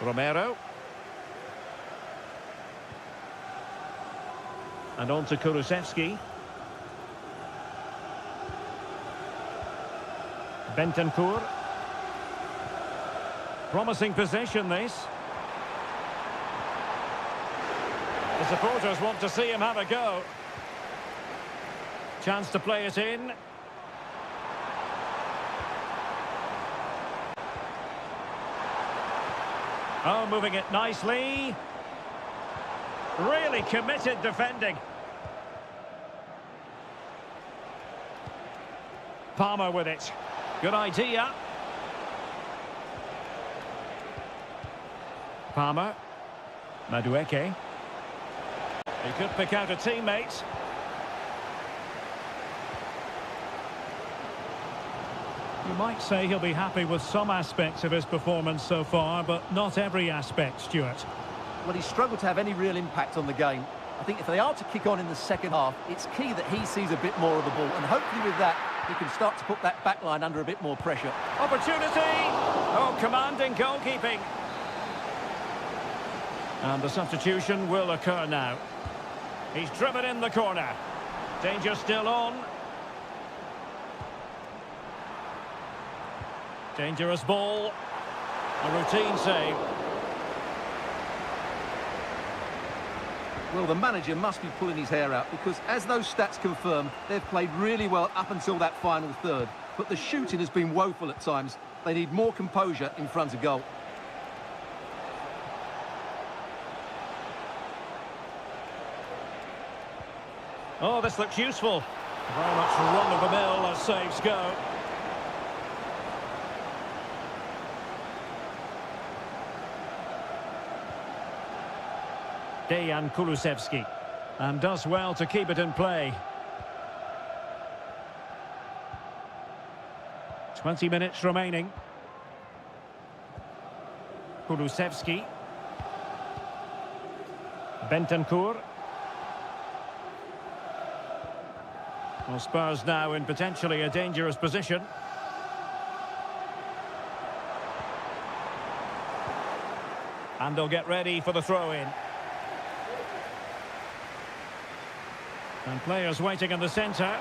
Romero. And on to Kulusevski. Bentancur. Promising possession, this. The supporters want to see him have a go. Chance to play it in. Oh, moving it nicely. Really committed defending. Palmer with it. Good idea. Palmer. Madueke. He could pick out a teammate. You might say he'll be happy with some aspects of his performance so far, but not every aspect, Stuart. Well, he's struggled to have any real impact on the game. I think if they are to kick on in the second half, it's key that he sees a bit more of the ball, and hopefully with that, he can start to put that back line under a bit more pressure. Opportunity! Oh, commanding goalkeeping. And the substitution will occur now. He's driven in the corner. Danger still on. Dangerous ball. A routine save. Well, the manager must be pulling his hair out because, as those stats confirm, they've played really well up until that final third. But the shooting has been woeful at times. They need more composure in front of goal. Oh, this looks useful. Very much run-of-the-mill as saves go. Dejan Kulusevski, and does well to keep it in play. 20 minutes remaining. Kulusevski. Bentancur. Well, Spurs now in potentially a dangerous position. And they'll get ready for the throw-in. And players waiting in the centre.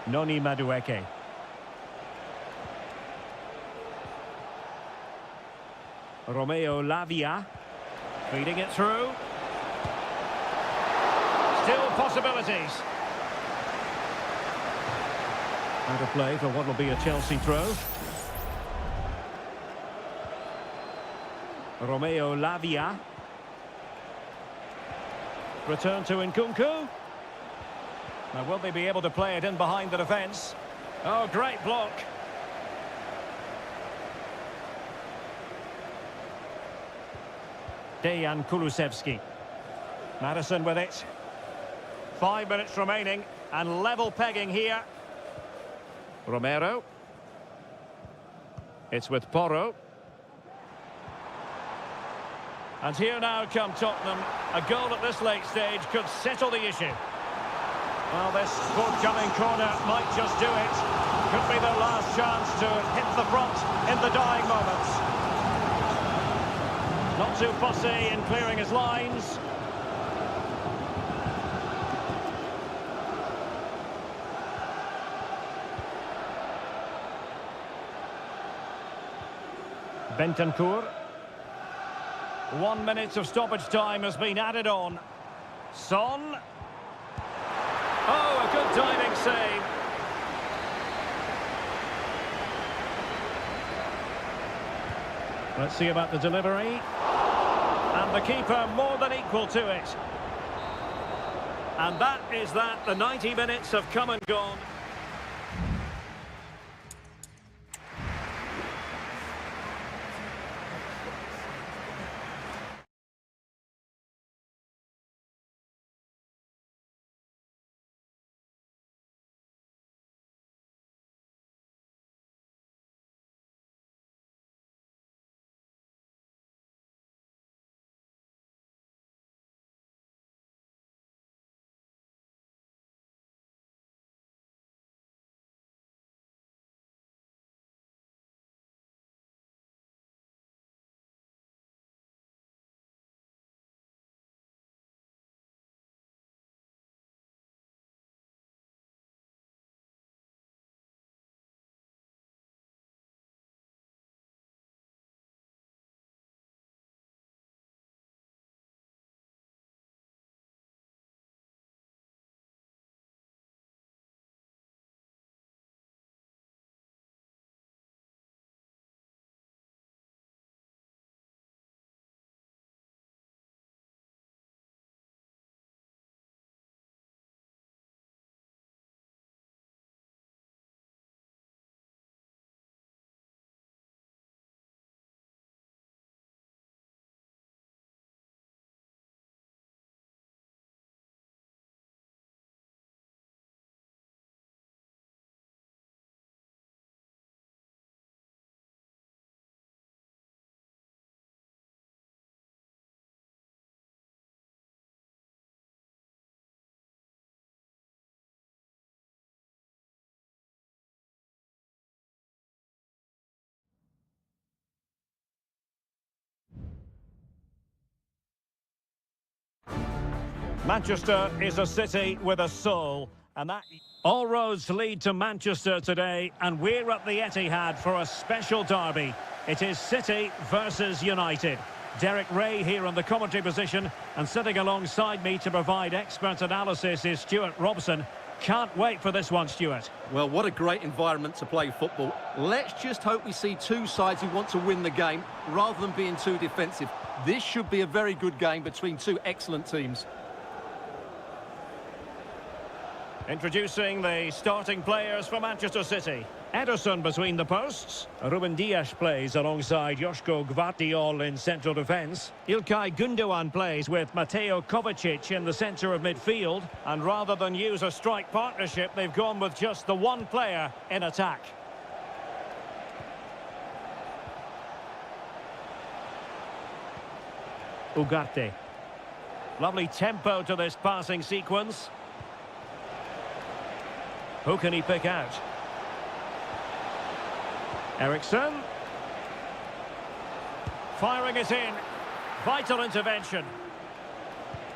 Noni Madueke. Romeo Lavia. Feeding it through. Still possibilities. Out of play for what will be a Chelsea throw. Romeo Lavia. Return to Nkunku. Now, will they be able to play it in behind the defence? Oh, great block. Dejan Kulusevski. Madison with it. 5 minutes remaining and level pegging here. Romero. It's with Porro. And here now come Tottenham. A goal at this late stage could settle the issue. Well, this forthcoming corner might just do it. Could be their last chance to hit the front in the dying moments. Not too fussy in clearing his lines. Bentancur. 1 minute of stoppage time has been added on. Son. Oh, a good diving save. Let's see about the delivery. And the keeper more than equal to it. And that is that. The 90 minutes have come and gone. Manchester is a city with a soul, and that all roads lead to Manchester today, and we're at the Etihad for a special derby. It is City versus United. Derek Ray here in the commentary position, and sitting alongside me to provide expert analysis is Stuart Robson. Can't wait for this one, Stuart. Well, what a great environment to play football. Let's just hope we see two sides who want to win the game rather than being too defensive. This should be a very good game between two excellent teams. Introducing the starting players for Manchester City. Ederson between the posts. Ruben Dias plays alongside Joško Gvardiol in central defence. Ilkay Gundogan plays with Mateo Kovacic in the centre of midfield. And rather than use a strike partnership, they've gone with just the one player in attack. Ugarte. Lovely tempo to this passing sequence. Who can he pick out? Eriksson. Firing it in. Vital intervention.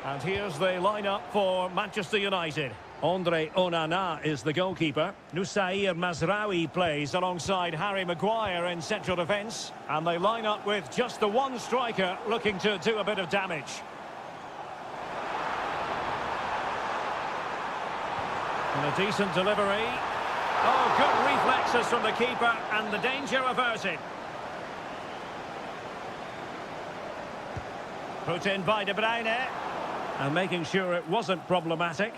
And here's the lineup for Manchester United. Andre Onana is the goalkeeper. Nusair Mazraoui plays alongside Harry Maguire in central defence. And they line up with just the one striker looking to do a bit of damage. And a decent delivery. Oh, good reflexes from the keeper and the danger averted. Put in by De Bruyne. And making sure it wasn't problematic.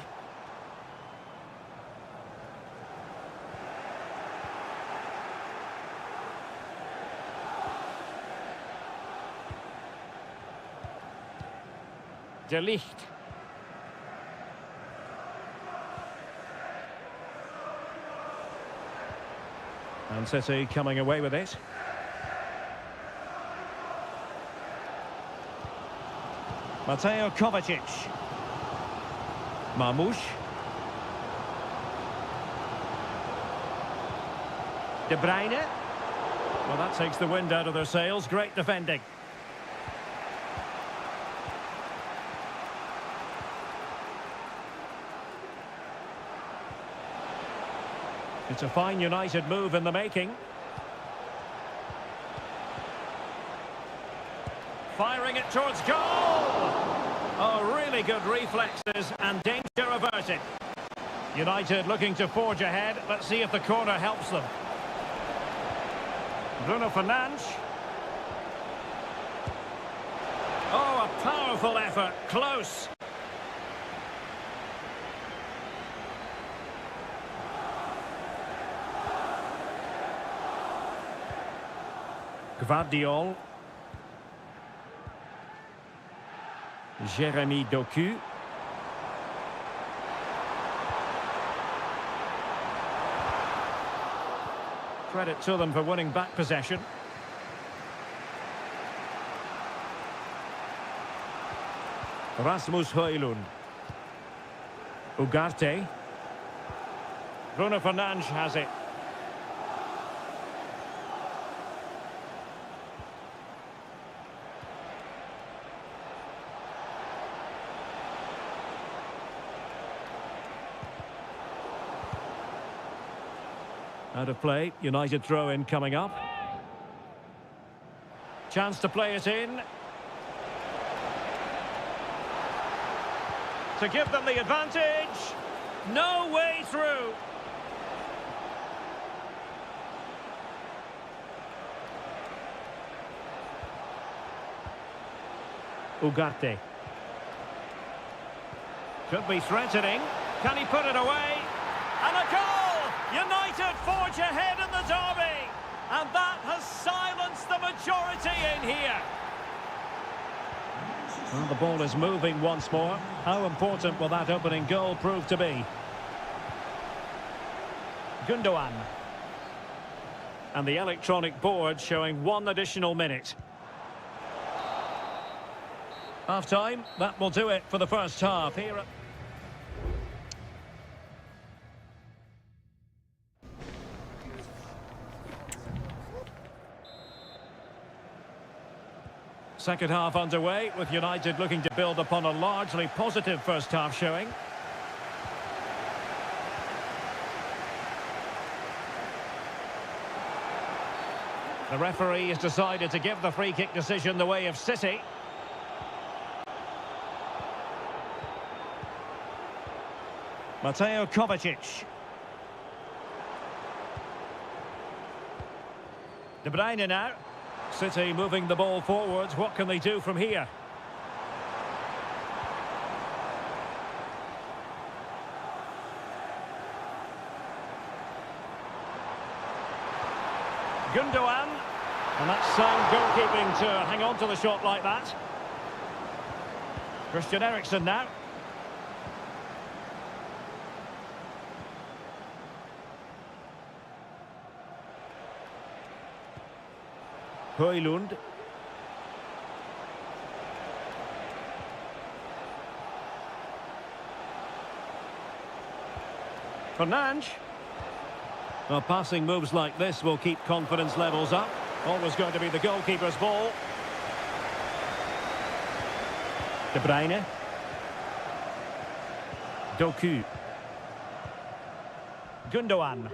De Ligt. And City coming away with it. Mateo Kovacic. Marmoush. De Bruyne. Well, that takes the wind out of their sails. Great defending. It's a fine United move in the making. Firing it towards goal! Oh, really good reflexes and danger averted. United looking to forge ahead. Let's see if the corner helps them. Bruno Fernandes. Oh, a powerful effort. Close. Gvardiol. Jérémy Doku. Credit to them for winning back possession. Rasmus Højlund. Ugarte. Bruno Fernandes has it. Out of play, United throw-in coming up. Chance to play it in. To give them the advantage. No way through. Ugarte. Could be threatening. Can he put it away? And a goal! United forge ahead in the derby. And that has silenced the majority in here. Well, the ball is moving once more. How important will that opening goal prove to be? Gundogan. And the electronic board showing one additional minute. Half-time, that will do it for the first half. Here at second half underway, with United looking to build upon a largely positive first half showing. The referee has decided to give the free kick decision the way of City. Mateo Kovacic. De Bruyne now. City moving the ball forwards. What can they do from here? Gundogan. And that's sound goalkeeping to hang on to the shot like that. Christian Eriksen now. Højlund. Fernandes. Well, passing moves like this will keep confidence levels up. Always going to be the goalkeeper's ball. De Bruyne. Doku. Gundogan.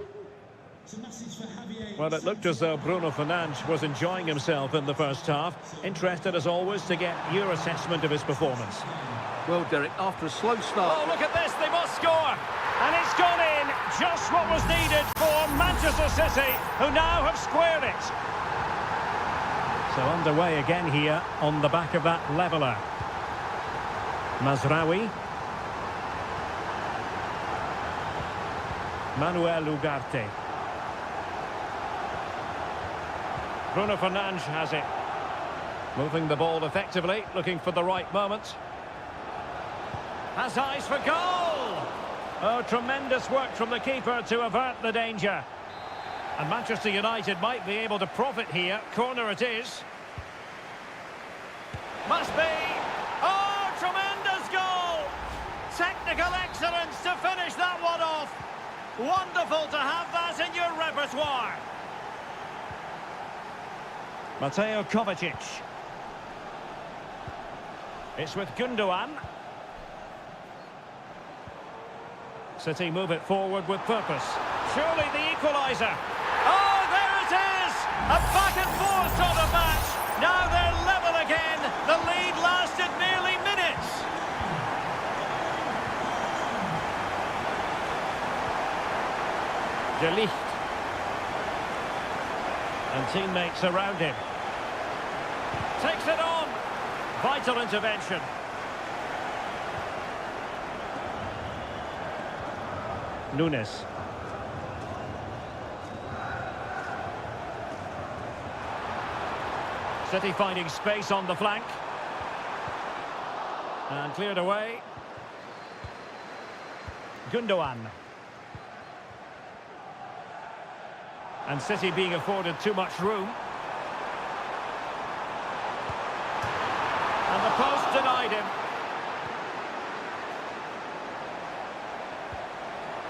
It's a message for Javier. Well, it looked as though Bruno Fernandes was enjoying himself in the first half. Interested, as always, to get your assessment of his performance. Well, Derek, after a slow start... Oh, look at this, they must score! And it's gone in, just what was needed for Manchester City, who now have squared it. So underway again here on the back of that leveller. Mazraoui. Manuel Ugarte. Bruno Fernandes has it. Moving the ball effectively, looking for the right moment. Has eyes for goal! Oh, tremendous work from the keeper to avert the danger. And Manchester United might be able to profit here. Corner it is. Must be. Oh, tremendous goal! Technical excellence to finish that one off. Wonderful to have that in your repertoire. Mateo Kovacic. It's with Gundogan. City move it forward with purpose. Surely the equaliser. Oh, there it is! A back-and-forth sort of match. Now they're level again. The lead lasted nearly minutes. De Ligt. And teammates around him. Takes it on. Vital intervention. Nunes. City finding space on the flank. And cleared away. Gundogan. And City being afforded too much room. And the post denied him.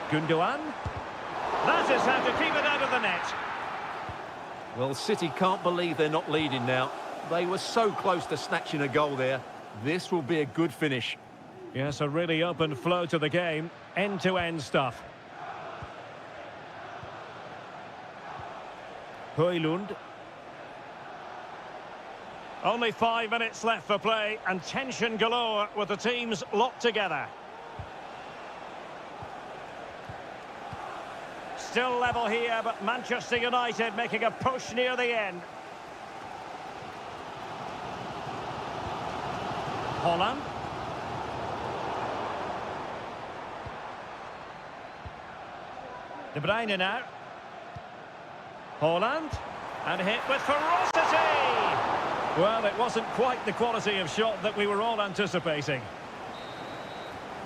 Gundogan. That is how to keep it out of the net. Well, City can't believe they're not leading now. They were so close to snatching a goal there. This will be a good finish. Yes, a really open flow to the game. End-to-end stuff. Højlund. Only 5 minutes left for play and tension galore with the teams locked together. Still level here, but Manchester United making a push near the end. Holland. De Bruyne now. Holland. And hit with ferocity! Well, it wasn't quite the quality of shot that we were all anticipating.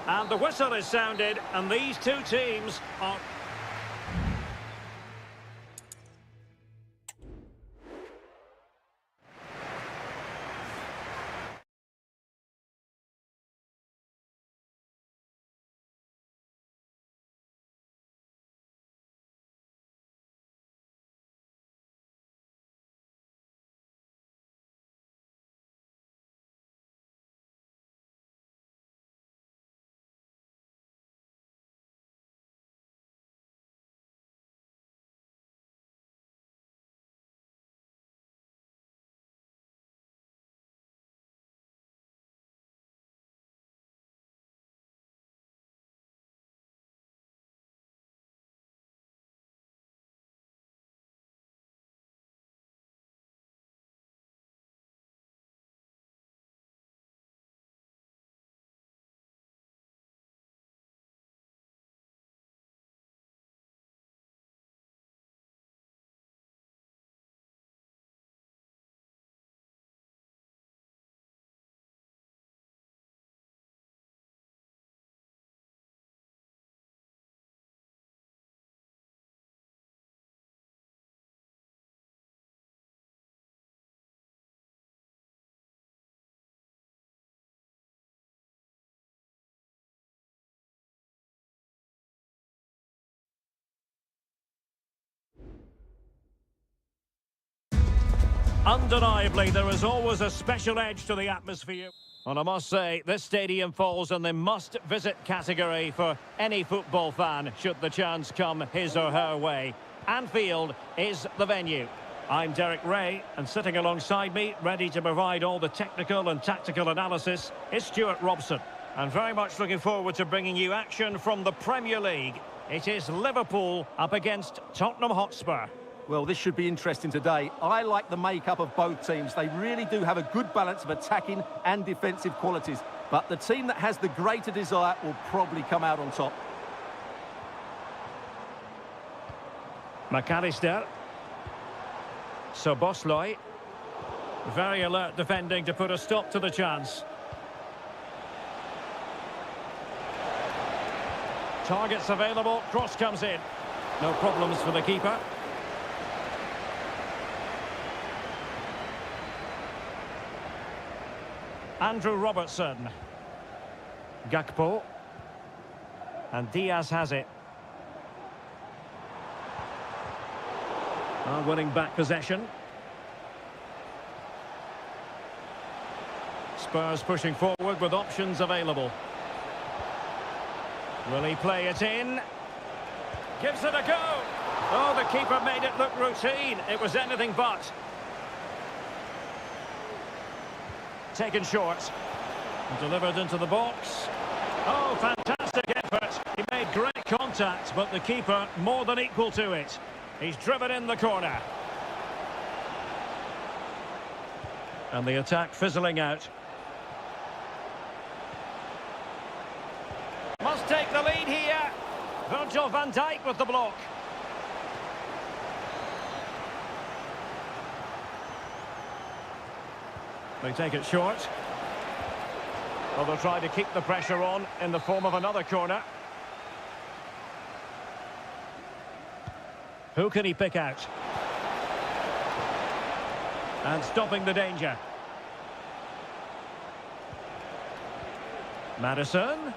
And the whistle is sounded, and these two teams are... Undeniably, there is always a special edge to the atmosphere. Well, I must say, this stadium falls in the must-visit category for any football fan, should the chance come his or her way. Anfield is the venue. I'm Derek Ray, and sitting alongside me, ready to provide all the technical and tactical analysis, is Stuart Robson. And very much looking forward to bringing you action from the Premier League. It is Liverpool up against Tottenham Hotspur. Well, this should be interesting today. I like the makeup of both teams. They really do have a good balance of attacking and defensive qualities. But the team that has the greater desire will probably come out on top. McAllister. Szoboszlai. Very alert defending to put a stop to the chance. Targets available, cross comes in. No problems for the keeper. Andrew Robertson. Gakpo. And Diaz has it. Winning back possession. Spurs pushing forward with options available. Will he play it in? Gives it a go. Oh, the keeper made it look routine. It was anything but. Taken short. Delivered into the box. Oh, fantastic effort. He made great contact, but the keeper more than equal to it. He's driven in the corner. And the attack fizzling out. Must take the lead here. Virgil van Dijk with the block. They take it short. Well, they'll try to keep the pressure on in the form of another corner. Who can he pick out? And stopping the danger. Maddison.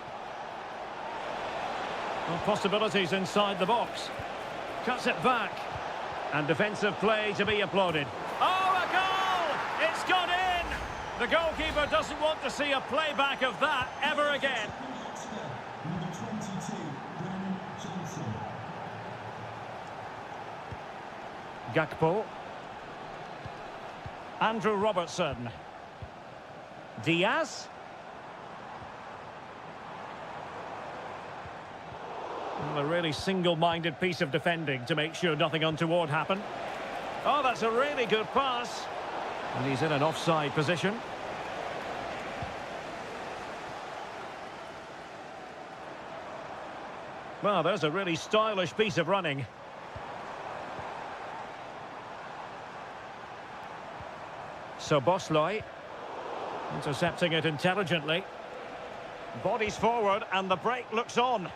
Well, possibilities inside the box. Cuts it back. And defensive play to be applauded. Oh, a goal! It's gone in! The goalkeeper doesn't want to see a playback of that ever again. Number 22, Brennan Johnson. Gakpo. Andrew Robertson. Diaz. Well, a really single-minded piece of defending to make sure nothing untoward happened. Oh, that's a really good pass. And he's in an offside position. Well, there's a really stylish piece of running. Szoboszlai. Intercepting it intelligently. Bodies forward and the break looks on.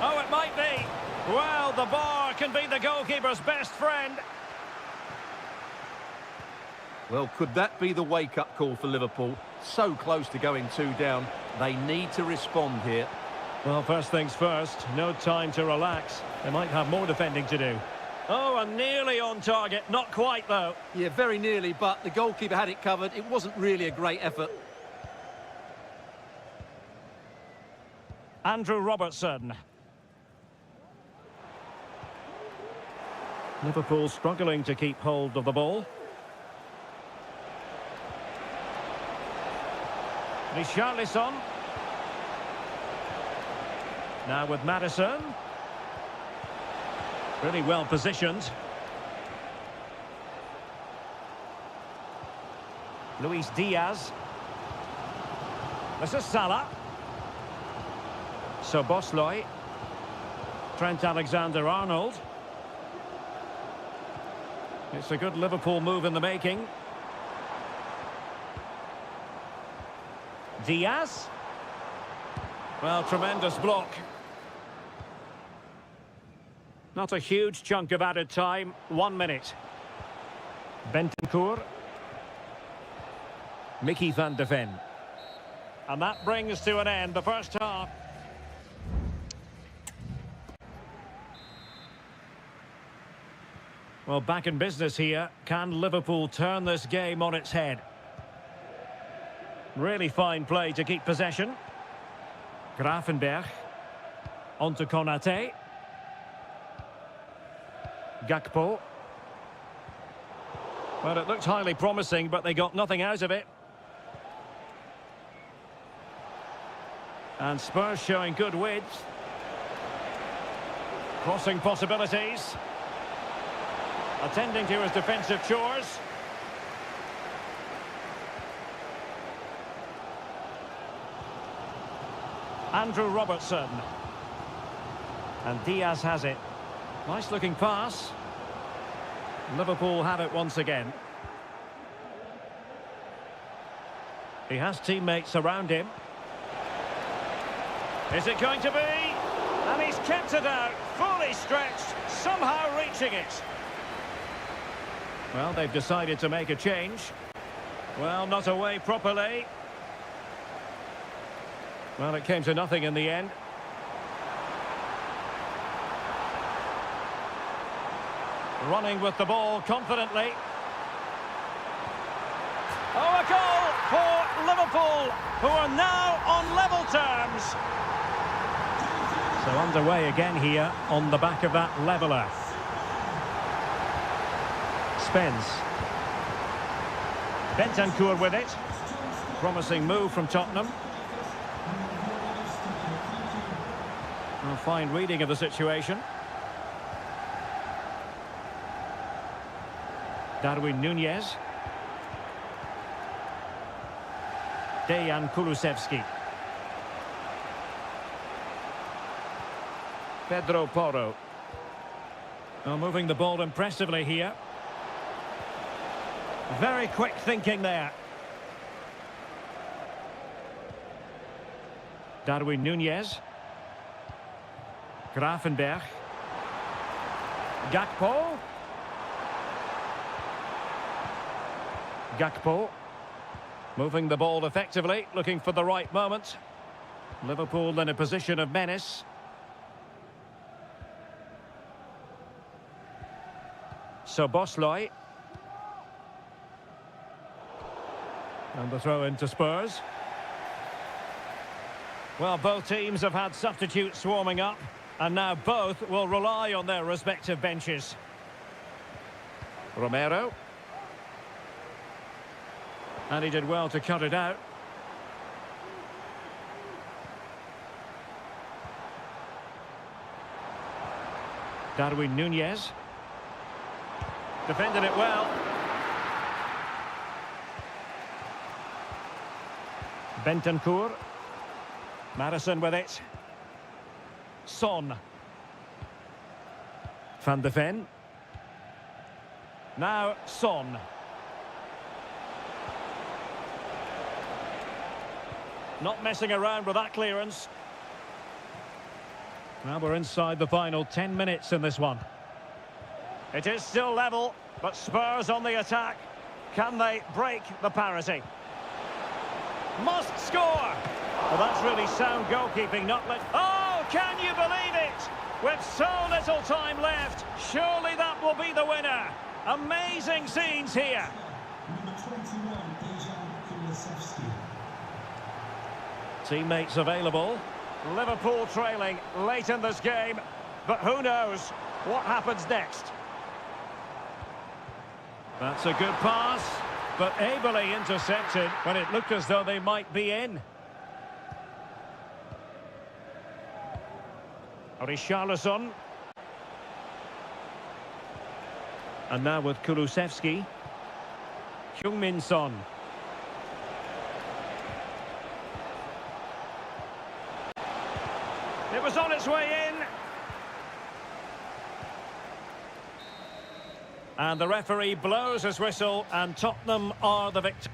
Oh, it might be. Well, the bar can be the goalkeeper's best friend. Well, could that be the wake-up call for Liverpool? So close to going 2 down. They need to respond here. Well, first things first, no time to relax. They might have more defending to do. Oh, and nearly on target. Not quite, though. Yeah, very nearly, but the goalkeeper had it covered. It wasn't really a great effort. Andrew Robertson. Liverpool struggling to keep hold of the ball. Richarlison. Now with Maddison. Really well positioned. Luis Diaz. This is Salah. Szoboszlai. Trent Alexander-Arnold. It's a good Liverpool move in the making. Diaz. Well, tremendous block. Not a huge chunk of added time. 1 minute. Bentancur. Mickey van de Ven. And that brings to an end the first half. Well, back in business here. Can Liverpool turn this game on its head? Really fine play to keep possession. Grafenberg. On to Konate. Gakpo. Well, it looked highly promising, but they got nothing out of it. And Spurs showing good width. Crossing possibilities. Attending to his defensive chores. Andrew Robertson. And Diaz has it. Nice looking pass. Liverpool have it once again. He has teammates around him. Is it going to be? And he's kept it out, fully stretched, somehow reaching it. Well, they've decided to make a change. Well, not away properly. Well, it came to nothing in the end. Running with the ball confidently. Oh, a goal for Liverpool, who are now on level terms. So underway again here on the back of that leveller. Spence. Bentancur with it. Promising move from Tottenham. A fine reading of the situation. Darwin Nunez. Dejan Kulusevski. Pedro Porro. Oh, moving the ball impressively here. Very quick thinking there. Darwin Nunez. Grafenberg. Gakpo. Gakpo. Moving the ball effectively, looking for the right moment. Liverpool in a position of menace. Szoboszlai. And the throw into Spurs. Well, both teams have had substitutes swarming up, and now both will rely on their respective benches. Romero. And he did well to cut it out. Darwin Nunez. Defended it well. Bentancur. Madison with it. Son. Van de Ven. Now Son. Not messing around with that clearance. Now we're inside the final 10 minutes in this one. It is still level, but Spurs on the attack. Can they break the parity? Must score! Well, that's really sound goalkeeping, not let... Oh, can you believe it? With so little time left, surely that will be the winner. Amazing scenes here. Number 21, Dejan Kulusevski. Teammates available. Liverpool trailing late in this game, but who knows what happens next. That's a good pass, but ably intercepted when it looked as though they might be in. Richarlison. And now with Kulusevski. Heung-min Son. It was on its way in. And the referee blows his whistle, and Tottenham are the victors.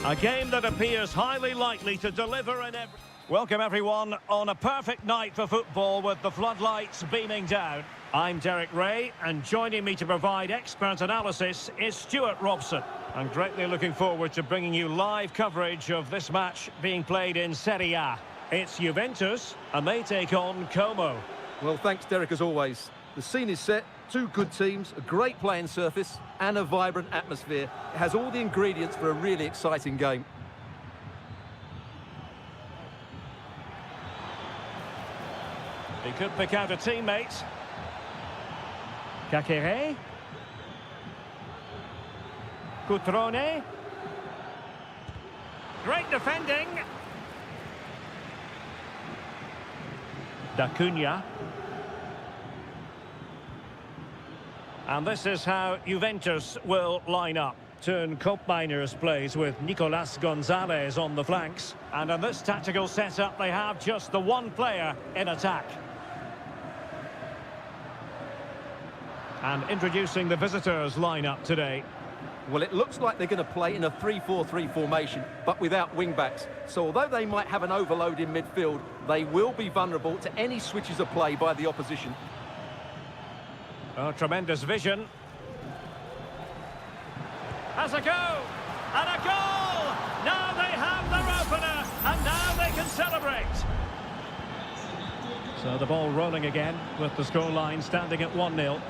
A game that appears highly likely to deliver in every... Welcome everyone on a perfect night for football with the floodlights beaming down. I'm Derek Ray, and joining me to provide expert analysis is Stuart Robson. I'm greatly looking forward to bringing you live coverage of this match being played in Seria. It's Juventus, and they take on Como. Well, thanks, Derek, as always. The scene is set, two good teams, a great playing surface, and a vibrant atmosphere. It has all the ingredients for a really exciting game. He could pick out a teammate. Kakere. Cutrone. Great defending. Da Cunha. And this is how Juventus will line up. Turn Koopmeiners plays with Nicolas Gonzalez on the flanks. And in this tactical setup, they have just the one player in attack. And introducing the visitors lineup today. Well, it looks like they're going to play in a 3-4-3 formation, but without wing-backs. So although they might have an overload in midfield, they will be vulnerable to any switches of play by the opposition. Oh, tremendous vision. Has a go! And a goal! Now they have their opener, and now they can celebrate. So the ball rolling again, with the scoreline standing at 1-0.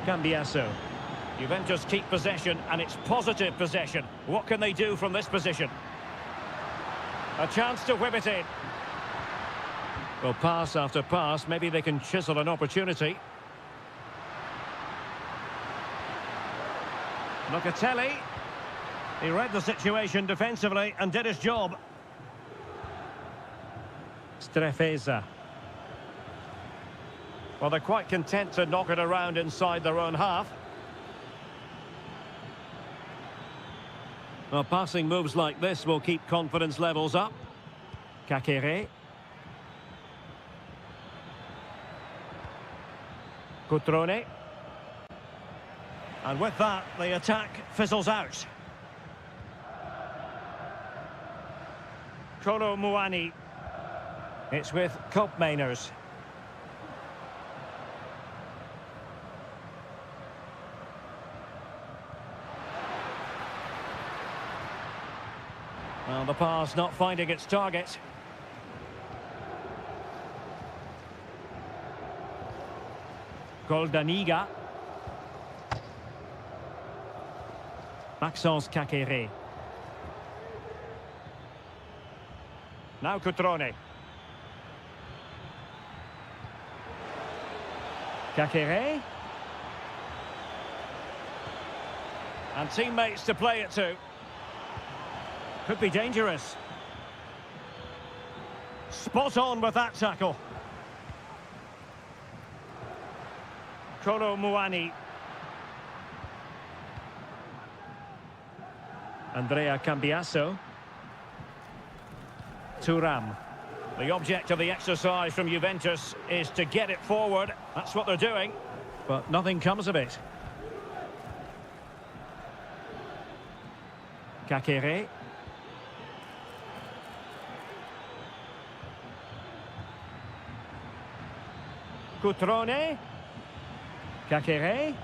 Cambiasso. Juventus keep possession, and it's positive possession. What can they do from this position? A chance to whip it in. Well, pass after pass, maybe they can chisel an opportunity. Locatelli. He read the situation defensively and did his job. Strefeza. Well, they're quite content to knock it around inside their own half. Well, passing moves like this will keep confidence levels up. Kakere. Cutrone. And with that, the attack fizzles out. Kolo Muani. It's with Koopmeiners. Well, the pass not finding its target. Goldaniga. Maxence Kakere. Now Cutrone. Kakere. And teammates to play it to. Could be dangerous. Spot on with that tackle. Kolo Muani. Andrea Cambiasso. Thuram. The object of the exercise from Juventus is to get it forward. That's what they're doing. But nothing comes of it. Kakere. Cutrone. Kakere.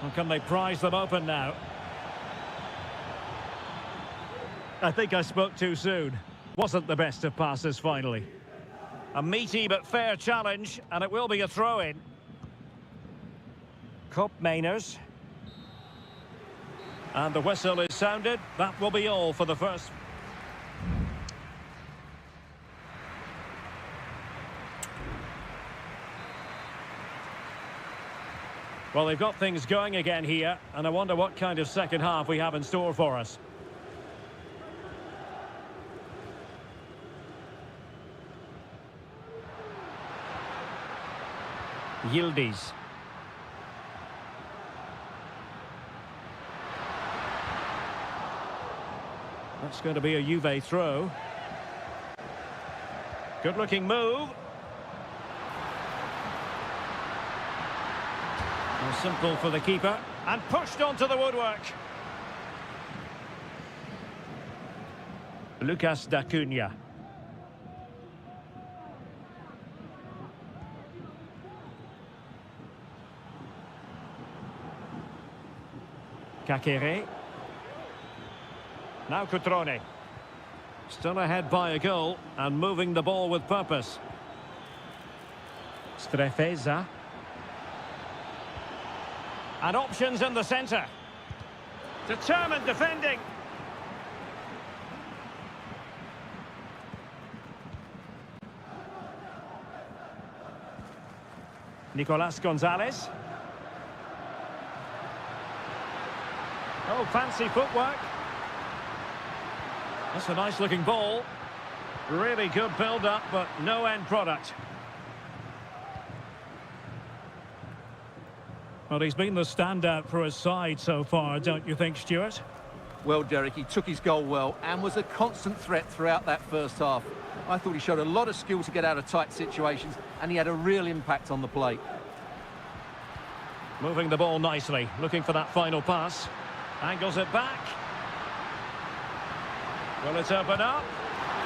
And can they prize them open now? I think I spoke too soon. Wasn't the best of passes finally. A meaty but fair challenge, and it will be a throw-in. Koopmeiners. And the whistle is sounded. That will be all for the first. Well, they've got things going again here, and I wonder what kind of second half we have in store for us. Yildiz. That's going to be a Juve throw. Good-looking move. Well, simple for the keeper. And pushed onto the woodwork. Lucas D'Acunha. Kakere. Now Cutrone. Still ahead by a goal and moving the ball with purpose. Strefeza. And options in the centre. Determined defending. Nicolas Gonzalez. Oh, fancy footwork. That's a nice looking ball. Really good build-up, but no end product. Well, he's been the standout for his side so far, don't you think, Stuart? Well, Derek, he took his goal well and was a constant threat throughout that first half. I thought he showed a lot of skill to get out of tight situations, and he had a real impact on the plate. Moving the ball nicely, looking for that final pass. Angles it back. Will it open up?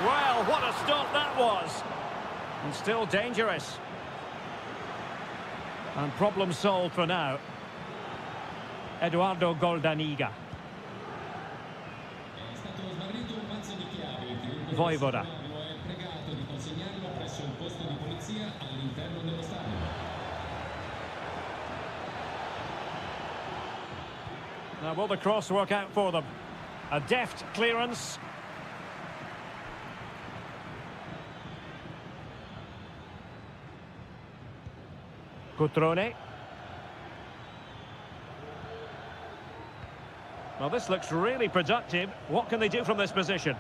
Well, what a stop that was. And still dangerous. And problem solved for now. Eduardo Goldaniga. È stato smarrito un mazzo di chiavi che il Voivoda. lo è pregato di consegnarlo presso un posto di polizia all'interno dello stadio. Now, will the cross work out for them? A deft clearance. Cutrone. Well, this looks really productive. What can they do from this position?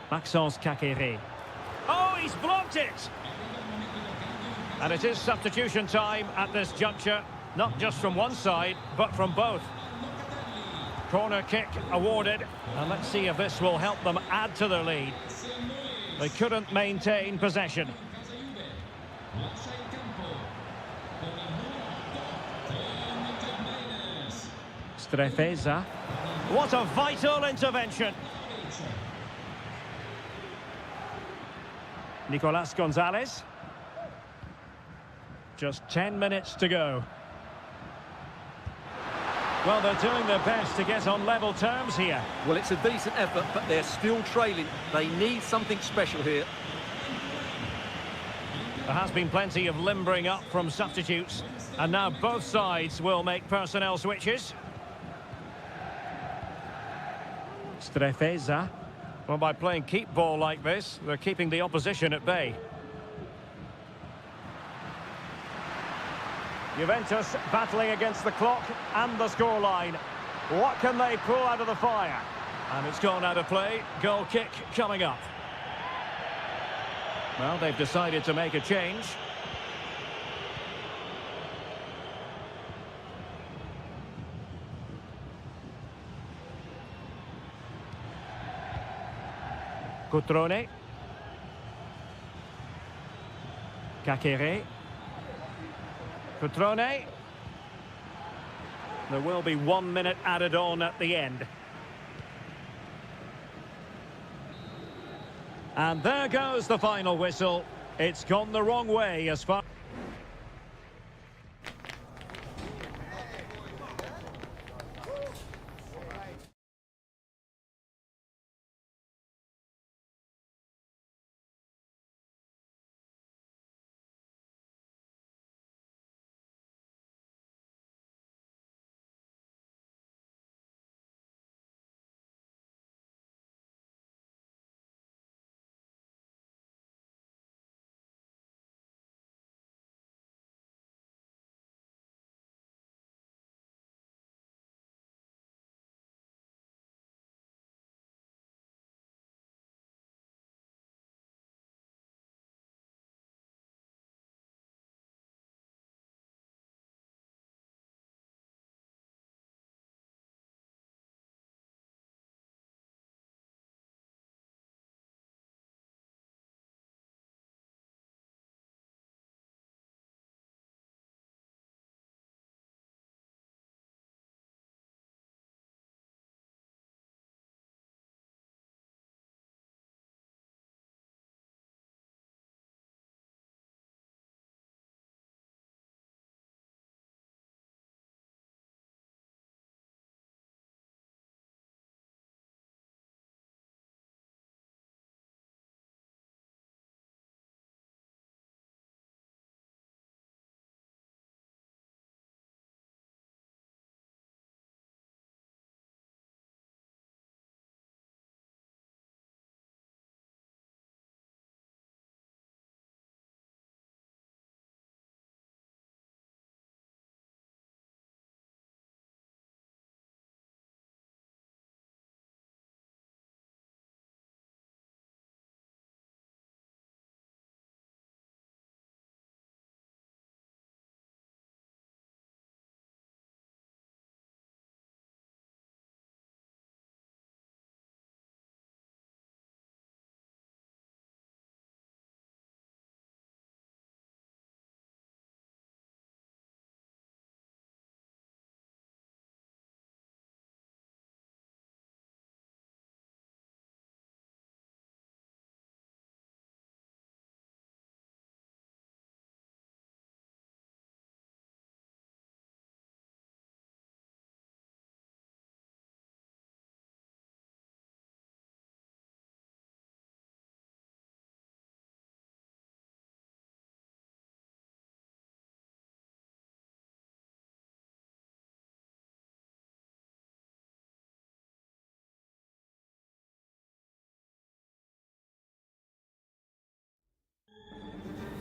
Maxence Kakere. Oh, he's blocked it! And it is substitution time at this juncture, not just from one side, but from both. Corner kick awarded, and let's see if this will help them add to their lead. They couldn't maintain possession. Lascia il campo con il numero 8, Strefeza. What a vital intervention. Nicolas Gonzalez. Just 10 minutes to go. Well, they're doing their best to get on level terms here. Well, it's a decent effort, but they're still trailing. They need something special here. There has been plenty of limbering up from substitutes, and now both sides will make personnel switches. Strefeza. Well, by playing keep ball like this, they're keeping the opposition at bay. Juventus battling against the clock and the scoreline. What can they pull out of the fire? And it's gone out of play. Goal kick coming up. Well, they've decided to make a change. Cutrone. Kakere. Cutrone. There will be 1 minute added on at the end. And there goes the final whistle. It's gone the wrong way as far...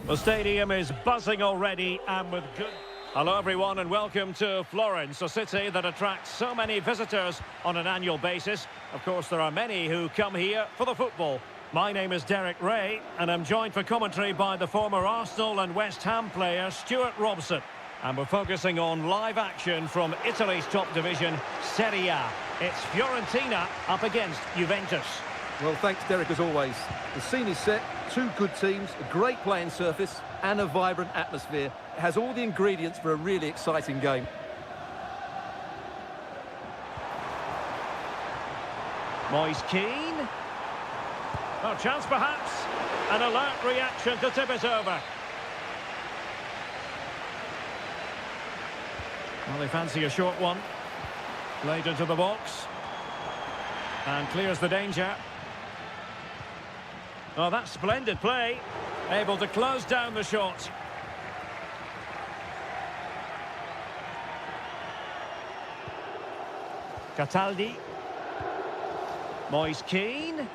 The stadium is buzzing already and with good... Hello everyone and welcome to Florence, a city that attracts so many visitors on an annual basis. Of course, there are many who come here for the football. My name is Derek Ray and I'm joined for commentary by the former Arsenal and West Ham player Stuart Robson. And we're focusing on live action from Italy's top division, Seria. It's Fiorentina up against Juventus. Well, thanks, Derek, as always. The scene is set, two good teams, a great playing surface and a vibrant atmosphere. It has all the ingredients for a really exciting game. Moise Keane. Oh, chance perhaps. An alert reaction to tip it over. Well, they fancy a short one. Played into the box. And clears the danger. Oh, that's splendid play. Able to close down the shot. Cataldi. Moise Keane.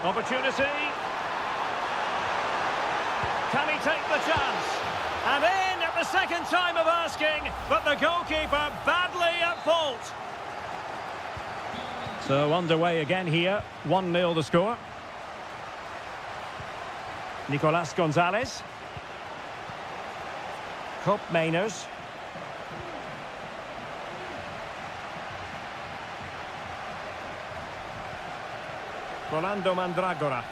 Opportunity. Can he take the chance? And in at the second time of asking, but the goalkeeper badly at fault. So underway again here, 1-0 the score. Nicolas Gonzalez. Cop Mainers. Rolando Mandragora.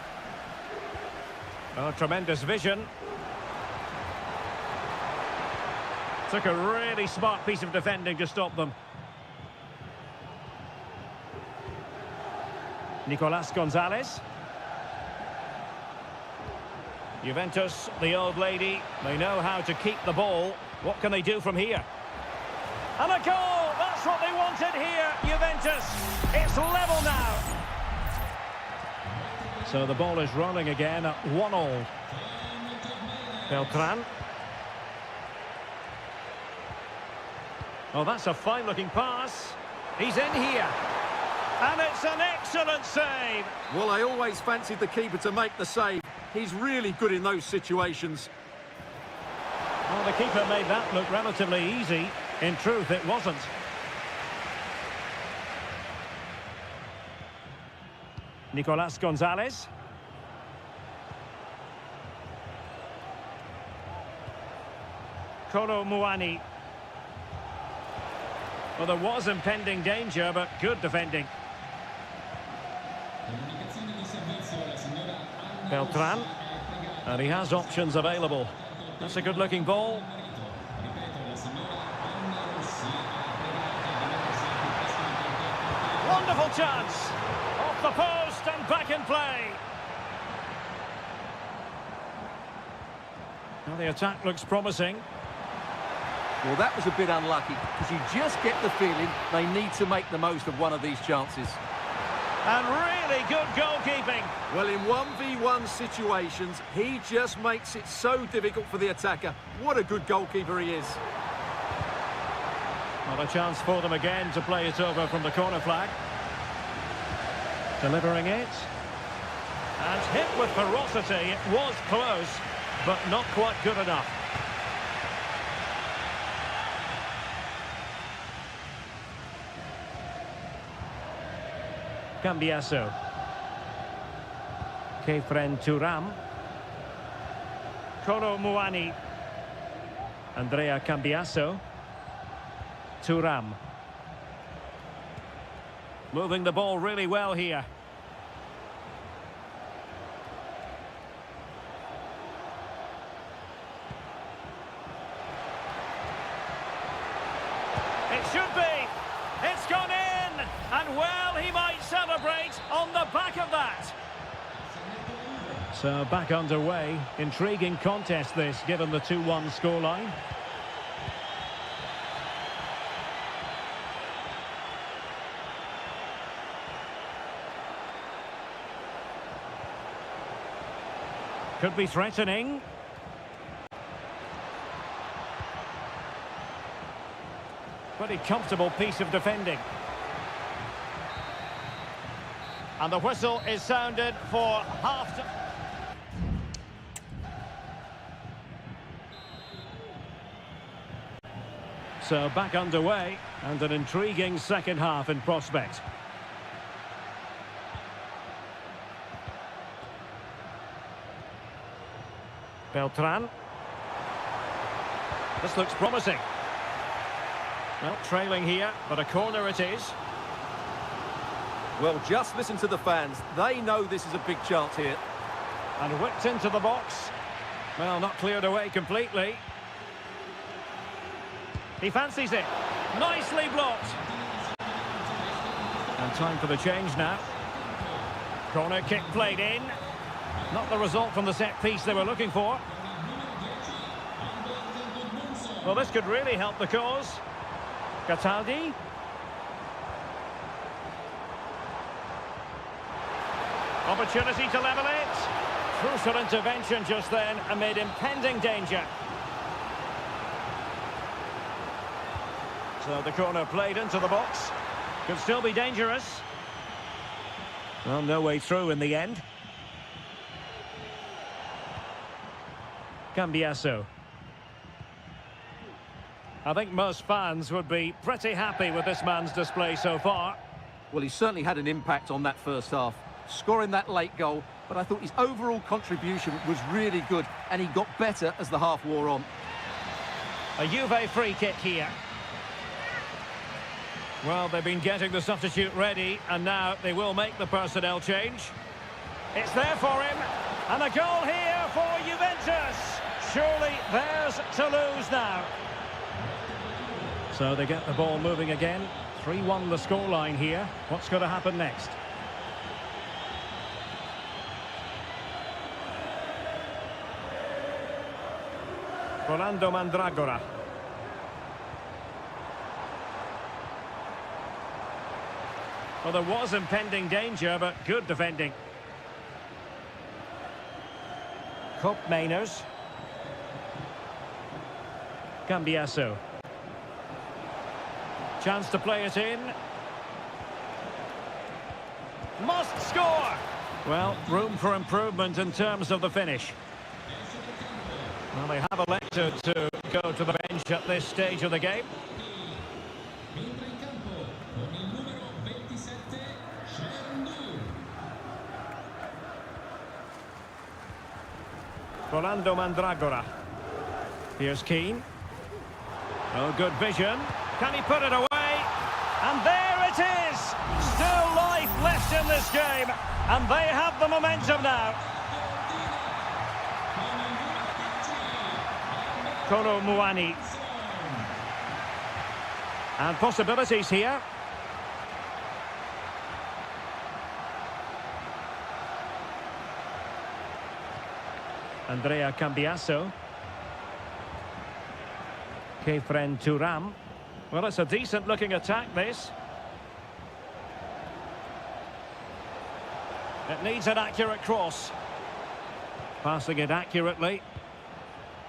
Oh, tremendous vision. Took a really smart piece of defending to stop them. Nicolas Gonzalez. Juventus, the old lady, they know how to keep the ball. What can they do from here? And a goal! That's what they wanted here, Juventus. It's level now. So the ball is rolling again at 1-1. Beltran. Oh, that's a fine-looking pass. He's in here. And it's an excellent save. Well, I always fancied the keeper to make the save. He's really good in those situations. Well, the keeper made that look relatively easy. In truth, it wasn't. Nicolas Gonzalez. Kolo Muani. Well, there was impending danger, but good defending. Beltran. And he has options available. That's a good-looking ball. Wonderful chance. Off the post and back in play. Well, the attack looks promising. Well, that was a bit unlucky, because you just get the feeling they need to make the most of one of these chances. And really good goalkeeping. Well, in 1v1 situations, he just makes it so difficult for the attacker. What a good goalkeeper he is. Well, a chance for them again to play it over from the corner flag. Delivering it. And hit with ferocity. It was close, but not quite good enough. Cambiasso. Kefren Turam. Kolo Muani. Andrea Cambiasso. Turam. Moving the ball really well here. It should be. It's gone in. And well, he might celebrate on the back of that. So back underway. Intriguing contest this, given the 2-1 scoreline. Could be threatening. Pretty comfortable piece of defending. And the whistle is sounded for half-time. So back underway, and an intriguing second half in prospect. Beltran. This looks promising. Well, trailing here, but a corner it is. Well, just listen to the fans. They know this is a big chance here. And whipped into the box. Well, not cleared away completely. He fancies it. Nicely blocked. And time for the change now. Corner kick played in. Not the result from the set piece they were looking for. Well, this could really help the cause. Cataldi. Opportunity to level it. Crucial intervention just then amid impending danger. So the corner played into the box. Could still be dangerous. Well, no way through in the end. Cambiasso. I think most fans would be pretty happy with this man's display so far. Well, he certainly had an impact on that first half, scoring that late goal, but I thought his overall contribution was really good, and he got better as the half wore on. A Juve free kick here. Well, they've been getting the substitute ready, and now they will make the personnel change. It's there for him, and a goal here for Juventus. Surely theirs to lose now. So they get the ball moving again. 3-1 the scoreline here. What's going to happen next? Rolando Mandragora. Well, there was impending danger, but good defending. Cup Mainers. Cambiasso. Chance to play it in. Must score! Well, room for improvement in terms of the finish. Well, they have elected to go to the bench at this stage of the game. Entra in campo con il numero 27, Rolando Mandragora. Here's Keane. Oh, good vision. Can he put it away? And there it is! Still life left in this game. And they have the momentum now. Kolo Muani. And possibilities here. Andrea Cambiasso. Kefren Turam. Well, it's a decent-looking attack, this. It needs an accurate cross. Passing it accurately.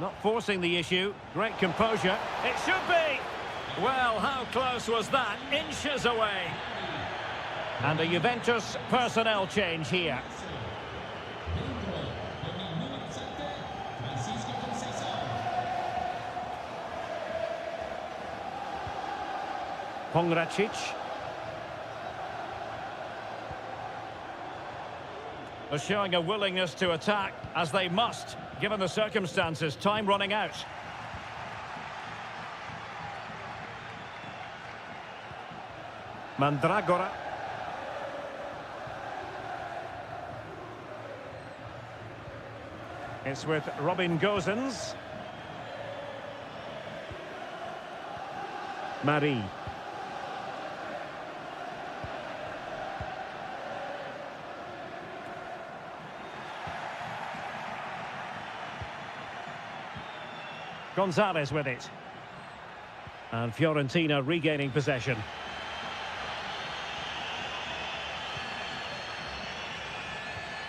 Not forcing the issue. Great composure. It should be! Well, how close was that? Inches away. And a Juventus personnel change here. Pongracic. They're showing a willingness to attack, as they must, given the circumstances. Time running out. Mandragora. It's with Robin Gosens. Marie. Gonzalez with it. And Fiorentina regaining possession.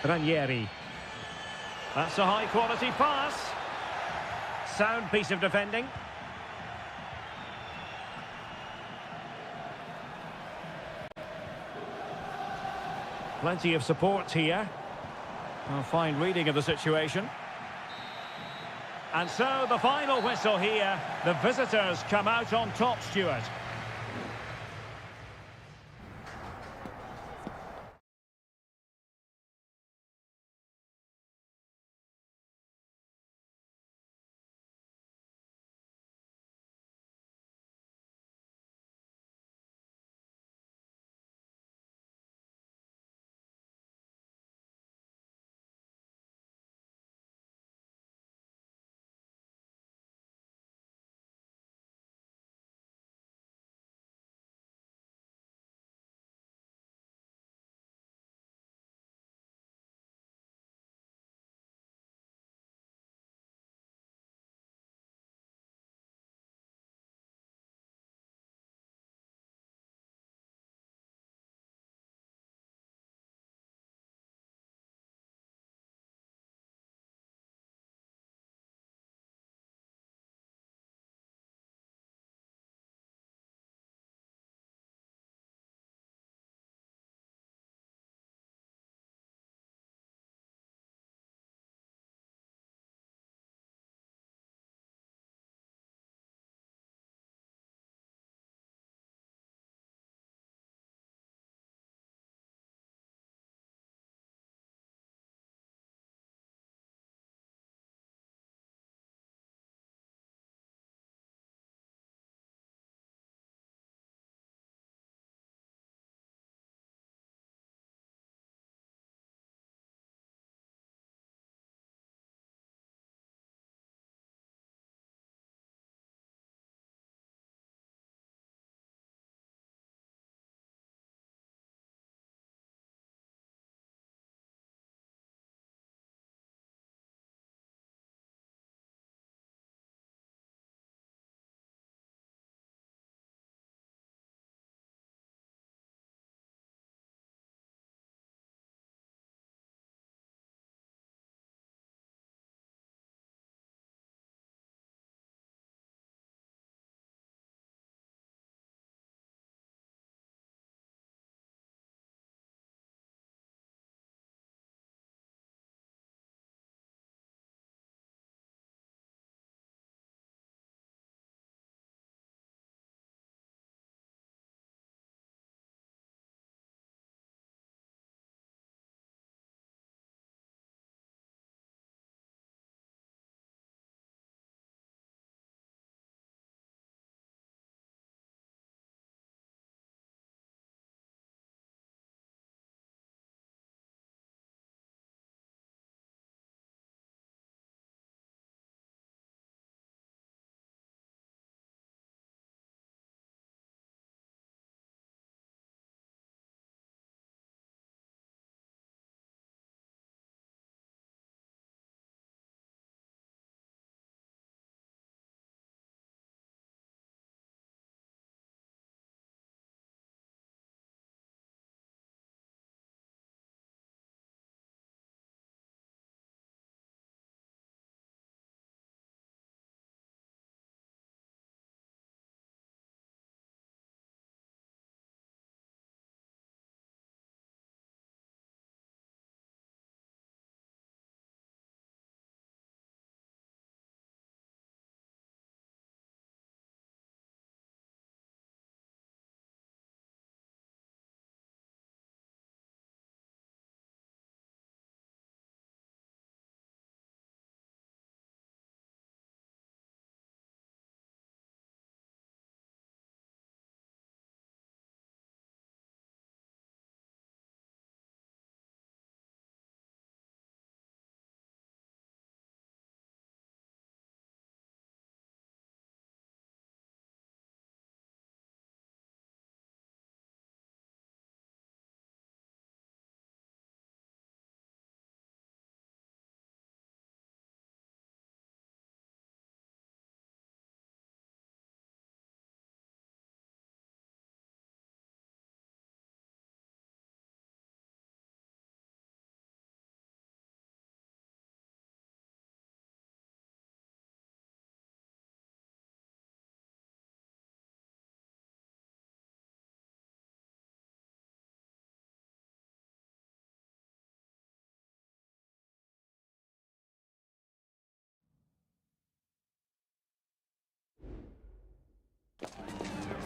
Ranieri. That's a high-quality pass. Sound piece of defending. Plenty of support here. A fine reading of the situation. And so the final whistle here. The visitors come out on top, Stuart.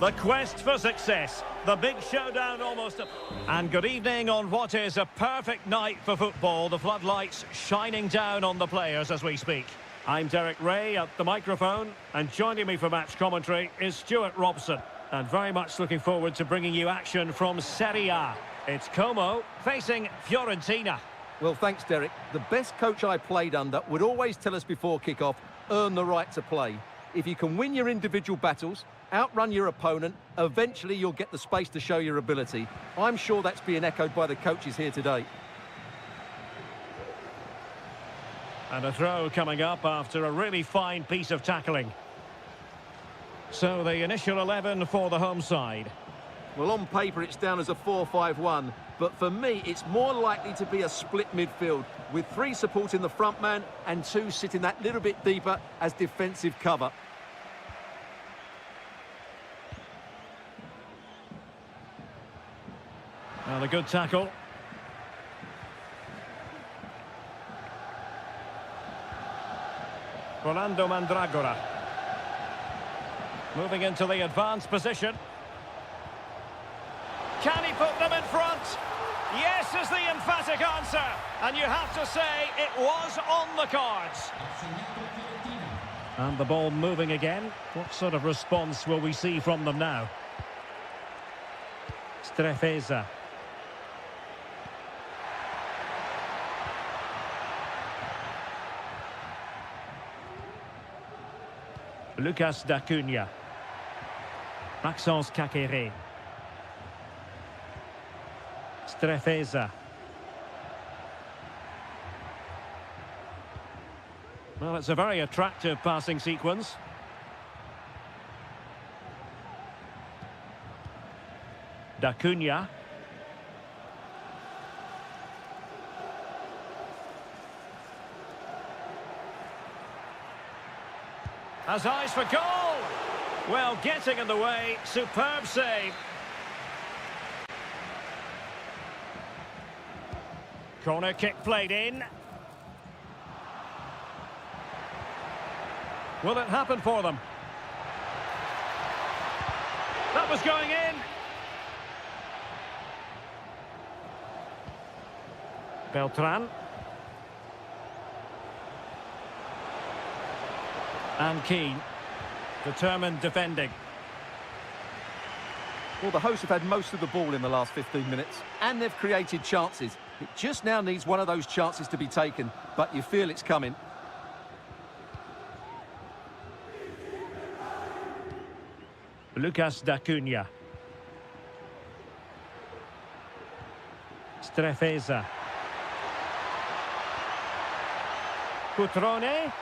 The quest for success. The big showdown almost. And good evening on what is a perfect night for football. The floodlights shining down on the players as we speak. I'm Derek Ray at the microphone, and joining me for match commentary is Stuart Robson. And very much looking forward to bringing you action from Seria. It's Como facing Fiorentina. Well, thanks, Derek. The best coach I played under would always tell us before kick-off, earn the right to play. If you can win your individual battles, outrun your opponent, eventually you'll get the space to show your ability. I'm sure that's being echoed by the coaches here today. And a throw coming up after a really fine piece of tackling. So the initial 11 for the home side. Well, on paper it's down as a 4-5-1, but for me it's more likely to be a split midfield, with 3 supporting the front man and 2 sitting that little bit deeper as defensive cover. Well, a good tackle. Rolando Mandragora. Moving into the advanced position. Can he put them in front? Yes is the emphatic answer. And you have to say it was on the cards. And the ball moving again. What sort of response will we see from them now? Strefeza. Lucas D'Acunha. Maxence Caqueret. Strefeza. Well, it's a very attractive passing sequence. D'Acunha. Has eyes for goal. Well, getting in the way. Superb save. Corner kick played in. Will it happen for them? That was going in. Beltran. And Keane. Determined defending. Well, the hosts have had most of the ball in the last 15 minutes, and they've created chances. It just now needs one of those chances to be taken, but you feel it's coming. Lucas D'Acunha. Strefeza. Cutrone.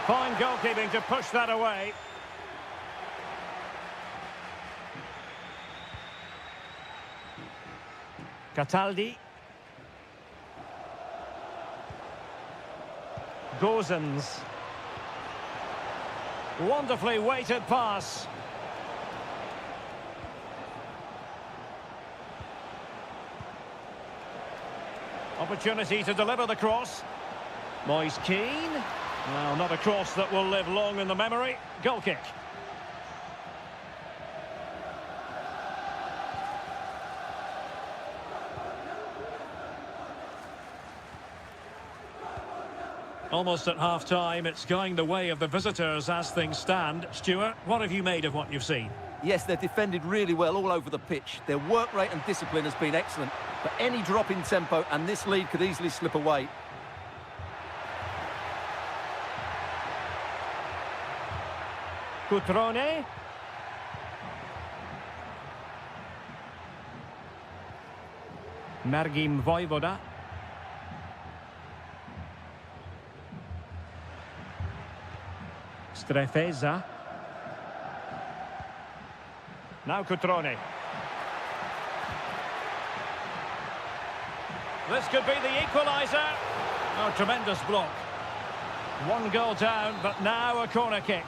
Fine goalkeeping to push that away. Cataldi. Gozens. Wonderfully weighted pass. Opportunity to deliver the cross. Moise Keane. Well, not a cross that will live long in the memory. Goal kick. Almost at half-time, it's going the way of the visitors as things stand. Stuart, what have you made of what you've seen? Yes, they've defended really well all over the pitch. Their work rate and discipline has been excellent. But any drop in tempo and this lead could easily slip away. Cutrone. Margim Vojvoda. Strefeza. Now Cutrone. This could be the equaliser. Oh, tremendous block. 1 goal down, but now a corner kick.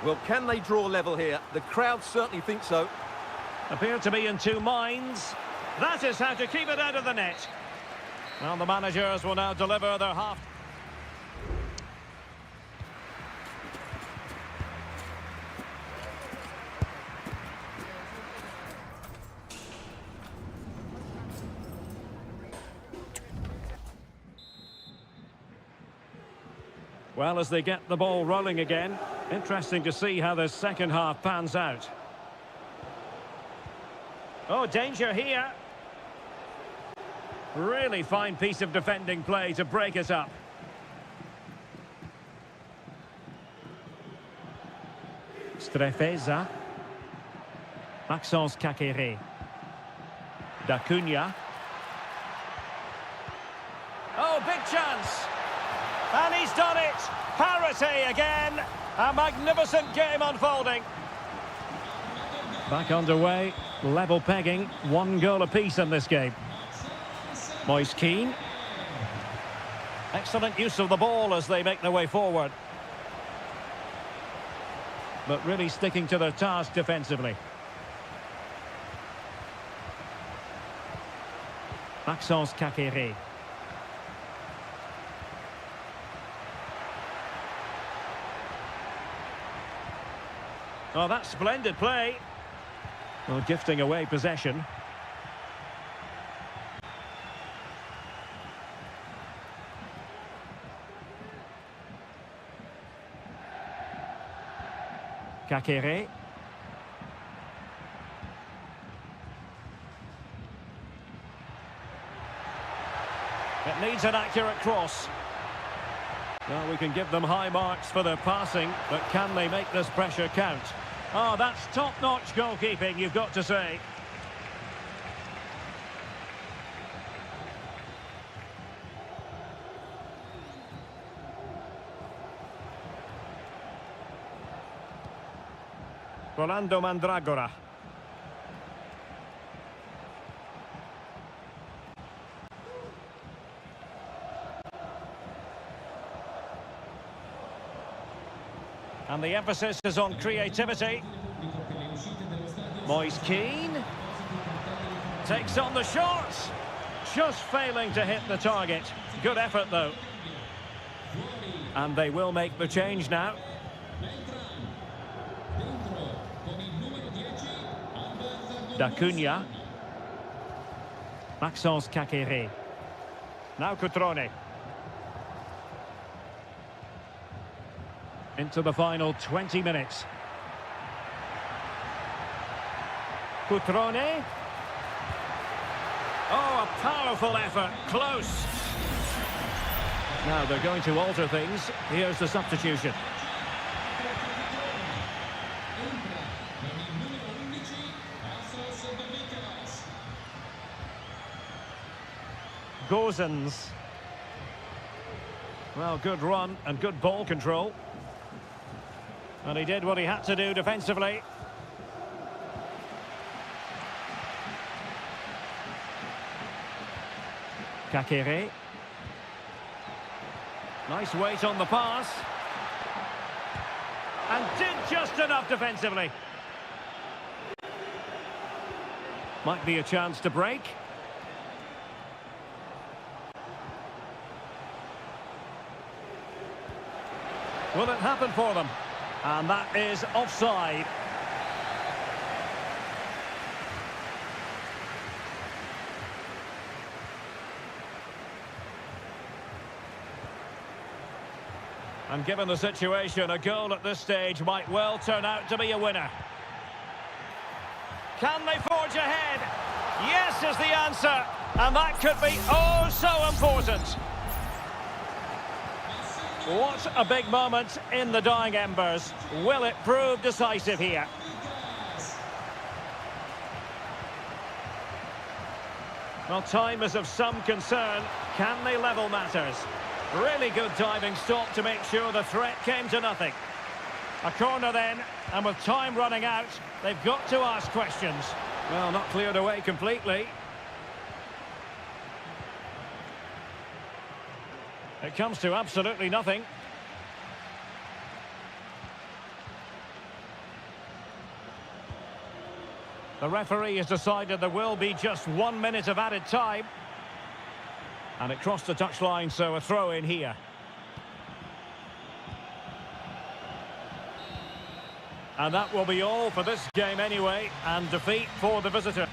Well, can they draw level here? The crowd certainly think so. Appear to be in 2 minds. That is how to keep it out of the net. Well, the managers will now deliver their half. Well, as they get the ball rolling again, interesting to see how the second half pans out. Oh, danger here. Really fine piece of defending play to break us up. Strefeza. Maxence Kakere. D'Acunha. Oh, big chance! And he's done it! Parity again! A magnificent game unfolding. Back underway, level pegging, 1 goal apiece in this game. Moise Keane. Excellent use of the ball as they make their way forward. But really sticking to their task defensively. Maxence Kakere. Oh, that's splendid play. Well, gifting away possession. Kakere. It needs an accurate cross. Well, we can give them high marks for their passing, but can they make this pressure count? Oh, that's top-notch goalkeeping, you've got to say. Rolando Mandragora. And the emphasis is on creativity. Moise Keane takes on the shot. Just failing to hit the target. Good effort, though. And they will make the change now. D'Acunha. Maxence Kakere. Now Cutrone. Into the final 20 minutes. Cutrone. Oh, a powerful effort. Close. Now they're going to alter things. Here's the substitution. Gozens. Well, good run and good ball control. And he did what he had to do defensively. Kakere. Nice weight on the pass. And did just enough defensively. Might be a chance to break. Will it happen for them? And that is offside. And given the situation, a goal at this stage might well turn out to be a winner. Can they forge ahead? Yes is the answer. And that could be oh so important. What a big moment in the dying embers. Will it prove decisive here? Well, time is of some concern. Can they level matters? Really good diving stop to make sure the threat came to nothing. A corner then, and with time running out, they've got to ask questions. Well, not cleared away completely. It comes to absolutely nothing. The referee has decided there will be just 1 minute of added time. And it crossed the touchline, so a throw in here. And that will be all for this game anyway, and defeat for the visitor.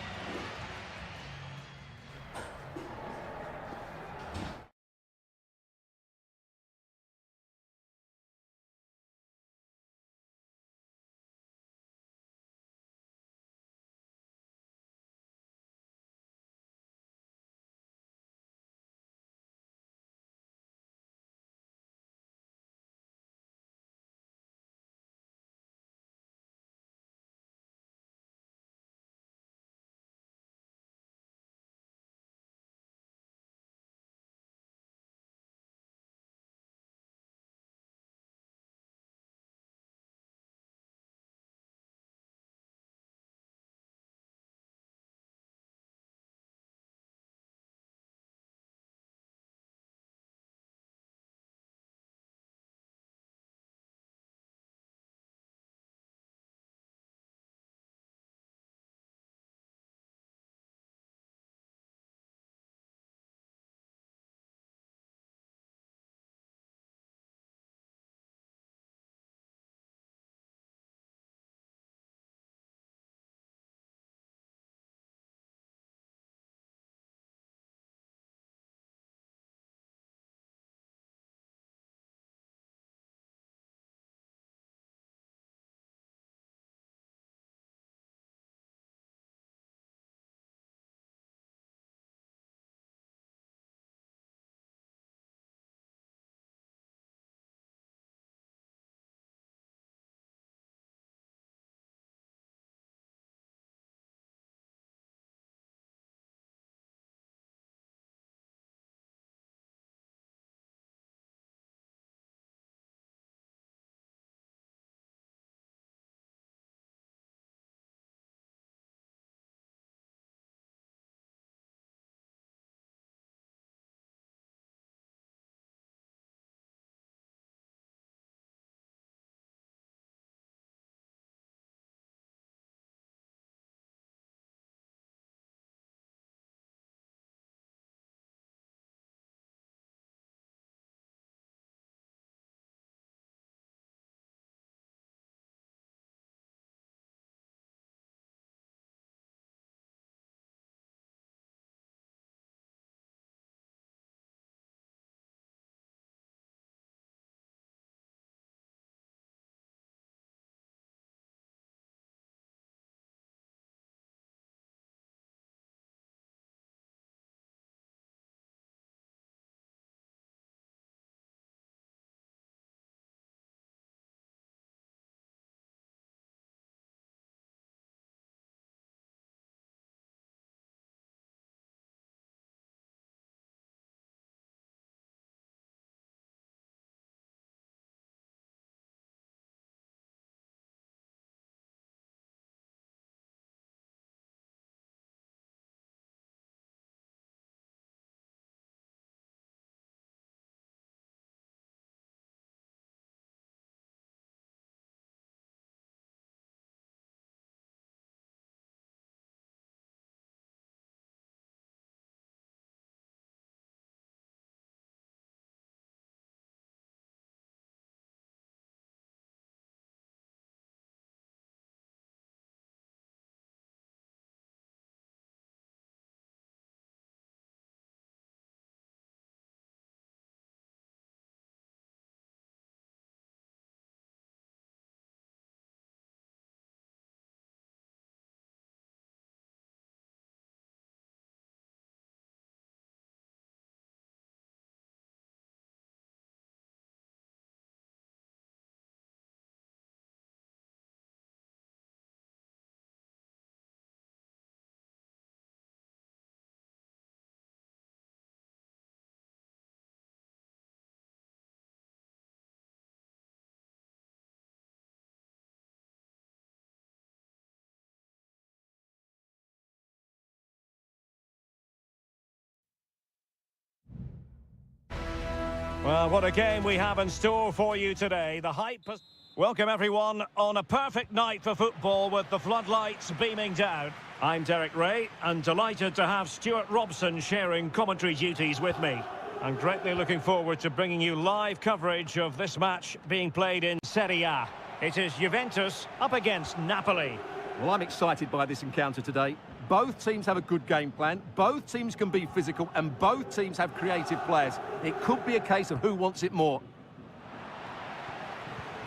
Well, what a game we have in store for you today. The hype has... Welcome everyone on a perfect night for football with the floodlights beaming down. I'm Derek Ray and delighted to have Stuart Robson sharing commentary duties with me. I'm greatly looking forward to bringing you live coverage of this match being played in Seria. It is Juventus up against Napoli. Well, I'm excited by this encounter today. Both teams have a good game plan, both teams can be physical, and both teams have creative players. It could be a case of who wants it more.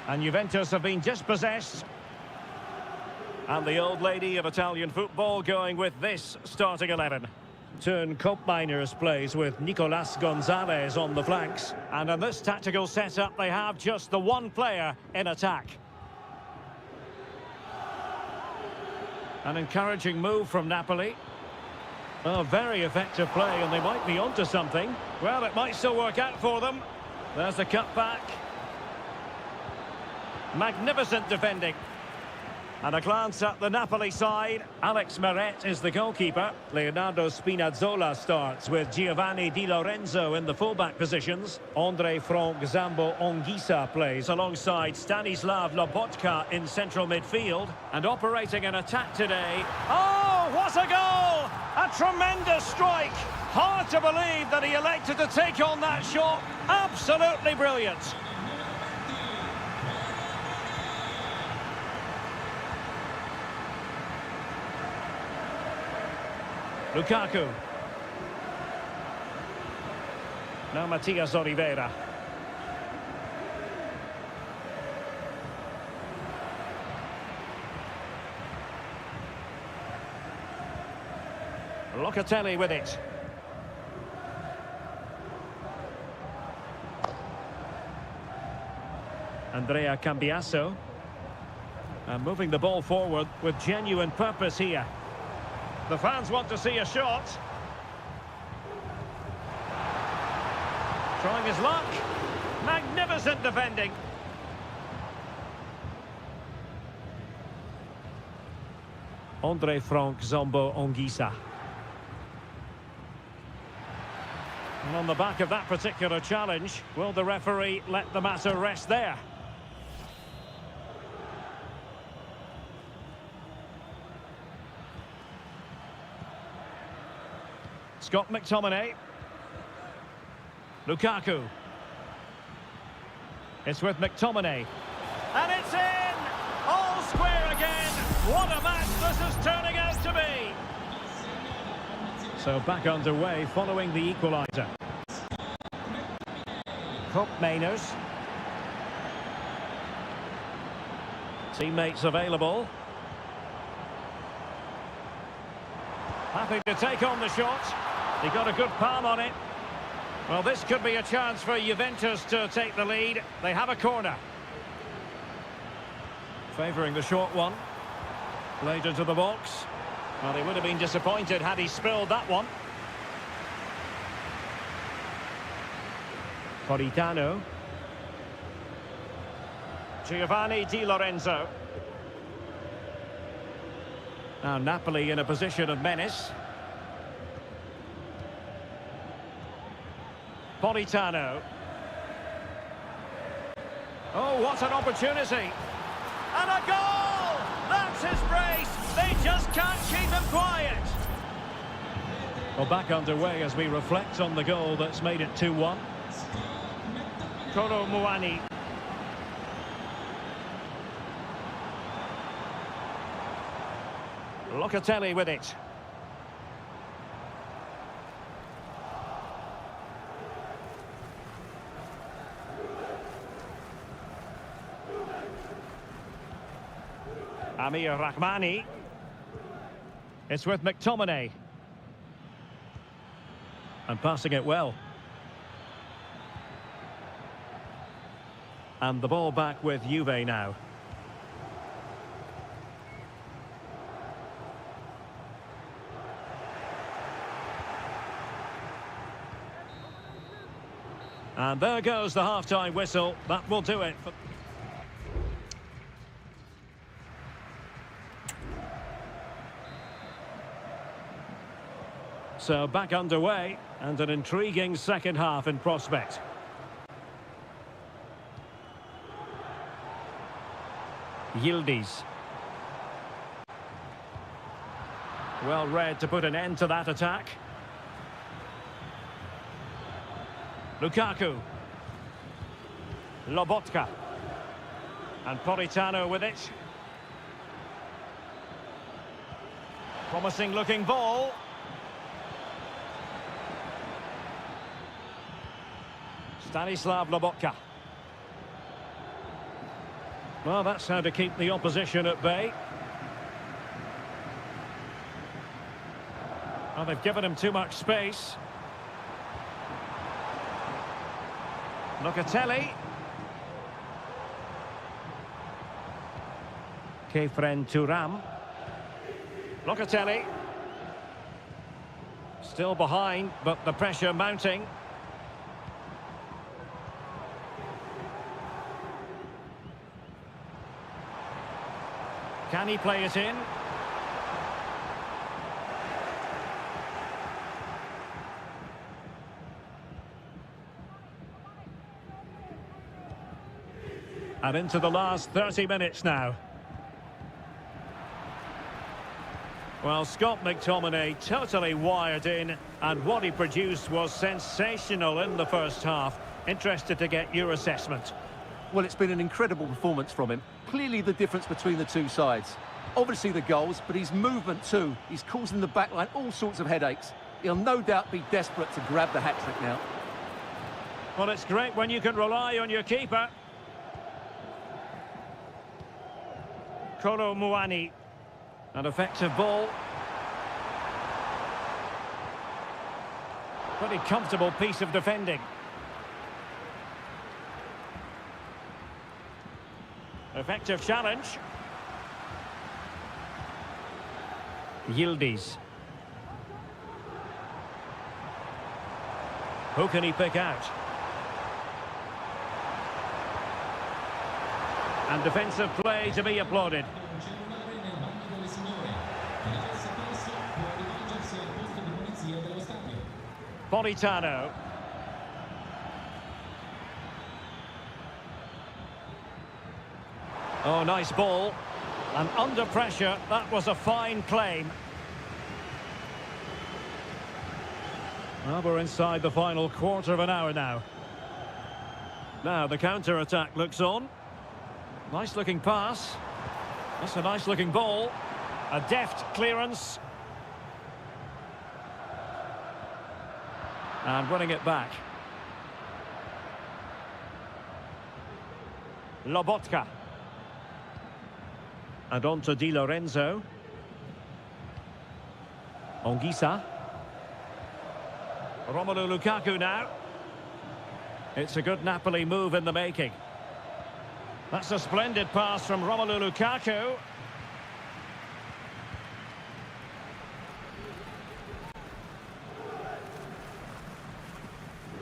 And Juventus have been dispossessed. And the old lady of Italian football going with this starting 11. Turn Koopmeiners plays with Nicolas Gonzalez on the flanks. And in this tactical setup, they have just the one player in attack. An encouraging move from Napoli. Oh, very effective play, and they might be onto something. Well, it might still work out for them. There's the cutback. Magnificent defending. And a glance at the Napoli side. Alex Meret is the goalkeeper. Leonardo Spinazzola starts with Giovanni Di Lorenzo in the fullback positions. Andre Frank Zambo Onguisa plays alongside Stanislav Lobotka in central midfield. And operating an attack today. Oh, what a goal! A tremendous strike. Hard to believe that he elected to take on that shot. Absolutely brilliant. Lukaku. Now Matias Oliveira. Locatelli with it. Andrea Cambiasso. And moving the ball forward with genuine purpose here. The fans want to see a shot. Trying his luck. Magnificent defending. Andre Frank Zambo Onguisa. And on the back of that particular challenge, will the referee let the matter rest there? Scott McTominay. Lukaku. It's with McTominay. And it's in! All square again! What a match this is turning out to be! So back underway following the equaliser. Koopmeiners. Teammates available. Happy to take on the shot. He got a good palm on it. Well, this could be a chance for Juventus to take the lead. They have a corner. Favouring the short one. Played into the box. Well, he would have been disappointed had he spilled that one. Politano. Giovanni Di Lorenzo. Now Napoli in a position of menace. Politano. Oh, what an opportunity. And a goal! That's his brace. They just can't keep him quiet. Well, back underway as we reflect on the goal that's made it 2-1. Kolo Muani. Locatelli with it. Amir Rahmani. It's with McTominay. And passing it well. And the ball back with Juve now. And there goes the half-time whistle. That will do it. So back underway, and an intriguing second half in prospect. Yildiz. Well read to put an end to that attack. Lukaku. Lobotka. And Politano with it. Promising looking ball. Stanislav Lobotka. Well, that's how to keep the opposition at bay. Well, they've given him too much space. Locatelli. Kefren Turam. Locatelli. Still behind, but the pressure mounting. Can he play it in? And into the last 30 minutes now. Well, Scott McTominay totally wired in, and what he produced was sensational in the first half. Interested to get your assessment. Well, it's been an incredible performance from him. Clearly the difference between the two sides. Obviously the goals, but his movement too. He's causing the backline all sorts of headaches. He'll no doubt be desperate to grab the hat-trick now. Well, it's great when you can rely on your keeper. Kolo Muani. An effective ball. Pretty comfortable piece of defending. Effective challenge. Yildiz. Who can he pick out? And defensive play to be applauded. Politano. Oh, nice ball. And under pressure, that was a fine claim. Well, we're inside the final quarter of an hour now. Now, the counter-attack looks on. Nice-looking pass. That's a nice-looking ball. A deft clearance. And winning it back. Lobotka. And on to Di Lorenzo. Ongisa. Romelu Lukaku now. It's a good Napoli move in the making. That's a splendid pass from Romelu Lukaku.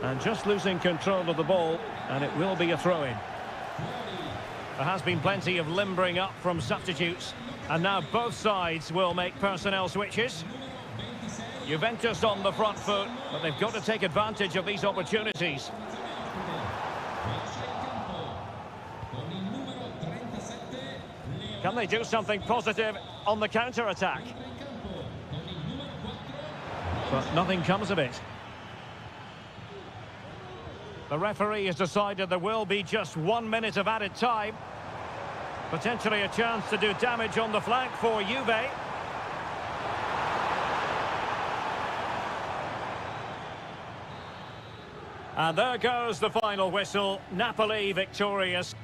And just losing control of the ball, and it will be a throw-in. There has been plenty of limbering up from substitutes, and now both sides will make personnel switches. Juventus on the front foot, but they've got to take advantage of these opportunities. Can they do something positive on the counter-attack? But nothing comes of it. The referee has decided there will be just 1 minute of added time. Potentially a chance to do damage on the flank for Juve. And there goes the final whistle. Napoli victorious.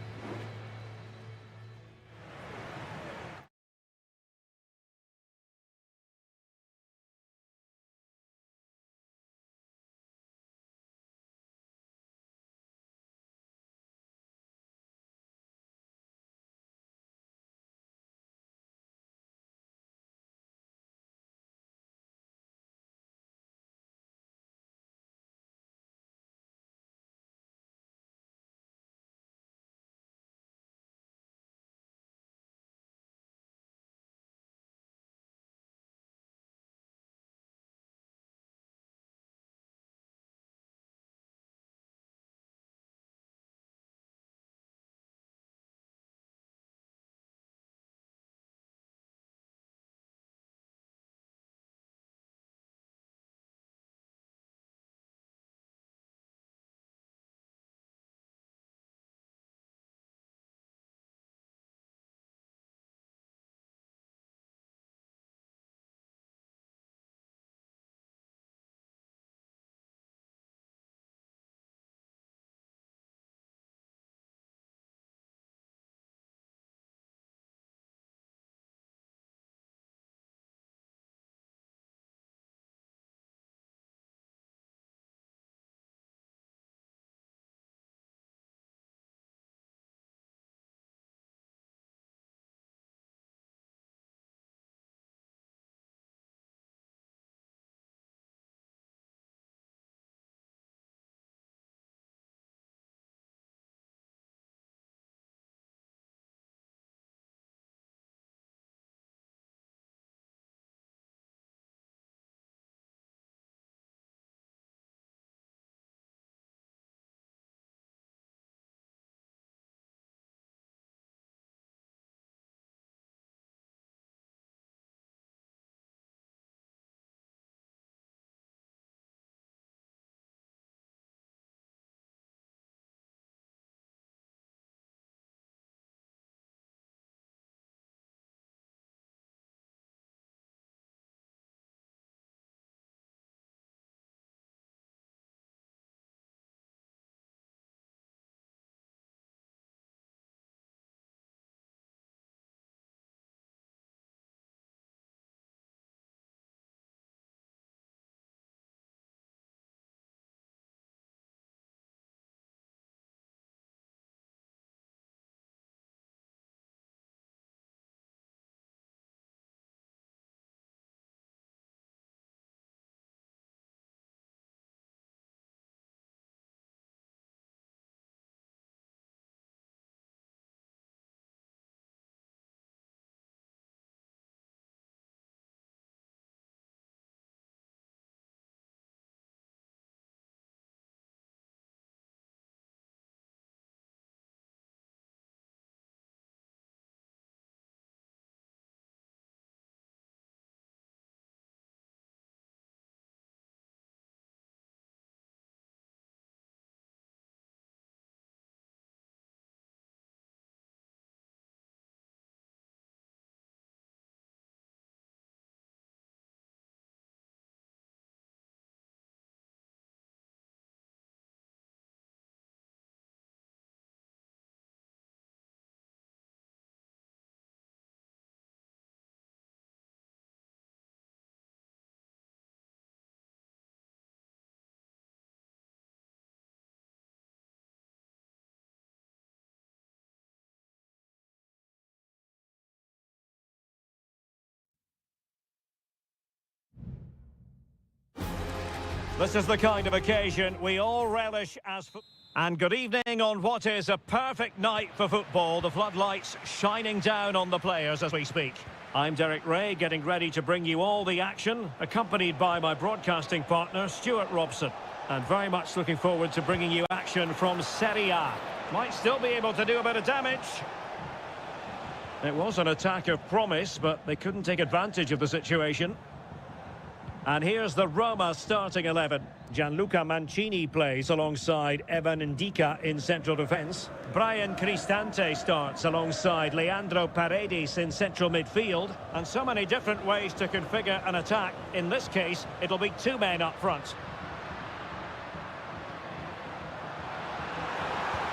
This is the kind of occasion we all relish as... And good evening on what is a perfect night for football. The floodlights shining down on the players as we speak. I'm Derek Ray, getting ready to bring you all the action, accompanied by my broadcasting partner, Stuart Robson. And very much looking forward to bringing you action from Seria. Might still be able to do a bit of damage. It was an attack of promise, but they couldn't take advantage of the situation. And here's the Roma starting 11. Gianluca Mancini plays alongside Evan Ndika in central defence. Brian Cristante starts alongside Leandro Paredes in central midfield. And so many different ways to configure an attack. In this case, it'll be two men up front.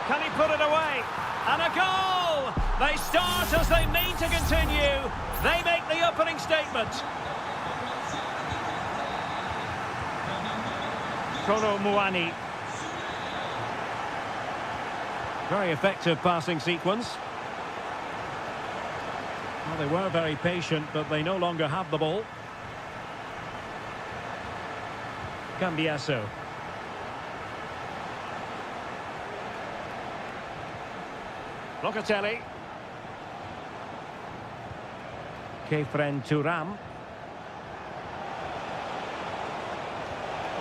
Can he put it away? And a goal! They start as they mean to continue. They make the opening statement. Kolo Muani. Very effective passing sequence. Well, they were very patient, but they no longer have the ball. Cambiasso. Locatelli. Kefren Turam.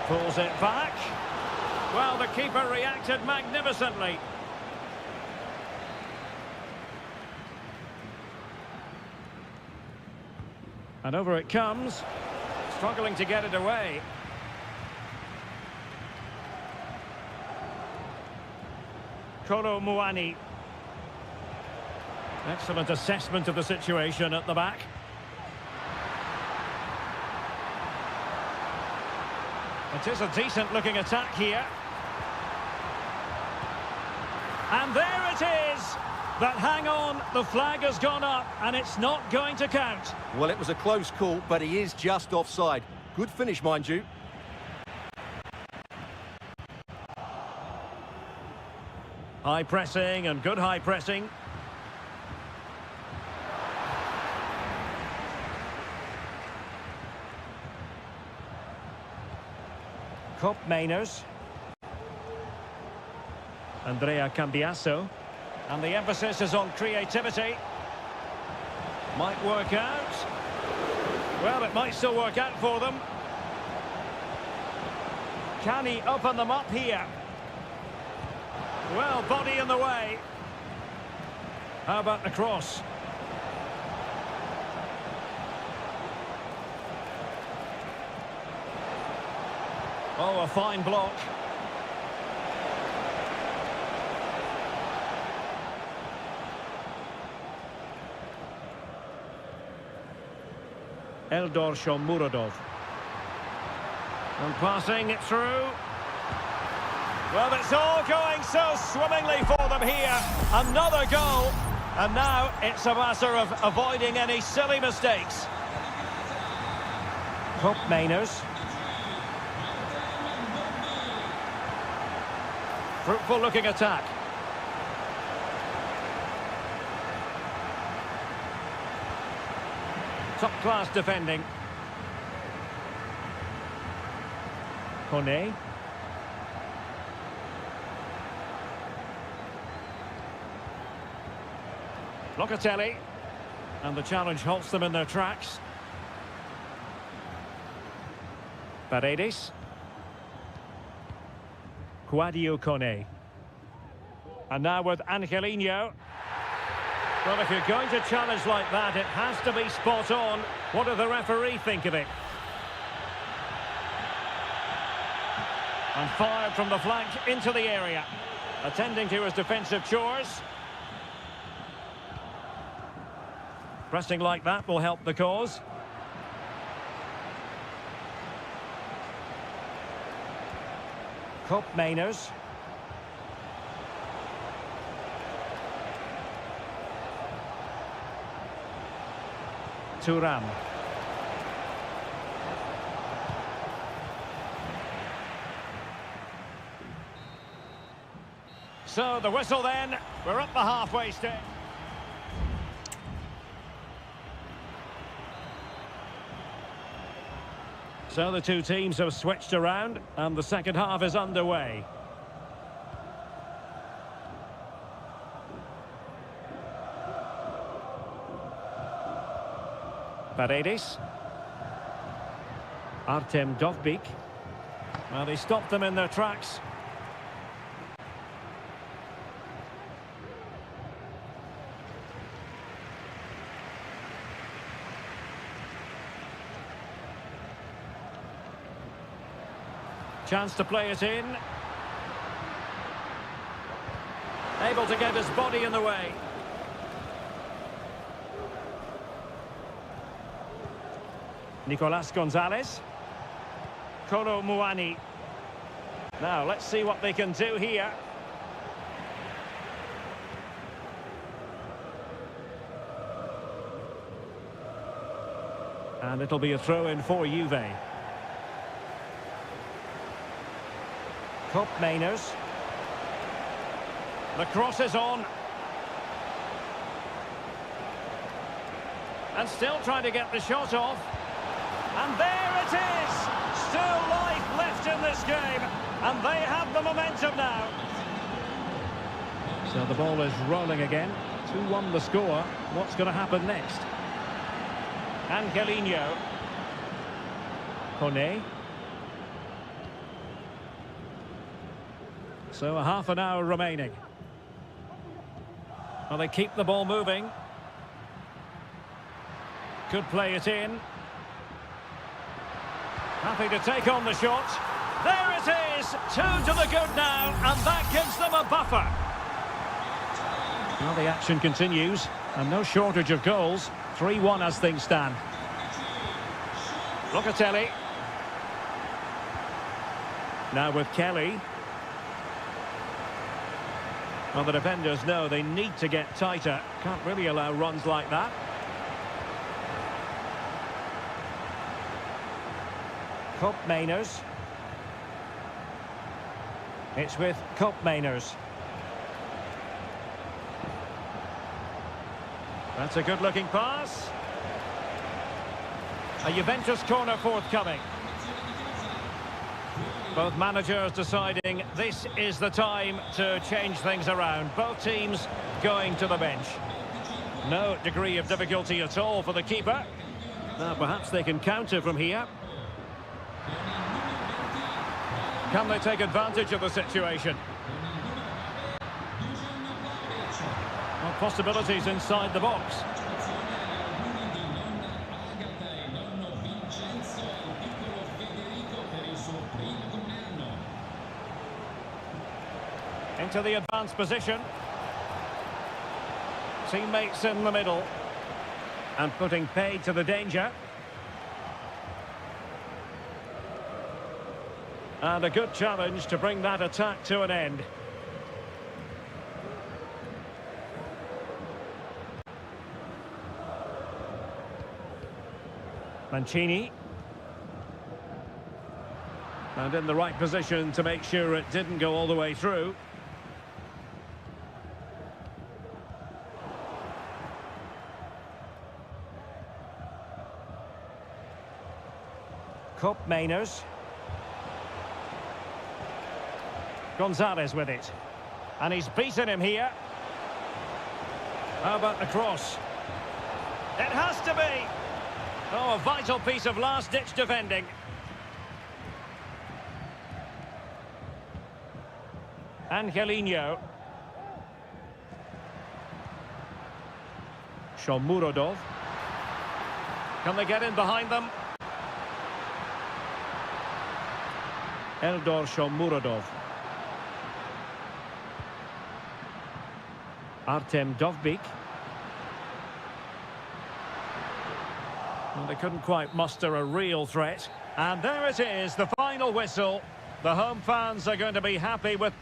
Pulls it back. Well, the keeper reacted magnificently. And over it comes. Struggling to get it away. Kolo Muani. Excellent assessment of the situation at the back. It is a decent-looking attack here. And there it is! But hang on, the flag has gone up, and it's not going to count. Well, it was a close call, but he is just offside. Good finish, mind you. High pressing and good high pressing. Cop Mainers. Andrea Cambiasso. And the emphasis is on creativity. Might work out. Well, it might still work out for them. Can he open them up here? Well, body in the way. How about the cross? Oh, a fine block. Eldor Shomurodov. And passing it through. Well, it's all going so swimmingly for them here. Another goal. And now it's a matter of avoiding any silly mistakes. Cop Mainers. Fruitful looking attack. Top class defending. Kone. Locatelli. And the challenge halts them in their tracks. Paredes. Quadio Kone. And now with Angelino. Well, if you're going to challenge like that, it has to be spot on. What do the referee think of it? And fired from the flank into the area. Attending to his defensive chores. Pressing like that will help the cause. Cop Mainers. Turam. So the whistle then, we're up the halfway stage. So the two teams have switched around and the second half is underway. Paredes. Artem Dovbyk. Well, he stopped them in their tracks. Chance to play it in. Able to get his body in the way. Nicolas Gonzalez. Kolo Muani. Now, let's see what they can do here. And it'll be a throw-in for Juve. Cup Mainers. The cross is on. And still trying to get the shot off. And there it is! Still life left in this game. And they have the momentum now. So the ball is rolling again. 2-1 the score. What's going to happen next? Angelino. Kone. So a half an hour remaining. Well, they keep the ball moving. Could play it in. Happy to take on the shot. There it is! 2 to the good now, and that gives them a buffer. Well, the action continues, and no shortage of goals. 3-1 as things stand. Locatelli. Now with Kelly. Well, the defenders know they need to get tighter. Can't really allow runs like that. Cup Mainers. It's with Cup Mainers. That's a good-looking pass. A Juventus corner forthcoming. Both managers deciding this is the time to change things around. Both teams going to the bench. No degree of difficulty at all for the keeper. Now perhaps they can counter from here. Can they take advantage of the situation? Well, possibilities inside the box. Into the advanced position. Teammates in the middle. And putting paid to the danger. And a good challenge to bring that attack to an end. Mancini. And in the right position to make sure it didn't go all the way through. Cup Mainers. Gonzalez with it. And he's beaten him here. How about the cross? It has to be! Oh, a vital piece of last-ditch defending. Angelino. Shomurodov. Can they get in behind them? Eldor Shomurodov. Artem Dovbyk. Well, they couldn't quite muster a real threat. And there it is, the final whistle. The home fans are going to be happy with...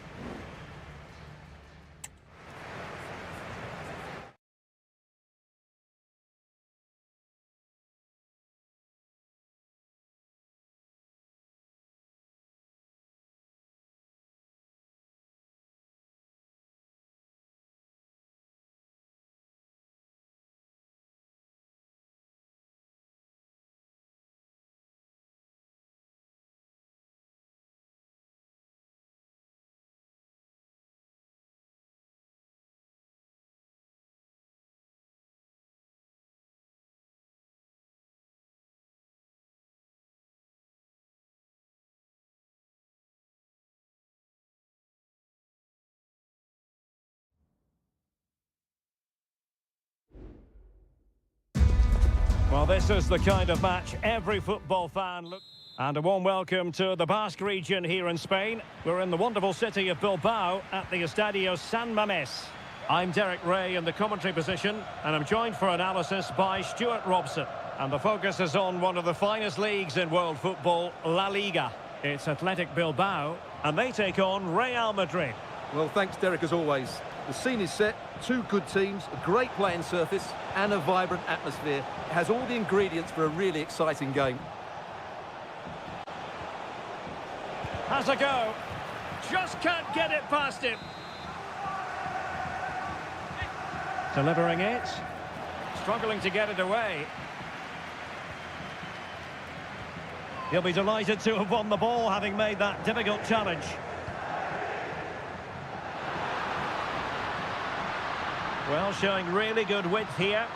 Well, this is the kind of match every football fan looks. And a warm welcome to the Basque region here in Spain. We're in the wonderful city of Bilbao at the Estadio San Mamés. I'm Derek Ray in the commentary position, and I'm joined for analysis by Stuart Robson. And the focus is on one of the finest leagues in world football, La Liga. It's Athletic Bilbao, and they take on Real Madrid. Well, thanks, Derek, as always. The scene is set, two good teams, a great playing surface, and a vibrant atmosphere. It has all the ingredients for a really exciting game. Has a go. Just can't get it past him. Delivering it. Struggling to get it away. He'll be delighted to have won the ball, having made that difficult challenge. Well, showing really good width here.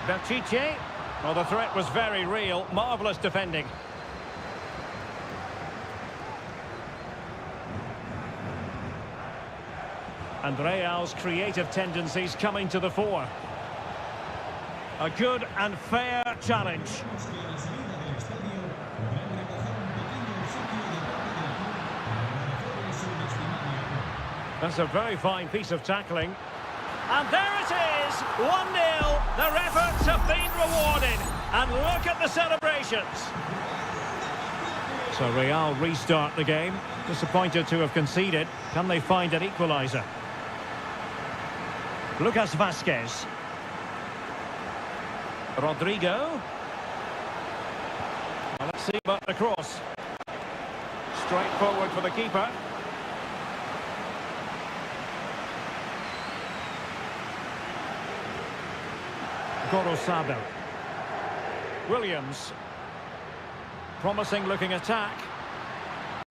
Pírat's. Well, the threat was very real. Marvellous defending. And Real's creative tendencies coming to the fore. A good and fair challenge. That's a very fine piece of tackling. And there it is, 1-0. Their efforts have been rewarded. And look at the celebrations. So Real restart the game. Disappointed to have conceded. Can they find an equaliser? Lucas Vázquez. Rodrigo. Well, let's see about the cross. Straight forward for the keeper. Gorosabel. Williams. Promising looking attack.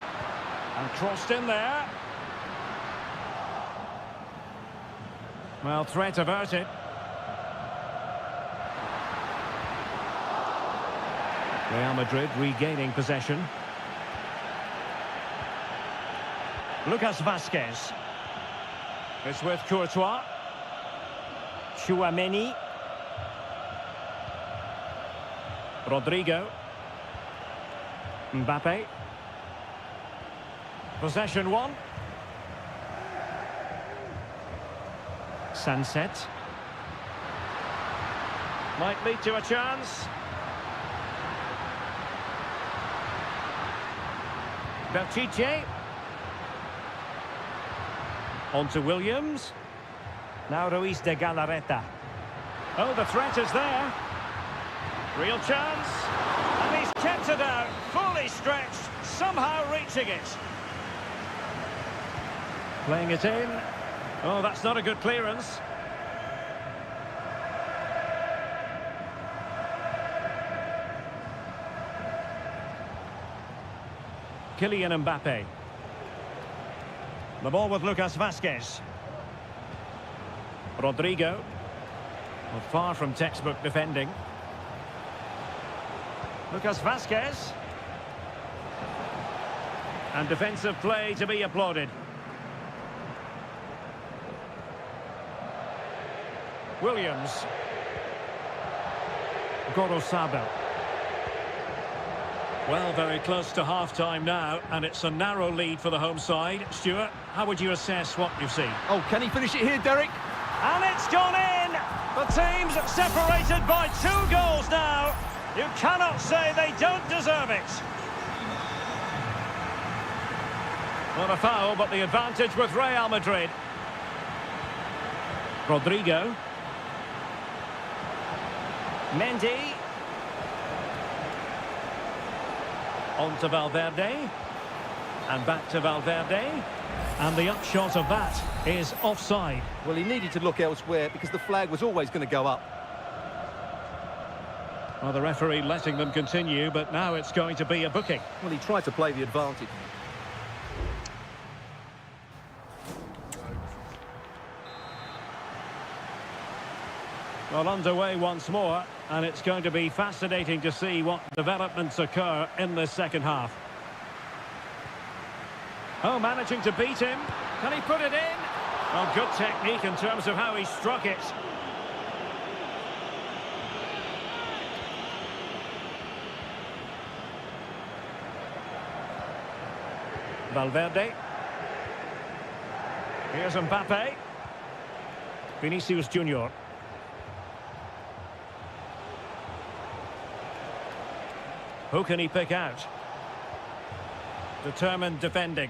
And crossed in there. Well, threat averted. Real Madrid regaining possession. Lucas Vázquez. It's with Courtois. Tchouaméni. Rodrigo. Mbappe. Possession one. Sunset. Might lead to a chance. Pírat's. On to Williams. Now Ruiz de Galarreta. Oh, the threat is there. Real chance. And he's kept it out. Fully stretched. Somehow reaching it. Playing it in. Oh, that's not a good clearance. Kylian Mbappe. The ball with Lucas Vázquez. Rodrigo. Well, far from textbook defending. Lucas Vázquez. And defensive play to be applauded. Williams. Gorosabel. Well, very close to half-time now, and it's a narrow lead for the home side. Stuart, how would you assess what you've seen? Oh, can he finish it here, Derek? And it's gone in! The teams separated by 2 goals now. You cannot say they don't deserve it. Not a foul, but the advantage with Real Madrid. Rodrigo. Mendy. On to Valverde. And back to Valverde. And the upshot of that is offside. Well, he needed to look elsewhere because the flag was always going to go up. Well, the referee letting them continue, but now it's going to be a booking. Well, he tried to play the advantage. Well, underway once more, and it's going to be fascinating to see what developments occur in this second half. Oh, managing to beat him. Can he put it in? Well, good technique in terms of how he struck it. Valverde. Here's Mbappe. Vinicius Junior. Who can he pick out? Determined defending.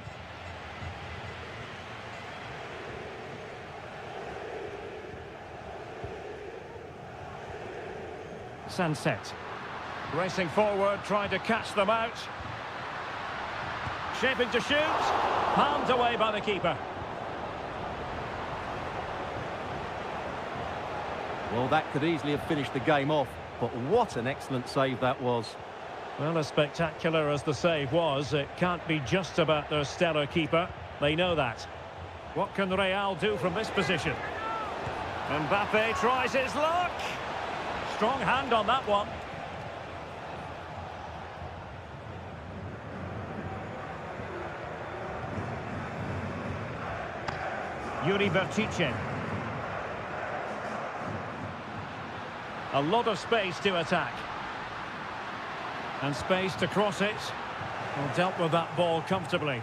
Sunset. Racing forward, trying to catch them out. Shaping to shoot. Palmed away by the keeper. Well, that could easily have finished the game off, but what an excellent save that was. Well, as spectacular as the save was, it can't be just about their stellar keeper. They know that. What can Real do from this position? Mbappe tries his luck. Strong hand on that one. Yuri Bertice. A lot of space to attack. And space to cross it. Well, dealt with that ball comfortably.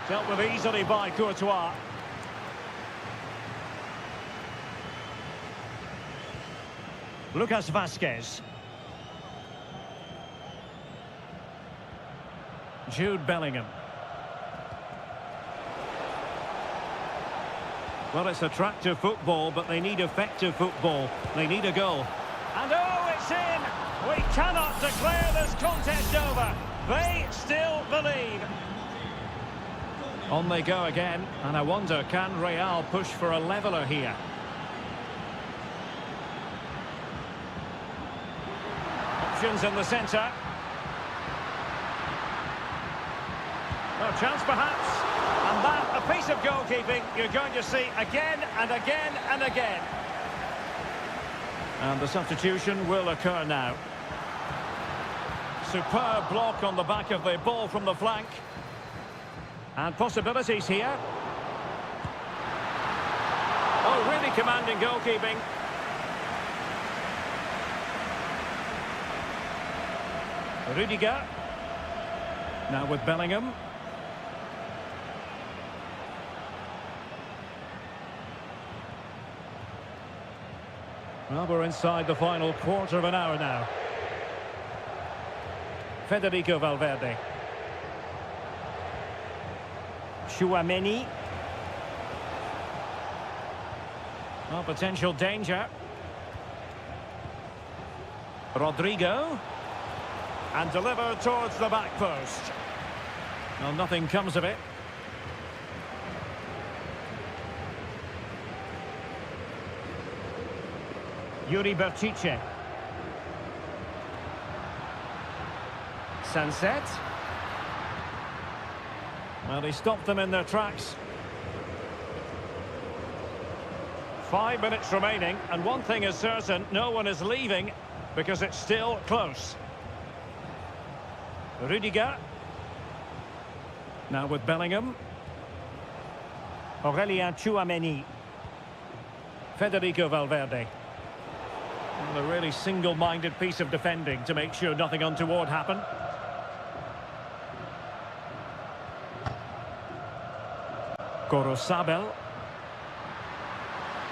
Dealt with easily by Courtois. Lucas Vazquez. Jude Bellingham. Well, it's attractive football, but they need effective football. They need a goal. And oh, it's in! We cannot declare this contest over. They still believe. On they go again, and I wonder, can Real push for a leveller here? Options in the centre. A chance perhaps. And that, a piece of goalkeeping you're going to see again and again and again. And the substitution will occur now. Superb block on the back of the ball from the flank. And possibilities here. Oh, really commanding goalkeeping. Rudiger. Now with Bellingham. Well, we're inside the final quarter of an hour now. Federico Valverde. Chouameni. Well, potential danger. Rodrigo. And delivered towards the back post. Well, nothing comes of it. Yuri Bertice. Sunset. Well, he stopped them in their tracks. 5 minutes remaining, and one thing is certain, no one is leaving because it's still close. Rudiger. Now with Bellingham. Aurelien Chouameni. Federico Valverde. Well, a really single-minded piece of defending to make sure nothing untoward happened. Gorosabel.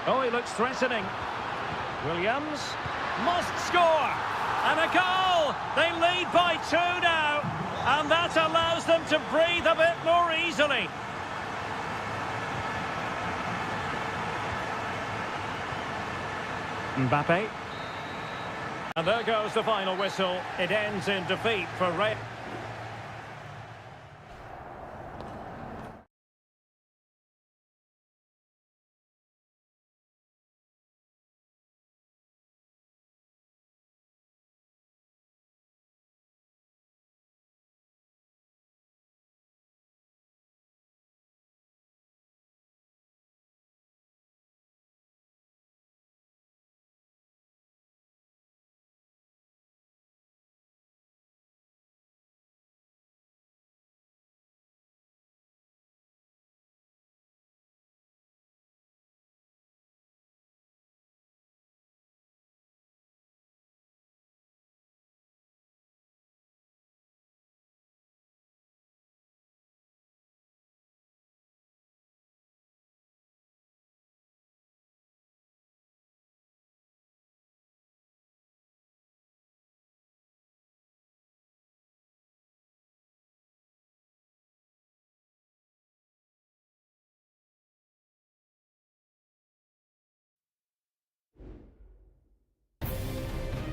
Oh, he looks threatening. Williams must score. And a goal! They lead by 2 now. And that allows them to breathe a bit more easily. Mbappe. And there goes the final whistle. It ends in defeat for Real.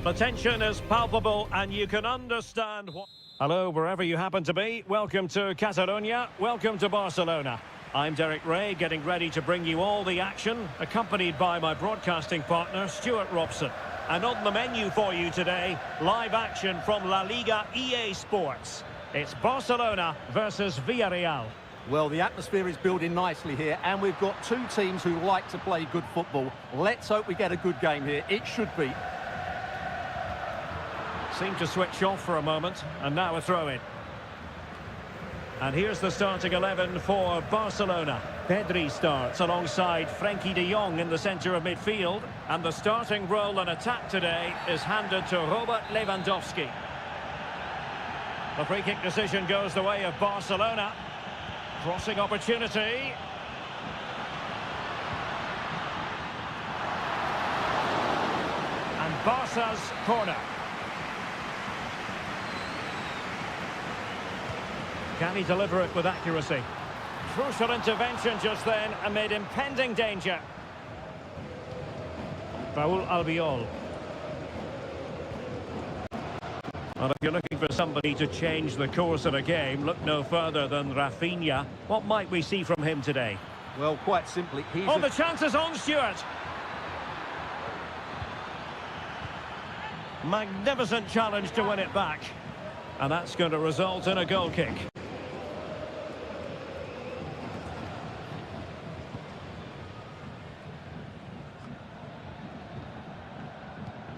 The tension is palpable and you can understand what... Hello, wherever you happen to be. Welcome to Catalonia. Welcome to Barcelona. I'm Derek Ray, getting ready to bring you all the action, accompanied by my broadcasting partner, Stuart Robson. And on the menu for you today, live action from La Liga EA Sports. It's Barcelona versus Villarreal. Well, the atmosphere is building nicely here, and we've got two teams who like to play good football. Let's hope we get a good game here. It should be. Seemed to switch off for a moment, and now a throw-in. And here's the starting 11 for Barcelona. Pedri starts alongside Frenkie de Jong in the centre of midfield. And the starting role in attack today is handed to Robert Lewandowski. The free-kick decision goes the way of Barcelona. Crossing opportunity. And Barca's corner. Can he deliver it with accuracy? Crucial intervention just then amid impending danger. Raul Albiol. Well, if you're looking for somebody to change the course of a game, look no further than Rafinha. What might we see from him today? Well, quite simply, he's... Oh, the chance is on, Stuart! Magnificent challenge to win it back. And that's going to result in a goal kick.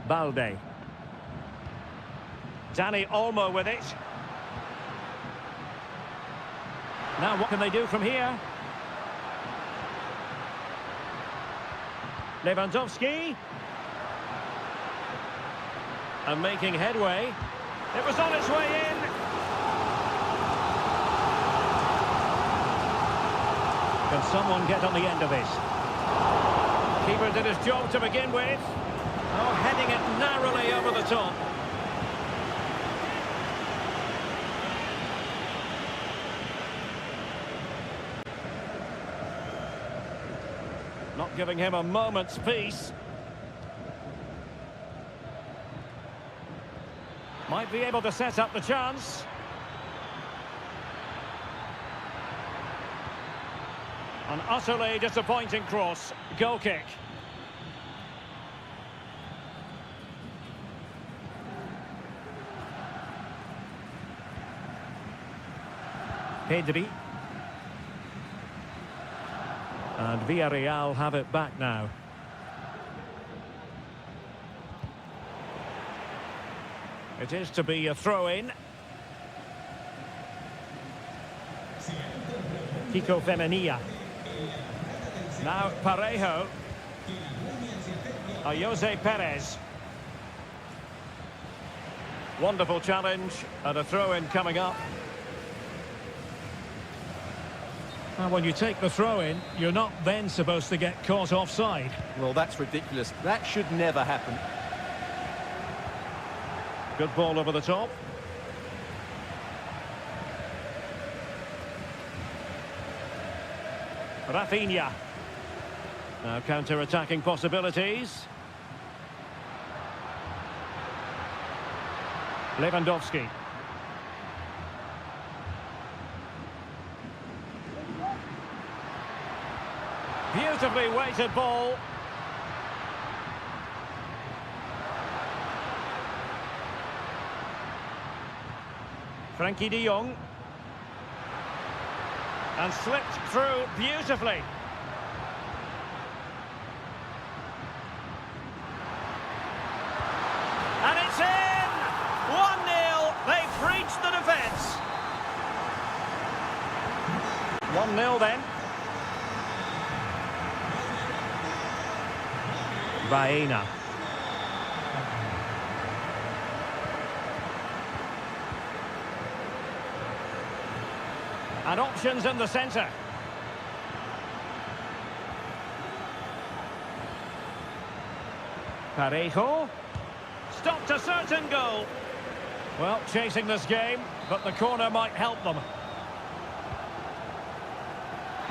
Balde. Dani Olmo with it. Now what can they do from here? Lewandowski. And making headway. It was on its way in. Can someone get on the end of this? Keeper did his job to begin with. Oh, heading it narrowly over the top. Not giving him a moment's peace. Might be able to set up the chance. An utterly disappointing cross. Goal kick. Pedri. And Villarreal have it back now. It is to be a throw-in. Kiko Femenia. Now Parejo. Jose Perez. Wonderful challenge and a throw-in coming up. Now, when you take the throw-in, you're not then supposed to get caught offside. Well, that's ridiculous. That should never happen. Good ball over the top. Rafinha. Now counter-attacking possibilities. Lewandowski. Beautifully weighted ball. Frenkie de Jong. And slipped through beautifully. And it's in! 1-0. They've breached the defence. 1-0 then. Baena. And options in the centre. Parejo. Stopped a certain goal. Well, chasing this game, but the corner might help them.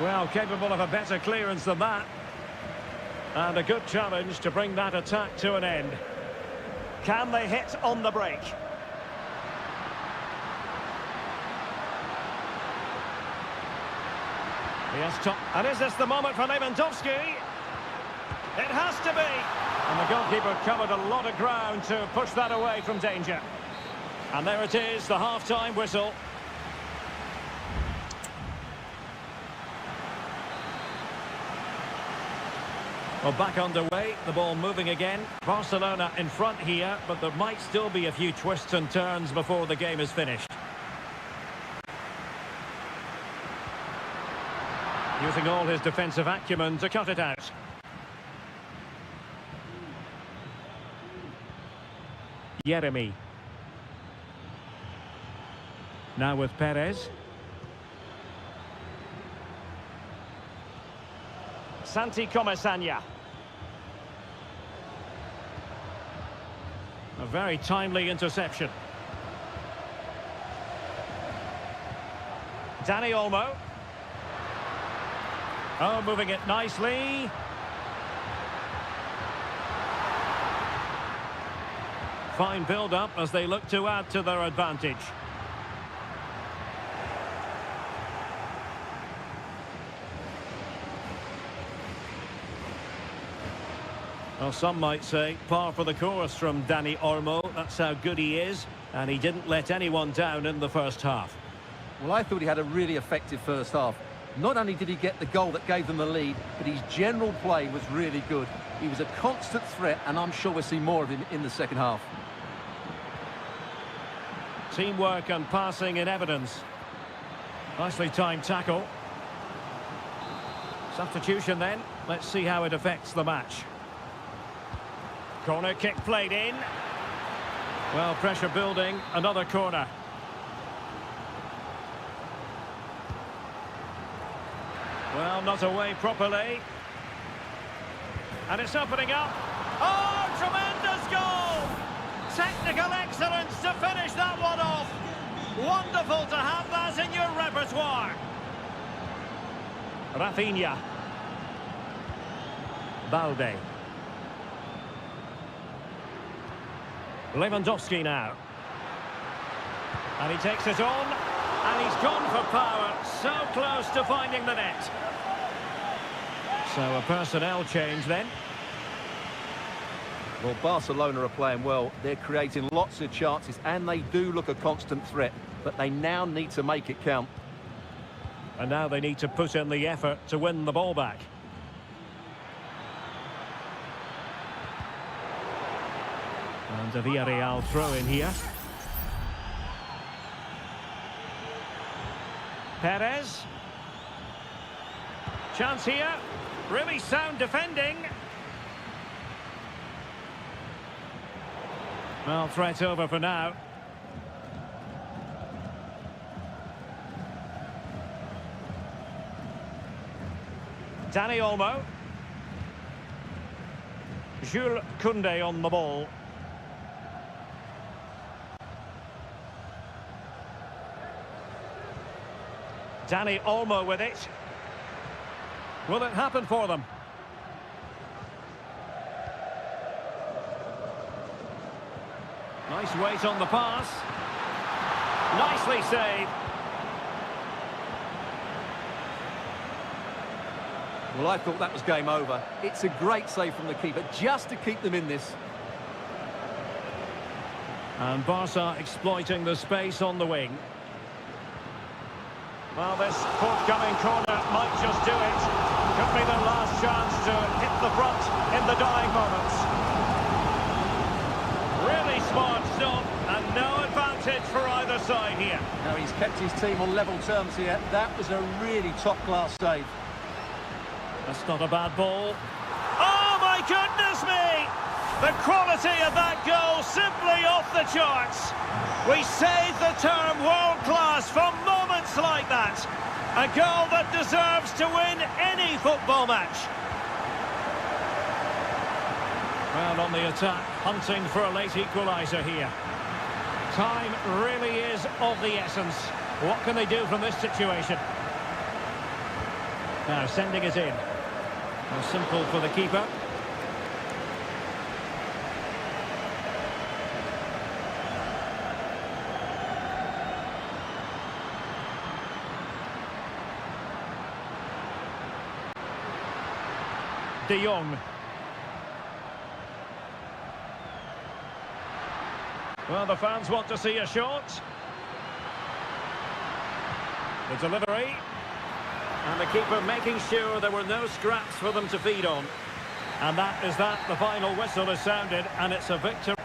Well, capable of a better clearance than that. And a good challenge to bring that attack to an end. Can they hit on the break? Yes, and is this the moment for Lewandowski? It has to be. And the goalkeeper covered a lot of ground to push that away from danger. And there it is, the half-time whistle. Well, back underway, the ball moving again. Barcelona in front here, but there might still be a few twists and turns before the game is finished. Using all his defensive acumen to cut it out. Jeremy. Now with Perez. Santi Comesaña. A very timely interception. Dani Olmo. Oh, moving it nicely. Fine build-up as they look to add to their advantage. Well, some might say par for the course from Dani Olmo. That's how good he is, and he didn't let anyone down in the first half. Well, I thought he had a really effective first half. Not only did he get the goal that gave them the lead, but his general play was really good. He was a constant threat, and I'm sure we'll see more of him in the second half. Teamwork and passing in evidence. Nicely timed tackle. Substitution then. Let's see how it affects the match. Corner kick played in. Well, pressure building. Another corner. Well, not away properly. And it's opening up. Oh, tremendous goal! Technical excellence to finish that one off. Wonderful to have that in your repertoire. Rafinha. Balde. Lewandowski now. And he takes it on. And he's gone for power. So close to finding the net. So a personnel change then. Well, Barcelona are playing well. They're creating lots of chances, and they do look a constant threat. But they now need to make it count. And now they need to put in the effort to win the ball back. And a Villarreal throw in here. Perez. Chance here. Really sound defending. Well, threat over for now. Dani Olmo. Jules Koundé on the ball. Dani Olmo with it. Will it happen for them? Nice weight on the pass. Nicely saved. Well, I thought that was game over. It's a great save from the keeper just to keep them in this. And Barca exploiting the space on the wing. Well, this forthcoming corner might just do it. Could be their last chance to hit the front in the dying moments. Really smart stop, and no advantage for either side here. Now, he's kept his team on level terms here. That was a really top-class save. That's not a bad ball. Oh, my goodness me! The quality of that goal simply off the charts. We save the term world-class for moments like that. A goal that deserves to win any football match. Well, on the attack, hunting for a late equaliser here. Time really is of the essence. What can they do from this situation? Now, sending it in. Well, simple for the keeper. De Jong. Well, the fans want to see a shot. The delivery. And the keeper making sure there were no scraps for them to feed on. And that is that. The final whistle has sounded, and it's a victory.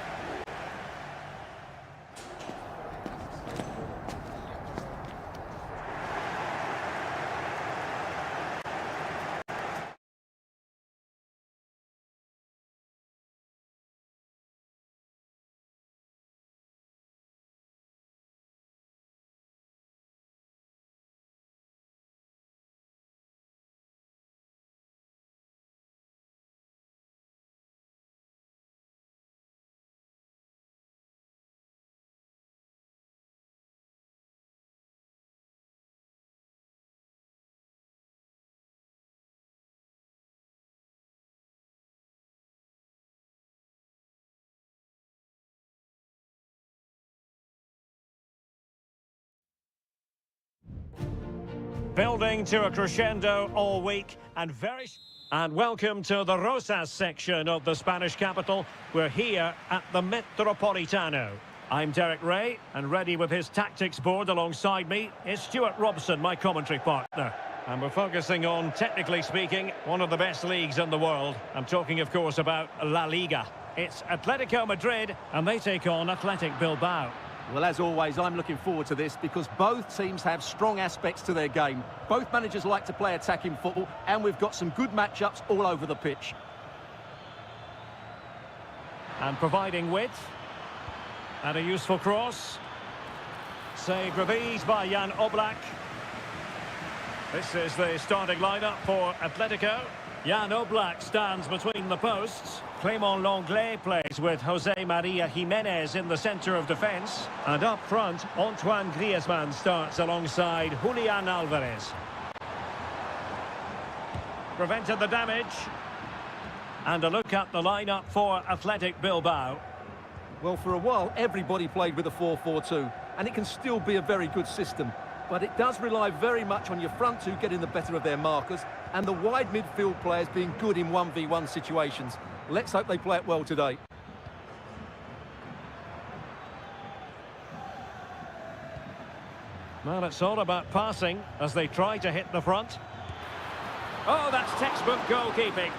Building to a crescendo all week and welcome to the Rosas section of the Spanish capital. We're here at the Metropolitano. I'm Derek Ray, and ready with his tactics board alongside me is Stuart Robson, my commentary partner. And we're focusing on, technically speaking, one of the best leagues in the world. I'm talking, of course, about La Liga. It's Atletico Madrid, and they take on Athletic Bilbao. Well, as always, I'm looking forward to this because both teams have strong aspects to their game. Both managers like to play attacking football, and we've got some good matchups all over the pitch. And providing width. And a useful cross. Saved with ease by Jan Oblak. This is the starting lineup for Atletico. Jan Oblak stands between the posts. Clément Lenglet plays with José María Jiménez in the centre of defence. And up front, Antoine Griezmann starts alongside Julián Álvarez. Prevented the damage. And a look at the lineup for Athletic Bilbao. Well, for a while, everybody played with a 4-4-2, and it can still be a very good system. But it does rely very much on your front two getting the better of their markers and the wide midfield players being good in 1v1 situations. Let's hope they play it well today. Well, it's all about passing as they try to hit the front. Oh, that's textbook goalkeeping.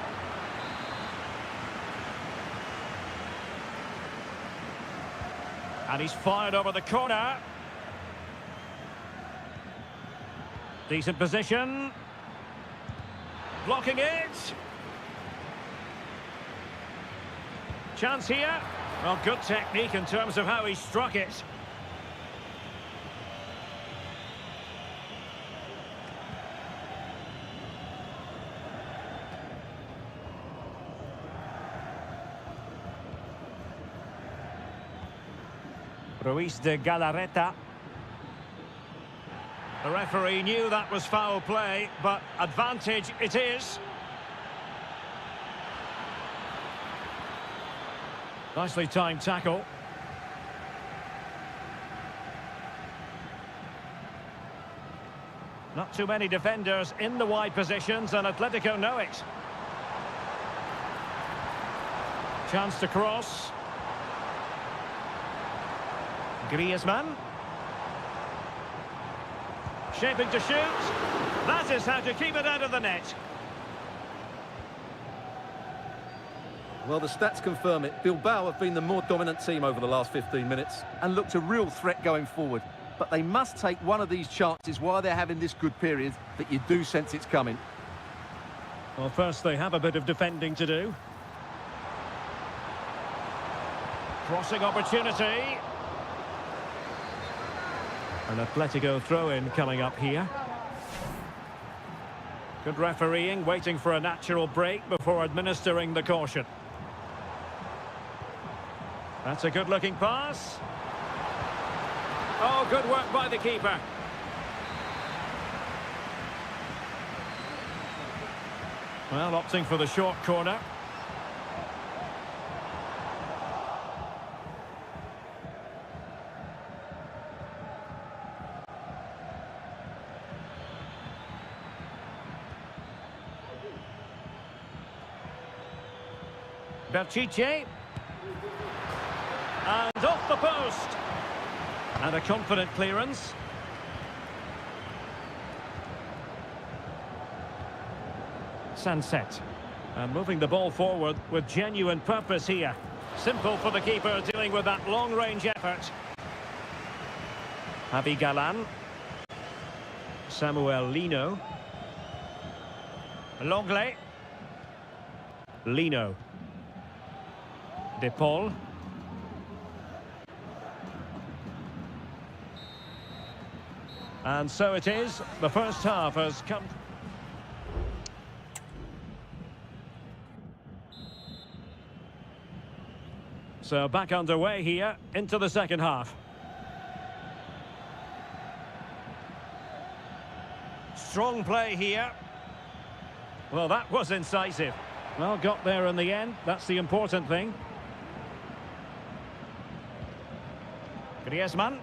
And he's fired over the corner. Decent position. Blocking it. Chance here. Well, good technique in terms of how he struck it. Ruiz de Galarreta. The referee knew that was foul play, but advantage it is. Nicely timed tackle. Not too many defenders in the wide positions, and Atletico know it. Chance to cross. Griezmann. Shaping to shoot. That is how to keep it out of the net. Well, the stats confirm it. Bilbao have been the more dominant team over the last 15 minutes and looked a real threat going forward. But they must take one of these chances while they're having this good period that you do sense it's coming. Well, first they have a bit of defending to do. Crossing opportunity. An Atletico throw-in coming up here. Good refereeing, waiting for a natural break before administering the caution. That's a good-looking pass. Oh, good work by the keeper. Well, opting for the short corner. Berchiche. And off the post. And a confident clearance. Sunset. And moving the ball forward with genuine purpose here. Simple for the keeper dealing with that long-range effort. Javi Galan. Samuel Lino. Longley. Lino. De Paul. And so it is. The first half has come. So back underway here into the second half. Strong play here. Well, that was incisive. Well, got there in the end. That's the important thing. Griezmann.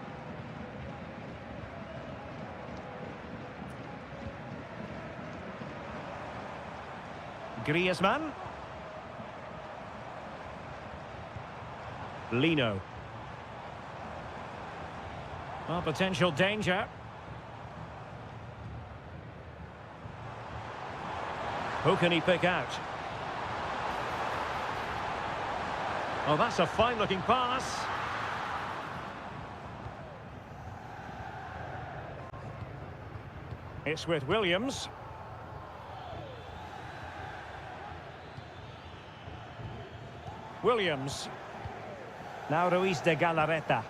Griezmann. Lino. Oh, potential danger. Who can he pick out? Oh, that's a fine-looking pass. It's with Williams. Williams. Now Ruiz de Galarreta.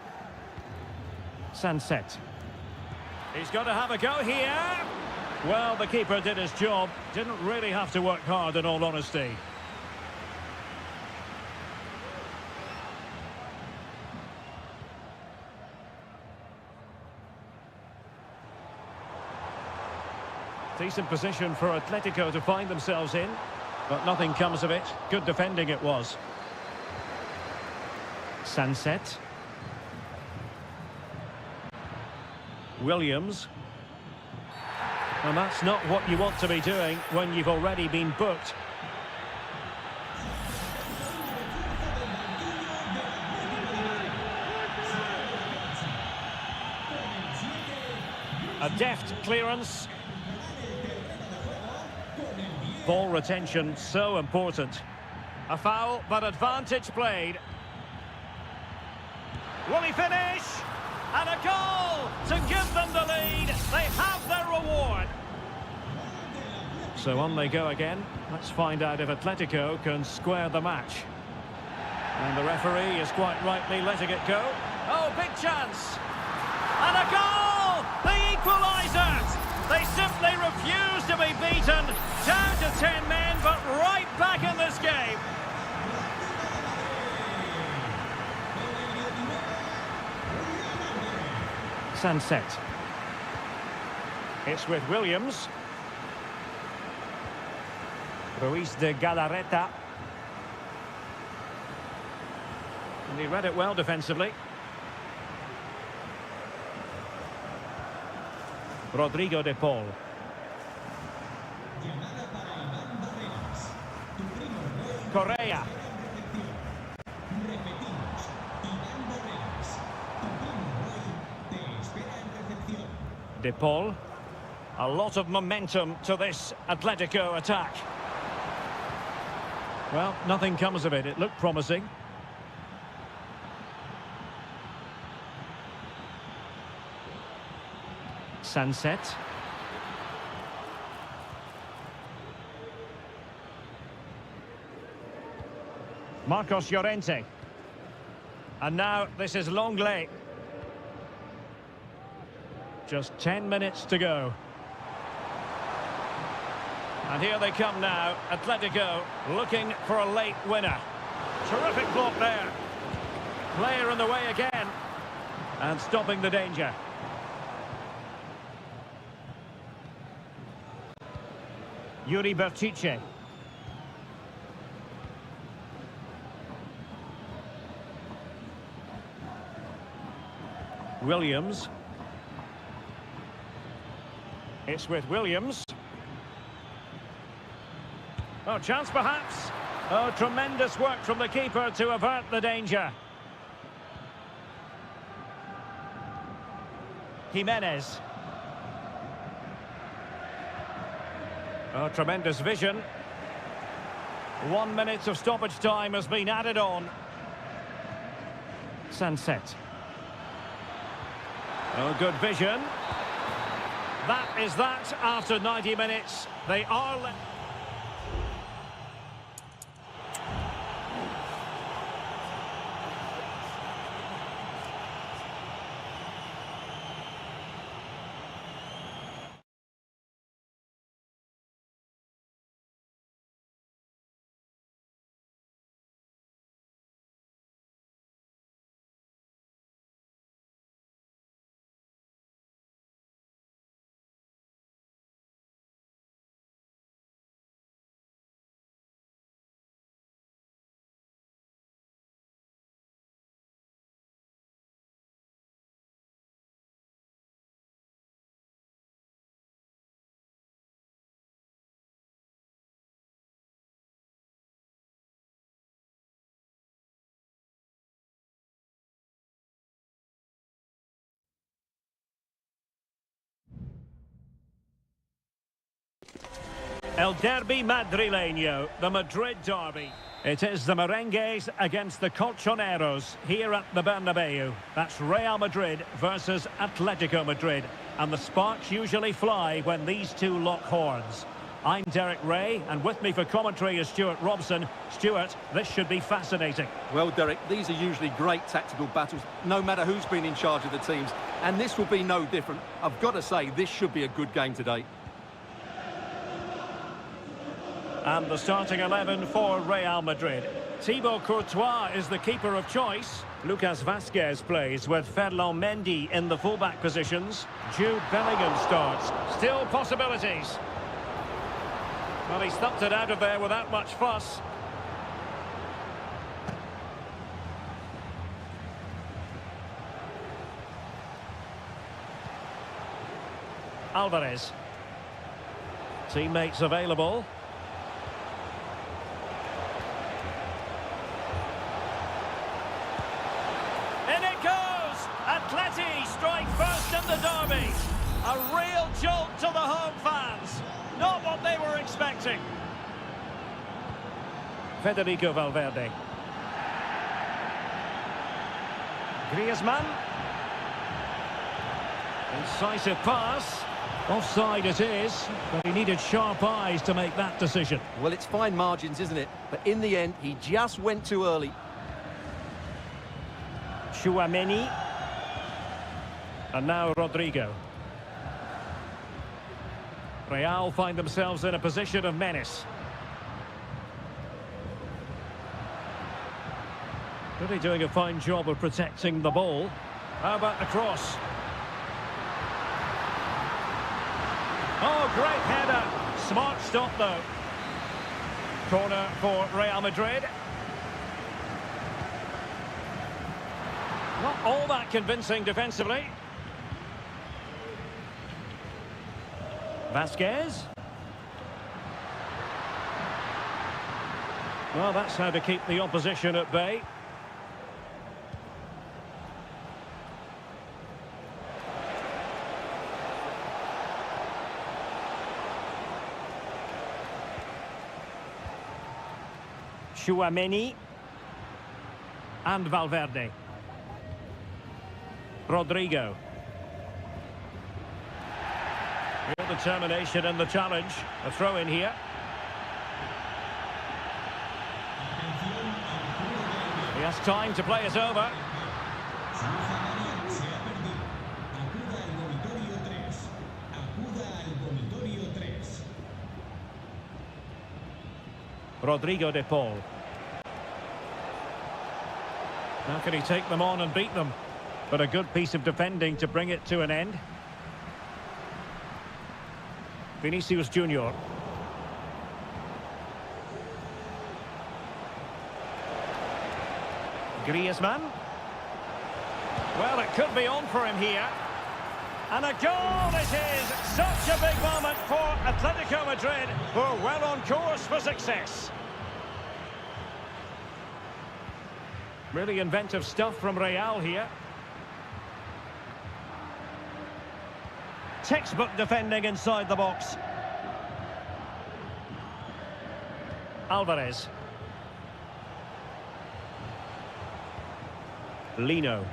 Sunset. He's got to have a go here. Well, the keeper did his job. Didn't really have to work hard, in all honesty. Decent position for Atletico to find themselves in, but nothing comes of it. Good defending it was. Sunset. Williams. And that's not what you want to be doing when you've already been booked. A deft clearance. Ball retention, so important. A foul, but advantage played. Will he finish? And a goal to give them the lead. They have their reward. So on they go again. Let's find out if Atletico can square the match. And the referee is quite rightly letting it go. Oh, big chance. And a goal! The equaliser! They simply refuse to be beaten. Down to 10 men, but right back in this game. Sunset. It's with Williams. Ruiz de Galarreta. And he read it well defensively. Rodrigo de Paul. Correa. De Paul. A lot of momentum to this Atletico attack. Well, nothing comes of it. It looked promising. Sunset. Marcos Llorente. And now this is Longley. Just 10 minutes to go. And here they come now, Atletico looking for a late winner. Terrific block there. Player in the way again. And stopping the danger. Yuri Berchiche. Williams. It's with Williams. Oh, chance perhaps. Oh, tremendous work from the keeper to avert the danger. Jimenez. Oh, tremendous vision. 1 minute of stoppage time has been added on. Sunset. Oh, good vision. That is that after 90 minutes. They are... El Derby Madrileño, the Madrid derby. It is the Merengues against the Colchoneros here at the Bernabeu. That's Real Madrid versus Atletico Madrid. And the sparks usually fly when these two lock horns. I'm Derek Ray, and with me for commentary is Stuart Robson. Stuart, this should be fascinating. Well, Derek, these are usually great tactical battles, no matter who's been in charge of the teams. And this will be no different. I've got to say, this should be a good game today. And the starting 11 for Real Madrid. Thibaut Courtois is the keeper of choice. Lucas Vazquez plays with Ferland Mendy in the fullback positions. Jude Bellingham starts. Still possibilities. Well, he stumped it out of there without much fuss. Alvarez. Teammates available. Atleti strike first in the derby. A real jolt to the home fans. Not what they were expecting. Federico Valverde. Griezmann. Incisive pass. Offside it is, but he needed sharp eyes to make that decision. Well, it's fine margins, isn't it? But in the end, he just went too early. Tchouaméni. And now Rodrigo. Real find themselves in a position of menace. Really doing a fine job of protecting the ball. How about the cross? Oh, great header. Smart stop, though. Corner for Real Madrid. Not all that convincing defensively. Vazquez. Well, that's how to keep the opposition at bay. Tchouaméni. And Valverde. Rodrigo. Real determination in the challenge. A throw in here. He has time to play it over. Rodrigo de Paul. How can he take them on and beat them? But a good piece of defending to bring it to an end. Vinicius Junior. Griezmann. Well, it could be on for him here. And a goal it is! Such a big moment for Atletico Madrid, who are well on course for success. Really inventive stuff from Real here. Textbook defending inside the box. Alvarez. Lino.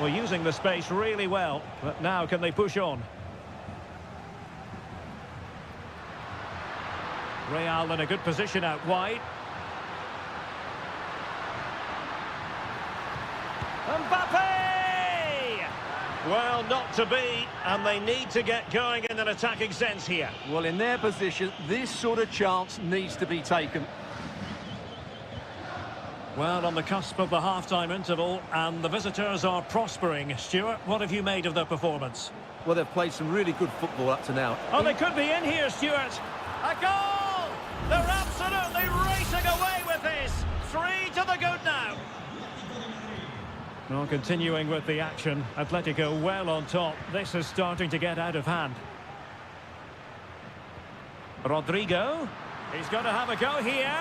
Well, using the space really well, but now can they push on? Real in a good position out wide. Mbappe! Well, not to be, and they need to get going in an attacking sense here. Well, in their position, this sort of chance needs to be taken. Well, on the cusp of the half-time interval, and the visitors are prospering. Stuart, what have you made of their performance? Well, they've played some really good football up to now. Oh, they could be in here, Stuart. A goal! They're absolutely racing away with this. 3 to the good now. Well, continuing with the action, Atletico well on top. This is starting to get out of hand. Rodrigo. He's going to have a go here.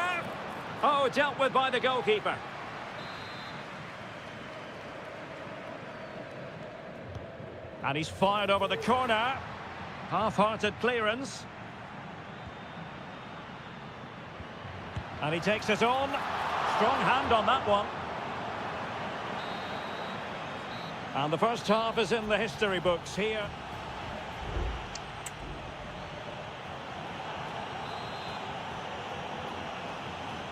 Oh, dealt with by the goalkeeper. And he's fired over the corner. Half-hearted clearance. And he takes it on. Strong hand on that one. And the first half is in the history books here.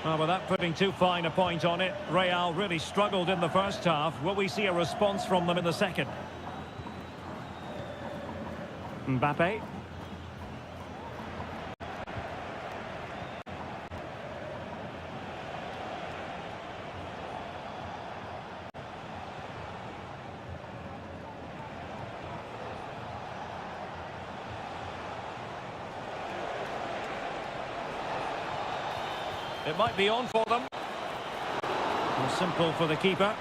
Well, without putting too fine a point on it, Real really struggled in the first half. Will we see a response from them in the second? Mbappe. It might be on for them. Well, simple for the keeper.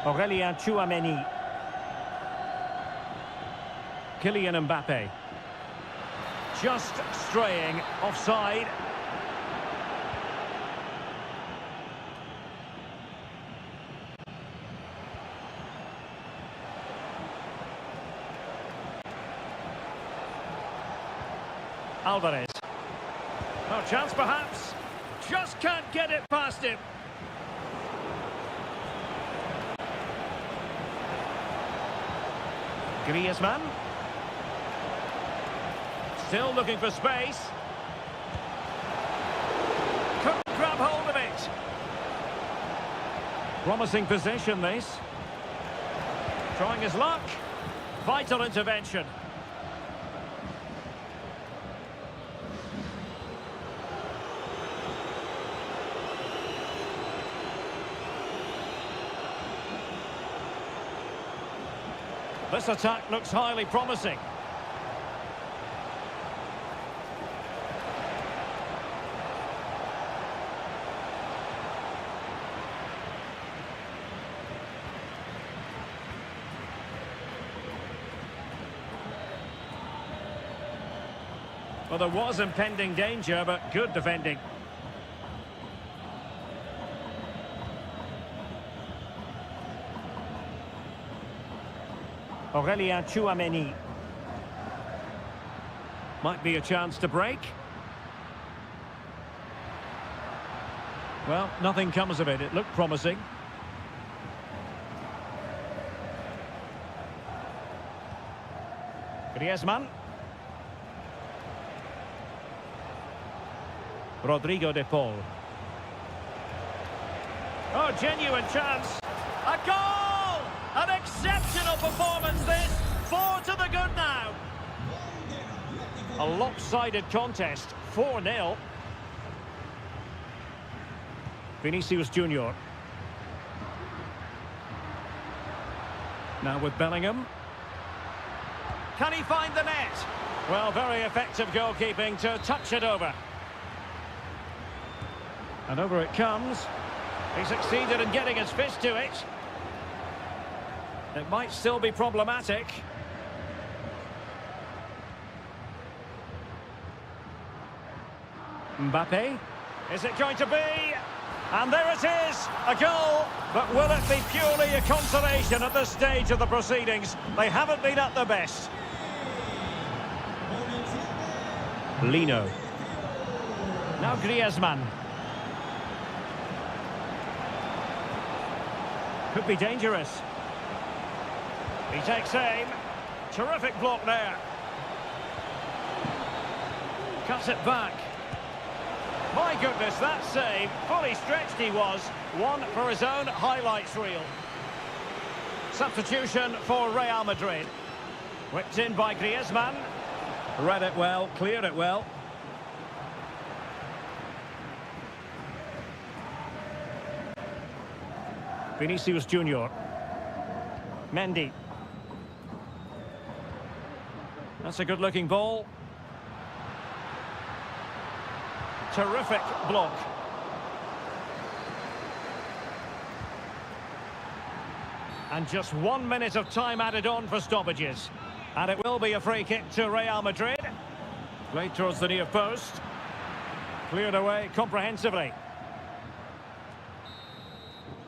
Aurélien Tchouameni. Kylian Mbappe. Just straying offside. Alvarez. Oh, chance perhaps. Just can't get it past him. Griezmann. Still looking for space. Couldn't grab hold of it. Promising position, this. Trying his luck. Vital intervention. This attack looks highly promising. Well, there was impending danger, but good defending. Aurélien Tchouameni. Might be a chance to break. Well, nothing comes of it. It looked promising. Griezmann. Rodrigo de Paul. Oh, genuine chance. A goal! An exceptional performance this. 4 to the good now. A lopsided contest. 4-0. Vinicius Junior. Now with Bellingham. Can he find the net? Well, very effective goalkeeping to touch it over. And over it comes. He succeeded in getting his fist to it. It might still be problematic. Mbappe. Is it going to be? And there it is, a goal. But will it be purely a consolation at this stage of the proceedings? They haven't been at their best. Lino. Now Griezmann. Could be dangerous. He takes aim. Terrific block there. Cuts it back. My goodness, that save. Fully stretched he was. One for his own highlights reel. Substitution for Real Madrid. Whipped in by Griezmann. Read it well, cleared it well. Vinicius Junior. Mendy. That's a good-looking ball. Terrific block. And just 1 minute of time added on for stoppages. And it will be a free kick to Real Madrid. Played towards the near post. Cleared away comprehensively.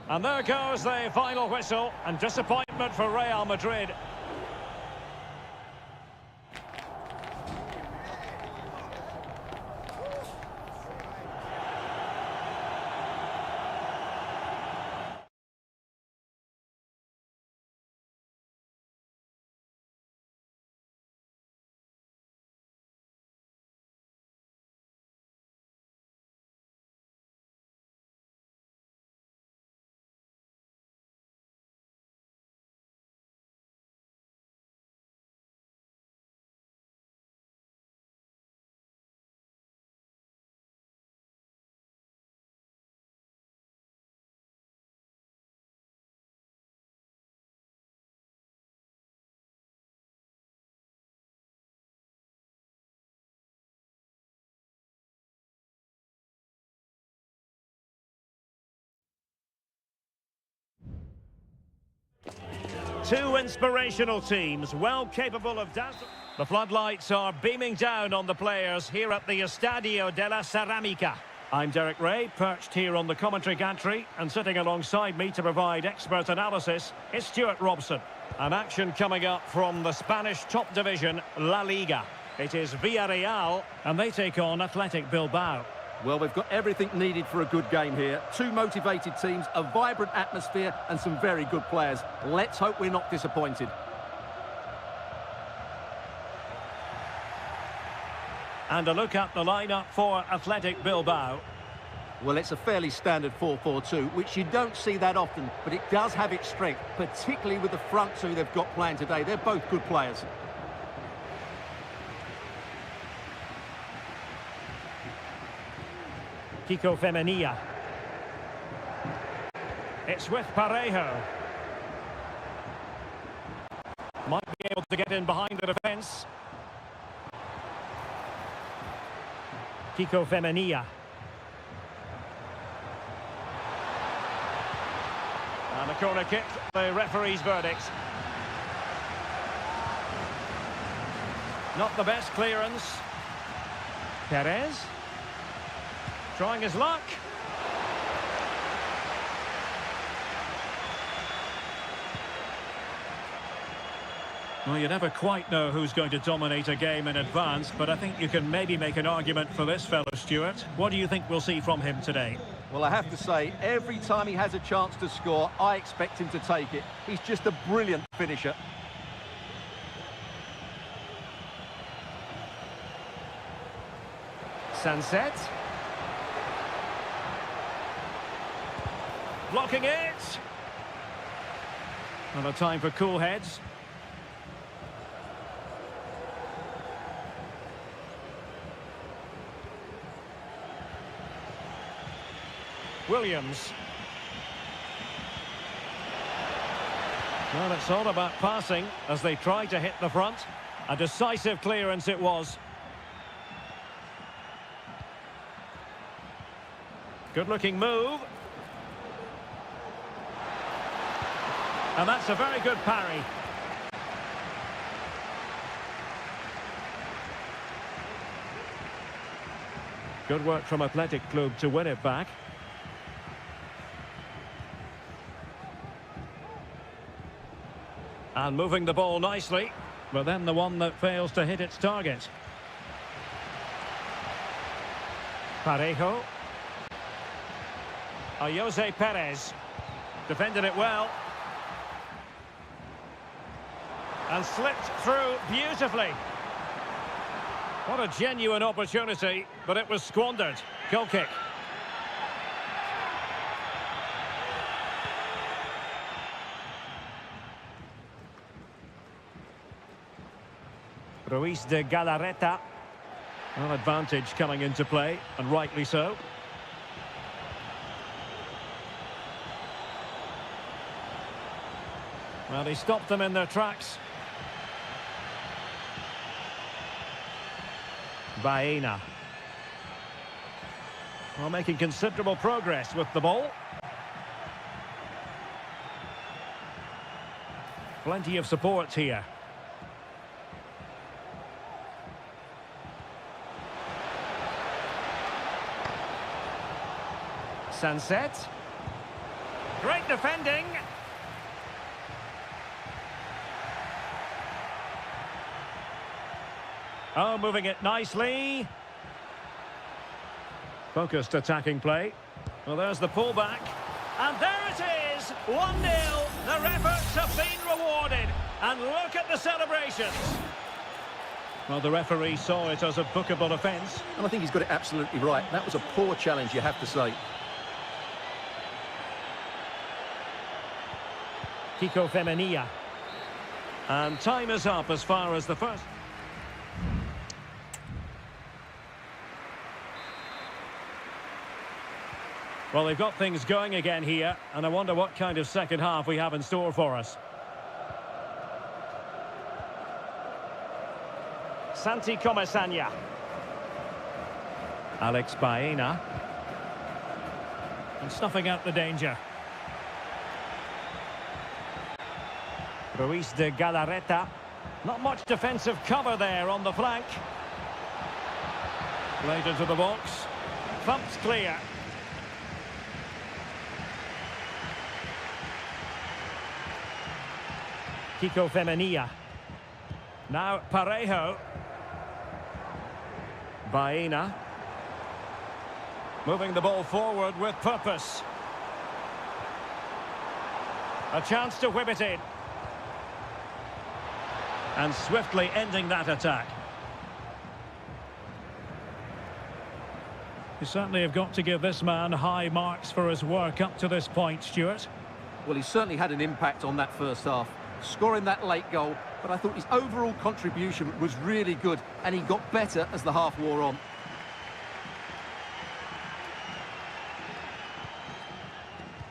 And there goes the final whistle. And disappointment for Real Madrid. Two inspirational teams, well capable of dazzling. The floodlights are beaming down on the players here at the Estadio de la Ceramica. I'm Derek Ray, perched here on the commentary gantry, and sitting alongside me to provide expert analysis is Stuart Robson. An action coming up from the Spanish top division, La Liga. It is Villarreal, and they take on Athletic Bilbao. Well, we've got everything needed for a good game here. Two motivated teams, a vibrant atmosphere and some very good players. Let's hope we're not disappointed. And a look at the lineup for Athletic Bilbao. Well, it's a fairly standard 4-4-2, which you don't see that often, but it does have its strength, particularly with the front two they've got playing today. They're both good players. Kiko Femenia. It's with Parejo. Might be able to get in behind the defence. Kiko Femenia. And a corner kick, the referee's verdict. Not the best clearance. Perez. Trying his luck. Well, you never quite know who's going to dominate a game in advance, but I think you can maybe make an argument for this fellow, Stuart. What do you think we'll see from him today? Well, I have to say, every time he has a chance to score, I expect him to take it. He's just a brilliant finisher. Sunset. Blocking it. Another time for cool heads. Williams. Well, it's all about passing as they try to hit the front. A decisive clearance it was. Good-looking move. And that's a very good parry. Good work from Athletic Club to win it back. And moving the ball nicely, but then the one that fails to hit its target. Parejo. Jose Perez. Defended it well. And slipped through beautifully. What a genuine opportunity, but it was squandered. Goal kick. Ruiz de Galarreta. Well, advantage coming into play, and rightly so. Well, he stopped them in their tracks. Baena. Well, making considerable progress with the ball. Plenty of support here. Sunset. Great defending. Oh, moving it nicely. Focused attacking play. Well, there's the pullback. And there it is! 1-0. Their efforts have been rewarded. And look at the celebrations. Well, the referee saw it as a bookable offence. And I think he's got it absolutely right. That was a poor challenge, you have to say. Kiko Femenia. And time is up as far as the first. Well, they've got things going again here, and I wonder what kind of second half we have in store for us. Santi Comesaña. Alex Baena. And snuffing out the danger. Ruiz de Galarreta. Not much defensive cover there on the flank. Played into the box. Thumped clear. Kiko Femenia. Now Parejo. Baena. Moving the ball forward with purpose. A chance to whip it in. And swiftly ending that attack. You certainly have got to give this man high marks for his work up to this point, Stuart. Well, he certainly had an impact on that first half, scoring that late goal, but I thought his overall contribution was really good, and he got better as the half wore on.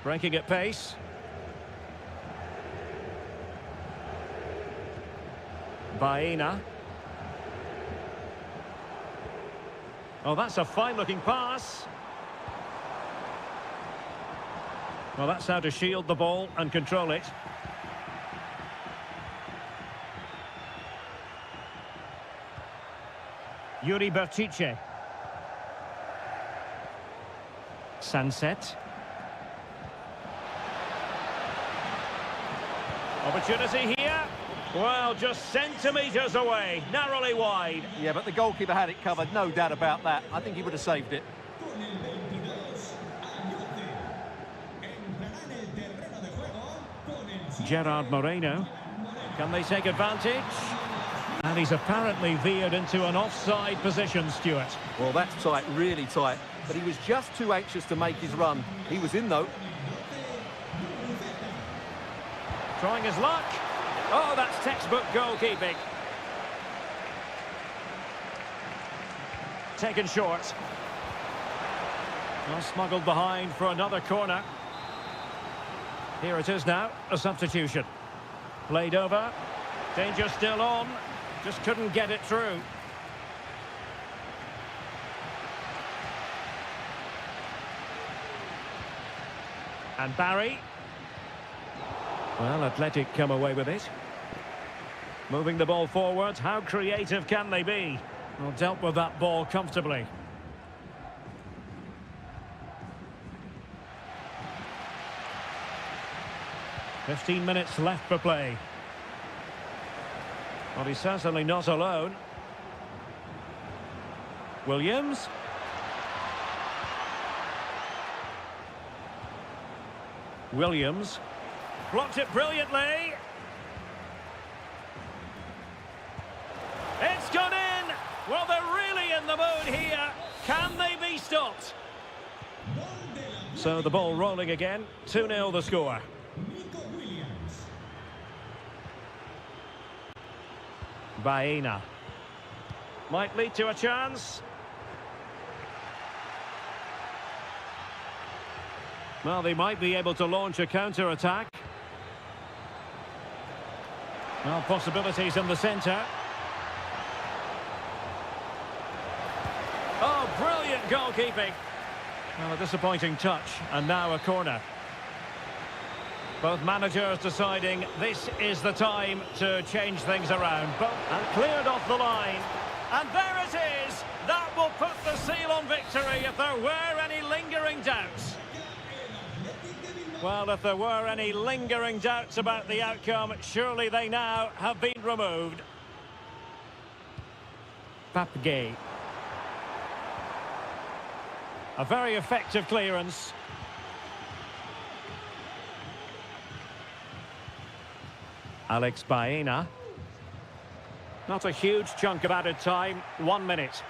Breaking at pace. Baena. Oh, that's a fine-looking pass. Well, that's how to shield the ball and control it. Yuri Bertice. Sunset. Opportunity here. Well, just centimetres away, narrowly wide. Yeah, but the goalkeeper had it covered, no doubt about that. I think he would have saved it. Gerard Moreno. Can they take advantage? And he's apparently veered into an offside position, Stuart. Well, that's tight, really tight. But he was just too anxious to make his run. He was in, though. Trying his luck. Oh, that's textbook goalkeeping. Taken short. Well, smuggled behind for another corner. Here it is now, a substitution. Played over. Danger still on. Just couldn't get it through. And Barry. Well, Athletic come away with it. Moving the ball forward. How creative can they be? Well, dealt with that ball comfortably. 15 minutes left for play. Well, he's certainly not alone. Williams. Williams. Blocked it brilliantly. It's gone in! Well, they're really in the mood here. Can they be stopped? So the ball rolling again. 2-0 the score. Baena. Might lead to a chance. Well, they might be able to launch a counter-attack. Well, possibilities in the centre. Oh, brilliant goalkeeping. Well, a disappointing touch, and now a corner. Both managers deciding this is the time to change things around. And cleared off the line. And there it is! That will put the seal on victory if there were any lingering doubts. Well, if there were any lingering doubts about the outcome, surely they now have been removed. Papgay. A very effective clearance. Alex Baena. Not a huge chunk of added time, 1 minute.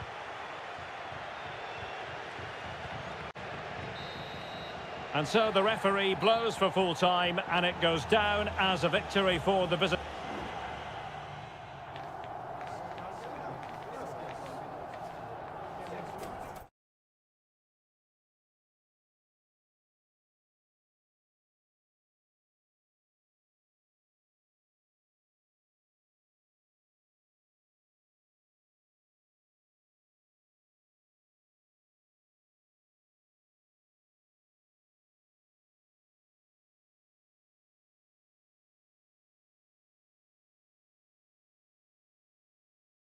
And so the referee blows for full time, and it goes down as a victory for the visitor.